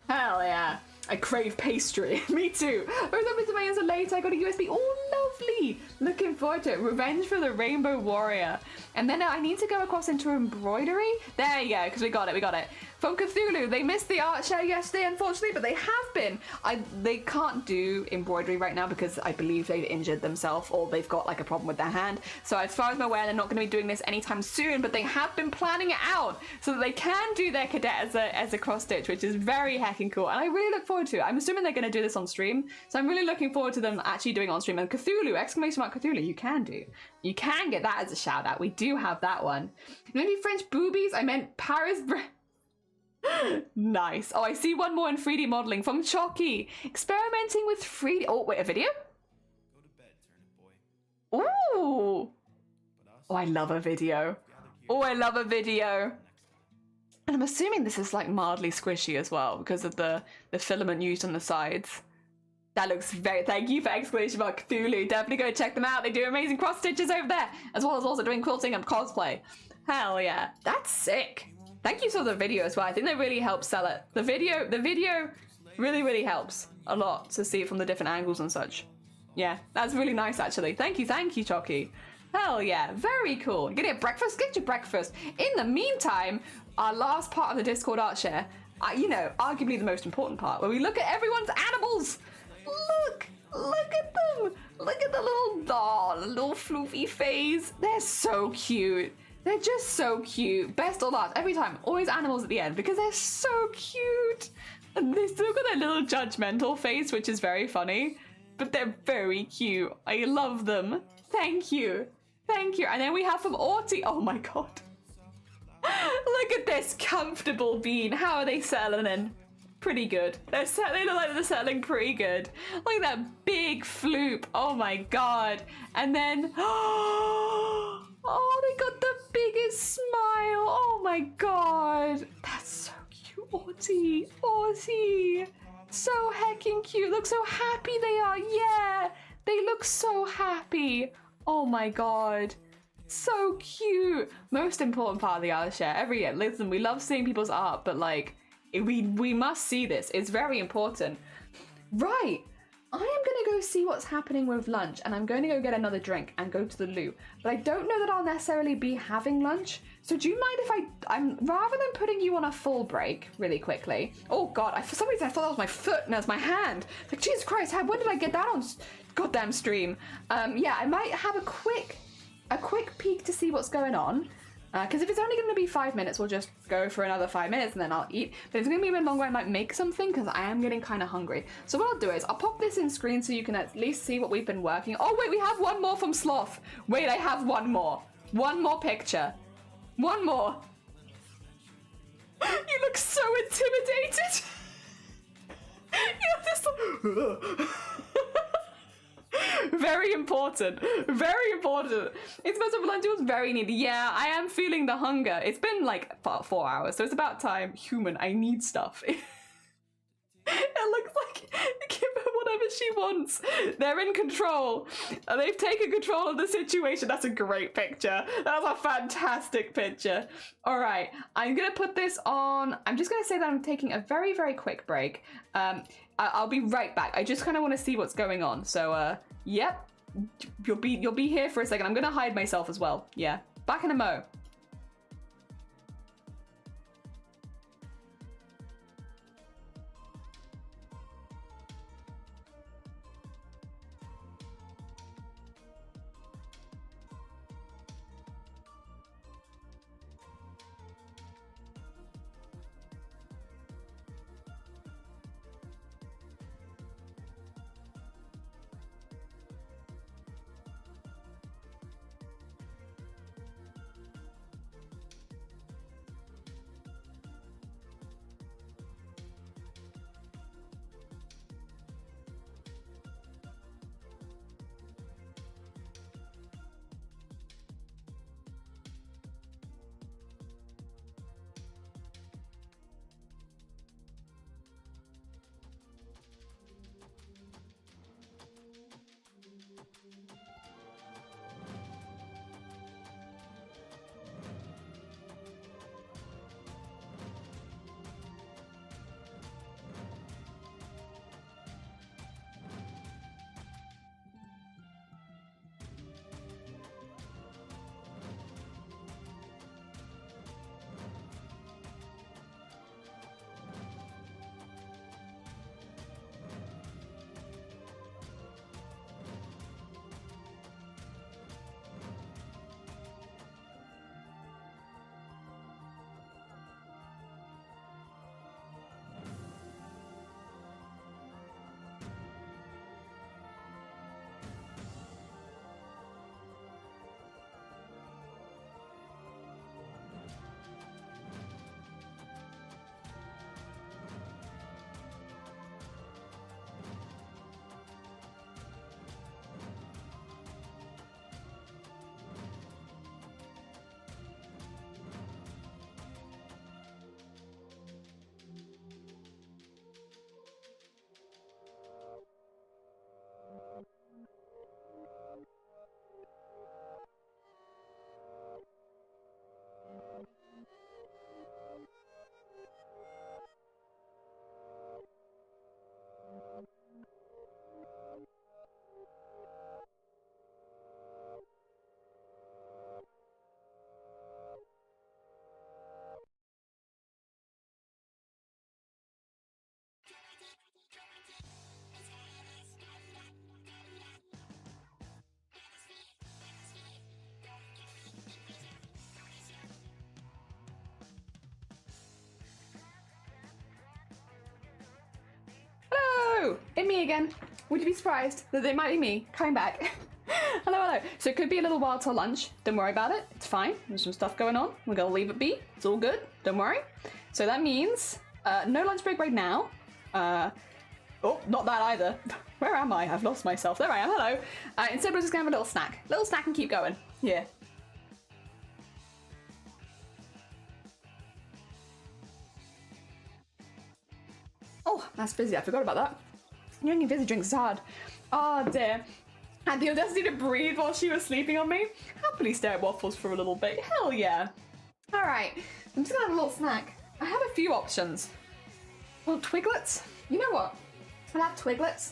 Hell yeah. I crave pastry. Me too. Oh, the tomatoes are late. I got a USB. Oh, lovely. Looking forward to it. Revenge for the Rainbow Warrior. And then I need to go across into embroidery. There you go, because we got it. From Cthulhu, they missed the art share yesterday, unfortunately, but they have been. They can't do embroidery right now because I believe they've injured themselves or they've got like a problem with their hand. So as far as I'm aware, they're not going to be doing this anytime soon, but they have been planning it out so that they can do their cadet as a cross stitch, which is very heckin' cool. And I really look forward to it. I'm assuming they're going to do this on stream, so I'm really looking forward to them actually doing it on stream. And Cthulhu, exclamation mark Cthulhu, you can do. You can get that as a shout out. We do have that one. Maybe French boobies? I meant Paris. Nice. Oh, I see one more in 3D modeling from Chalky. Experimenting with 3D. Oh, wait, a video? Go to bed, turnip boy. Ooh. Oh, I love a video. Oh, I love a video. And I'm assuming this is like mildly squishy as well because of the filament used on the sides. That looks very... Thank you for exclamation mark Cthulhu. Definitely go check them out. They do amazing cross stitches over there, as well as also doing quilting and cosplay. Hell yeah. That's sick. Thank you for the video as well. I think that really helps sell it. The video really helps a lot to see it from the different angles and such. Yeah, that's really nice actually. Thank you, Chalky. Hell yeah, very cool. Get your breakfast? Get your breakfast. In the meantime, our last part of the Discord art share, you know, arguably the most important part, where we look at everyone's animals. Look at them. Look at the little floofy face. They're so cute. They're just so cute. Best or last, every time. Always animals at the end because they're so cute. And they still got that little judgmental face, which is very funny. But they're very cute. I love them. Thank you. Thank you. And then we have from Arty. Oh my god. Look at this comfortable bean. How are they settling? Pretty good. They look like they're settling pretty good. Look at that big floop. Oh my god. And then... Oh, they got the biggest smile. Oh my god. That's so cute. Arty. So heckin' cute. Look so happy they are. Yeah. They look so happy. Oh my god. So cute. Most important part of the art share. Every year. Listen, we love seeing people's art, but like, we must see this. It's very important. Right. I am going to go see what's happening with lunch, and I'm going to go get another drink and go to the loo. But I don't know that I'll necessarily be having lunch. So do you mind if I'm rather than putting you on a full break really quickly? Oh god, for some reason I thought that was my foot and that's my hand. Like, Jesus Christ, when did I get that on goddamn stream? Yeah, I might have a quick peek to see what's going on. Because if it's only going to be 5 minutes, we'll just go for another 5 minutes and then I'll eat. But if it's going to be a bit longer, I might make something because I am getting kind of hungry. So what I'll do is I'll pop this in screen so you can at least see what we've been working. Oh wait, we have one more from Sloth. Wait, I have one more. One more picture. One more. You look so intimidated. You're just... Very important. Very important. It's supposed to lunch was very needy. Yeah, I am feeling the hunger. It's been like 4 hours, so it's about time. Human, I need stuff. It looks like give her whatever she wants. They're in control. They've taken control of the situation. That's a great picture. That's a fantastic picture. All right, I'm gonna put this on. I'm just gonna say that I'm taking a very, very quick break. I'll be right back. I just kind of want to see what's going on. So, yep, you'll be here for a second. I'm gonna hide myself as well. Yeah, back in a mo. it's me again. Would you be surprised that it might be me coming back? Hello, hello. So it could be a little while till lunch. Don't worry about it. It's fine. There's some stuff going on. We're gonna leave it be. It's all good. Don't worry. So that means no lunch break right now. Oh, not that either. Where am I? I've lost myself. There I am. Hello. Instead, we're just gonna have a little snack. Little snack and keep going. Yeah. Oh, that's fizzy. I forgot about that. Drinking fizzy drinks is hard. Oh dear. Had the audacity to breathe while she was sleeping on me. Happily stare at waffles for a little bit. Hell yeah. Alright, I'm just gonna have a little snack. I have a few options. Well, Twiglets? You know what? I'll have Twiglets.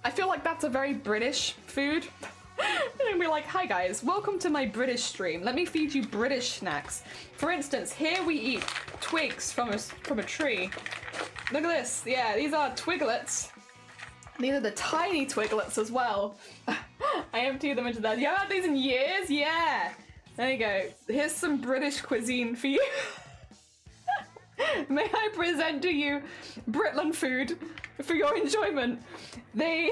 I feel like that's a very British food. And we're like, hi guys, welcome to my British stream. Let me feed you British snacks. For instance, here we eat twigs from a tree. Look at this. Yeah, these are Twiglets. These are the tiny Twiglets as well. I empty them into that. You haven't had these in years? Yeah. There you go. Here's some British cuisine for you. May I present to you Britland food for your enjoyment. They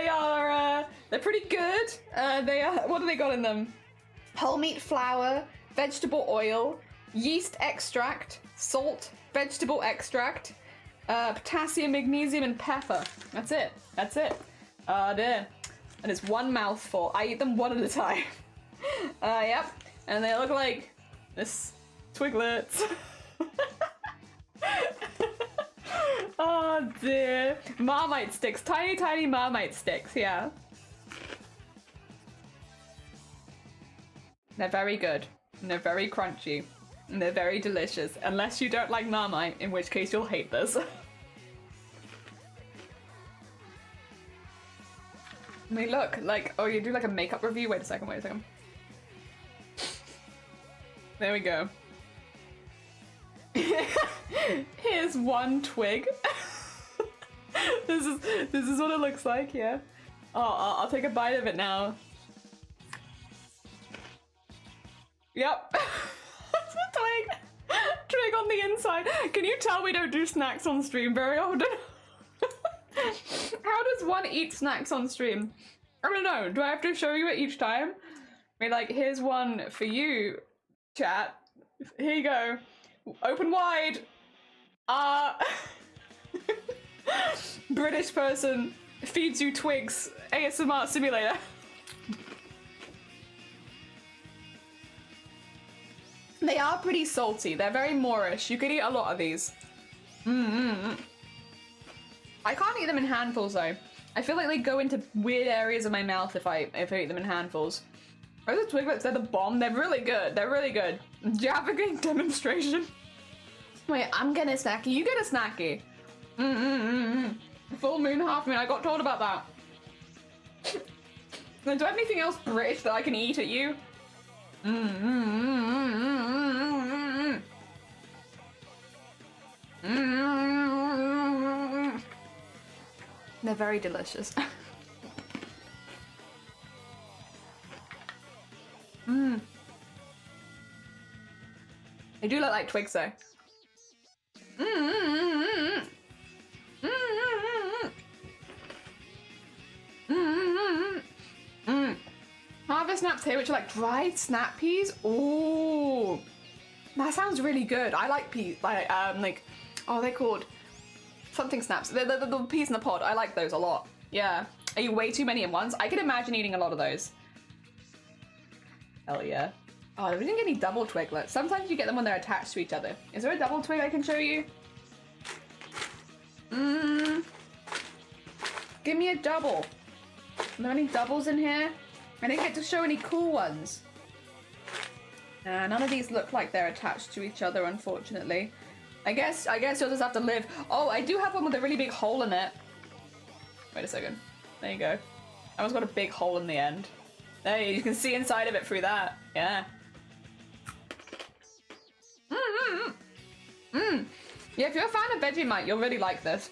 are they're pretty good. They are, what do they got in them? Whole meat flour, vegetable oil, yeast extract, salt, vegetable extract, potassium, magnesium, and pepper. That's it. That's it. There. And it's one mouthful. I eat them one at a time. Yep. And they look like this. Twiglets. Oh dear. Marmite sticks. Tiny, tiny Marmite sticks. Yeah. They're very good. And they're very crunchy. And they're very delicious. Unless you don't like Marmite, in which case you'll hate this. They look like, oh, you do like a makeup review? Wait a second, wait a second. There we go. Here's one twig. This is what it looks like, yeah. Oh, I'll take a bite of it now. Yep. It's a twig. Twig on the inside. Can you tell we don't do snacks on stream very often? How does one eat snacks on stream? I don't know. Do I have to show you it each time? I mean, like, here's one for you, chat. Here you go. Open wide. British person feeds you twigs. ASMR simulator. They are pretty salty. They're very Moorish. You could eat a lot of these. I can't eat them in handfuls though. I feel like they go into weird areas of my mouth if I eat them in handfuls. Oh, the Twiglets, they're the bomb. They're really good. They're really good. Do you have a good demonstration? Wait, I'm getting a snacky. You get a snacky. Full moon, half moon. I got told about that. Do I have anything else British that I can eat at you? They're very delicious. They do look like twigs though. Harvest snaps here, which are like dried snap peas. Ooh, that sounds really good. I like peas. Like oh, they're called something snaps. The peas in the pod. I like those a lot. Yeah. I eat way too many at once. I could imagine eating a lot of those. Hell yeah. Oh, we didn't get any double twiglets. Sometimes you get them when they're attached to each other. Is there a double twig I can show you? Give me a double. Are there any doubles in here? I didn't get to show any cool ones. Nah, none of these look like they're attached to each other, unfortunately. I guess you'll just have to live. Oh, I do have one with a really big hole in it. Wait a second. There you go. That one's got a big hole in the end. There, you can see inside of it through that. Yeah. Yeah, if you're a fan of Vegemite, you'll really like this.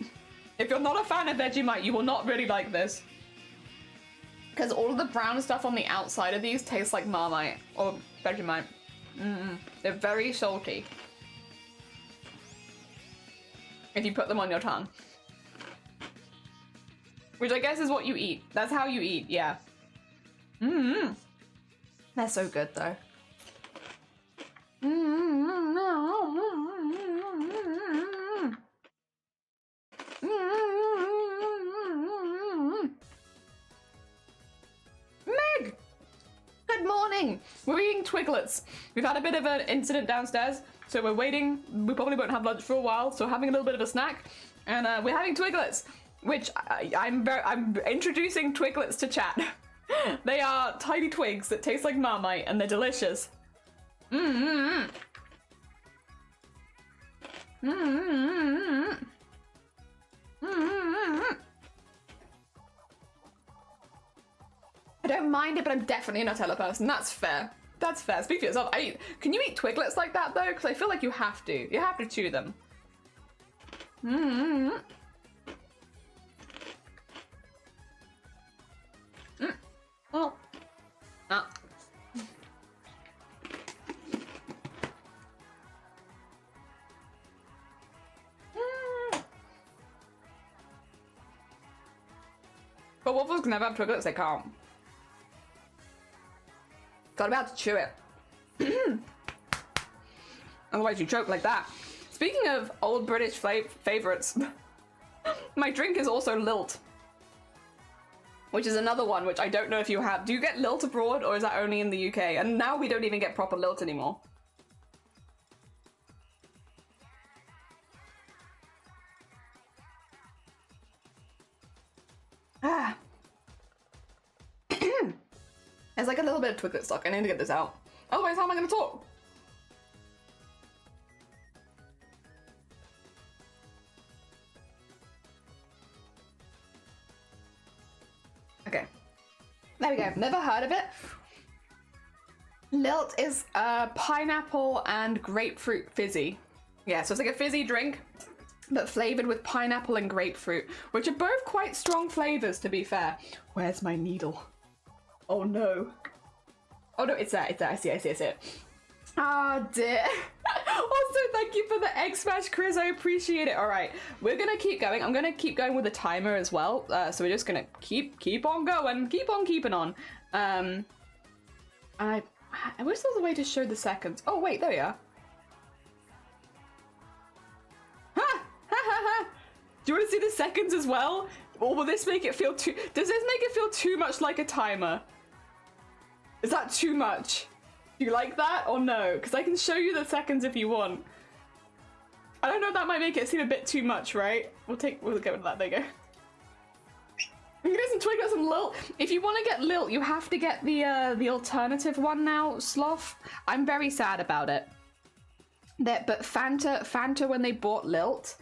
If you're not a fan of Vegemite, you will not really like this. Because all of the brown stuff on the outside of these tastes like Marmite or Vegemite. They're very salty. If you put them on your tongue. which I guess is what you eat. That's how you eat, yeah. Mmm. They're so good though. Meg! Good morning! We're eating Twiglets. We've had a bit of an incident downstairs, so we're waiting. We probably won't have lunch for a while, so we're having a little bit of a snack. And we're having Twiglets, which I'm introducing Twiglets to chat. They are tiny twigs that taste like Marmite, and they're delicious. I don't mind it, but I'm definitely a Nutella person. That's fair. That's fair. Speak for yourself. Can you eat Twiglets like that though? Because I feel like you have to. You have to chew them. Oh. Ah. But waffles can never have Twiglets, they can't. Gotta be able to chew it. Otherwise you choke like that. Speaking of old British favourites, my drink is also Lilt. Which is another one which I don't know if you have. Do you get Lilt abroad or is that only in the UK? And now we don't even get proper Lilt anymore. Ah. There's like a little bit of Twiglet stock. I need to get this out. Otherwise, how am I going to talk? Okay. There we go. Never heard of it. Lilt is pineapple and grapefruit fizzy. Yeah, so it's like a fizzy drink, but flavored with pineapple and grapefruit, which are both quite strong flavors, to be fair. Where's my needle? Oh no. Oh no, it's there, it's there. I see it. Ah, dear. Also, thank you for the egg smash, Chris. I appreciate it. All right, we're gonna keep going. I'm gonna keep going with the timer as well. So we're just gonna keep on going, keep on keeping on. I wish there was a way to show the seconds. Oh wait, there we are. Ha! Ha ha ha! Do you want to see the seconds as well? Or will this make it feel too... Does this make it feel too much like a timer? Is that too much? Do you like that or no? Because I can show you the seconds if you want. I don't know if that might make it seem a bit too much, right? We'll go with that. There you go. You can do some Twiglets and Lilt. If you want to get Lilt, you have to get the alternative one now, Sloth. I'm very sad about it. But Fanta when they bought Lilt,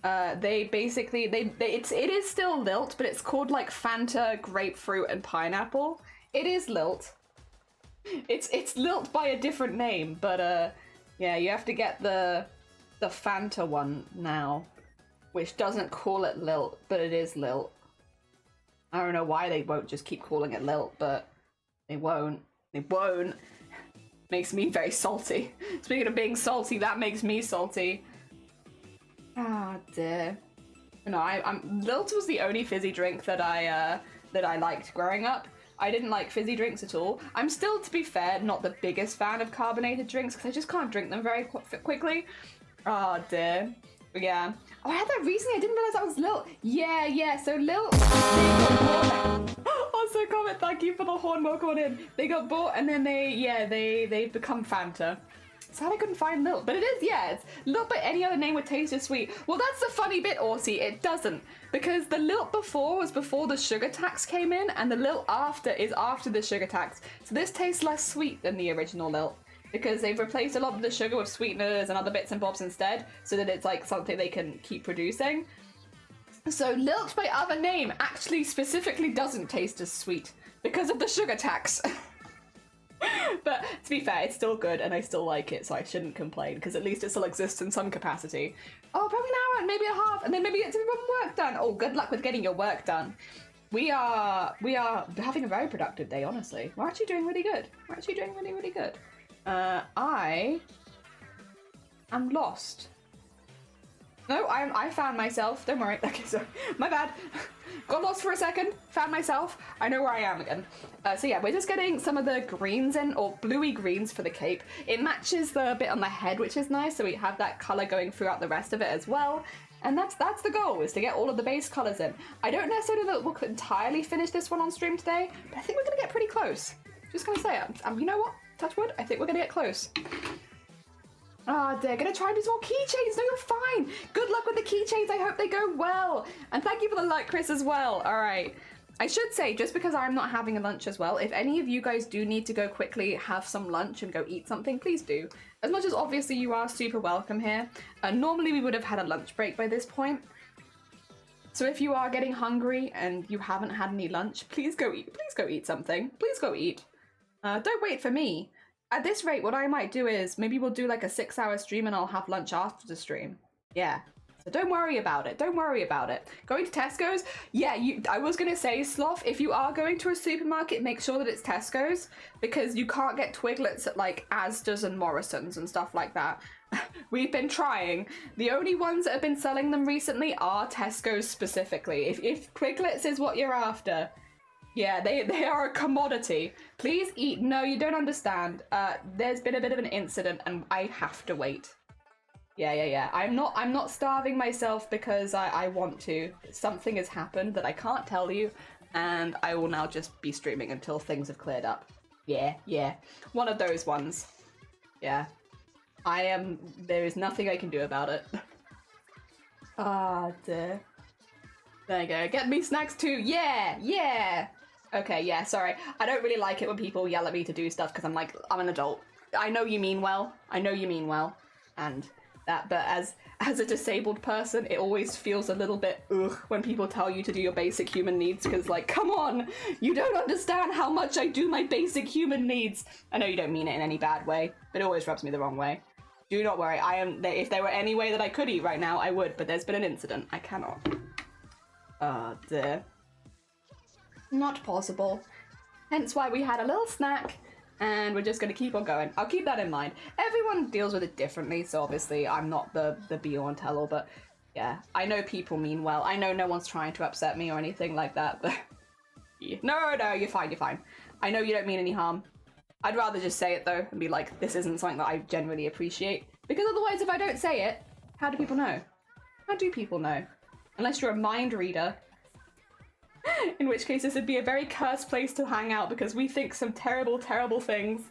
they basically it is still Lilt, but it's called like Fanta grapefruit and pineapple. It is Lilt. It's Lilt by a different name, but yeah, you have to get the Fanta one now, which doesn't call it Lilt, but it is Lilt. I don't know why they won't just keep calling it Lilt, but they won't. They won't. Makes me very salty. Speaking of being salty, that makes me salty. Ah, dear. No, Lilt was the only fizzy drink that I liked growing up. I didn't like fizzy drinks at all. I'm still, to be fair, not the biggest fan of carbonated drinks because I just can't drink them very quickly. Oh dear. But yeah. Oh, I had that recently. I didn't realize that was Lilt. Yeah. So Lilt. Also, comment. Thank you for the horn. Welcome in. They got bought and then they've become Fanta. Sad I couldn't find Lilt, but it is, yeah, it's Lilt, but any other name would taste as sweet. Well, that's the funny bit, Aussie, it doesn't. Because the Lilt before was before the sugar tax came in, and the Lilt after is after the sugar tax. So this tastes less sweet than the original Lilt, because they've replaced a lot of the sugar with sweeteners and other bits and bobs instead, so that it's like something they can keep producing. So Lilt by other name actually specifically doesn't taste as sweet, because of the sugar tax. But to be fair, it's still good and I still like it, so I shouldn't complain because at least it still exists in some capacity. Oh, probably an hour and maybe a half, and then maybe get some work done. Oh, good luck with getting your work done. We are having a very productive day, honestly. We're actually doing really good. We're actually doing really, really good. I am lost. No, I found myself. Don't worry. Okay, so my bad. Got lost for a second. Found myself. I know where I am again. So yeah, we're just getting some of the greens in, or bluey greens for the cape. It matches the bit on the head, which is nice. So we have that color going throughout the rest of it as well. And that's the goal, is to get all of the base colors in. I don't necessarily know that we'll entirely finish this one on stream today, but I think we're gonna get pretty close. Just gonna say it. You know what? Touch wood. I think we're gonna get close. Oh, they're gonna try and do some more keychains. No, you're fine. Good luck with the keychains. I hope they go well. And thank you for the luck, Chris, as well. All right. I should say, just because I'm not having a lunch as well, if any of you guys do need to go quickly have some lunch and go eat something, please do. As much as obviously you are super welcome here. Normally we would have had a lunch break by this point. So if you are getting hungry and you haven't had any lunch, please go eat. Please go eat something. Please go eat. Don't wait for me. At this rate, what I might do is maybe we'll do like a 6-hour stream and I'll have lunch after the stream. Yeah. So don't worry about it. Don't worry about it. Going to Tesco's? Yeah, I was going to say, Sloth, if you are going to a supermarket, make sure that it's Tesco's, because you can't get Twiglets at like Asda's and Morrison's and stuff like that. We've been trying. The only ones that have been selling them recently are Tesco's specifically. If Twiglets is what you're after, yeah, they are a commodity. Please eat. No, you don't understand. There's been a bit of an incident and I have to wait. Yeah. I'm not starving myself because I want to. Something has happened that I can't tell you, and I will now just be streaming until things have cleared up. Yeah. One of those ones. Yeah. There is nothing I can do about it. Ah, dear. There you go. Get me snacks too. Yeah. Okay, yeah, sorry. I don't really like it when people yell at me to do stuff because I'm an adult. I know you mean well. And that, but as a disabled person, it always feels a little bit ugh when people tell you to do your basic human needs, because like, come on, you don't understand how much I do my basic human needs. I know you don't mean it in any bad way, but it always rubs me the wrong way. Do not worry, if there were any way that I could eat right now, I would, but there's been an incident. I cannot. Oh dear. Not possible. Hence why we had a little snack, and we're just going to keep on going. I'll keep that in mind. Everyone deals with it differently, so obviously I'm not the be-all and tell-all, but yeah, I know people mean well. I know no one's trying to upset me or anything like that, but yeah. No, you're fine. I know you don't mean any harm. I'd rather just say it though, and be like, this isn't something that I genuinely appreciate, because otherwise if I don't say it, how do people know? How do people know? Unless you're a mind reader. In which case this would be a very cursed place to hang out because we think some terrible, terrible things.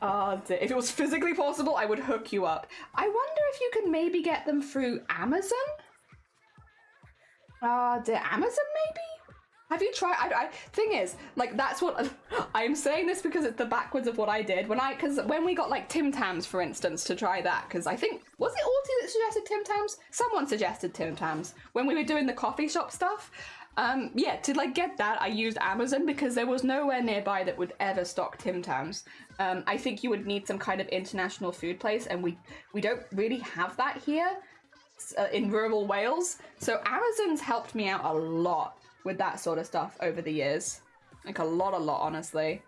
If it was physically possible, I would hook you up. I wonder if you can maybe get them through Amazon? Amazon maybe? Have you tried? Thing is, like, that's what I'm saying this because it's the backwards of what I did because when we got like Tim Tams, for instance, to try that, because I think was it Arty that suggested Tim Tams? Someone suggested Tim Tams when we were doing the coffee shop stuff. Yeah, to like get that, I used Amazon because there was nowhere nearby that would ever stock Tim Tams. I think you would need some kind of international food place, and we don't really have that here in rural Wales. So Amazon's helped me out a lot with that sort of stuff over the years. Like a lot, honestly.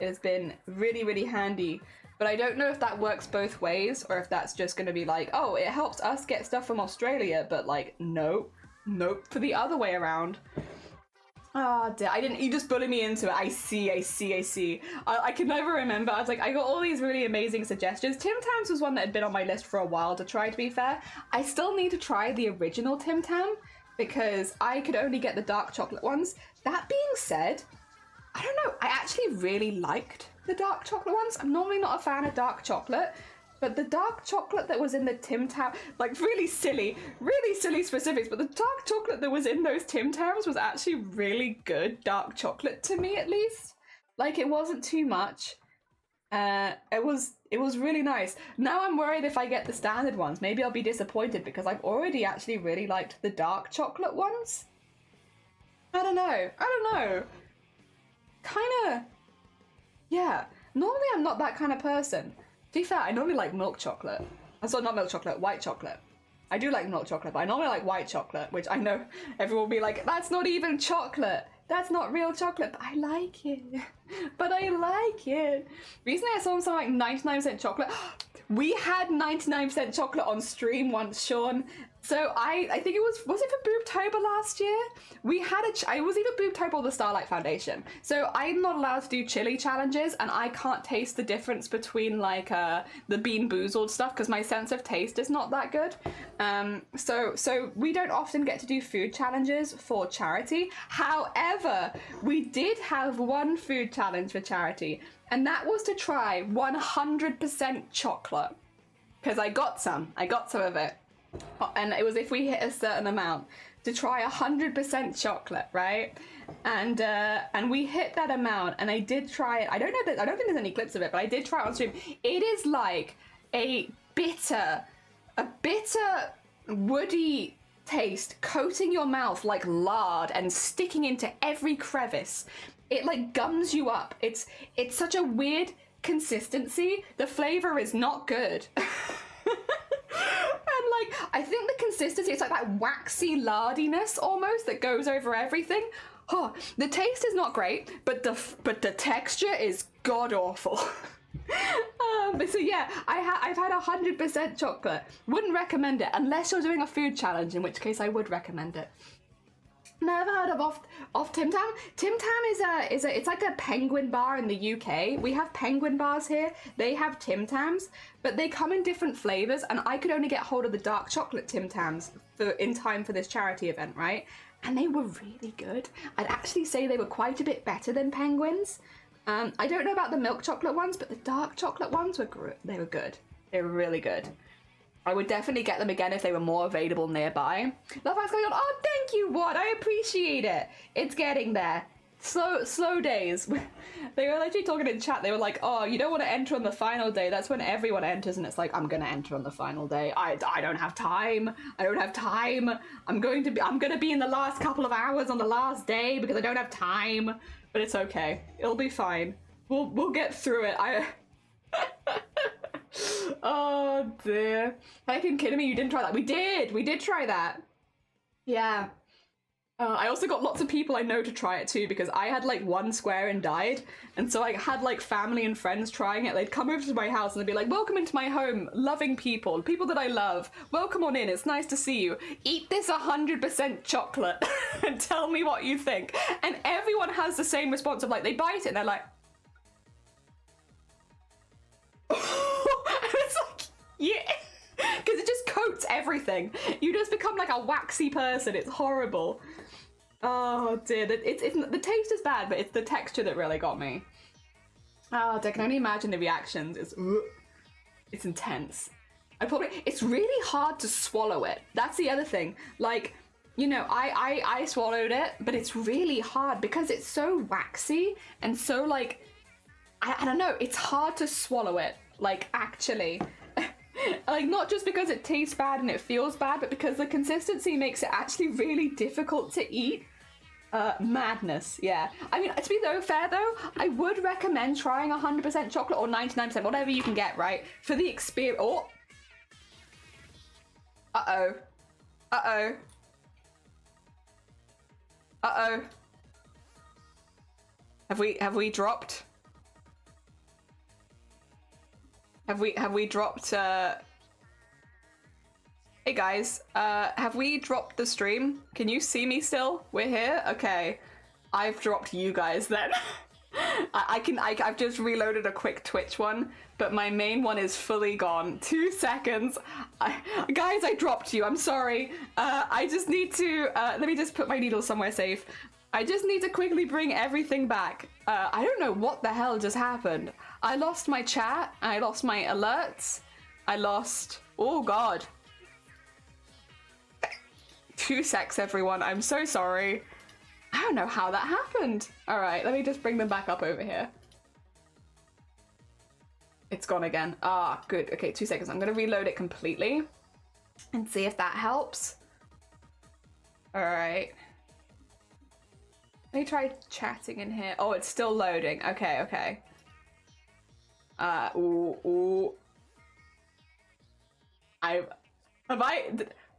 It has been really, really handy. But I don't know if that works both ways, or if that's just going to be like, oh, it helps us get stuff from Australia, but like, nope, for the other way around. Dear, you just bullied me into it. I see. I can never remember. I was like, I got all these really amazing suggestions. Tim Tams was one that had been on my list for a while to try, to be fair. I still need to try the original Tim Tam, because I could only get the dark chocolate ones. That being said, I don't know, I actually really liked the dark chocolate ones. I'm normally not a fan of dark chocolate, but the dark chocolate that was in the Tim Tam, like really silly specifics, but the dark chocolate that was in those Tim Tams was actually really good dark chocolate to me, at least. Like, it wasn't too much. It was really nice. Now I'm worried if I get the standard ones, maybe I'll be disappointed because I've already actually really liked the dark chocolate ones. I don't know. Kinda, yeah. Normally I'm not that kind of person. To be fair, I normally like milk chocolate. Sorry, not milk chocolate, white chocolate. I do like milk chocolate, but I normally like white chocolate, which I know everyone will be like, that's not even chocolate. That's not real chocolate, but I like it. but I like it. Recently I saw something like 99% chocolate. We had 99% chocolate on stream once, Sean. So I think it was it for Boobtober last year? We had I was either Boobtober or the Starlight Foundation. So I'm not allowed to do chili challenges, and I can't taste the difference between like the Bean Boozled stuff because my sense of taste is not that good. So we don't often get to do food challenges for charity. However, we did have one food challenge for charity, and that was to try 100% chocolate. Because I got some of it. And it was if we hit a certain amount to try 100% chocolate, right? And we hit that amount, and I did try it. I don't think there's any clips of it, but I did try it on stream. It is like a bitter, woody taste coating your mouth like lard and sticking into every crevice. It like gums you up. It's such a weird consistency. The flavor is not good. And like, I think the consistency, it's like that waxy lardiness almost that goes over everything. Oh, the taste is not great, but the texture is god awful. So yeah, I've had 100% chocolate. Wouldn't recommend it unless you're doing a food challenge, in which case I would recommend it. Never heard of off Tim Tam. Tim Tam is it's like a penguin bar in the UK. We have penguin bars here. They have Tim Tams, but they come in different flavors, and I could only get hold of the dark chocolate Tim Tams in time for this charity event, right? And they were really good. I'd actually say they were quite a bit better than penguins. I don't know about the milk chocolate ones, but the dark chocolate ones were good. They were good. They were really good. I would definitely get them again if they were more available nearby. Love I's going on. Oh, thank you, Watt. I appreciate it. It's getting there. Slow days. They were literally talking in chat. They were like, oh, you don't want to enter on the final day. That's when everyone enters, and it's like, I'm going to enter on the final day. I don't have time. I don't have time. I'm going to be in the last couple of hours on the last day because I don't have time. But it's okay. It'll be fine. We'll get through it. Oh dear. Fucking kidding me, you didn't try that. We did try that. Yeah. I also got lots of people I know to try it too, because I had like one square and died, and so I had like family and friends trying it. They'd come over to my house and they'd be like, welcome into my home, loving people that I love, welcome on in, it's nice to see you, eat this 100% chocolate and tell me what you think. And everyone has the same response of like, they bite it and they're like, it's like, yeah, because it just coats everything. You just become like a waxy person. It's horrible. Oh dear, it's the taste is bad, but it's the texture that really got me. Oh, I can only imagine the reactions. It's intense. It's really hard to swallow it. That's the other thing. Like, you know, I swallowed it, but it's really hard because it's so waxy and so like, I don't know, it's hard to swallow it, like, actually. Like, not just because it tastes bad and it feels bad, but because the consistency makes it actually really difficult to eat. Madness, yeah. I mean, to be fair though, I would recommend trying 100% chocolate or 99%, whatever you can get, right? For the experience. Oh! Uh-oh. Uh-oh. Uh-oh. Have we dropped? Have we dropped, Hey guys, have we dropped the stream? Can you see me still? We're here? Okay. I've dropped you guys then. I've just reloaded a quick Twitch one, but my main one is fully gone. 2 seconds. Guys, I dropped you, I'm sorry. I just need to, let me just put my needle somewhere safe. I just need to quickly bring everything back. I don't know what the hell just happened. I lost my chat, I lost my alerts, I lost, oh god. 2 secs, everyone, I'm so sorry. I don't know how that happened. All right, let me just bring them back up over here. It's gone again. Ah, good, okay, 2 seconds. I'm gonna reload it completely and see if that helps. All right. Let me try chatting in here. Oh, it's still loading. Okay, okay. Ooh.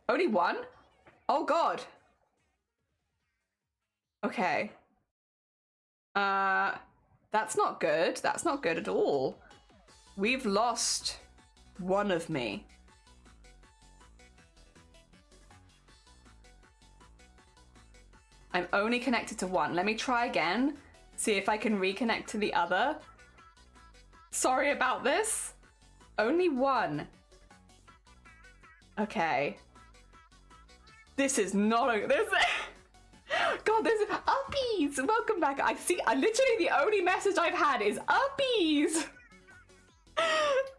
Only one? Oh god. Okay. That's not good. That's not good at all. We've lost one of me. I'm only connected to one. Let me try again. See if I can reconnect to the other. Sorry about this. Only one. Okay. This is not a... This... God, this is... Uppies! Welcome back. I see... literally the only message I've had is uppies!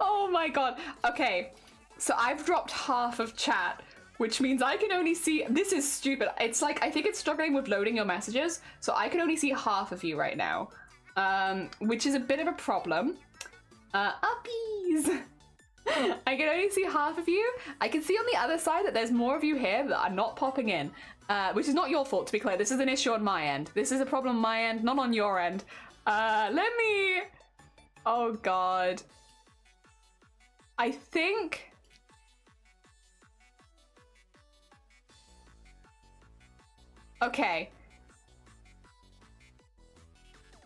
Oh my god. Okay. So I've dropped half of chat, which means I can only see... This is stupid. It's like, I think it's struggling with loading your messages, so I can only see half of you right now. Which is a bit of a problem. Uppies! I can only see half of you. I can see on the other side that there's more of you here that are not popping in. Which is not your fault, to be clear. This is an issue on my end. This is a problem on my end, not on your end. Let me... Oh god. I think... Okay.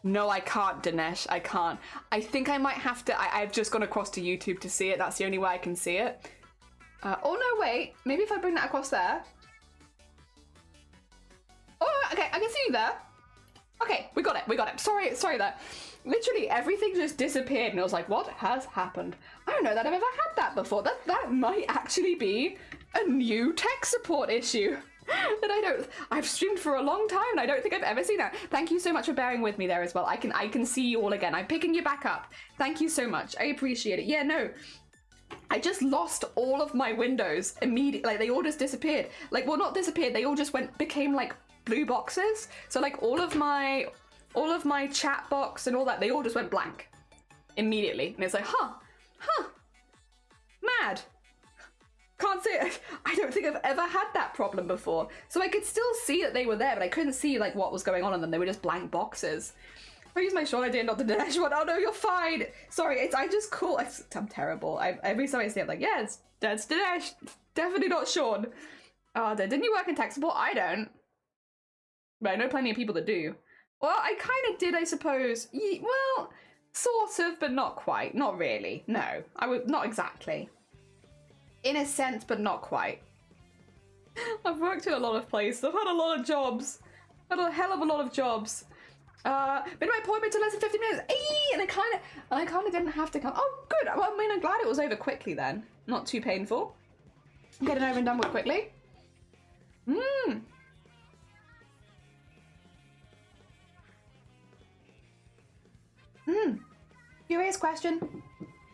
No, I can't, Dinesh. I can't. I think I might have to... I've just gone across to YouTube to see it. That's the only way I can see it. Oh, no, wait. Maybe if I bring that across there. Oh, okay. I can see you there. Okay, we got it. We got it. Sorry there. Literally, everything just disappeared, and I was like, what has happened? I don't know that I've ever had that before. That might actually be a new tech support issue. That I've streamed for a long time and I don't think I've ever seen that. Thank you so much for bearing with me there as well. I can see you all again. I'm picking you back up. Thank you so much. I appreciate it. Yeah, no. I just lost all of my windows immediately. Like, they all just disappeared. Like, well, not disappeared. They all just became like blue boxes. So like all of my chat box and all that, they all just went blank immediately. And it's like, huh, mad. Can't say it. I don't think I've ever had that problem before. So I could still see that they were there, but I couldn't see like what was going on in them. They were just blank boxes. I use my Sean idea, not the Dinesh one. Oh no, you're fine. Sorry, I'm just cool. I'm terrible. Every time I see it, I'm like, yeah, that's Dinesh. Definitely not Sean. Oh, didn't you work in tech support? I don't. But I know plenty of people that do. Well, I kind of did, I suppose. Well, sort of, but not quite. Not really. No, I would not exactly. In a sense, but not quite. I've worked in a lot of places. I've had a lot of jobs. Had a hell of a lot of jobs. Been my appointment to less than 50 minutes. Eee! And I kind of didn't have to come. Oh, good. Well, I mean, I'm glad it was over quickly then. Not too painful. Getting over and done with quickly. Curious question.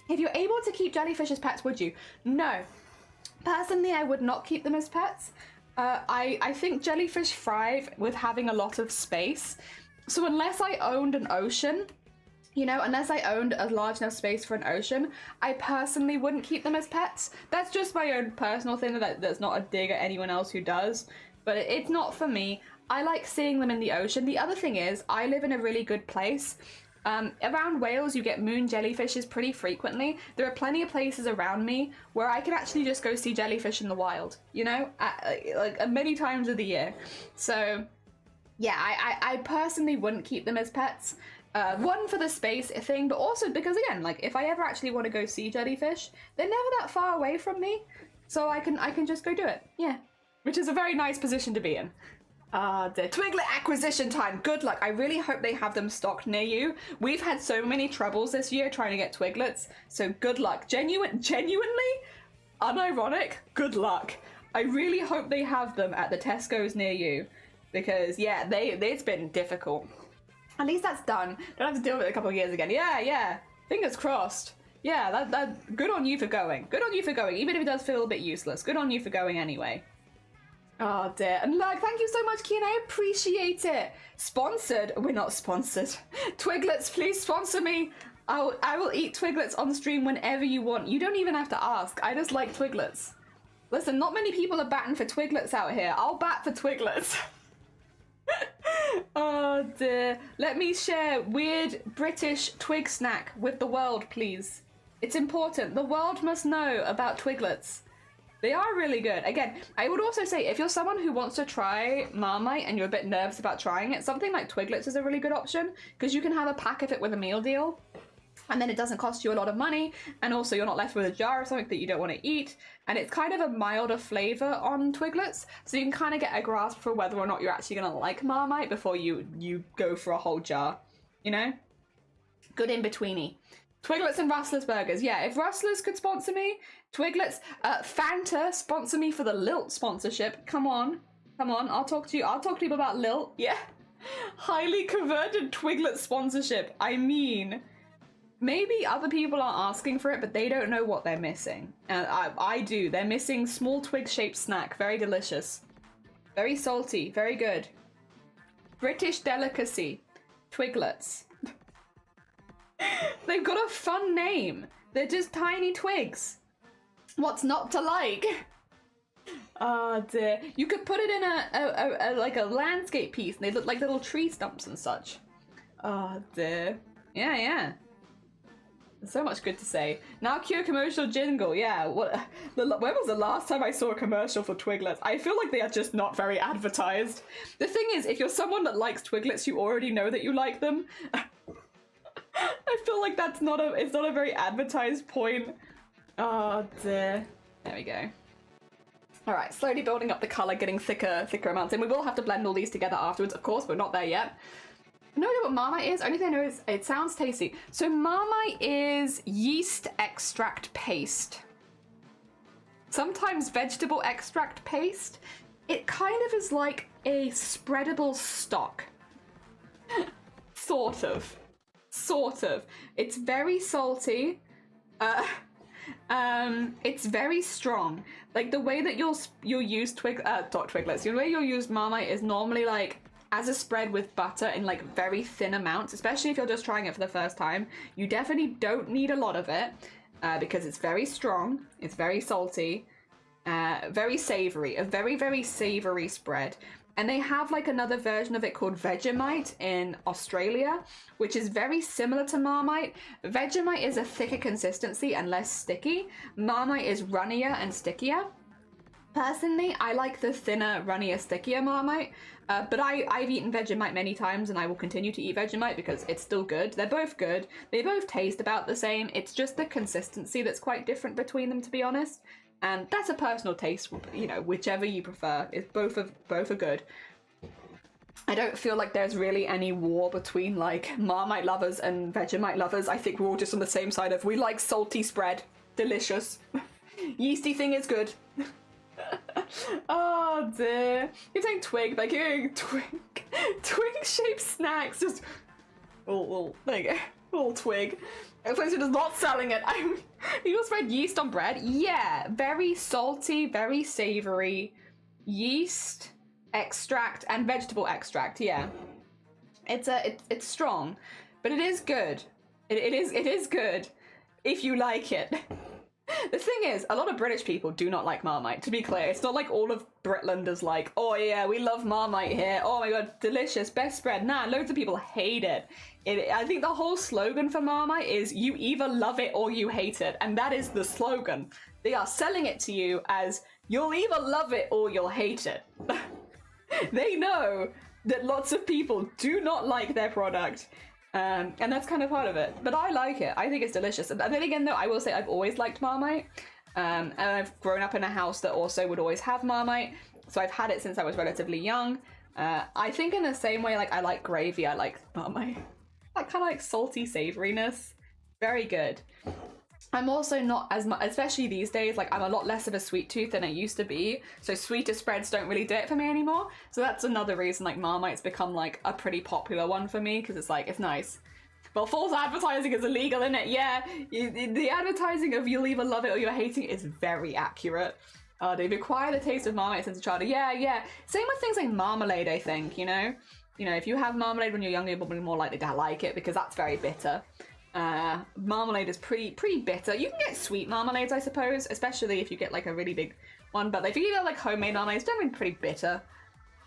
If you're able to keep jellyfish as pets, would you? No. Personally, I would not keep them as pets. I think jellyfish thrive with having a lot of space. So unless I owned an ocean, you know, unless I owned a large enough space for an ocean, I personally wouldn't keep them as pets. That's just my own personal thing. That's not a dig at anyone else who does. But it's not for me. I like seeing them in the ocean. The other thing is, I live in a really good place. Around Wales, you get moon jellyfishes pretty frequently. There are plenty of places around me where I can actually just go see jellyfish in the wild, you know, like many times of the year. So, yeah, I personally wouldn't keep them as pets. One, for the space thing, but also because, again, like, if I ever actually want to go see jellyfish, they're never that far away from me, so I can just go do it. Yeah, which is a very nice position to be in. The Twiglet acquisition time. Good luck. I really hope they have them stocked near you. We've had so many troubles this year trying to get Twiglets, so good luck. Genuinely, unironic, good luck. I really hope they have them at the Tesco's near you, because yeah, it's been difficult. At least that's done. Don't have to deal with it a couple of years again. Yeah. Fingers crossed. Yeah, that good on you for going. Good on you for going, even if it does feel a bit useless. Good on you for going anyway. Oh dear. And look, thank you so much, Kian. I appreciate it. Sponsored? We're not sponsored. Twiglets, please sponsor me. I will eat Twiglets on stream whenever you want. You don't even have to ask. I just like Twiglets. Listen, not many people are batting for Twiglets out here. I'll bat for Twiglets. Oh dear. Let me share weird British twig snack with the world, please. It's important. The world must know about Twiglets. They are really good. Again, I would also say if you're someone who wants to try Marmite and you're a bit nervous about trying it, something like Twiglets is a really good option because you can have a pack of it with a meal deal and then it doesn't cost you a lot of money, and also you're not left with a jar of something that you don't want to eat, and it's kind of a milder flavor on Twiglets, so you can kind of get a grasp for whether or not you're actually going to like Marmite before you go for a whole jar, you know? Good in-betweeny. Twiglets and Rustler's Burgers. Yeah, if Rustlers could sponsor me, Twiglets, Fanta, sponsor me for the Lilt sponsorship. Come on. I'll talk to you about Lilt. Yeah. Highly converted Twiglet sponsorship. I mean, maybe other people are asking for it, but they don't know what they're missing. And I do. They're missing small twig-shaped snack. Very delicious. Very salty. Very good. British delicacy. Twiglets. They've got a fun name. They're just tiny twigs. What's not to like? Oh dear. You could put it in a like a landscape piece and they look like little tree stumps and such. Oh dear. Yeah. There's so much good to say. Now cue commercial jingle. Yeah, when was the last time I saw a commercial for Twiglets? I feel like they are just not very advertised. The thing is, if you're someone that likes Twiglets, you already know that you like them. I feel like it's not a very advertised point. Oh dear. There we go. Alright, slowly building up the colour, getting thicker amounts in. We will have to blend all these together afterwards, of course, but we're not there yet. No idea what Marmite is. Only thing I know is it sounds tasty. So Marmite is yeast extract paste. Sometimes vegetable extract paste. It kind of is like a spreadable stock. Sort of. It's very salty. It's very strong. Like the way that you'll use Twiglets, the way you'll use Marmite is normally like as a spread with butter in like very thin amounts, especially if you're just trying it for the first time. You definitely don't need a lot of it because it's very strong. It's very salty, very savory, a very, very savory spread. And they have like another version of it called Vegemite in Australia, which is very similar to Marmite. Vegemite is a thicker consistency and less sticky. Marmite is runnier and stickier. Personally, I like the thinner, runnier, stickier Marmite, but I've eaten Vegemite many times and I will continue to eat Vegemite because it's still good. They're both good. They both taste about the same. It's just the consistency that's quite different between them, to be honest. And that's a personal taste, you know, whichever you prefer. Both are good. I don't feel like there's really any war between like Marmite lovers and Vegemite lovers. I think we're all just on the same side of we like salty spread. Delicious. Yeasty thing is good. Oh dear. You're saying twig, like you're getting twig-shaped snacks. Just there you go. Little twig. Influencer is not selling it. You spread yeast on bread? Yeah, very salty, very savory. Yeast extract and vegetable extract. Yeah, it's strong, but it is good. It is good if you like it. The thing is, a lot of British people do not like Marmite, to be clear. It's not like all of Britland is like, oh yeah, we love Marmite here. Oh my god, delicious, best spread. Nah, loads of people hate it. I think the whole slogan for Marmite is you either love it or you hate it. And that is the slogan. They are selling it to you as you'll either love it or you'll hate it. They know that lots of people do not like their product. And that's kind of part of it. But I like it. I think it's delicious. And then again, though, I will say I've always liked Marmite. And I've grown up in a house that also would always have Marmite. So I've had it since I was relatively young. I think in the same way, like I like gravy, I like Marmite. That kind of like salty savoriness. Very good. I'm also not as much, especially these days, like I'm a lot less of a sweet tooth than I used to be. So sweeter spreads don't really do it for me anymore. So that's another reason like Marmite's become like a pretty popular one for me because it's like, it's nice. Well, false advertising is illegal, isn't it? Yeah, the advertising of you'll either love it or you're hating it is very accurate. They've acquired the taste of Marmite since a child. Yeah. Same with things like marmalade, I think, you know? You know, if you have marmalade when you're younger, you're probably more likely to like it because that's very bitter. Marmalade is pretty bitter. You can get sweet marmalades, I suppose, especially if you get like a really big one, but if you get like homemade marmalades, they're pretty bitter.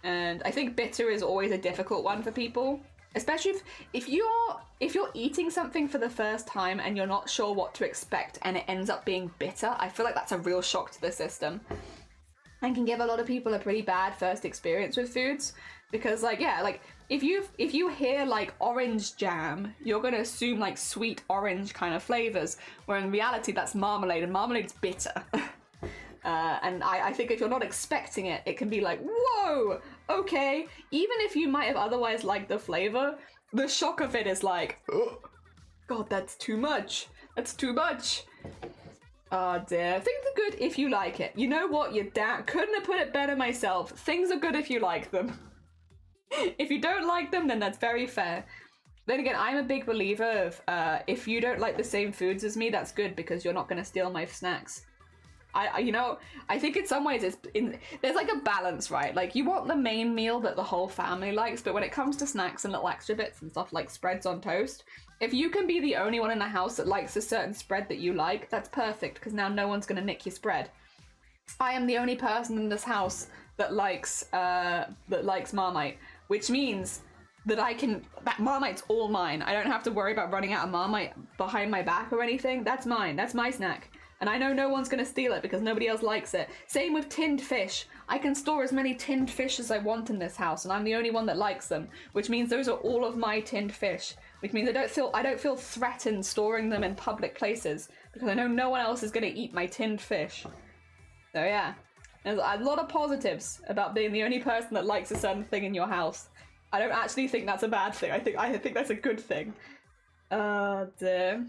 And I think bitter is always a difficult one for people. Especially if you're eating something for the first time and you're not sure what to expect and it ends up being bitter, I feel like that's a real shock to the system and can give a lot of people a pretty bad first experience with foods. Because like, yeah, like if you hear like orange jam, you're gonna assume like sweet orange kind of flavors, where in reality that's marmalade, and marmalade's bitter. And I think if you're not expecting it, it can be like, whoa, okay. Even if you might have otherwise liked the flavor, the shock of it is like, oh, God, that's too much. That's too much. Oh dear. Things are good if you like it. You know what? Your dad couldn't have put it better myself. Things are good if you like them. If you don't like them, then that's very fair. Then again, I'm a big believer of if you don't like the same foods as me, that's good because you're not going to steal my snacks. I think in some ways there's like a balance, right? Like you want the main meal that the whole family likes, but when it comes to snacks and little extra bits and stuff like spreads on toast, if you can be the only one in the house that likes a certain spread that you like, that's perfect because now no one's going to nick your spread. I am the only person in this house that likes Marmite, which means that Marmite's all mine. I don't have to worry about running out of Marmite behind my back or anything. That's mine. That's my snack. And I know no one's going to steal it because nobody else likes it. Same with tinned fish. I can store as many tinned fish as I want in this house, and I'm the only one that likes them, which means those are all of my tinned fish, which means I don't feel threatened storing them in public places because I know no one else is going to eat my tinned fish. So yeah, there's a lot of positives about being the only person that likes a certain thing in your house. I don't actually think that's a bad thing. I think that's a good thing. Dear.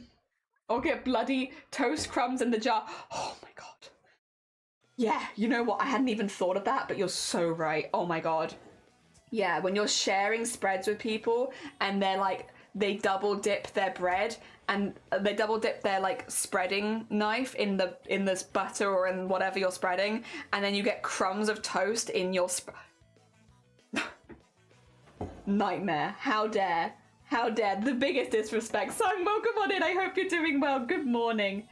Or get bloody toast crumbs in the jar. Oh my god. Yeah, you know what? I hadn't even thought of that, but you're so right. Oh my god. Yeah, when you're sharing spreads with people and they're like, they double dip their bread and they double dip their like spreading knife in this butter or in whatever you're spreading, and then you get crumbs of toast in your nightmare. How dare. How dare, the biggest disrespect. Sung, welcome on in, I hope you're doing well. Good morning.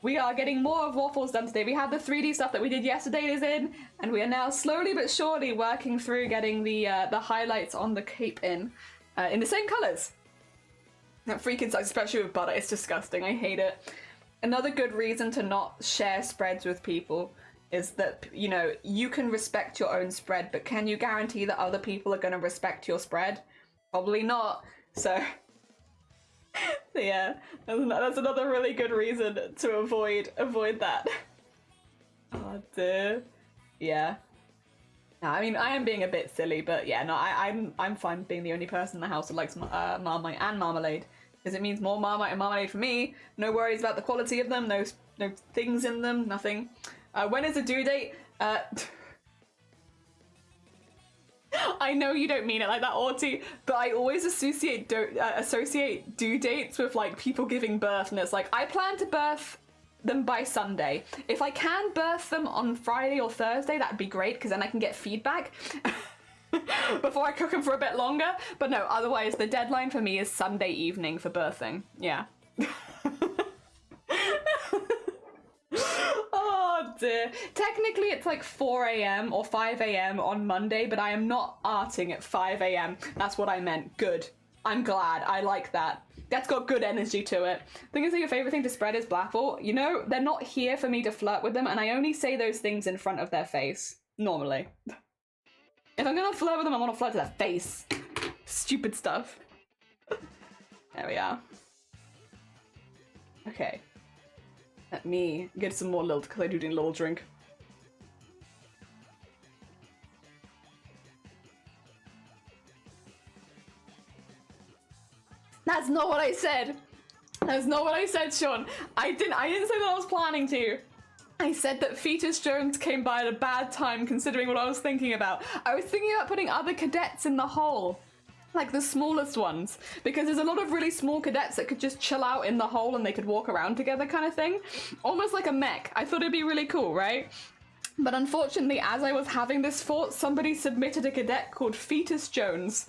We are getting more of waffles done today. We had the 3D stuff that we did yesterday is in, and we are now slowly but surely working through getting the highlights on the cape in the same colours. That freaking sucks, especially with butter. It's disgusting, I hate it. Another good reason to not share spreads with people is that, you know, you can respect your own spread, but can you guarantee that other people are going to respect your spread? Probably not. So yeah, that's another really good reason to avoid that. Oh dear. Yeah. No, I mean, I am being a bit silly, but yeah, no, I'm fine being the only person in the house that likes Marmite and marmalade, because it means more Marmite and marmalade for me. No worries about the quality of them, no things in them, nothing. When is the due date? I know you don't mean it like that, Arty, but I always associate due dates with like people giving birth, and it's like, I plan to birth them by Sunday. If I can birth them on Friday or Thursday, that'd be great, because then I can get feedback before I cook them for a bit longer. But no, otherwise the deadline for me is Sunday evening for birthing. Yeah. Oh dear. Technically it's like 4 a.m. or 5 a.m. on Monday, but I am not arting at 5 a.m. That's what I meant. Good. I'm glad. I like that. That's got good energy to it. Thing is that your favourite thing to spread is blackball. You know, they're not here for me to flirt with them, and I only say those things in front of their face. Normally. If I'm gonna flirt with them, I want to flirt to their face. Stupid stuff. There we are. Okay. Let me get some more lilt, because I do need a little drink. That's not what I said! That's not what I said, Sean. I didn't say that I was planning to. I said that Fetus Jones came by at a bad time, considering what I was thinking about. I was thinking about putting other cadets in the hole. Like the smallest ones, because there's a lot of really small cadets that could just chill out in the hole and they could walk around together kind of thing. Almost like a mech. I thought it'd be really cool, right? But unfortunately, as I was having this thought, somebody submitted a cadet called Fetus Jones.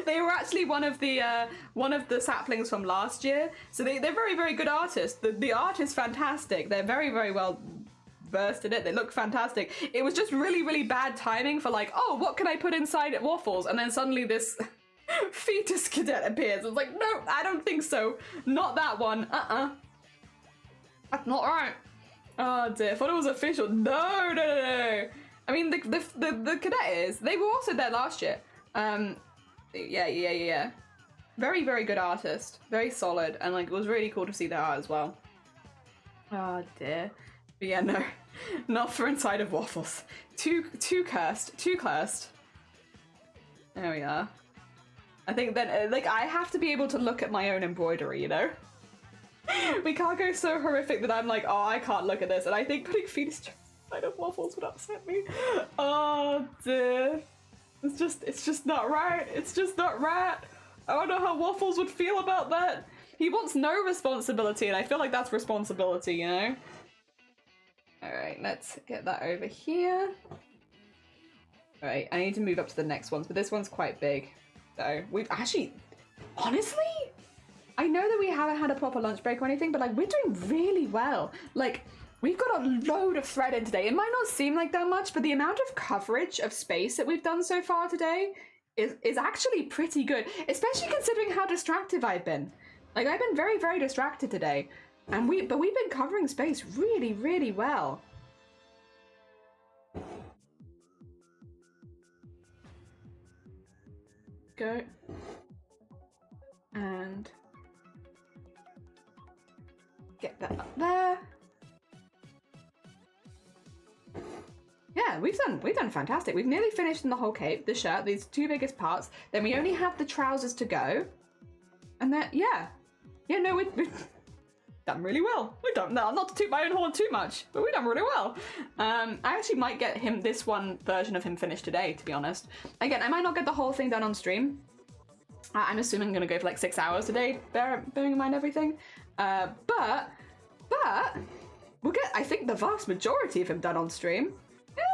They were actually one of the saplings from last year, so they're very, very good artists. The art is fantastic. They're very, very well versed in it. They look fantastic. It was just really, really bad timing for like, oh, what can I put inside waffles? And then suddenly this Fetus cadet appears. I was like, no, I don't think so. Not that one. That's not right. Oh dear, I thought it was official. No, no, no, no. I mean, the cadets, they were also there last year. Yeah. Very, very good artist. Very solid. And like, it was really cool to see their art as well. Oh dear. But yeah, no. Not for inside of waffles. Too cursed. Too cursed. There we are. I think then, like, I have to be able to look at my own embroidery, you know? We can't go so horrific that I'm like, oh, I can't look at this. And I think putting fetus inside of waffles would upset me. Oh dear. It's just not right. It's just not right. I don't know how Waffles would feel about that. He wants no responsibility, and I feel like that's responsibility, you know? Alright, let's get that over here. Alright, I need to move up to the next ones, but this one's quite big. So, we've actually... Honestly? I know that we haven't had a proper lunch break or anything, but like, we're doing really well. Like, we've got a load of thread in today. It might not seem like that much, but the amount of coverage of space that we've done so far today is actually pretty good, especially considering how distracted I've been. Like, I've been very, very distracted today, and we've been covering space really, really well. Go. And get that up there. Yeah, we've done fantastic. We've nearly finished in the whole cape, the shirt, these two biggest parts. Then we only have the trousers to go. And then, yeah. Yeah, no, we've done really well. We've done, no, not to toot my own horn too much, but we've done really well. I actually might get this one version of him finished today, to be honest. Again, I might not get the whole thing done on stream. I'm assuming I'm gonna go for like 6 hours today, bearing in mind everything. But we'll get, I think, the vast majority of him done on stream.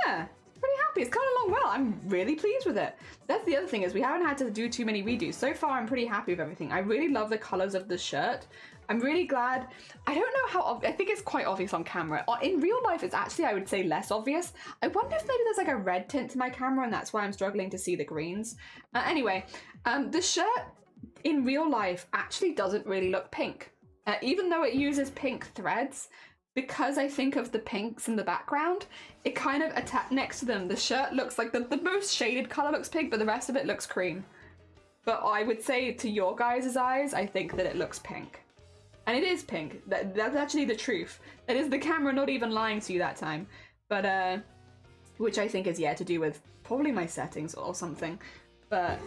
Yeah, pretty happy. It's coming along well. I'm really pleased with it. That's the other thing, is we haven't had to do too many redos. So far, I'm pretty happy with everything. I really love the colors of the shirt. I'm really glad. I don't know how, I think it's quite obvious on camera. In real life, it's actually, I would say, less obvious. I wonder if maybe there's like a red tint to my camera and that's why I'm struggling to see the greens. Anyway, the shirt in real life actually doesn't really look pink. Even though it uses pink threads, because I think of the pinks in the background, it kind of next to them, the shirt looks like the most shaded color looks pink, but the rest of it looks cream. But I would say to your guys' eyes, I think that it looks pink. And it is pink. That's actually the truth. That is the camera not even lying to you that time. But, which I think is, yeah, to do with probably my settings or something. But,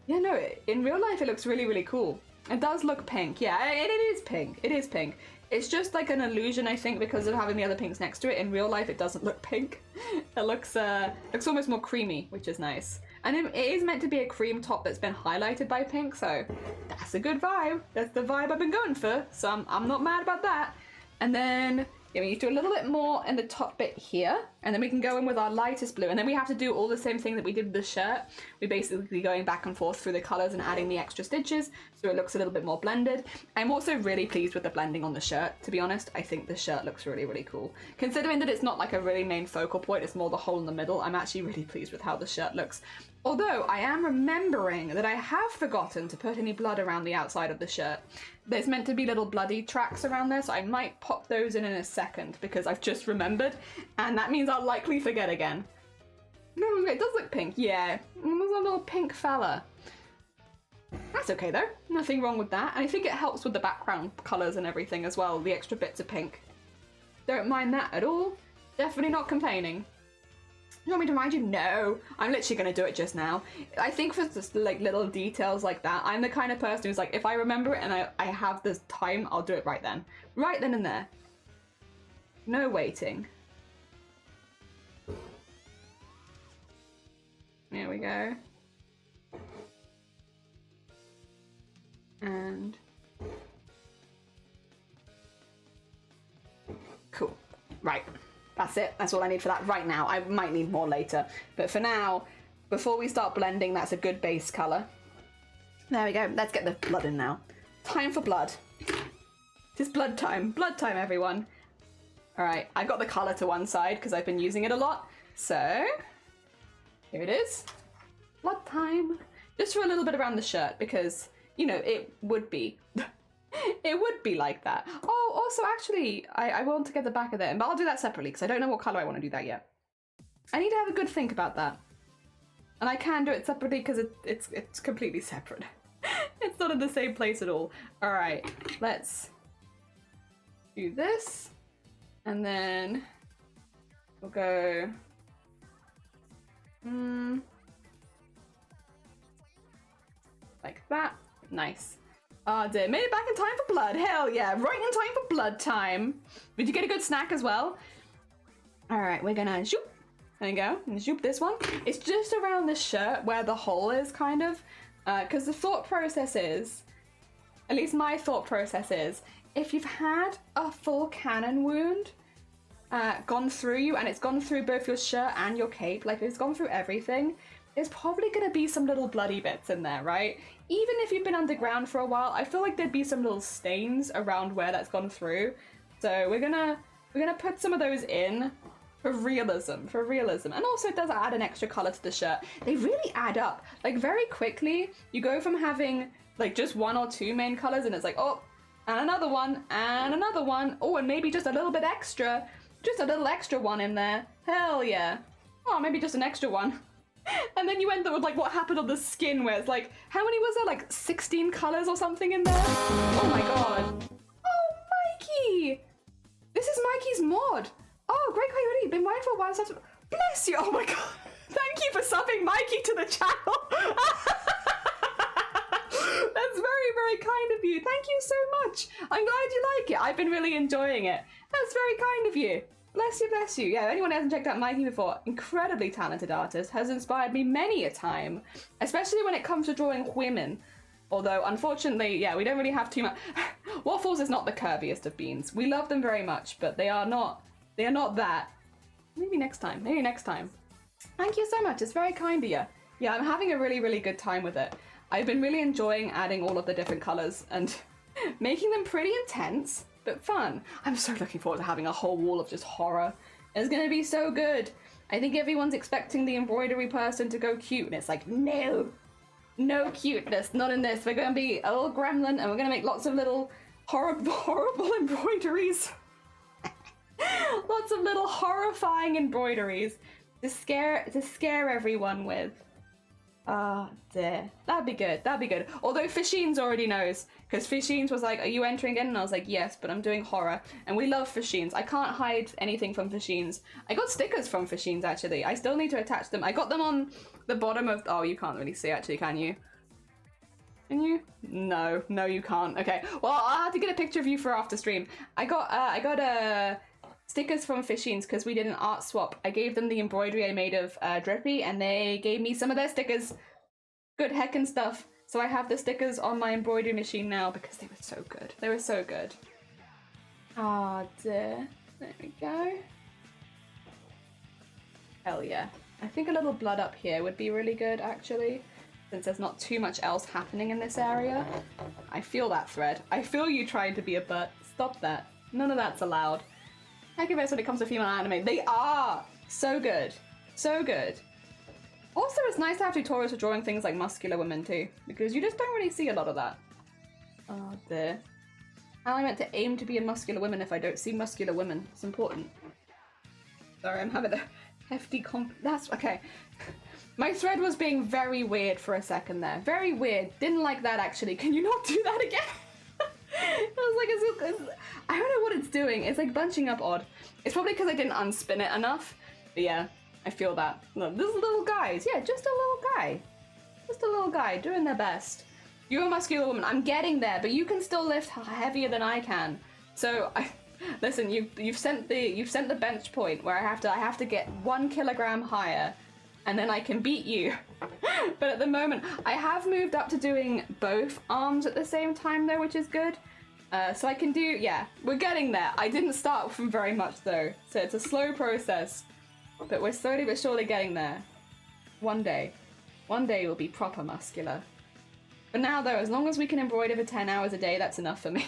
yeah, no, in real life it looks really, really cool. It does look pink, yeah, it is pink. It is pink. It's just like an illusion, I think, because of having the other pinks next to it. In real life, it doesn't look pink. It looks almost more creamy, which is nice. And it is meant to be a cream top that's been highlighted by pink, so that's a good vibe. That's the vibe I've been going for, so I'm not mad about that. And then, yeah, we need to do a little bit more in the top bit here, and then we can go in with our lightest blue, and then we have to do all the same thing that we did with the shirt. We're basically going back and forth through the colours and adding the extra stitches, so it looks a little bit more blended. I'm also really pleased with the blending on the shirt, to be honest. I think the shirt looks really, really cool. Considering that it's not like a really main focal point, it's more the hole in the middle, I'm actually really pleased with how the shirt looks. Although, I am remembering that I have forgotten to put any blood around the outside of the shirt. There's meant to be little bloody tracks around there, so I might pop those in a second, because I've just remembered, and that means I'll likely forget again. No, it does look pink, yeah. There's a little pink fella. That's okay though, nothing wrong with that, and I think it helps with the background colours and everything as well, the extra bits of pink. Don't mind that at all. Definitely not complaining. You want me to remind you? No, I'm literally going to do it just now. I think for just like little details like that, I'm the kind of person who's like, if I remember it and I have the time, I'll do it right then. Right then and there. No waiting. There we go. And cool. Right. That's it. That's all I need for that right now. I might need more later. But for now, before we start blending, that's a good base colour. There we go. Let's get the blood in now. Time for blood. It's blood time. Blood time, everyone. Alright, I've got the colour to one side because I've been using it a lot. So, here it is. Blood time. Just for a little bit around the shirt, because, you know, it would be. It would be like that. Oh, also, actually, I want to get the back of it, but I'll do that separately, because I don't know what colour I want to do that yet. I need to have a good think about that. And I can do it separately, because it's completely separate. It's not in the same place at all. Alright, let's do this. And then we'll go... like that. Nice. Oh dear, made it back in time for blood. Hell yeah, right in time for blood time. Did you get a good snack as well? Alright, we're gonna zoop. There you go, and zoop this one. It's just around the shirt where the hole is, kind of. Because the thought process is, at least my thought process is, if you've had a full cannon wound gone through you, and it's gone through both your shirt and your cape, like it's gone through everything, there's probably gonna be some little bloody bits in there, right? Even if you've been underground for a while, I feel like there'd be some little stains around where that's gone through. So we're gonna put some of those in for realism, and also it does add an extra color to the shirt. They really add up. Like very quickly, you go from having like just one or two main colors, and it's like, oh, and another one, oh, and maybe just a little bit extra, just a little extra one in there. Hell yeah. Oh, maybe just an extra one. And then you end up with like what happened on the skin, where it's like, how many was there? Like 16 colors or something in there? Oh my god. Oh, Mikey! This is Mikey's mod. Oh, great coyote. Been waiting for a while. So bless you. Oh my god. Thank you for subbing Mikey to the channel. That's very, very kind of you. Thank you so much. I'm glad you like it. I've been really enjoying it. That's very kind of you. Bless you, bless you. Yeah, anyone who hasn't checked out Mikey before, incredibly talented artist, has inspired me many a time, especially when it comes to drawing women. Although, unfortunately, yeah, we don't really have too much. Waffles is not the curviest of beans. We love them very much, but they are not that. Maybe next time, maybe next time. Thank you so much, it's very kind of you. Yeah, I'm having a really, really good time with it. I've been really enjoying adding all of the different colors and making them pretty intense, but fun. I'm so looking forward to having a whole wall of just horror. It's gonna be so good. I think everyone's expecting the embroidery person to go cute, and it's like, no cuteness, not in this. We're gonna be a little gremlin, and we're gonna make lots of little horrible embroideries. Lots of little horrifying embroideries to scare everyone with. Ah, dear. That'd be good. That'd be good. Although Fishines already knows, because Fishines was like, "Are you entering in?" And I was like, "Yes, but I'm doing horror." And we love Fishines. I can't hide anything from Fishines. I got stickers from Fishines actually. I still need to attach them. I got them on the bottom of. Oh, you can't really see actually, can you? Can you? No, you can't. Okay. Well, I'll have to get a picture of you for after stream. I got stickers from Fishines because we did an art swap. I gave them the embroidery I made of Drippy, and they gave me some of their stickers. Good heckin' stuff. So I have the stickers on my embroidery machine now because they were so good. They were so good. Ah, dear. There we go. Hell yeah. I think a little blood up here would be really good, actually, since there's not too much else happening in this area. I feel that thread. I feel you trying to be a butt. Stop that. None of that's allowed. I give it when it comes to female anime. They are so good. So good. Also, it's nice to have tutorials for drawing things like muscular women too, because you just don't really see a lot of that. Oh dear. How am I meant to aim to be a muscular woman if I don't see muscular women? It's important. Sorry, I'm having a hefty that's okay. My thread was being very weird for a second there. Very weird. Didn't like that actually. Can you not do that again? I was like, I don't know what it's doing. It's like bunching up odd. It's probably because I didn't unspin it enough. But yeah, I feel that. Look, these little guys. Yeah, just a little guy. Just a little guy doing their best. You're a muscular woman. I'm getting there, but you can still lift heavier than I can. So listen. You've sent the bench point where I have to get 1 kilogram higher, and then I can beat you. But at the moment, I have moved up to doing both arms at the same time though, which is good. So I can do, yeah, we're getting there. I didn't start from very much though, so it's a slow process, but we're slowly but surely getting there. One day we'll be proper muscular. For now though, as long as we can embroider for 10 hours a day, that's enough for me.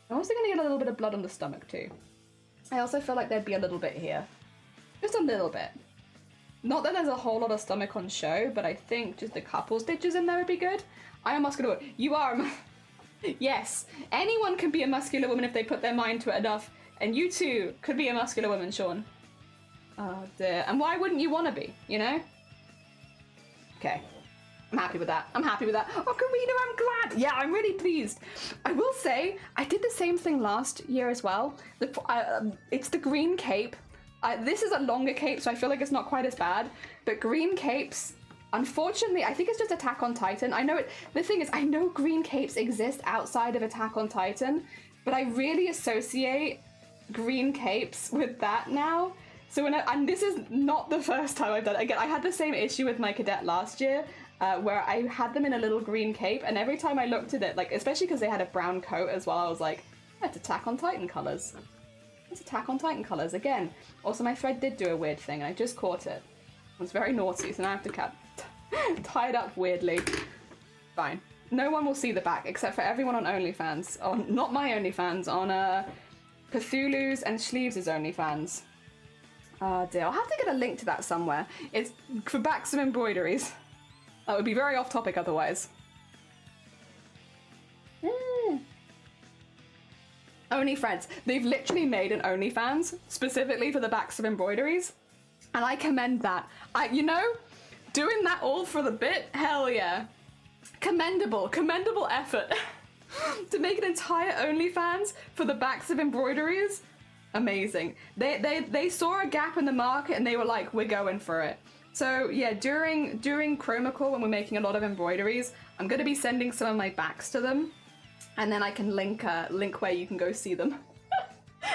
I'm also gonna get a little bit of blood on the stomach too. I also feel like there'd be a little bit here. Just a little bit. Not that there's a whole lot of stomach on show, but I think just a couple stitches in there would be good. I am a muscular woman. You are a yes, anyone can be a muscular woman if they put their mind to it enough. And you too could be a muscular woman, Sean. Oh dear. And why wouldn't you want to be, you know? Okay. I'm happy with that. I'm happy with that. Oh, Karina, I'm glad. Yeah, I'm really pleased. I will say, I did the same thing last year as well. It's the green cape. This is a longer cape, so I feel like it's not quite as bad. But green capes, unfortunately, I think it's just Attack on Titan. I know it. The thing is, I know green capes exist outside of Attack on Titan, but I really associate green capes with that now. So and this is not the first time I've done it. Again, I had the same issue with my cadet last year, where I had them in a little green cape, and every time I looked at it, like especially because they had a brown coat as well, I was like, that's Attack on Titan colors. It's Attack on Titan colors again. Also, my thread did do a weird thing, and I just caught it. It was very naughty, so now I have to tie it up weirdly. Fine. No one will see the back except for everyone on OnlyFans. On not my OnlyFans, on Cthulhu's and Sleeves' OnlyFans. Oh dear, I'll have to get a link to that somewhere. It's for backs of embroideries. That would be very off topic otherwise. OnlyFans. They've literally made an OnlyFans specifically for the backs of embroideries. And I commend that. You know, doing that all for the bit, hell yeah. Commendable effort. To make an entire OnlyFans for the backs of embroideries, amazing. They saw a gap in the market and they were like, we're going for it. So yeah, during Chromacore, when we're making a lot of embroideries, I'm going to be sending some of my backs to them, and then I can link where you can go see them.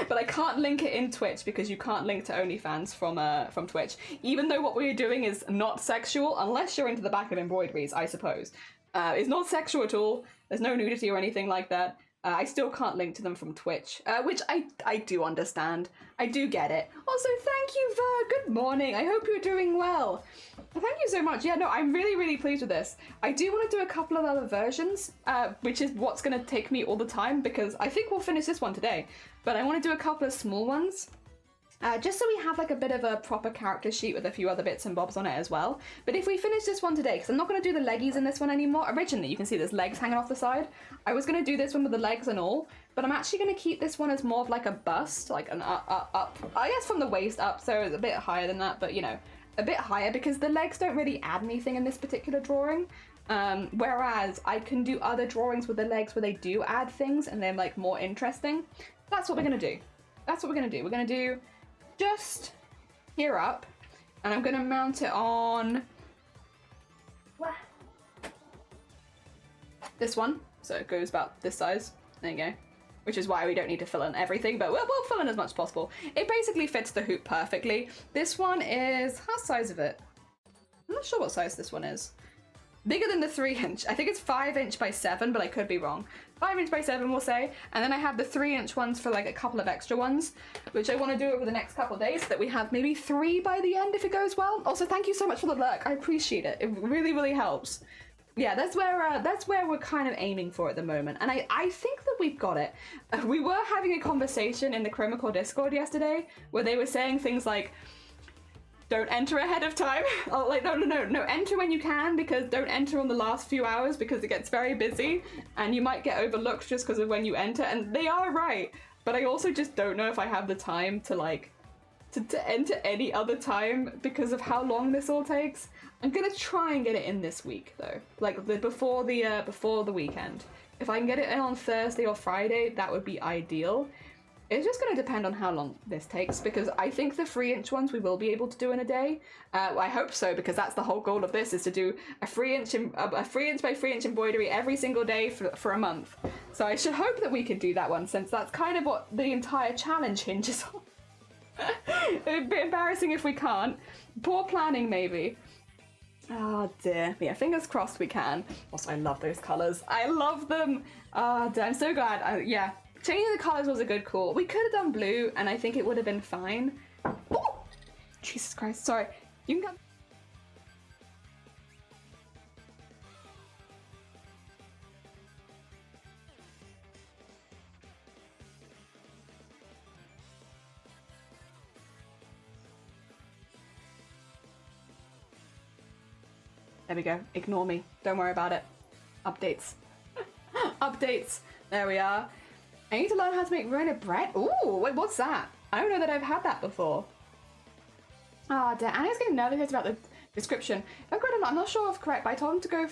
But I can't link it in Twitch because you can't link to OnlyFans from Twitch. Even though what we're doing is not sexual, unless you're into the back of embroideries, I suppose. It's not sexual at all. There's no nudity or anything like that. I still can't link to them from Twitch, which I do understand. I do get it. Also, thank you, Ver. Good morning. I hope you're doing well. Thank you so much. Yeah, no, I'm really, really pleased with this. I do want to do a couple of other versions, which is what's going to take me all the time because I think we'll finish this one today. But I want to do a couple of small ones. Just so we have like a bit of a proper character sheet with a few other bits and bobs on it as well. But if we finish this one today, because I'm not going to do the leggies in this one anymore. Originally, you can see there's legs hanging off the side. I was going to do this one with the legs and all, but I'm actually going to keep this one as more of like a bust, like an up. I guess from the waist up, so it's a bit higher than that, but you know, a bit higher because the legs don't really add anything in this particular drawing. Whereas I can do other drawings with the legs where they do add things and they're like more interesting. That's what we're going to do. That's what we're going to do. We're going to do just here up, and I'm going to mount it on this one, so it goes about this size. There you go. Which is why we don't need to fill in everything, but we'll fill in as much as possible. It basically fits the hoop perfectly. This one is, how's the size of it? I'm not sure what size this one is. Bigger than the 3-inch. I think it's 5" by 7, but I could be wrong. 5" by 7, we'll say. And then I have the 3" ones for like a couple of extra ones, which I want to do over the next couple of days so that we have maybe 3 by the end if it goes well. Also, thank you so much for the lurk. I appreciate it. It really, really helps. Yeah, that's where we're kind of aiming for at the moment. And I think that we've got it. We were having a conversation in the Chromacore Discord yesterday where they were saying things like, don't enter ahead of time. Oh, like, no, enter when you can, because don't enter on the last few hours because it gets very busy and you might get overlooked just because of when you enter. And they are right, but I also just don't know if I have the time to like, to enter any other time because of how long this all takes. I'm gonna try and get it in this week though, like before the weekend. If I can get it in on Thursday or Friday, that would be ideal. It's just going to depend on how long this takes, because I think the 3" ones we will be able to do in a day. I hope so, because that's the whole goal of this, is to do a 3" by 3" embroidery every single day for a month. So I should hope that we could do that one, since that's kind of what the entire challenge hinges on. It'd be embarrassing if we can't. Poor planning, maybe. Oh dear. Yeah, fingers crossed we can. Also, I love those colours. I love them. Oh dear, I'm so glad. Yeah. Changing the colours was a good call. We could have done blue, and I think it would have been fine. Oh! Jesus Christ, sorry. You can come. There we go. Ignore me. Don't worry about it. Updates. Updates. There we are. I need to learn how to make Rona bread. Ooh, wait, what's that? I don't know that I've had that before. Ah, damn. Annie's getting nervous about the description. If I got it, I'm not sure if correct, but I told him to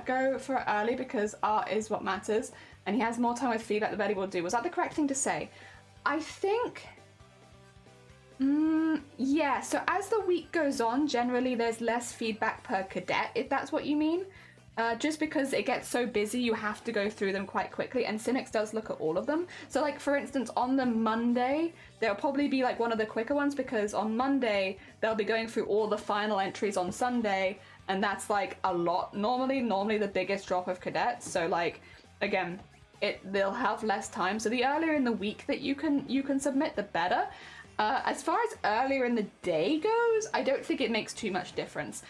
go for it early because art is what matters, and he has more time with feedback the better he will do. Was that the correct thing to say? I think... yeah, so as the week goes on, generally there's less feedback per cadet, if that's what you mean. Just because it gets so busy, you have to go through them quite quickly, and Cynics does look at all of them. So like, for instance, on the Monday, there'll probably be like one of the quicker ones, because on Monday, they'll be going through all the final entries on Sunday, and that's like a lot. Normally the biggest drop of cadets, so like, again, they'll have less time. So the earlier in the week that you can submit, the better. As far as earlier in the day goes, I don't think it makes too much difference.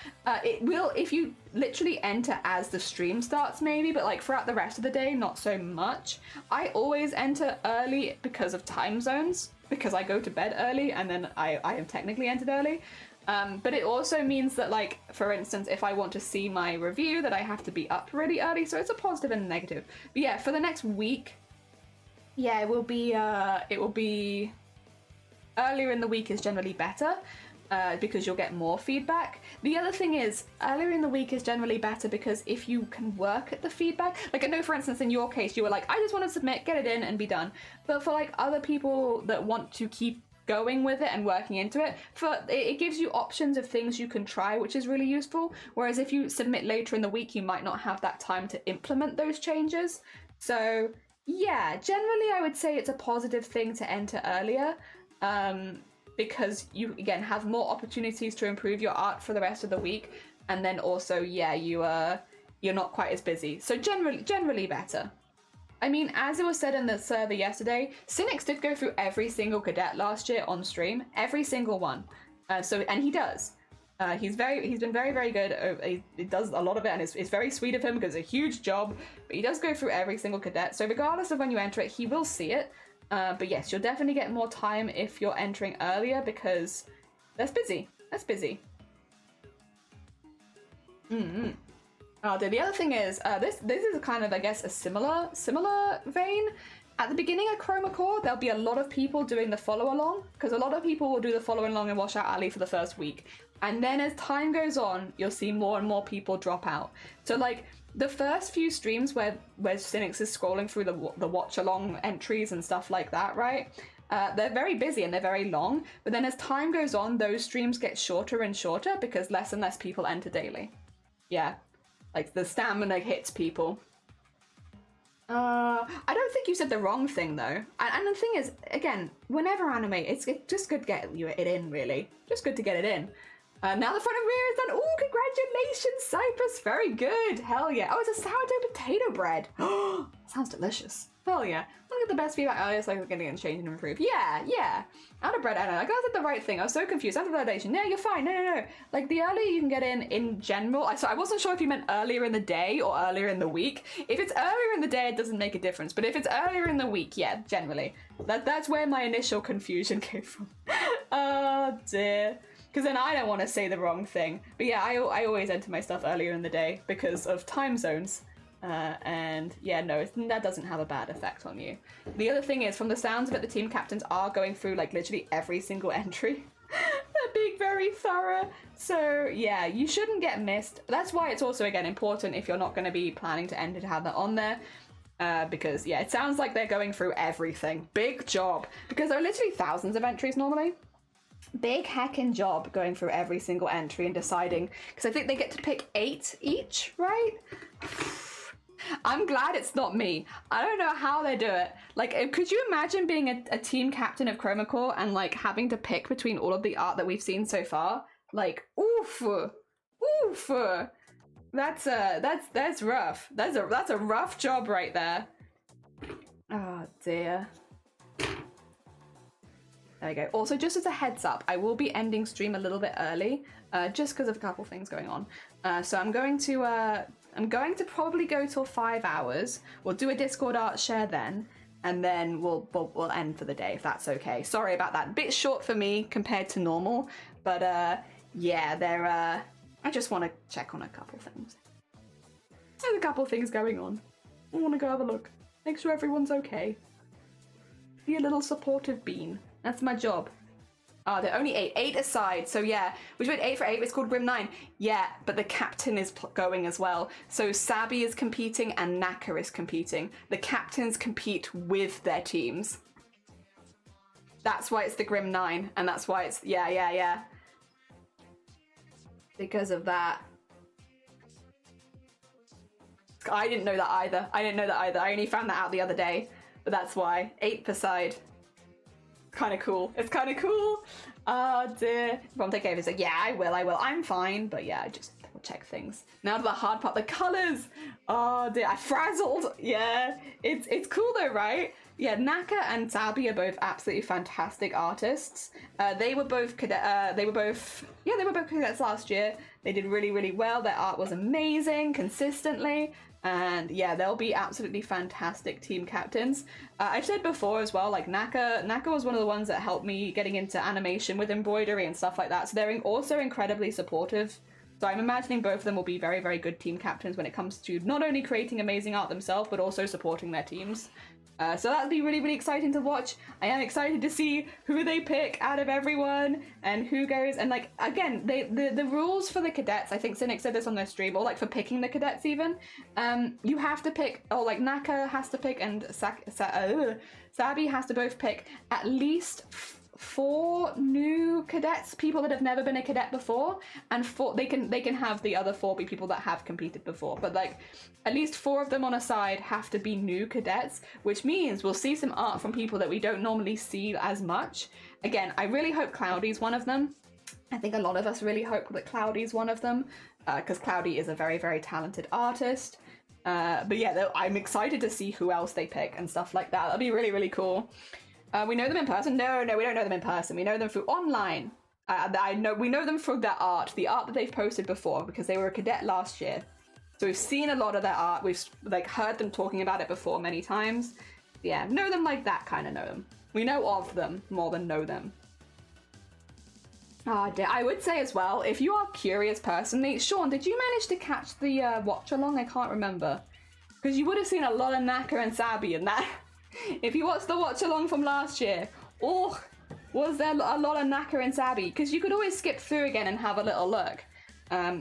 It will if you literally enter as the stream starts maybe, but like throughout the rest of the day, not so much. I always enter early because of time zones, because I go to bed early and then I am technically entered early. But it also means that, like, for instance, if I want to see my review, that I have to be up really early, so it's a positive and a negative. But yeah, for the next week, yeah, it will be earlier in the week is generally better, because you'll get more feedback. The other thing is, earlier in the week is generally better because if you can work at the feedback, like I know for instance in your case you were like, I just want to submit, get it in and be done. But for like other people that want to keep going with it and working into it, it gives you options of things you can try, which is really useful. Whereas if you submit later in the week, you might not have that time to implement those changes. So yeah, generally I would say it's a positive thing to enter earlier. Because you again have more opportunities to improve your art for the rest of the week, and then also you're not quite as busy, so generally better. I mean, as it was said in the server yesterday, Cynics did go through every single cadet last year on stream, every single one. And he does. He's been very good. He does a lot of it, and it's very sweet of him because it's a huge job. But he does go through every single cadet, so regardless of when you enter it, he will see it. But yes, you'll definitely get more time if you're entering earlier because that's busy. The other thing is, this is kind of, I guess, a similar vein. At the beginning of Chroma Core, there'll be a lot of people doing the follow along, because a lot of people will do the follow along and Washout Alley for the first week. And then as time goes on, you'll see more and more people drop out. So like, the first few streams where Cynics is scrolling through the watch along entries and stuff like that, right? They're very busy and they're very long, but then as time goes on, those streams get shorter and shorter because less and less people enter daily. Yeah, like the stamina hits people. I don't think you said the wrong thing though. And the thing is, again, whenever animate, it's just good to get it in, really. Just good to get it in. Now the front and rear is done. Oh, congratulations, Cypress. Very good. Hell yeah. Oh, it's a sourdough potato bread. Oh, sounds delicious. Hell yeah. Look at the best feedback earlier so I was getting it changed and improved. Yeah. Out of bread, I don't know. I got the right thing. I was so confused. Out of validation. No, you're fine. No. Like, the earlier you can get in general. I wasn't sure if you meant earlier in the day or earlier in the week. If it's earlier in the day, it doesn't make a difference. But if it's earlier in the week, yeah, generally. That's where my initial confusion came from. Oh, dear. Because then I don't want to say the wrong thing. But yeah, I always enter my stuff earlier in the day because of time zones. And yeah, no, that doesn't have a bad effect on you. The other thing is, from the sounds of it, the team captains are going through like literally every single entry. They're being very thorough. So yeah, you shouldn't get missed. That's why it's also, again, important if you're not going to be planning to enter to have that on there. Because yeah, it sounds like they're going through everything. Big job. Because there are literally thousands of entries normally. Big heckin' job going through every single entry and deciding, because I think they get to pick 8 each, right? I'm glad it's not me. I don't know how they do it. Like, could you imagine being a team captain of Chroma Core and like having to pick between all of the art that we've seen so far? Like, oof. That's rough. That's a rough job right there. Oh dear. There we go. Also, just as a heads up, I will be ending stream a little bit early, just because of a couple things going on. So I'm going to probably go till 5 hours. We'll do a Discord art share then, and then we'll end for the day if that's okay. Sorry about that. Bit short for me compared to normal, but yeah, I just want to check on a couple things. There's a couple things going on. I want to go have a look. Make sure everyone's okay. Be a little supportive bean. That's my job. Ah, they're only 8. 8 aside, so yeah. Which went 8 for 8, it's called Grim 9. Yeah, but the captain is going as well. So Sabby is competing and Naka is competing. The captains compete with their teams. That's why it's the Grim 9, and that's why it's... Yeah. Because of that. I didn't know that either. I only found that out the other day. But that's why. 8 per side. Kind of cool. It's kind of cool. Oh dear. From take over. So yeah, I will. I'm fine. But yeah, I just will check things. Now to the hard part, the colors. Oh dear, I frazzled. Yeah, it's cool though, right? Yeah, Naka and Sabby are both absolutely fantastic artists. They were both cadets last year. They did really, really well. Their art was amazing, consistently. And yeah, they'll be absolutely fantastic team captains. I've said before as well, like Naka was one of the ones that helped me getting into animation with embroidery and stuff like that. So they're also incredibly supportive. So I'm imagining both of them will be very, very good team captains when it comes to not only creating amazing art themselves, but also supporting their teams. So that'll be really, really exciting to watch. I am excited to see who they pick out of everyone and who goes. And like, again, the rules for the cadets, I think Cynic said this on their stream, or like for picking the cadets even, you have to pick, or like Naka has to pick and Sabby has to both pick at least 4 new cadets, people that have never been a cadet before, and they can have the other 4 be people that have competed before, but like at least 4 of them on a side have to be new cadets, which means we'll see some art from people that we don't normally see as much. Again, I really hope Cloudy's one of them. I think a lot of us really hope that Cloudy's one of them, because Cloudy is a very, very talented artist. But yeah, I'm excited to see who else they pick and stuff like that. That'll be really, really cool. We know them in person? No, we don't know them in person. We know them through online. We know them through their art, the art that they've posted before, because they were a cadet last year. So we've seen a lot of their art. We've like heard them talking about it before many times. Yeah, know them like that kind of know them. We know of them more than know them. I would say as well, if you are curious personally, Sean, did you manage to catch the watch along? I can't remember. Because you would have seen a lot of Naka and Sabby in that. If you watched the watch along from last year, was there a lot of Naka and Sabby? Because you could always skip through again and have a little look.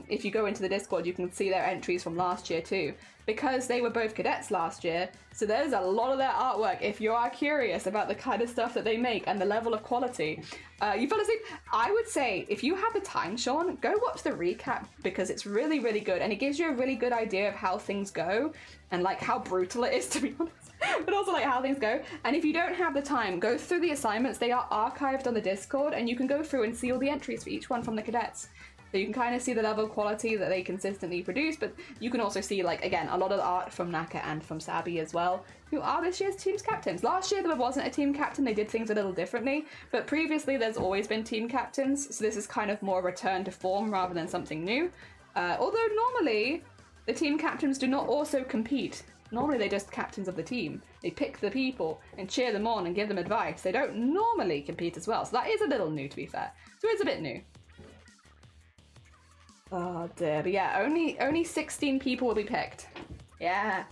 If you go into the Discord, you can see their entries from last year too. Because they were both cadets last year, so there's a lot of their artwork. If you are curious about the kind of stuff that they make and the level of quality, you fell asleep. I would say, if you have the time, Sean, go watch the recap, because it's really, really good. And it gives you a really good idea of how things go and like how brutal it is, to be honest. But also like how things go. And if you don't have the time, go through the assignments. They are archived on the Discord, and you can go through and see all the entries for each one from the cadets. So you can kind of see the level of quality that they consistently produce, but you can also see, like, again, a lot of the art from Naka and from Sabby as well, who are this year's team's captains. Last year there wasn't a team captain, they did things a little differently, but previously there's always been team captains, so this is kind of more a return to form rather than something new. Although normally the team captains do not also compete. Normally they're just captains of the team. They pick the people and cheer them on and give them advice. They don't normally compete as well, so that is a little new, to be fair. So it's a bit new. Oh dear, but yeah, only 16 people will be picked. Yeah,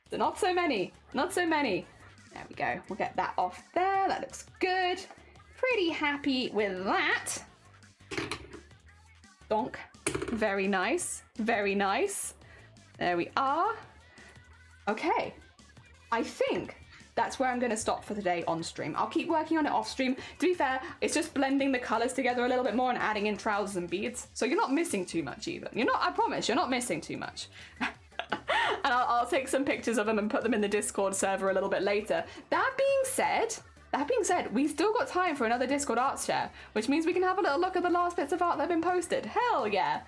so not so many, not so many. There we go, we'll get that off there, that looks good. Pretty happy with that. Donk, very nice, very nice. There we are. Okay, I think that's where I'm going to stop for today on stream. I'll keep working on it off stream. To be fair, it's just blending the colours together a little bit more and adding in trousers and beads. So you're not missing too much either. You're not, I promise, you're not missing too much. And I'll take some pictures of them and put them in the Discord server a little bit later. That being said, we've still got time for another Discord art share, which means we can have a little look at the last bits of art that have been posted. Hell yeah.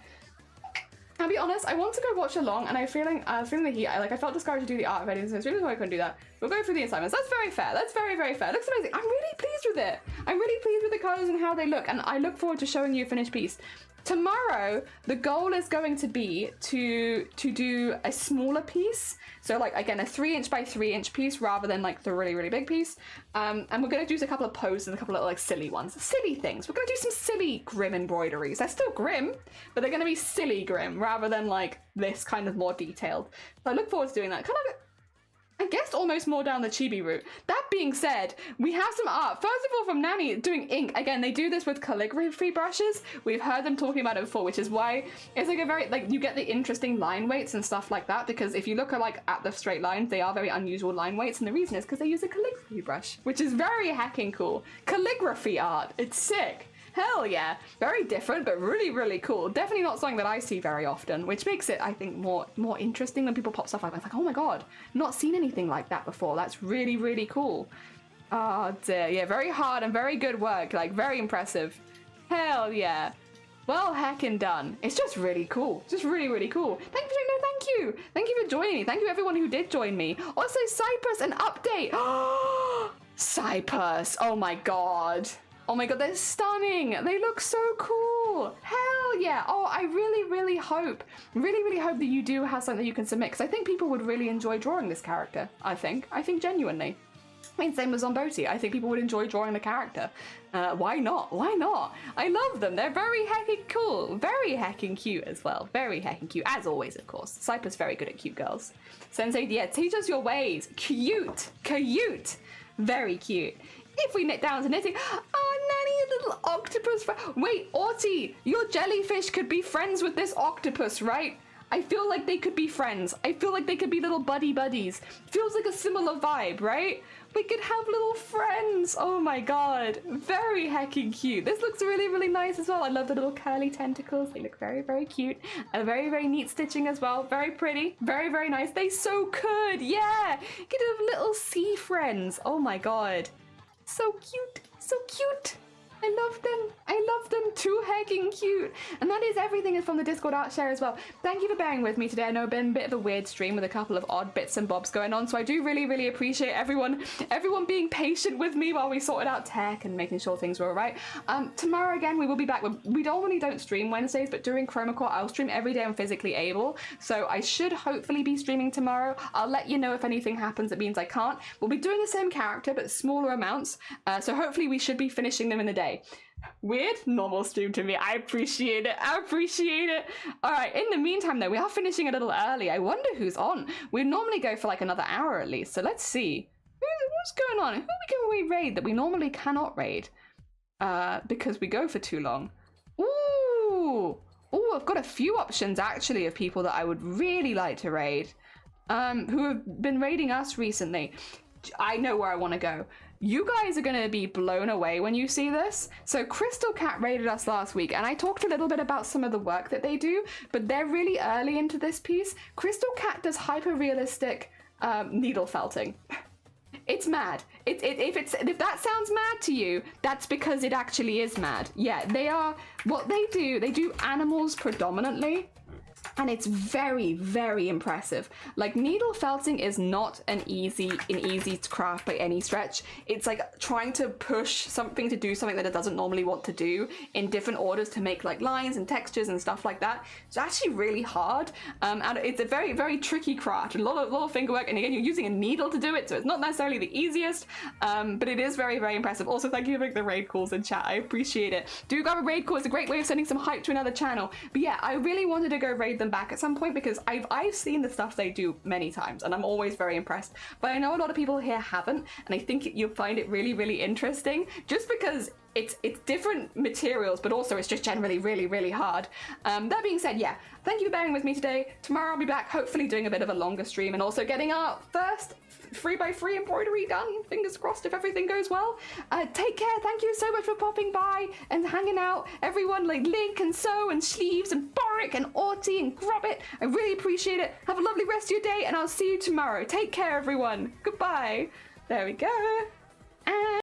I'll be honest, I want to go watch along, and I'm feeling the heat. I felt discouraged to do the art of editing, so it's really why I couldn't do that. We'll go through the assignments. That's very fair. That's very, very fair. It looks amazing. I'm really pleased with it. I'm really pleased with the colours and how they look, and I look forward to showing you a finished piece. tomorrow the goal is going to be to do a smaller piece. So like, again, a 3" by 3" piece rather than like the really, really big piece. And we're going to do a couple of poses and a couple of like silly ones, silly things. We're going to do some silly grim embroideries. They're still grim, but they're going to be silly grim rather than like this kind of more detailed. So I look forward to doing that. Kind of, I guess, almost more down the chibi route. That being said, we have some art. First of all, from Nanny doing ink. Again, they do this with calligraphy brushes. We've heard them talking about it before, which is why it's like a very, like, you get the interesting line weights and stuff like that, because if you look at like at the straight lines, they are very unusual line weights, and the reason is because they use a calligraphy brush, which is very heckin' cool. Calligraphy art, it's sick. Hell yeah, very different, but really, really cool. Definitely not something that I see very often, which makes it, I think, more interesting when people pop stuff like that. It's like, oh my god, not seen anything like that before. That's really, really cool. Oh dear, yeah, very hard and very good work, like very impressive. Hell yeah. Well heckin' done. It's just really cool. Just really, really cool. Thank you, no, thank you. Thank you for joining me. Thank you everyone who did join me. Also, Cyprus, an update. Cyprus, oh my god. Oh my god, they're stunning. They look so cool. Hell yeah. Oh, I really, really hope that you do have something that you can submit, because I think people would really enjoy drawing this character. I think genuinely. I mean, same with Zomboti. I think people would enjoy drawing the character. Why not? Why not? I love them. They're very heckin' cool. Very heckin' cute as well. Very heckin' cute. As always, of course. Cypress very good at cute girls. Sensei, yeah, teach us your ways. Cute. Cute. Very cute. If we knit down to knitting, oh, Nanny, a little octopus. Wait, Arty, your jellyfish could be friends with this octopus, right? I feel like they could be friends. I feel like they could be little buddies. Feels like a similar vibe, right? We could have little friends. Oh my god, very heckin' cute. This looks really, really nice as well. I love the little curly tentacles. They look very, very cute. And very, very neat stitching as well. Very pretty, very, very nice. They so could, yeah. You could have little sea friends. Oh my god. So cute, so cute. I love them. I love them. Too heckin' cute. And that is everything from the Discord art share as well. Thank you for bearing with me today. I know it's been a bit of a weird stream with a couple of odd bits and bobs going on, so I do really, really appreciate everyone being patient with me while we sorted out tech and making sure things were all right. Tomorrow again, we will be back. We normally don't stream Wednesdays, but during Chroma Core, I'll stream every day I'm physically able. So I should hopefully be streaming tomorrow. I'll let you know if anything happens that means I can't. We'll be doing the same character, but smaller amounts. So hopefully we should be finishing them in the day. Weird, normal stream to me. I appreciate it. I appreciate it. All right, in the meantime though, we are finishing a little early. I wonder who's on. We normally go for like another hour at least, so let's see what's going on. Who can we raid that we normally cannot raid because we go for too long? Ooh, I've got a few options actually of people that I would really like to raid who have been raiding us recently. I know where I want to go. You guys are going to be blown away when you see this. So Crystal Cat raided us last week, and I talked a little bit about some of the work that they do, but they're really early into this piece. Crystal Cat does hyper-realistic needle felting. It's mad. If that sounds mad to you, that's because it actually is mad. Yeah, what they do animals predominantly. And it's very, very impressive. Like, needle felting is not an easy craft by any stretch. It's like trying to push something to do something that it doesn't normally want to do in different orders to make like lines and textures and stuff like that. It's actually really hard. And it's a very, very tricky craft. A lot of finger work. And again, you're using a needle to do it, so it's not necessarily the easiest. But it is very, very impressive. Also, thank you for the raid calls in chat. I appreciate it. Do grab a raid call. It's a great way of sending some hype to another channel. But yeah, I really wanted to go raid them back at some point because I've seen the stuff they do many times and I'm always very impressed, but I know a lot of people here haven't, and I think you'll find it really, really interesting just because it's different materials, but also it's just generally really, really hard. That being said, yeah, thank you for bearing with me today. Tomorrow I'll be back, hopefully doing a bit of a longer stream and also getting our first 3x3 embroidery done. Fingers crossed if everything goes well. Take care. Thank you so much for popping by and hanging out. Everyone like Link and So and Sleeves and Boric and Arty and Grobbit. I really appreciate it. Have a lovely rest of your day and I'll see you tomorrow. Take care, everyone. Goodbye. There we go. And